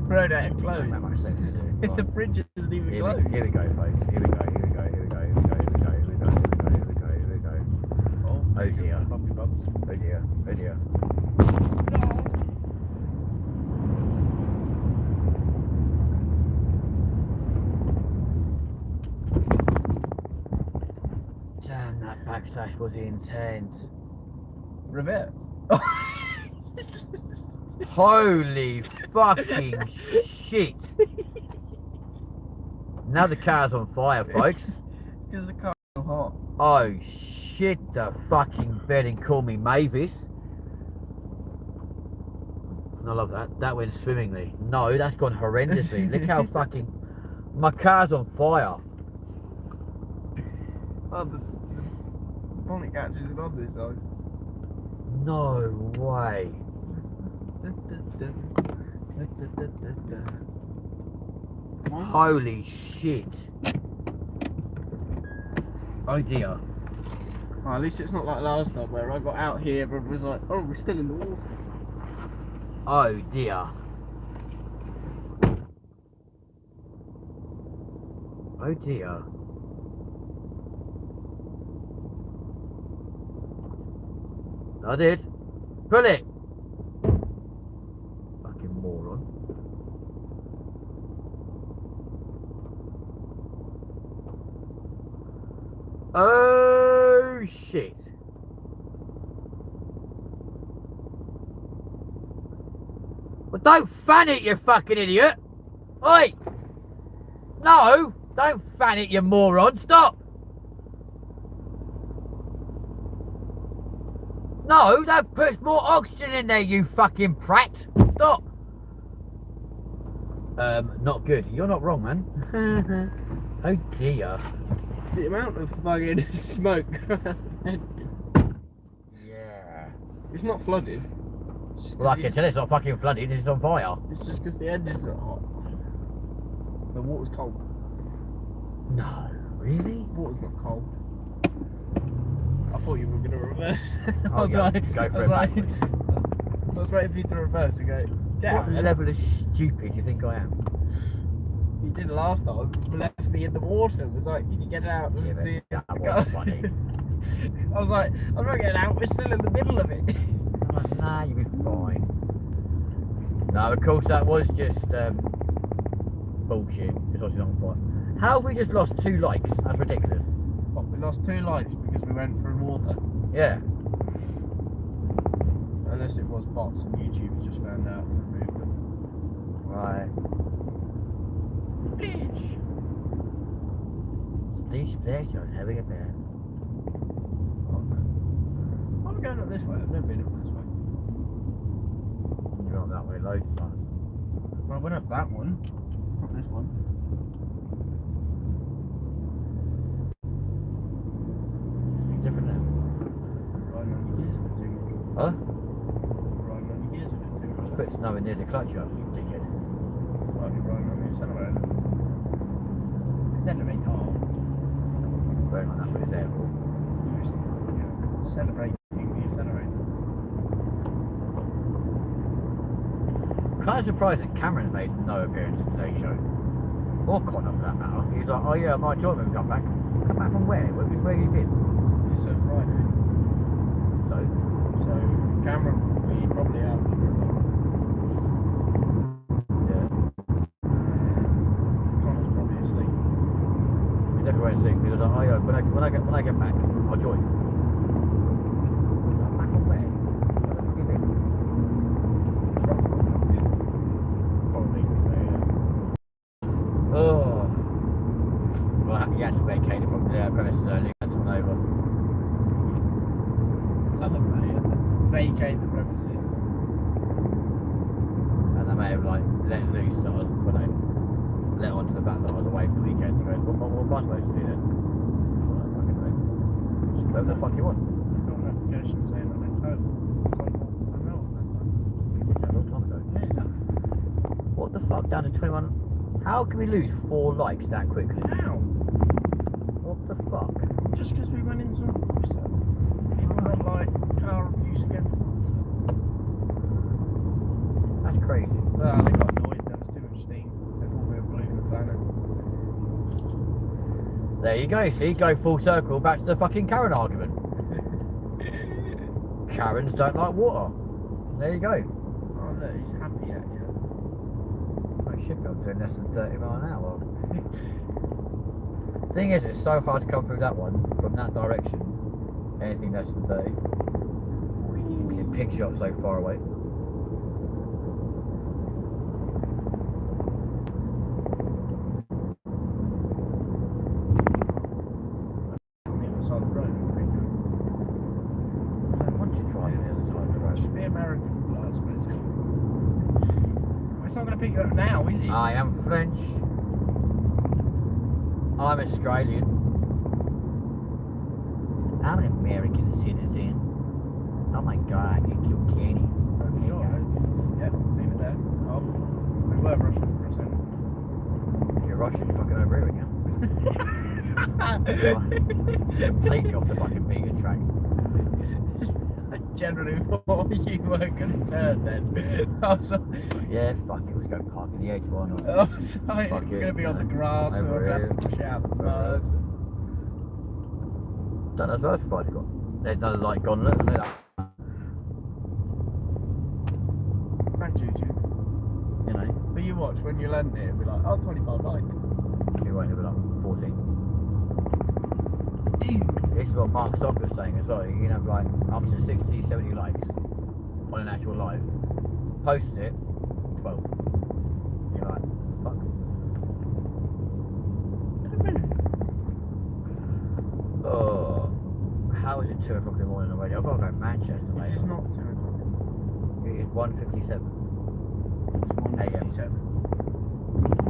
Road ain't Don't closed. make much sense to do. The Right. bridge isn't even Here closed. we go, folks. Here we go, here we go, here we go, here we go, here we go, here we go, here we go, here we go, here we go. Oh, Oh dear. bumpy bumps. Oh dear, oh dear. Damn, that backslash was intense. Reverse. Holy fucking shit. Now the car's on fire, folks. Because the car's so hot. Oh shit the fucking bed and call me Mavis. I love that. That went swimmingly. No, that's gone horrendously. Look how fucking... My car's on fire. Oh, the bonnet catches it on this side. No way. Holy shit. Oh dear. Oh, at least it's not like last time where I got out here and was like, oh, we're still in the water. Oh dear. Oh dear. I did. Pull it. Fucking moron. Oh shit. Well, don't fan it, you fucking idiot. Oi! No! Don't fan it, you moron. Stop! No, that puts more oxygen in there, you fucking prat. Stop. Not good. You're not wrong, man. Oh dear. The amount of fucking smoke. Yeah. It's not flooded. Well, I can tell it's not fucking flooded. It's on fire. It's just because the engines are hot. The water's cold. No, really? Water's not cold. I thought you were going to reverse. I Oh, was yeah, like, go for I it was like, backwards. I was waiting for you to reverse and go What down. level of stupid do you think I am? You did last time. Left me in the water. It was like, can you get out and Yeah, but see? that was funny. I was like, I'm not getting out. We're still in the middle of it. I'm like, nah, you'll be fine. No, of course that was just bullshit. It's obviously not on fire. How have we just lost 2 likes? That's ridiculous. What, we lost 2 likes because we went through water. Yeah. Unless it was bots and YouTube just found out and removed them. Right. These pleasures having a bad. I'm going up this way. I've never been up this way. You're not that way loads of times. Well, I went up that one. Not this one. It's different now. Riding on your gears a bit too much. Huh? Riding on your gears a bit too much. Foot's nowhere near the clutch, you dickhead. Might be riding on the accelerator. Accelerate hard. Very much that's what it's there for. Celebrating the accelerator. Kind of surprised that Cameron's made no appearance in today's show. Or Connor for that matter. He's like, oh yeah, my job will come back. Come back from where? Where have you been? It's a Friday. So Cameron will be probably out for a bit. Yeah. Connor's probably asleep. He's never went sick because like, oh yeah, when I get back, I'll join. I'm back from where? Where the fuck have you been? Probably. Oh. Well, he had to vacate from the premises early and come over. Another way, you have to vacate the premises. And they may have like let loose that I was when I let on to the fact that I was away for the weekend. He goes, what am I supposed to do then? Well, I fucking know. Just whatever the fuck you want. I've got a notification saying I left home. So I thought, I know that time. A long time ago. Yeah, exactly. What the fuck? Down to 21. How can we lose 4 likes that quickly? How? What the fuck? Just because we went into a water. People got like car abuse against water. That's crazy. Well, they got annoyed. There was too much steam. They thought we were polluting the planet. There you go. See, go full circle back to the fucking Karen argument. Karens don't like water. There you go. Oh look, he's happy at you. I should go doing less than 30 miles an hour. Thing is, it's so hard to come through that one from that direction. Anything less than 30. Because it picks you up so far away. On the other side of the road. I don't want to drive on the other side of the road. Just be American for that, I suppose. It's not going to pick you up now, is it? I am French. I'm Australian. I'm an American citizen. Oh my god, you killed Kenny. Yep, leave it there. Oh, we were Russian for a second. If you're Russian, you're fucking over here again. Completely off the fucking vegan track. I generally thought you weren't going to turn then. I was like, Yeah, fuck it, let's go park in the H1 or I was like, Fuck we're it, going to be on the no. grass and Over we're going to here. push it out the mud. Don't know if that's got. There's no like gone, look at that. prank YouTube. You know, But you watch when you land it, it'll be like, oh, 25 likes. it won't be like 14. This is what Mark Stock was saying as well. You can have like up to 60, 70 likes on an actual live. Post it, 12. You're like, fuck. Oh, how is it 2 o'clock in the morning already? I've got to go to Manchester, mate. It is not 2 o'clock. It is 1:57. It's 1:57.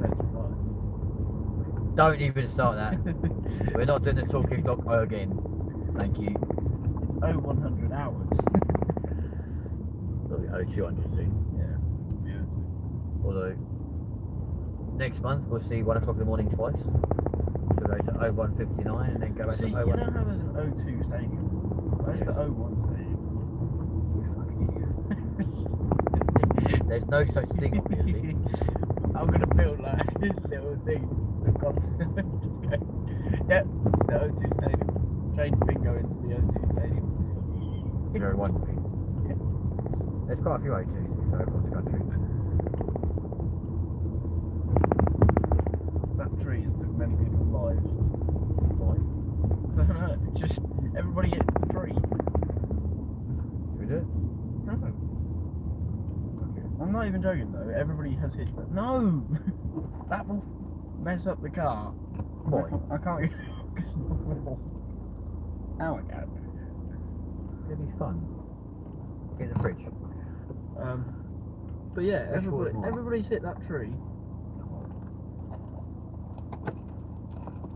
35. Don't even start that. We're not doing the talking clock again. Thank you. It's 0100 hours. It'll be 0200 soon. Yeah. Although, next month we'll see 1 o'clock in the morning twice. So go to 01:59 and then go back See, to you 01. know how there's an O2 stadium? Where's the O1 stadium? You fucking idiot. There's no such thing, obviously. I'm gonna build like this little thing. Yep, it's the O2 stadium. Change bingo into the O2 stadium. You're wondering. Yeah. There's quite a few O2s across the country. That tree has took many people's lives. Why? I don't know. It's just everybody hits the tree. Should we do it? No. Okay. I'm not even joking though. Everybody has hit the. No! That will mess up the car. Why? I can't. Now I can. It'll be fun. Get in the fridge. But yeah, Which was mine? everybody's hit that tree.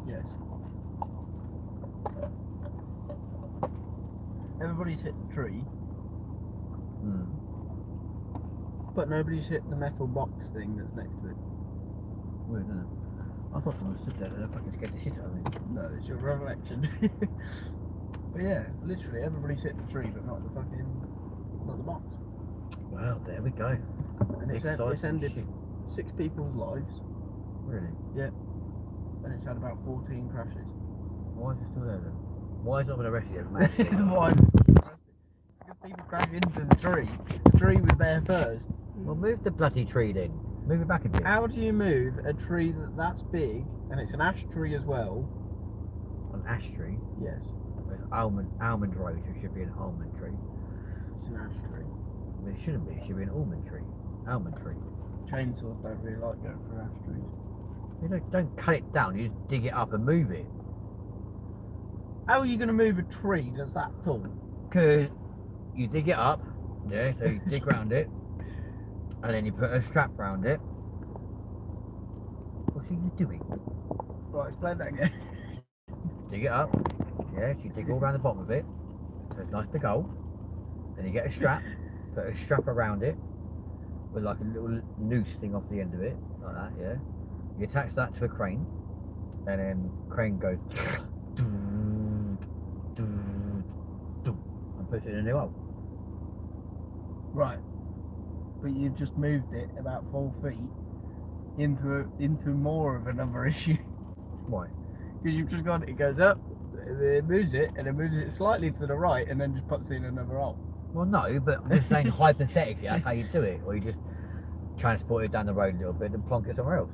Yes. Everybody's hit the tree, Hmm. but nobody's hit the metal box thing that's next to it. Weird, isn't it? I thought someone stood there and I fucking scared the shit out of me. No, it's your recollection. But yeah, literally everybody's hit the tree, but not the box. Well, there we go. And it's Exciting ended shit. 6 people's lives, Really? and it's had about 14 crashes. Why is it still there then? Why is it not been arrested yet? Man? Why? Because people crashed into the tree. The tree was there first. Well, move the bloody tree then. Move it back a bit. How do you move a tree that's big, and it's an ash tree as well? An ash tree. Yes, There's almond road, so it should be an almond tree. it's an ash tree. I mean, it shouldn't be. It should be an almond tree. Almond tree. Chainsaws don't really like going for ash trees. You don't cut it down. You just dig it up and move it. How are you going to move a tree that's that tall? Because you dig it up. Yeah. So you dig round it, and then you put a strap round it. What are you doing? Right, explain that again. Dig it up. Yeah. So you dig all around the bottom of it. So it's a nice big hole. Then you get a strap. Put a strap around it with like a little noose thing off the end of it, like that. Yeah. You attach that to a crane, and then crane goes and puts it in a new hole. Right, but you've just moved it about 4 feet into more of another issue. Why? Because you've just gone, it goes up, it moves it, and it moves it slightly to the right, and then just puts it in another hole. Well, no, but I'm just saying hypothetically, that's how you do it, or you just transport it down the road a little bit and plonk it somewhere else.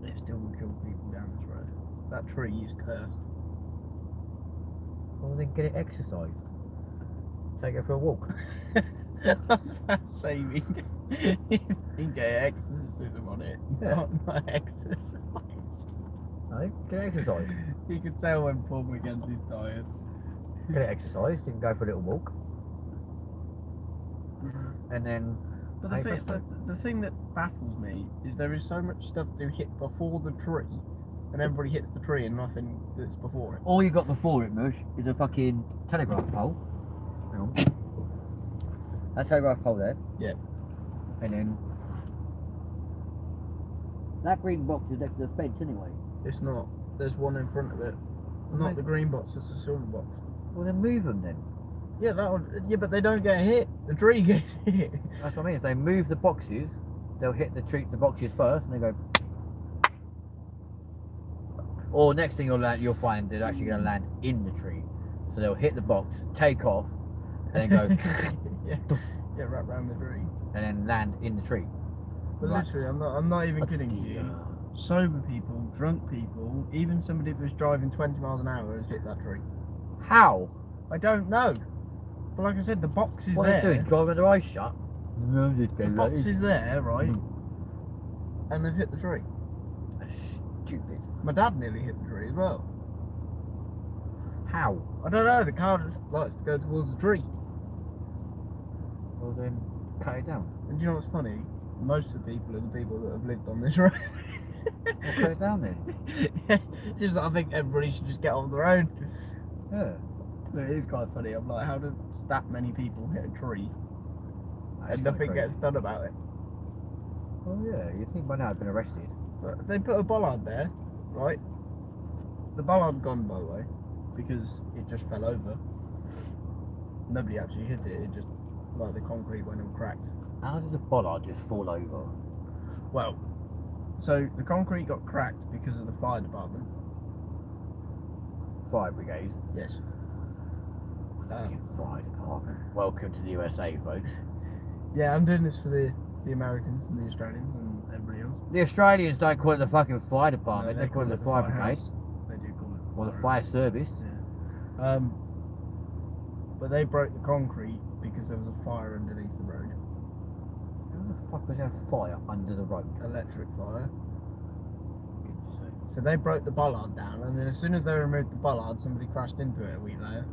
It still will kill people down this road. That tree is cursed. Well, then get it exercised. Take it for a walk. I was about to say you can get exorcism on it, Yeah. not exercise. No, get it exercised. You can tell when Paul McGann's is tired. Get it exercised. You can go for a little walk, and then. But Hey, the thing that baffles me is there is so much stuff to hit before the tree, and everybody hits the tree and nothing that's before it. All you got before it, Mush, is a fucking telegraph pole. Hang on. That telegraph pole there. Yeah. And then that green box is next to the fence anyway. It's not. There's one in front of it. Not Mate. the green box, it's the silver box. Well, then move them then. Yeah, that one. Yeah, but they don't get hit. The tree gets hit. That's what I mean. If they move the boxes, they'll hit the boxes first, and they go. Or next thing you'll find they're actually going to land in the tree. So they'll hit the box, take off, and then go. Yeah, wrap around the tree. and then land in the tree. But Right. literally, I'm not even kidding Yeah. you. Sober people, drunk people, even somebody that was driving 20 miles an hour has hit that tree. How? I don't know. But like I said, the box is What are there. they doing? Driving with their eyes shut? No, they The box is there, right? Mm. And they've hit the tree. That's stupid. My dad nearly hit the tree as well. How? I don't know, the car just likes to go towards the tree. Well then, cut it down. And do you know what's funny? Most of the people are the people that have lived on this road. Well, cut it down then. Just, I think everybody should just get on the road. Yeah. But it is quite funny. I'm like, how do that many people hit a tree That's and kinda nothing crazy. gets done about it? Oh yeah, you'd think by now I'd been arrested. But they put a bollard there, right? The bollard's gone, by the way, because it just fell over. Nobody actually hit it. It just, like, the concrete went all cracked. How does a bollard just fall over? Well, so the concrete got cracked because of the fire department. Fire brigade. Yes. Fucking fire department. Welcome to the USA, folks. Yeah, I'm doing this for the Americans and the Australians and everybody else. The Australians don't call it the fucking fire No, department, they call it the fire brigade. house. They do call it Or the fire service. Yeah. But they broke the concrete because there was a fire underneath the road. How the fuck was there a fire under the road? Electric fire. Goodness sake. So they broke the bollard down, and then as soon as they removed the bollard, somebody crashed into it a week later.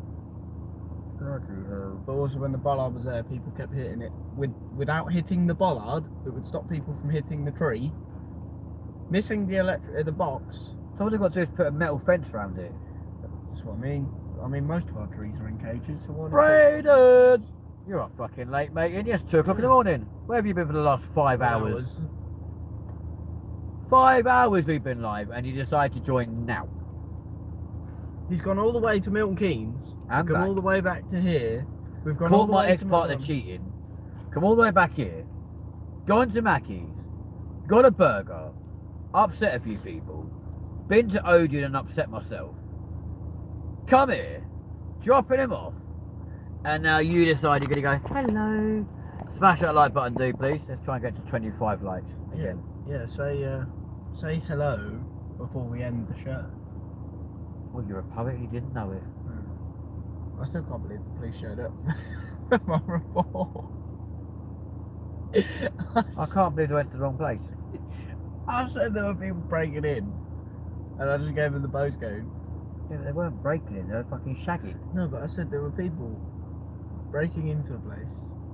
But also when the bollard was there, people kept hitting it without hitting the bollard. It would stop people from hitting the tree. Missing the box. So all they've got to do is put a metal fence around it. That's what I mean. I mean, most of our trees are in cages, so why not? Raiders! You're up fucking late, mate, and it's 2 o'clock in the morning. Where have you been for the last 5 hours? 5 hours we've been live, and you decide to join now. He's gone all the way to Milton Keynes. And Come back. all the way back to here. We've gone all Caught the my way to ex-partner Melbourne. cheating. Come all the way back here. Gone to Mackey's. Got a burger. Upset a few people. Been to Odeon and upset myself. Come here. Dropping him off. And now you decide you're going to go, hello. Smash that like button, dude, please. Let's try and get to 25 likes again. Yeah, say hello before we end the show. Well, you're a poet, you didn't know it. I still can't believe the police showed up with my report. I can't believe I went to the wrong place. I said there were people breaking in, and I just gave them the postcode. Yeah, but they weren't breaking in, they were fucking shagging. No, but I said there were people breaking into a place,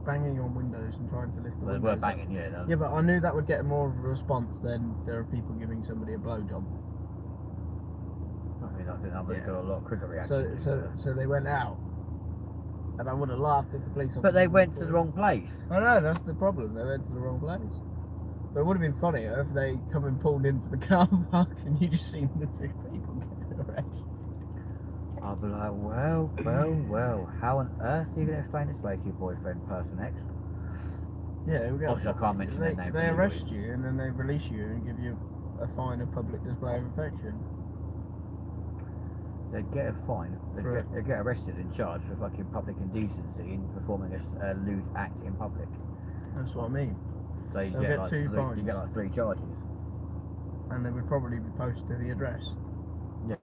banging on windows and trying to lift the Well, they windows were banging, yeah. No. Yeah, but I knew that would get more of a response than there are people giving somebody a blowjob. I mean, I think that would have Yeah. got a lot quicker So, reaction. so they went out, and I would have laughed if the police officers. But they went to the were- wrong place. I know, that's the problem. They went to the wrong place. But it would have been funnier if they come and pulled into the car park and you just seen the 2 people get arrested. I'll be like, well, how on earth are you going to explain this way to your boyfriend, person X? Yeah, we go. Obviously, I can't mention their name for They legal arrest reasons. you and then they release you and give you a fine of public display of affection. They get a fine, Right. they get arrested and charged for fucking public indecency in performing a lewd act in public. That's what I mean. So you They'll get, get like 2 three, fines. you get like 3 charges. And they would probably be posted to the address. Yeah.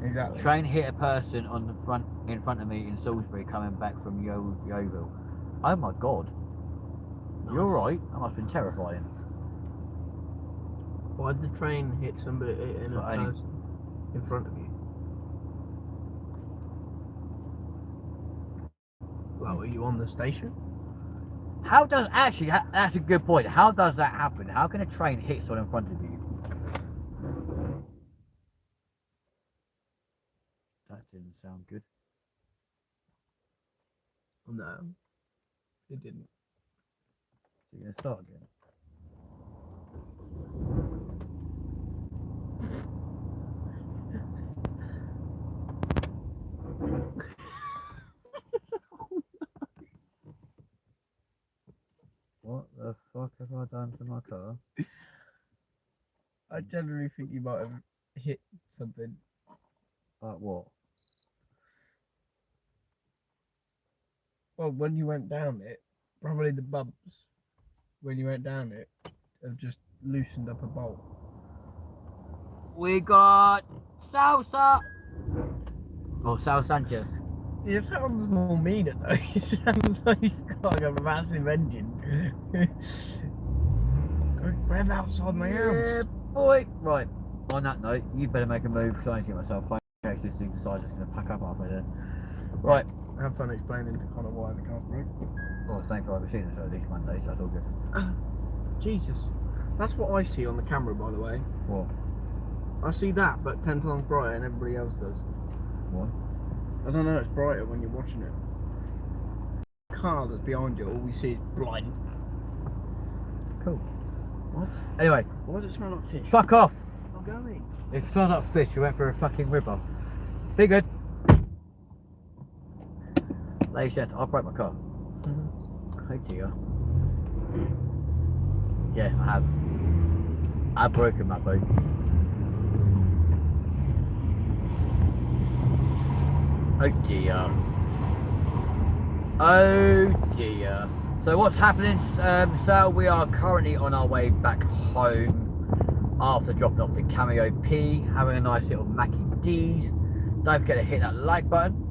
Exactly. Train hit a person on the front in front of me in Salisbury coming back from Yeovil. Oh my god. You're right. That must have been terrifying. Why did the train hit somebody in Not only- person in front of you? Well, were you on the station? How does actually? That's a good point. How does that happen? How can a train hit someone in front of you? That didn't sound good. No, it didn't. So you're gonna start again. What the fuck have I done to my car? I generally think you might have hit something. Like what? Well, when you went down it, probably the bumps when you went down it, have just loosened up a bolt. We got Salsa. Or Sal Sanchez. It sounds more meaner though. It sounds like you've got like a massive engine. Rev outside my Yeah, house. boy. Right. On that note, you better make a move because I ain't seen myself playing. In case this thing decides it's going to pack up halfway there. Right. Have fun explaining to Connor why the car's broke. Well, thank God I've seen it at least Monday, so that's all good. Jesus. That's what I see on the camera, by the way. What? I see that, but 10 times brighter than everybody else does. What? I don't know, it's brighter when you're watching it. The car that's behind you, all we see is blind. Cool. What? Anyway. Why does it smell like fish? Fuck off! I'm going. It smells like fish. We went for a fucking river. Be good. Ladies and gentlemen, I broke my car. Oh dear. Yeah, I have. I've broken my boat. Oh dear. Oh dear. So what's happening, Sal? We are currently on our way back home after dropping off the Cameo P, having a nice little Mackie D's. Don't forget to hit that like button.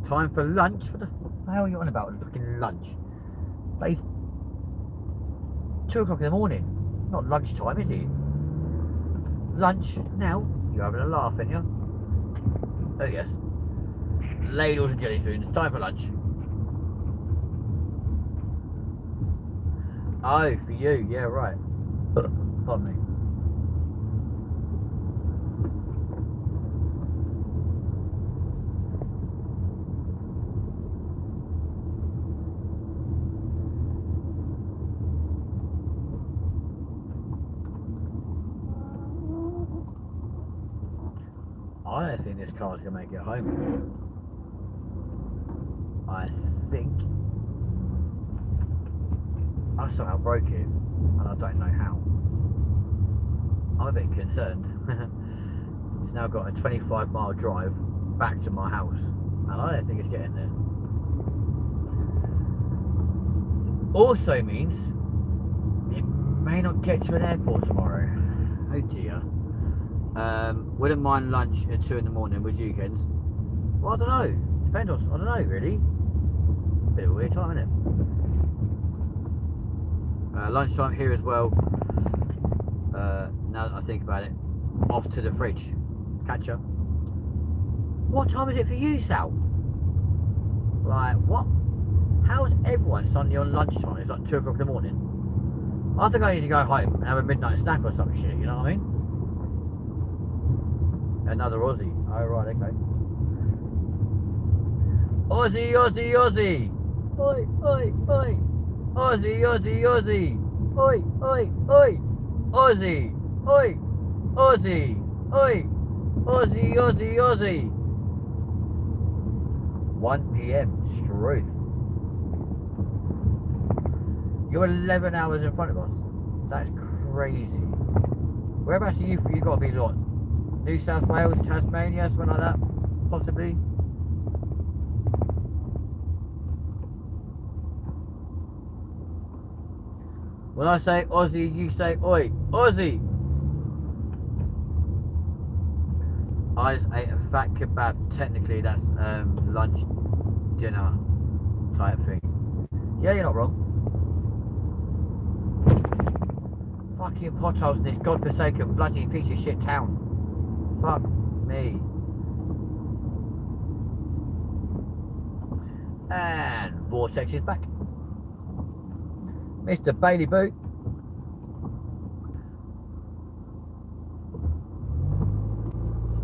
Time for lunch. What the hell are you on about? Fucking lunch. It's 2 o'clock in the morning. Not lunchtime, is it? Lunch now? You're having a laugh, aren't you? Oh yes. Ladles and jelly spoons. Time for lunch. Oh, for you. Yeah, right. Pardon me. I don't think this car's gonna make it home. I think I somehow broke it, and I don't know how. I'm a bit concerned. It's now got a 25-mile drive back to my house, and I don't think it's getting there. Also means it may not get to an airport tomorrow. Oh dear. Wouldn't mind lunch at 2 in the morning with you, Kens. Well, I don't know. Depends on, I don't know really. Bit of a weird time, isn't it? Lunchtime here as well. Now that I think about it, off to the fridge. Catch ya. What time is it for you, Sal? Like, what? How's everyone suddenly on lunchtime? It's like 2 o'clock in the morning. I think I need to go home and have a midnight snack or some shit, you know what I mean? Another Aussie. Oh, right, okay. Aussie, Aussie, Aussie! Oi, oi, oi! Aussie, Aussie, Aussie! Oi, oi, oi! Aussie! Oi! Aussie! Oi! Aussie, Aussie, Aussie! 1 PM, Struth. You're 11 hours in front of us. That's crazy. Whereabouts are you? You gotta be like New South Wales, Tasmania, something like that, possibly. When I say Aussie, you say oi, Aussie. I just ate a fat kebab. Technically, that's lunch, dinner type thing. Yeah, you're not wrong. Fucking potholes in this godforsaken bloody piece of shit town. Fuck me. And Vortex is back. Mr. Bailey Boot.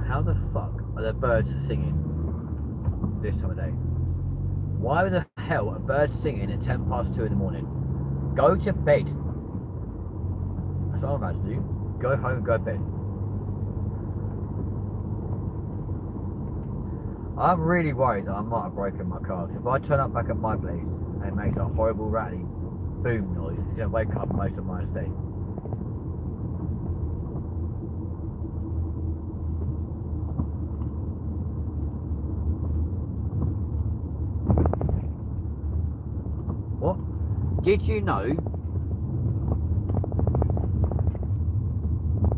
How the fuck are the birds singing this time of day? Why the hell are birds singing at 2 in the morning? Go to bed. That's what I'm about to do. Go home and go to bed. I'm really worried that I might have broken my car. Because if I turn up back at my place and it makes a horrible rattly boom noise, it's going to wake up most of my estate. What? Did you know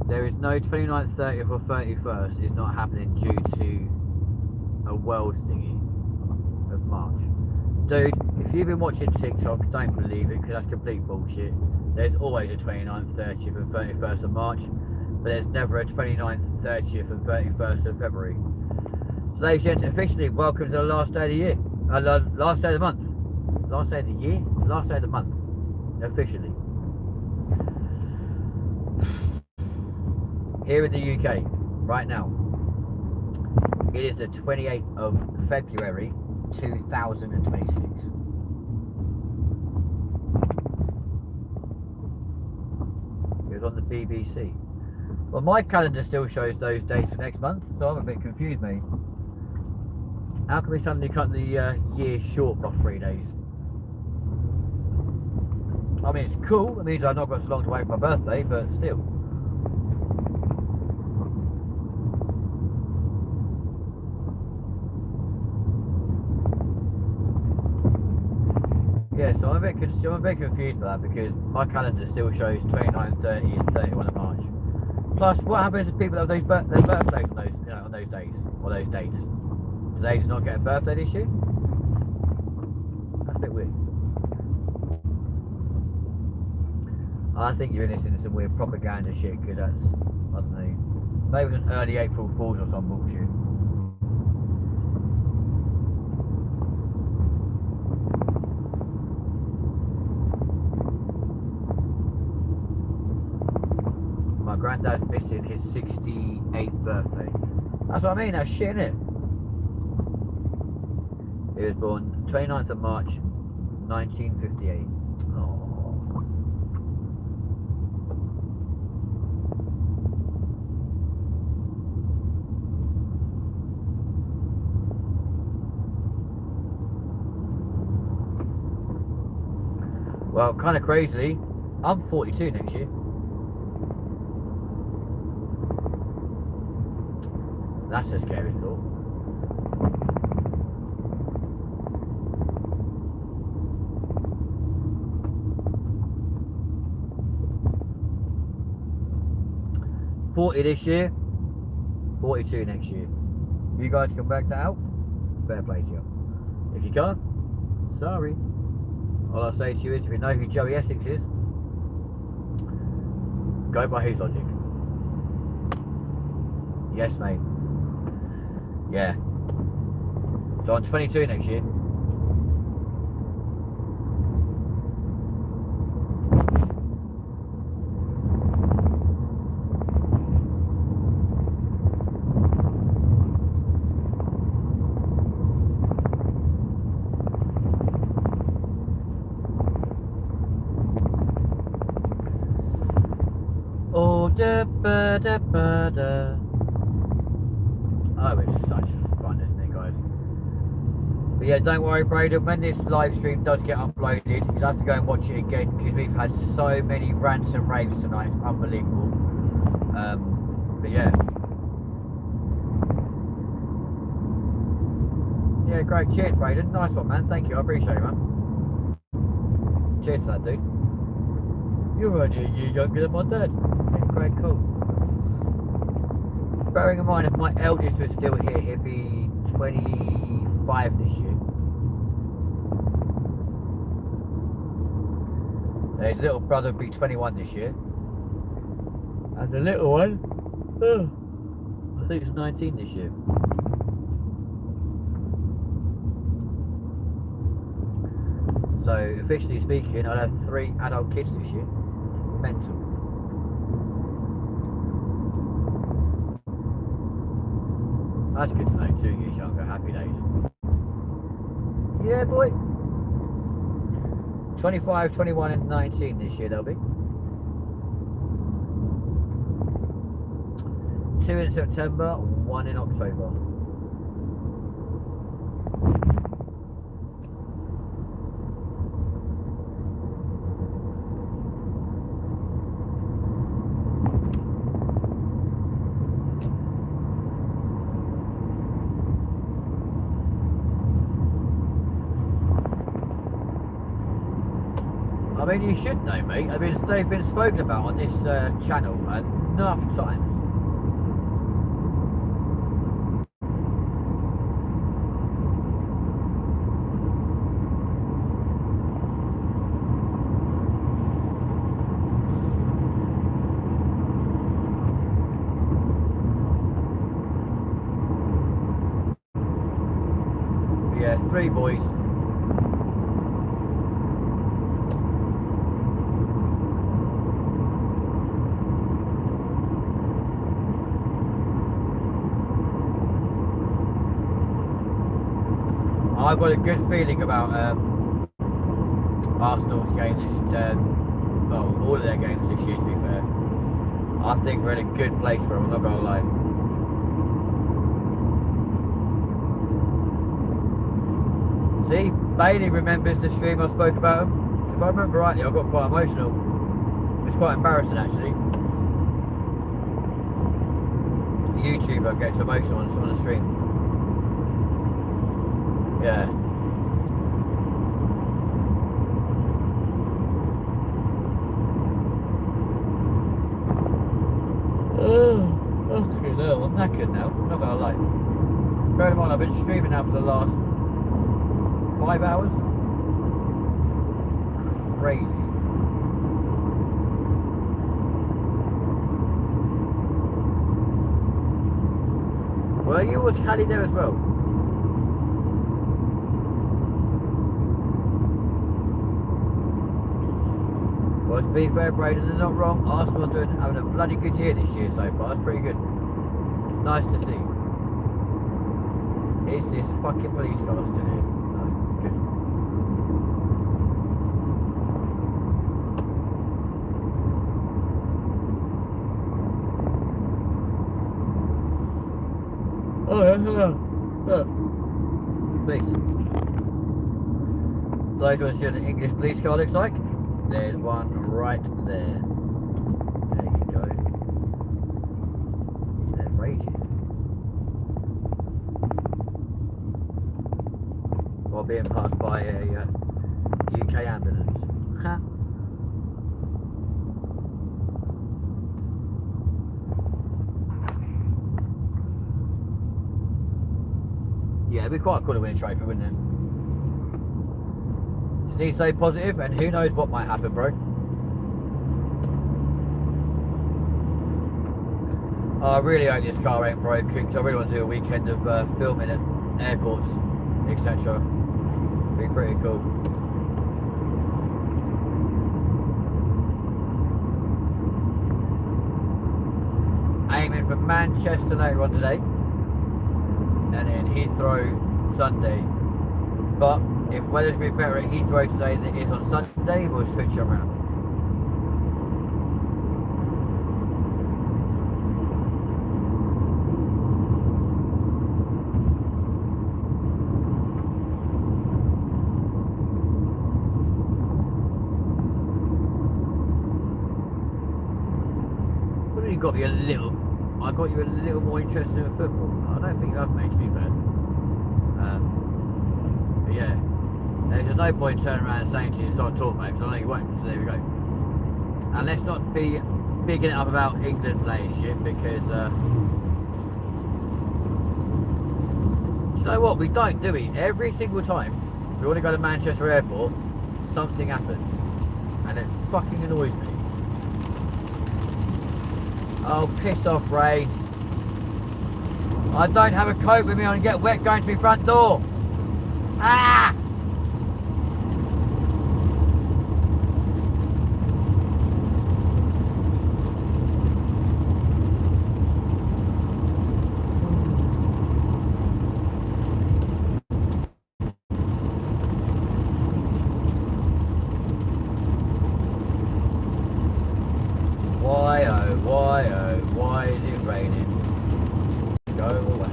there is no 29th, 30th or 31st is not happening due to a world thingy of March? Dude, if you've been watching TikTok, don't believe it because that's complete bullshit. There's always a 29th, 30th and 31st of March, but there's never a 29th, 30th and 31st of February. So ladies and gentlemen, officially welcome to the last day of the year. Last day of the month. Last day of the year? Last day of the month. Officially. Here in the UK, right now, it is the 28th of February 2026. It was on the BBC. Well, my calendar still shows those dates for next month, so I'm a bit confused, mate. How can we suddenly cut the year short by 3 days? I mean, it's cool. It means I've not got so long to wait for my birthday, but still. Yeah, so I'm a bit confused by that because my calendar still shows 29, 30 and 31 of March. Plus, what happens if people have their birthdays on those, on those days or those dates? Do they just not get a birthday this year? That's a bit weird. I think you're into some weird propaganda shit because that's, I don't know, maybe it was an early April Fool's or some bullshit. My granddad's missing his 68th birthday. That's what I mean, that's shit, innit? He was born 29th of March 1958. Oh. Well, kind of crazily, I'm 42 next year. That's a scary thought. $40 this year, 42 next year. You guys can work that out? Fair play to you. If you can't, sorry. All I'll say to you is, if you know who Joey Essex is, go by his logic. Yes, mate. Yeah. So I'm 22 next year. Oh, da ba da ba da. Oh, it's such fun, isn't it, guys? But yeah, don't worry, Braden. When this live stream does get uploaded, you'll have to go and watch it again because we've had so many rants and raves tonight. It's unbelievable. But yeah. Yeah, great. Cheers, Braden. Nice one, man. Thank you. I appreciate it, man. Cheers to that, dude. You're only a year younger than my dad. Yeah, great, cool. Bearing in mind, if my eldest was still here, he'd be 25 this year. His little brother would be 21 this year. And the little one, I think it's 19 this year. So, officially speaking, I'll have 3 adult kids this year. Mental. That's good to know, 2 years younger, happy days. Yeah, boy. 25, 21 and 19 this year they'll be. 2 in September, 1 in October. I mean, you should know, mate. I mean, they've been spoken about on this channel enough times. Yeah, 3 boys. I've got a good feeling about Arsenal's game this, well, all of their games this year, to be fair. I think we're in a good place for them, I'm not gonna lie. See, Bailey remembers the stream I spoke about him. If I remember rightly, I got quite emotional. It's quite embarrassing, actually. A YouTuber gets emotional on the stream. Yeah. Okay, no, I'm knackered now. I'm not gonna lie. Bear in mind, I've been streaming now for the last 5 hours. Crazy. Were you? Was Callie there as well? Well, to be fair, Braden, they're not wrong. Arsenal are having a bloody good year this year so far. It's pretty good. It's nice to see. Is this fucking police car still here? No, good. Oh, yeah, hello. Please. So, you want to see what an English police car looks like? There's one right there. There you go. He's there for ages. While being passed by a UK ambulance. Huh? Yeah, it'd be quite cool to win a trophy, wouldn't it? Need to stay positive, and who knows what might happen, bro. I really hope this car ain't broken, because I really want to do a weekend of filming at airports, etc. Be pretty cool. Aiming for Manchester later on today, and then Heathrow Sunday. But if weather's a bit better at Heathrow today than it is on Sunday, we'll switch them around. Well, you got me a little. I got you a little more interested in football. I don't think you have, mate, to be fair. But yeah. There's no point turning around and saying to you, start talking, mate, because I know you won't, so there we go. And let's not be bigging it up about England playing shit, because, you know what, we don't, do we? Every single time we want to go to Manchester Airport, something happens, and it fucking annoys me. Oh, piss off, Ray. I don't have a coat with me, I can get wet going to my front door. Ah! Why is it raining? Go away.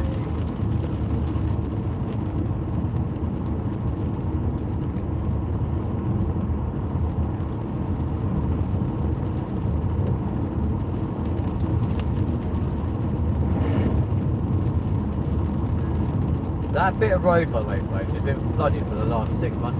That bit of road, by the way, folks, has been flooded for the last 6 months.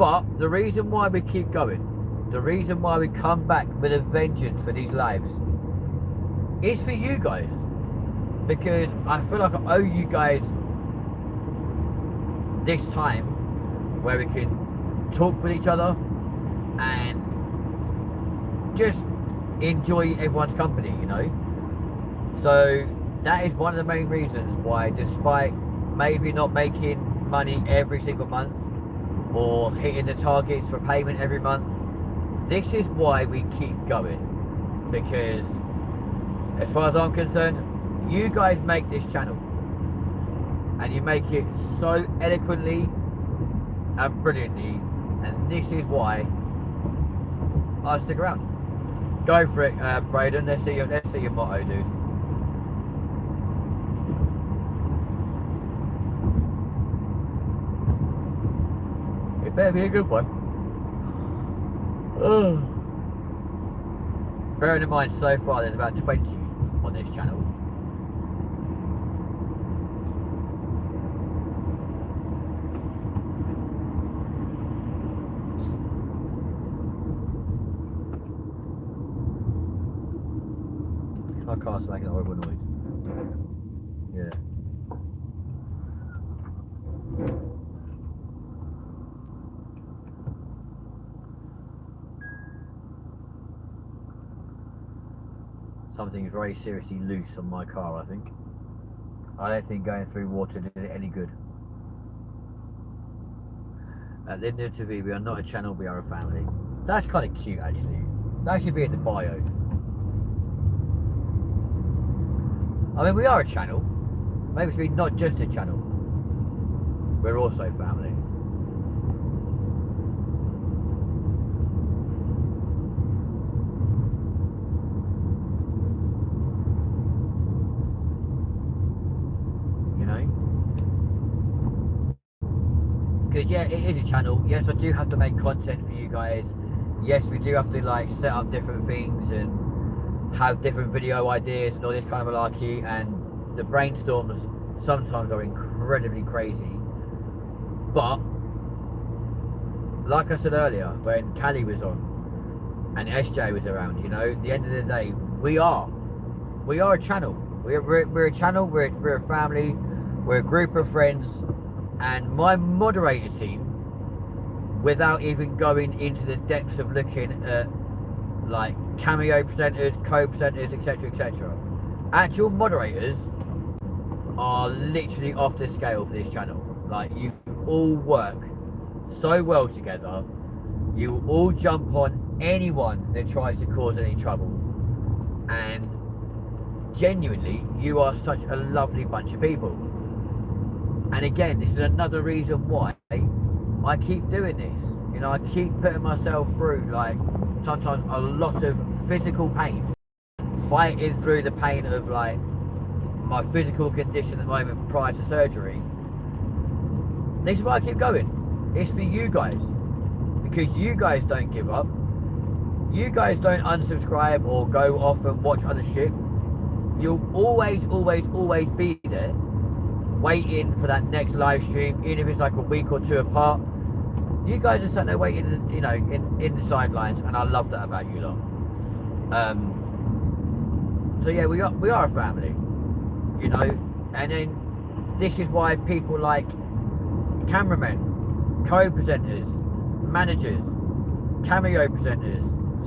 But the reason why we keep going, the reason why we come back with a vengeance for these lives, is for you guys. Because I feel like I owe you guys this time where we can talk with each other and just enjoy everyone's company, you know. So that is one of the main reasons why, despite maybe not making money every single month or hitting the targets for payment every month, this is why we keep going. Because as far as I'm concerned, you guys make this channel and you make it so eloquently and brilliantly, and this is why I stick around. Go for it, Braden. Let's see your motto, dude. It better be a good one. Bearing in mind, so far there's about 20 on this channel. My car's making a horrible noise. Yeah. Something very seriously loose on my car, I think. I don't think going through water did it any good. At LindenTV, we are not a channel, we are a family. That's kind of cute, actually. That should be in the bio. I mean, we are a channel. Maybe we're not just a channel. We're also family. You know? Because yeah, it is a channel. Yes, I do have to make content for you guys. Yes, we do have to like set up different things and have different video ideas and all this kind of malarkey, and the brainstorms sometimes are incredibly crazy. But like I said earlier, when Callie was on and SJ was around, you know, at the end of the day, we are a channel. We're a channel. We're a family. We're a group of friends, and my moderator team, without even going into the depths of looking at like cameo presenters, co-presenters, etc, etc, actual moderators are literally off the scale for this channel. Like, you all work so well together. You all jump on anyone that tries to cause any trouble, and genuinely you are such a lovely bunch of people. And again, this is another reason why I keep doing this. You know, I keep putting myself through like sometimes a lot of physical pain, fighting through the pain of like my physical condition at the moment prior to surgery. This is why I keep going. It's for you guys, because you guys don't give up. You guys don't unsubscribe or go off and watch other shit. You'll always be there, waiting for that next live stream, even if it's like a week or two apart. You guys are sat there waiting, you know, in the sidelines, and I love that about you lot. So yeah, we are a family, you know. And then this is why people like cameramen, co-presenters, managers, cameo presenters,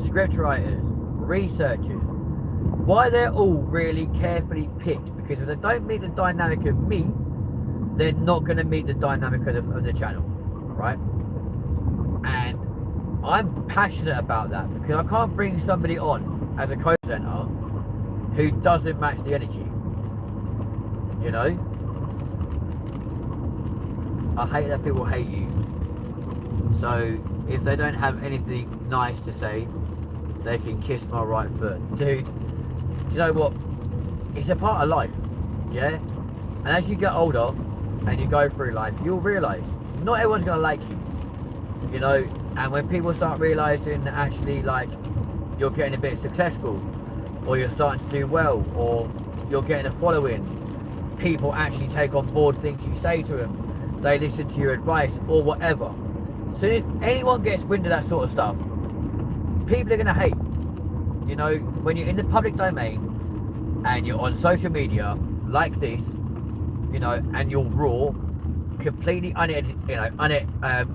script writers, researchers, why they're all really carefully picked, because if they don't meet the dynamic of me, they're not going to meet the dynamic of the channel, right? And I'm passionate about that, because I can't bring somebody on as a co-presenter who doesn't match the energy, you know. I hate that people hate you. So if they don't have anything nice to say, they can kiss my right foot. Dude, do you know what? It's a part of life, yeah? And as you get older and you go through life, you'll realise not everyone's going to like you, you know? And when people start realising that actually, like, you're getting a bit successful, or you're starting to do well, or you're getting a following, people actually take on board things you say to them. They listen to your advice or whatever. As soon as anyone gets wind of that sort of stuff, people are going to hate. You know, when you're in the public domain and you're on social media like this, you know, and you're raw, completely unedited, you know,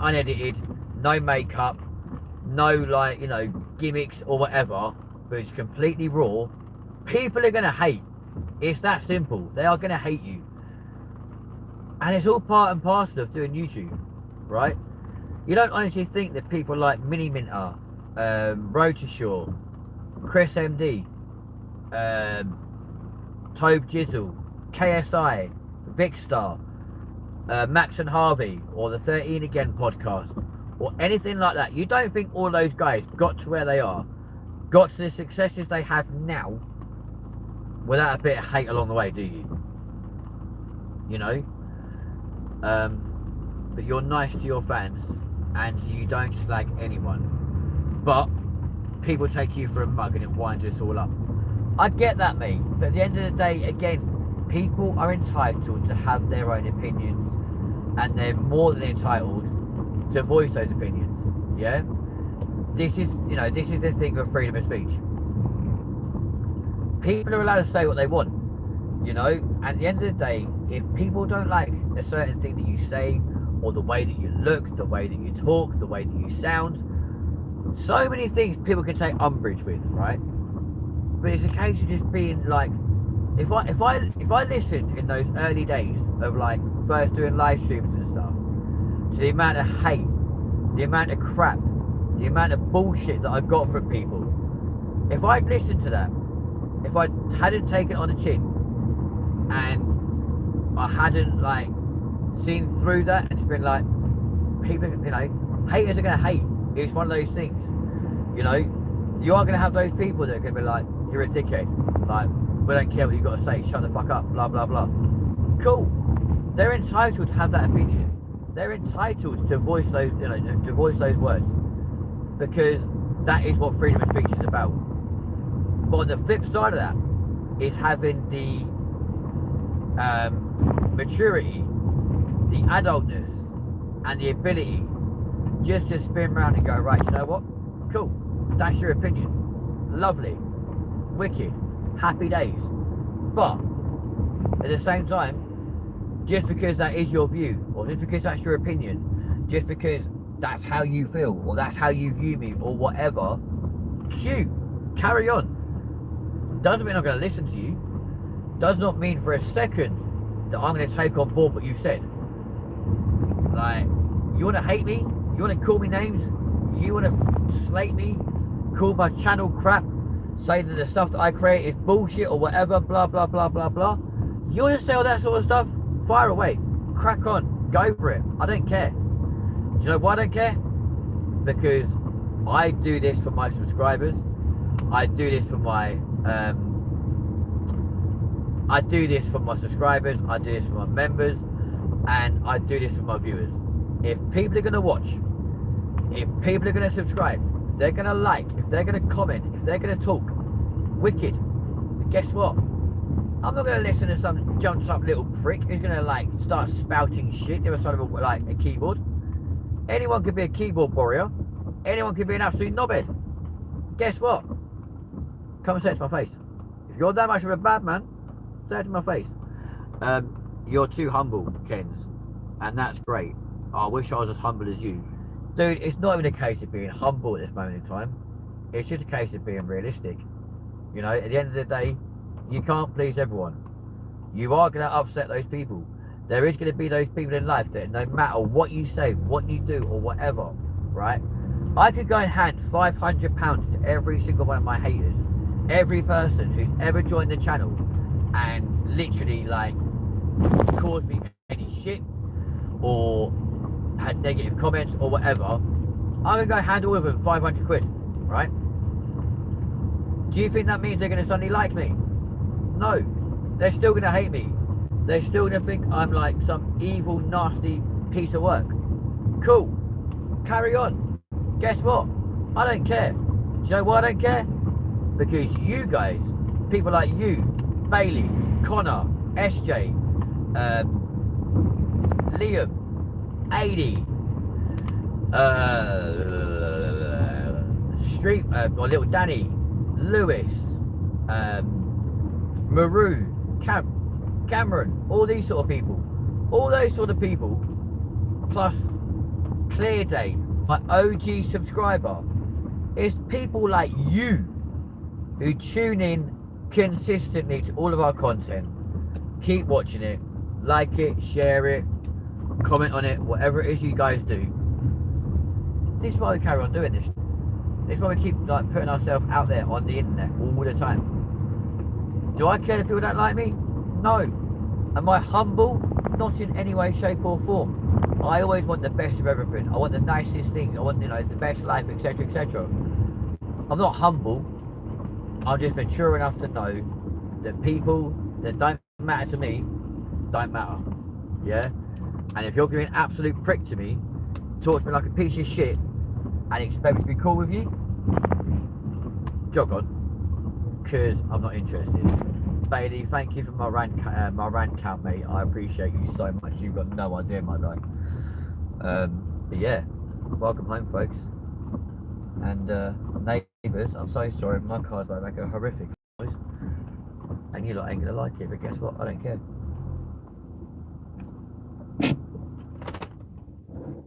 unedited, no makeup, no, like, you know, gimmicks or whatever, but it's completely raw, people are going to hate. It's that simple. They are going to hate you. And it's all part and parcel of doing YouTube, right? You don't honestly think that people like Mini Minter, Road to Shore, Chris MD, Tobe Jizzle, KSI, Vicstar, Max and Harvey, or the 13 Again podcast, or anything like that. You don't think all those guys got to where they are, got to the successes they have now, without a bit of hate along the way, do you? You know? But you're nice to your fans, and you don't slag anyone. But people take you for a mug and it winds us all up. I get that, mate, but at the end of the day, again, people are entitled to have their own opinions, and they're more than entitled to voice those opinions. Yeah, this is, you know, this is the thing of freedom of speech. People are allowed to say what they want, you know. And at the end of the day, if people don't like a certain thing that you say, or the way that you look, the way that you talk, the way that you sound, so many things people can take umbrage with, right? But it's a case of just being like, if I listened in those early days of like first doing live streams and stuff, to the amount of hate, the amount of crap, the amount of bullshit that I got from people, if I'd listened to that, if I hadn't taken it on the chin, and I hadn't like seen through that and just been like, people, you know, haters are gonna hate. It's one of those things, you know. You are gonna have those people that are gonna be like, you're a dickhead, like, we don't care what you got to say, shut the fuck up, blah blah blah. Cool, they're entitled to have that opinion. They're entitled to voice those, you know, to voice those words, because that is what freedom of speech is about. But on the flip side of that is having the maturity, the adultness, and the ability just to spin around and go, right, you know what? Cool, that's your opinion. Lovely, wicked, happy days. But at the same time, just because that is your view, or just because that's your opinion, just because that's how you feel, or that's how you view me, or whatever, cute, carry on. Doesn't mean I'm going to listen to you. Does not mean for a second that I'm going to take on board what you said. Like, you want to hate me? You want to call me names? You want to slate me? Call my channel crap? Say that the stuff that I create is bullshit or whatever, blah, blah, blah, blah, blah. You want to say all that sort of stuff? Fire away. Crack on. Go for it. I don't care. Do you know why I don't care? Because I do this for my subscribers. I do this for my subscribers, I do this for my members, and I do this for my viewers. If people are going to watch, if people are going to subscribe, if they're going to like, if they're going to comment, if they're going to talk, wicked. But guess what? I'm not going to listen to some jumped up little prick who's going to like start spouting shit the other side of a keyboard. Anyone could be a keyboard warrior. Anyone could be an absolute knobhead. Guess what? Come and say it to my face. If you're that much of a bad man, say it to my face. You're too humble, Kens, and that's great. I wish I was as humble as you. Dude, it's not even a case of being humble at this moment in time. It's just a case of being realistic. You know, at the end of the day, you can't please everyone. You are going to upset those people. There is going to be those people in life that no matter what you say, what you do, or whatever, right? I could go and hand £500 to every single one of my haters. Every person who's ever joined the channel and literally like caused me any shit or had negative comments or whatever, I'm gonna go hand all of them 500 quid, right? Do you think that means they're gonna suddenly like me? No, they're still gonna hate me. They're still gonna think I'm like some evil, nasty piece of work. Cool, carry on. Guess what? I don't care. Do you know why I don't care? Because you guys, people like you, Bailey, Connor, SJ, Liam, 80, Street, or little Danny, Lewis, Maru, Cameron, all these sort of people, all those sort of people, plus Clear Day, my OG subscriber. It's people like you who tune in consistently to all of our content. Keep watching it, like it, share it, comment on it, whatever it is you guys do. This is why we carry on doing this. This is why we keep like putting ourselves out there on the internet all the time. Do I care if people don't like me? No. Am I humble? Not in any way, shape or form. I always want the best of everything. I want the nicest things. I want, you know, the best life, etc, etc. I'm not humble. I'm just mature enough to know that people that don't matter to me don't matter. Yeah? And if you're being an absolute prick to me, talk to me like a piece of shit, and expect me to be cool with you, jog on, because I'm not interested. Bailey, thank you for my rant count, mate. I appreciate you so much. You've got no idea, my guy. But yeah, welcome home, folks. And neighbours, I'm so sorry, my car's about to make a horrific noise, and you lot ain't gonna like it, but guess what? I don't care.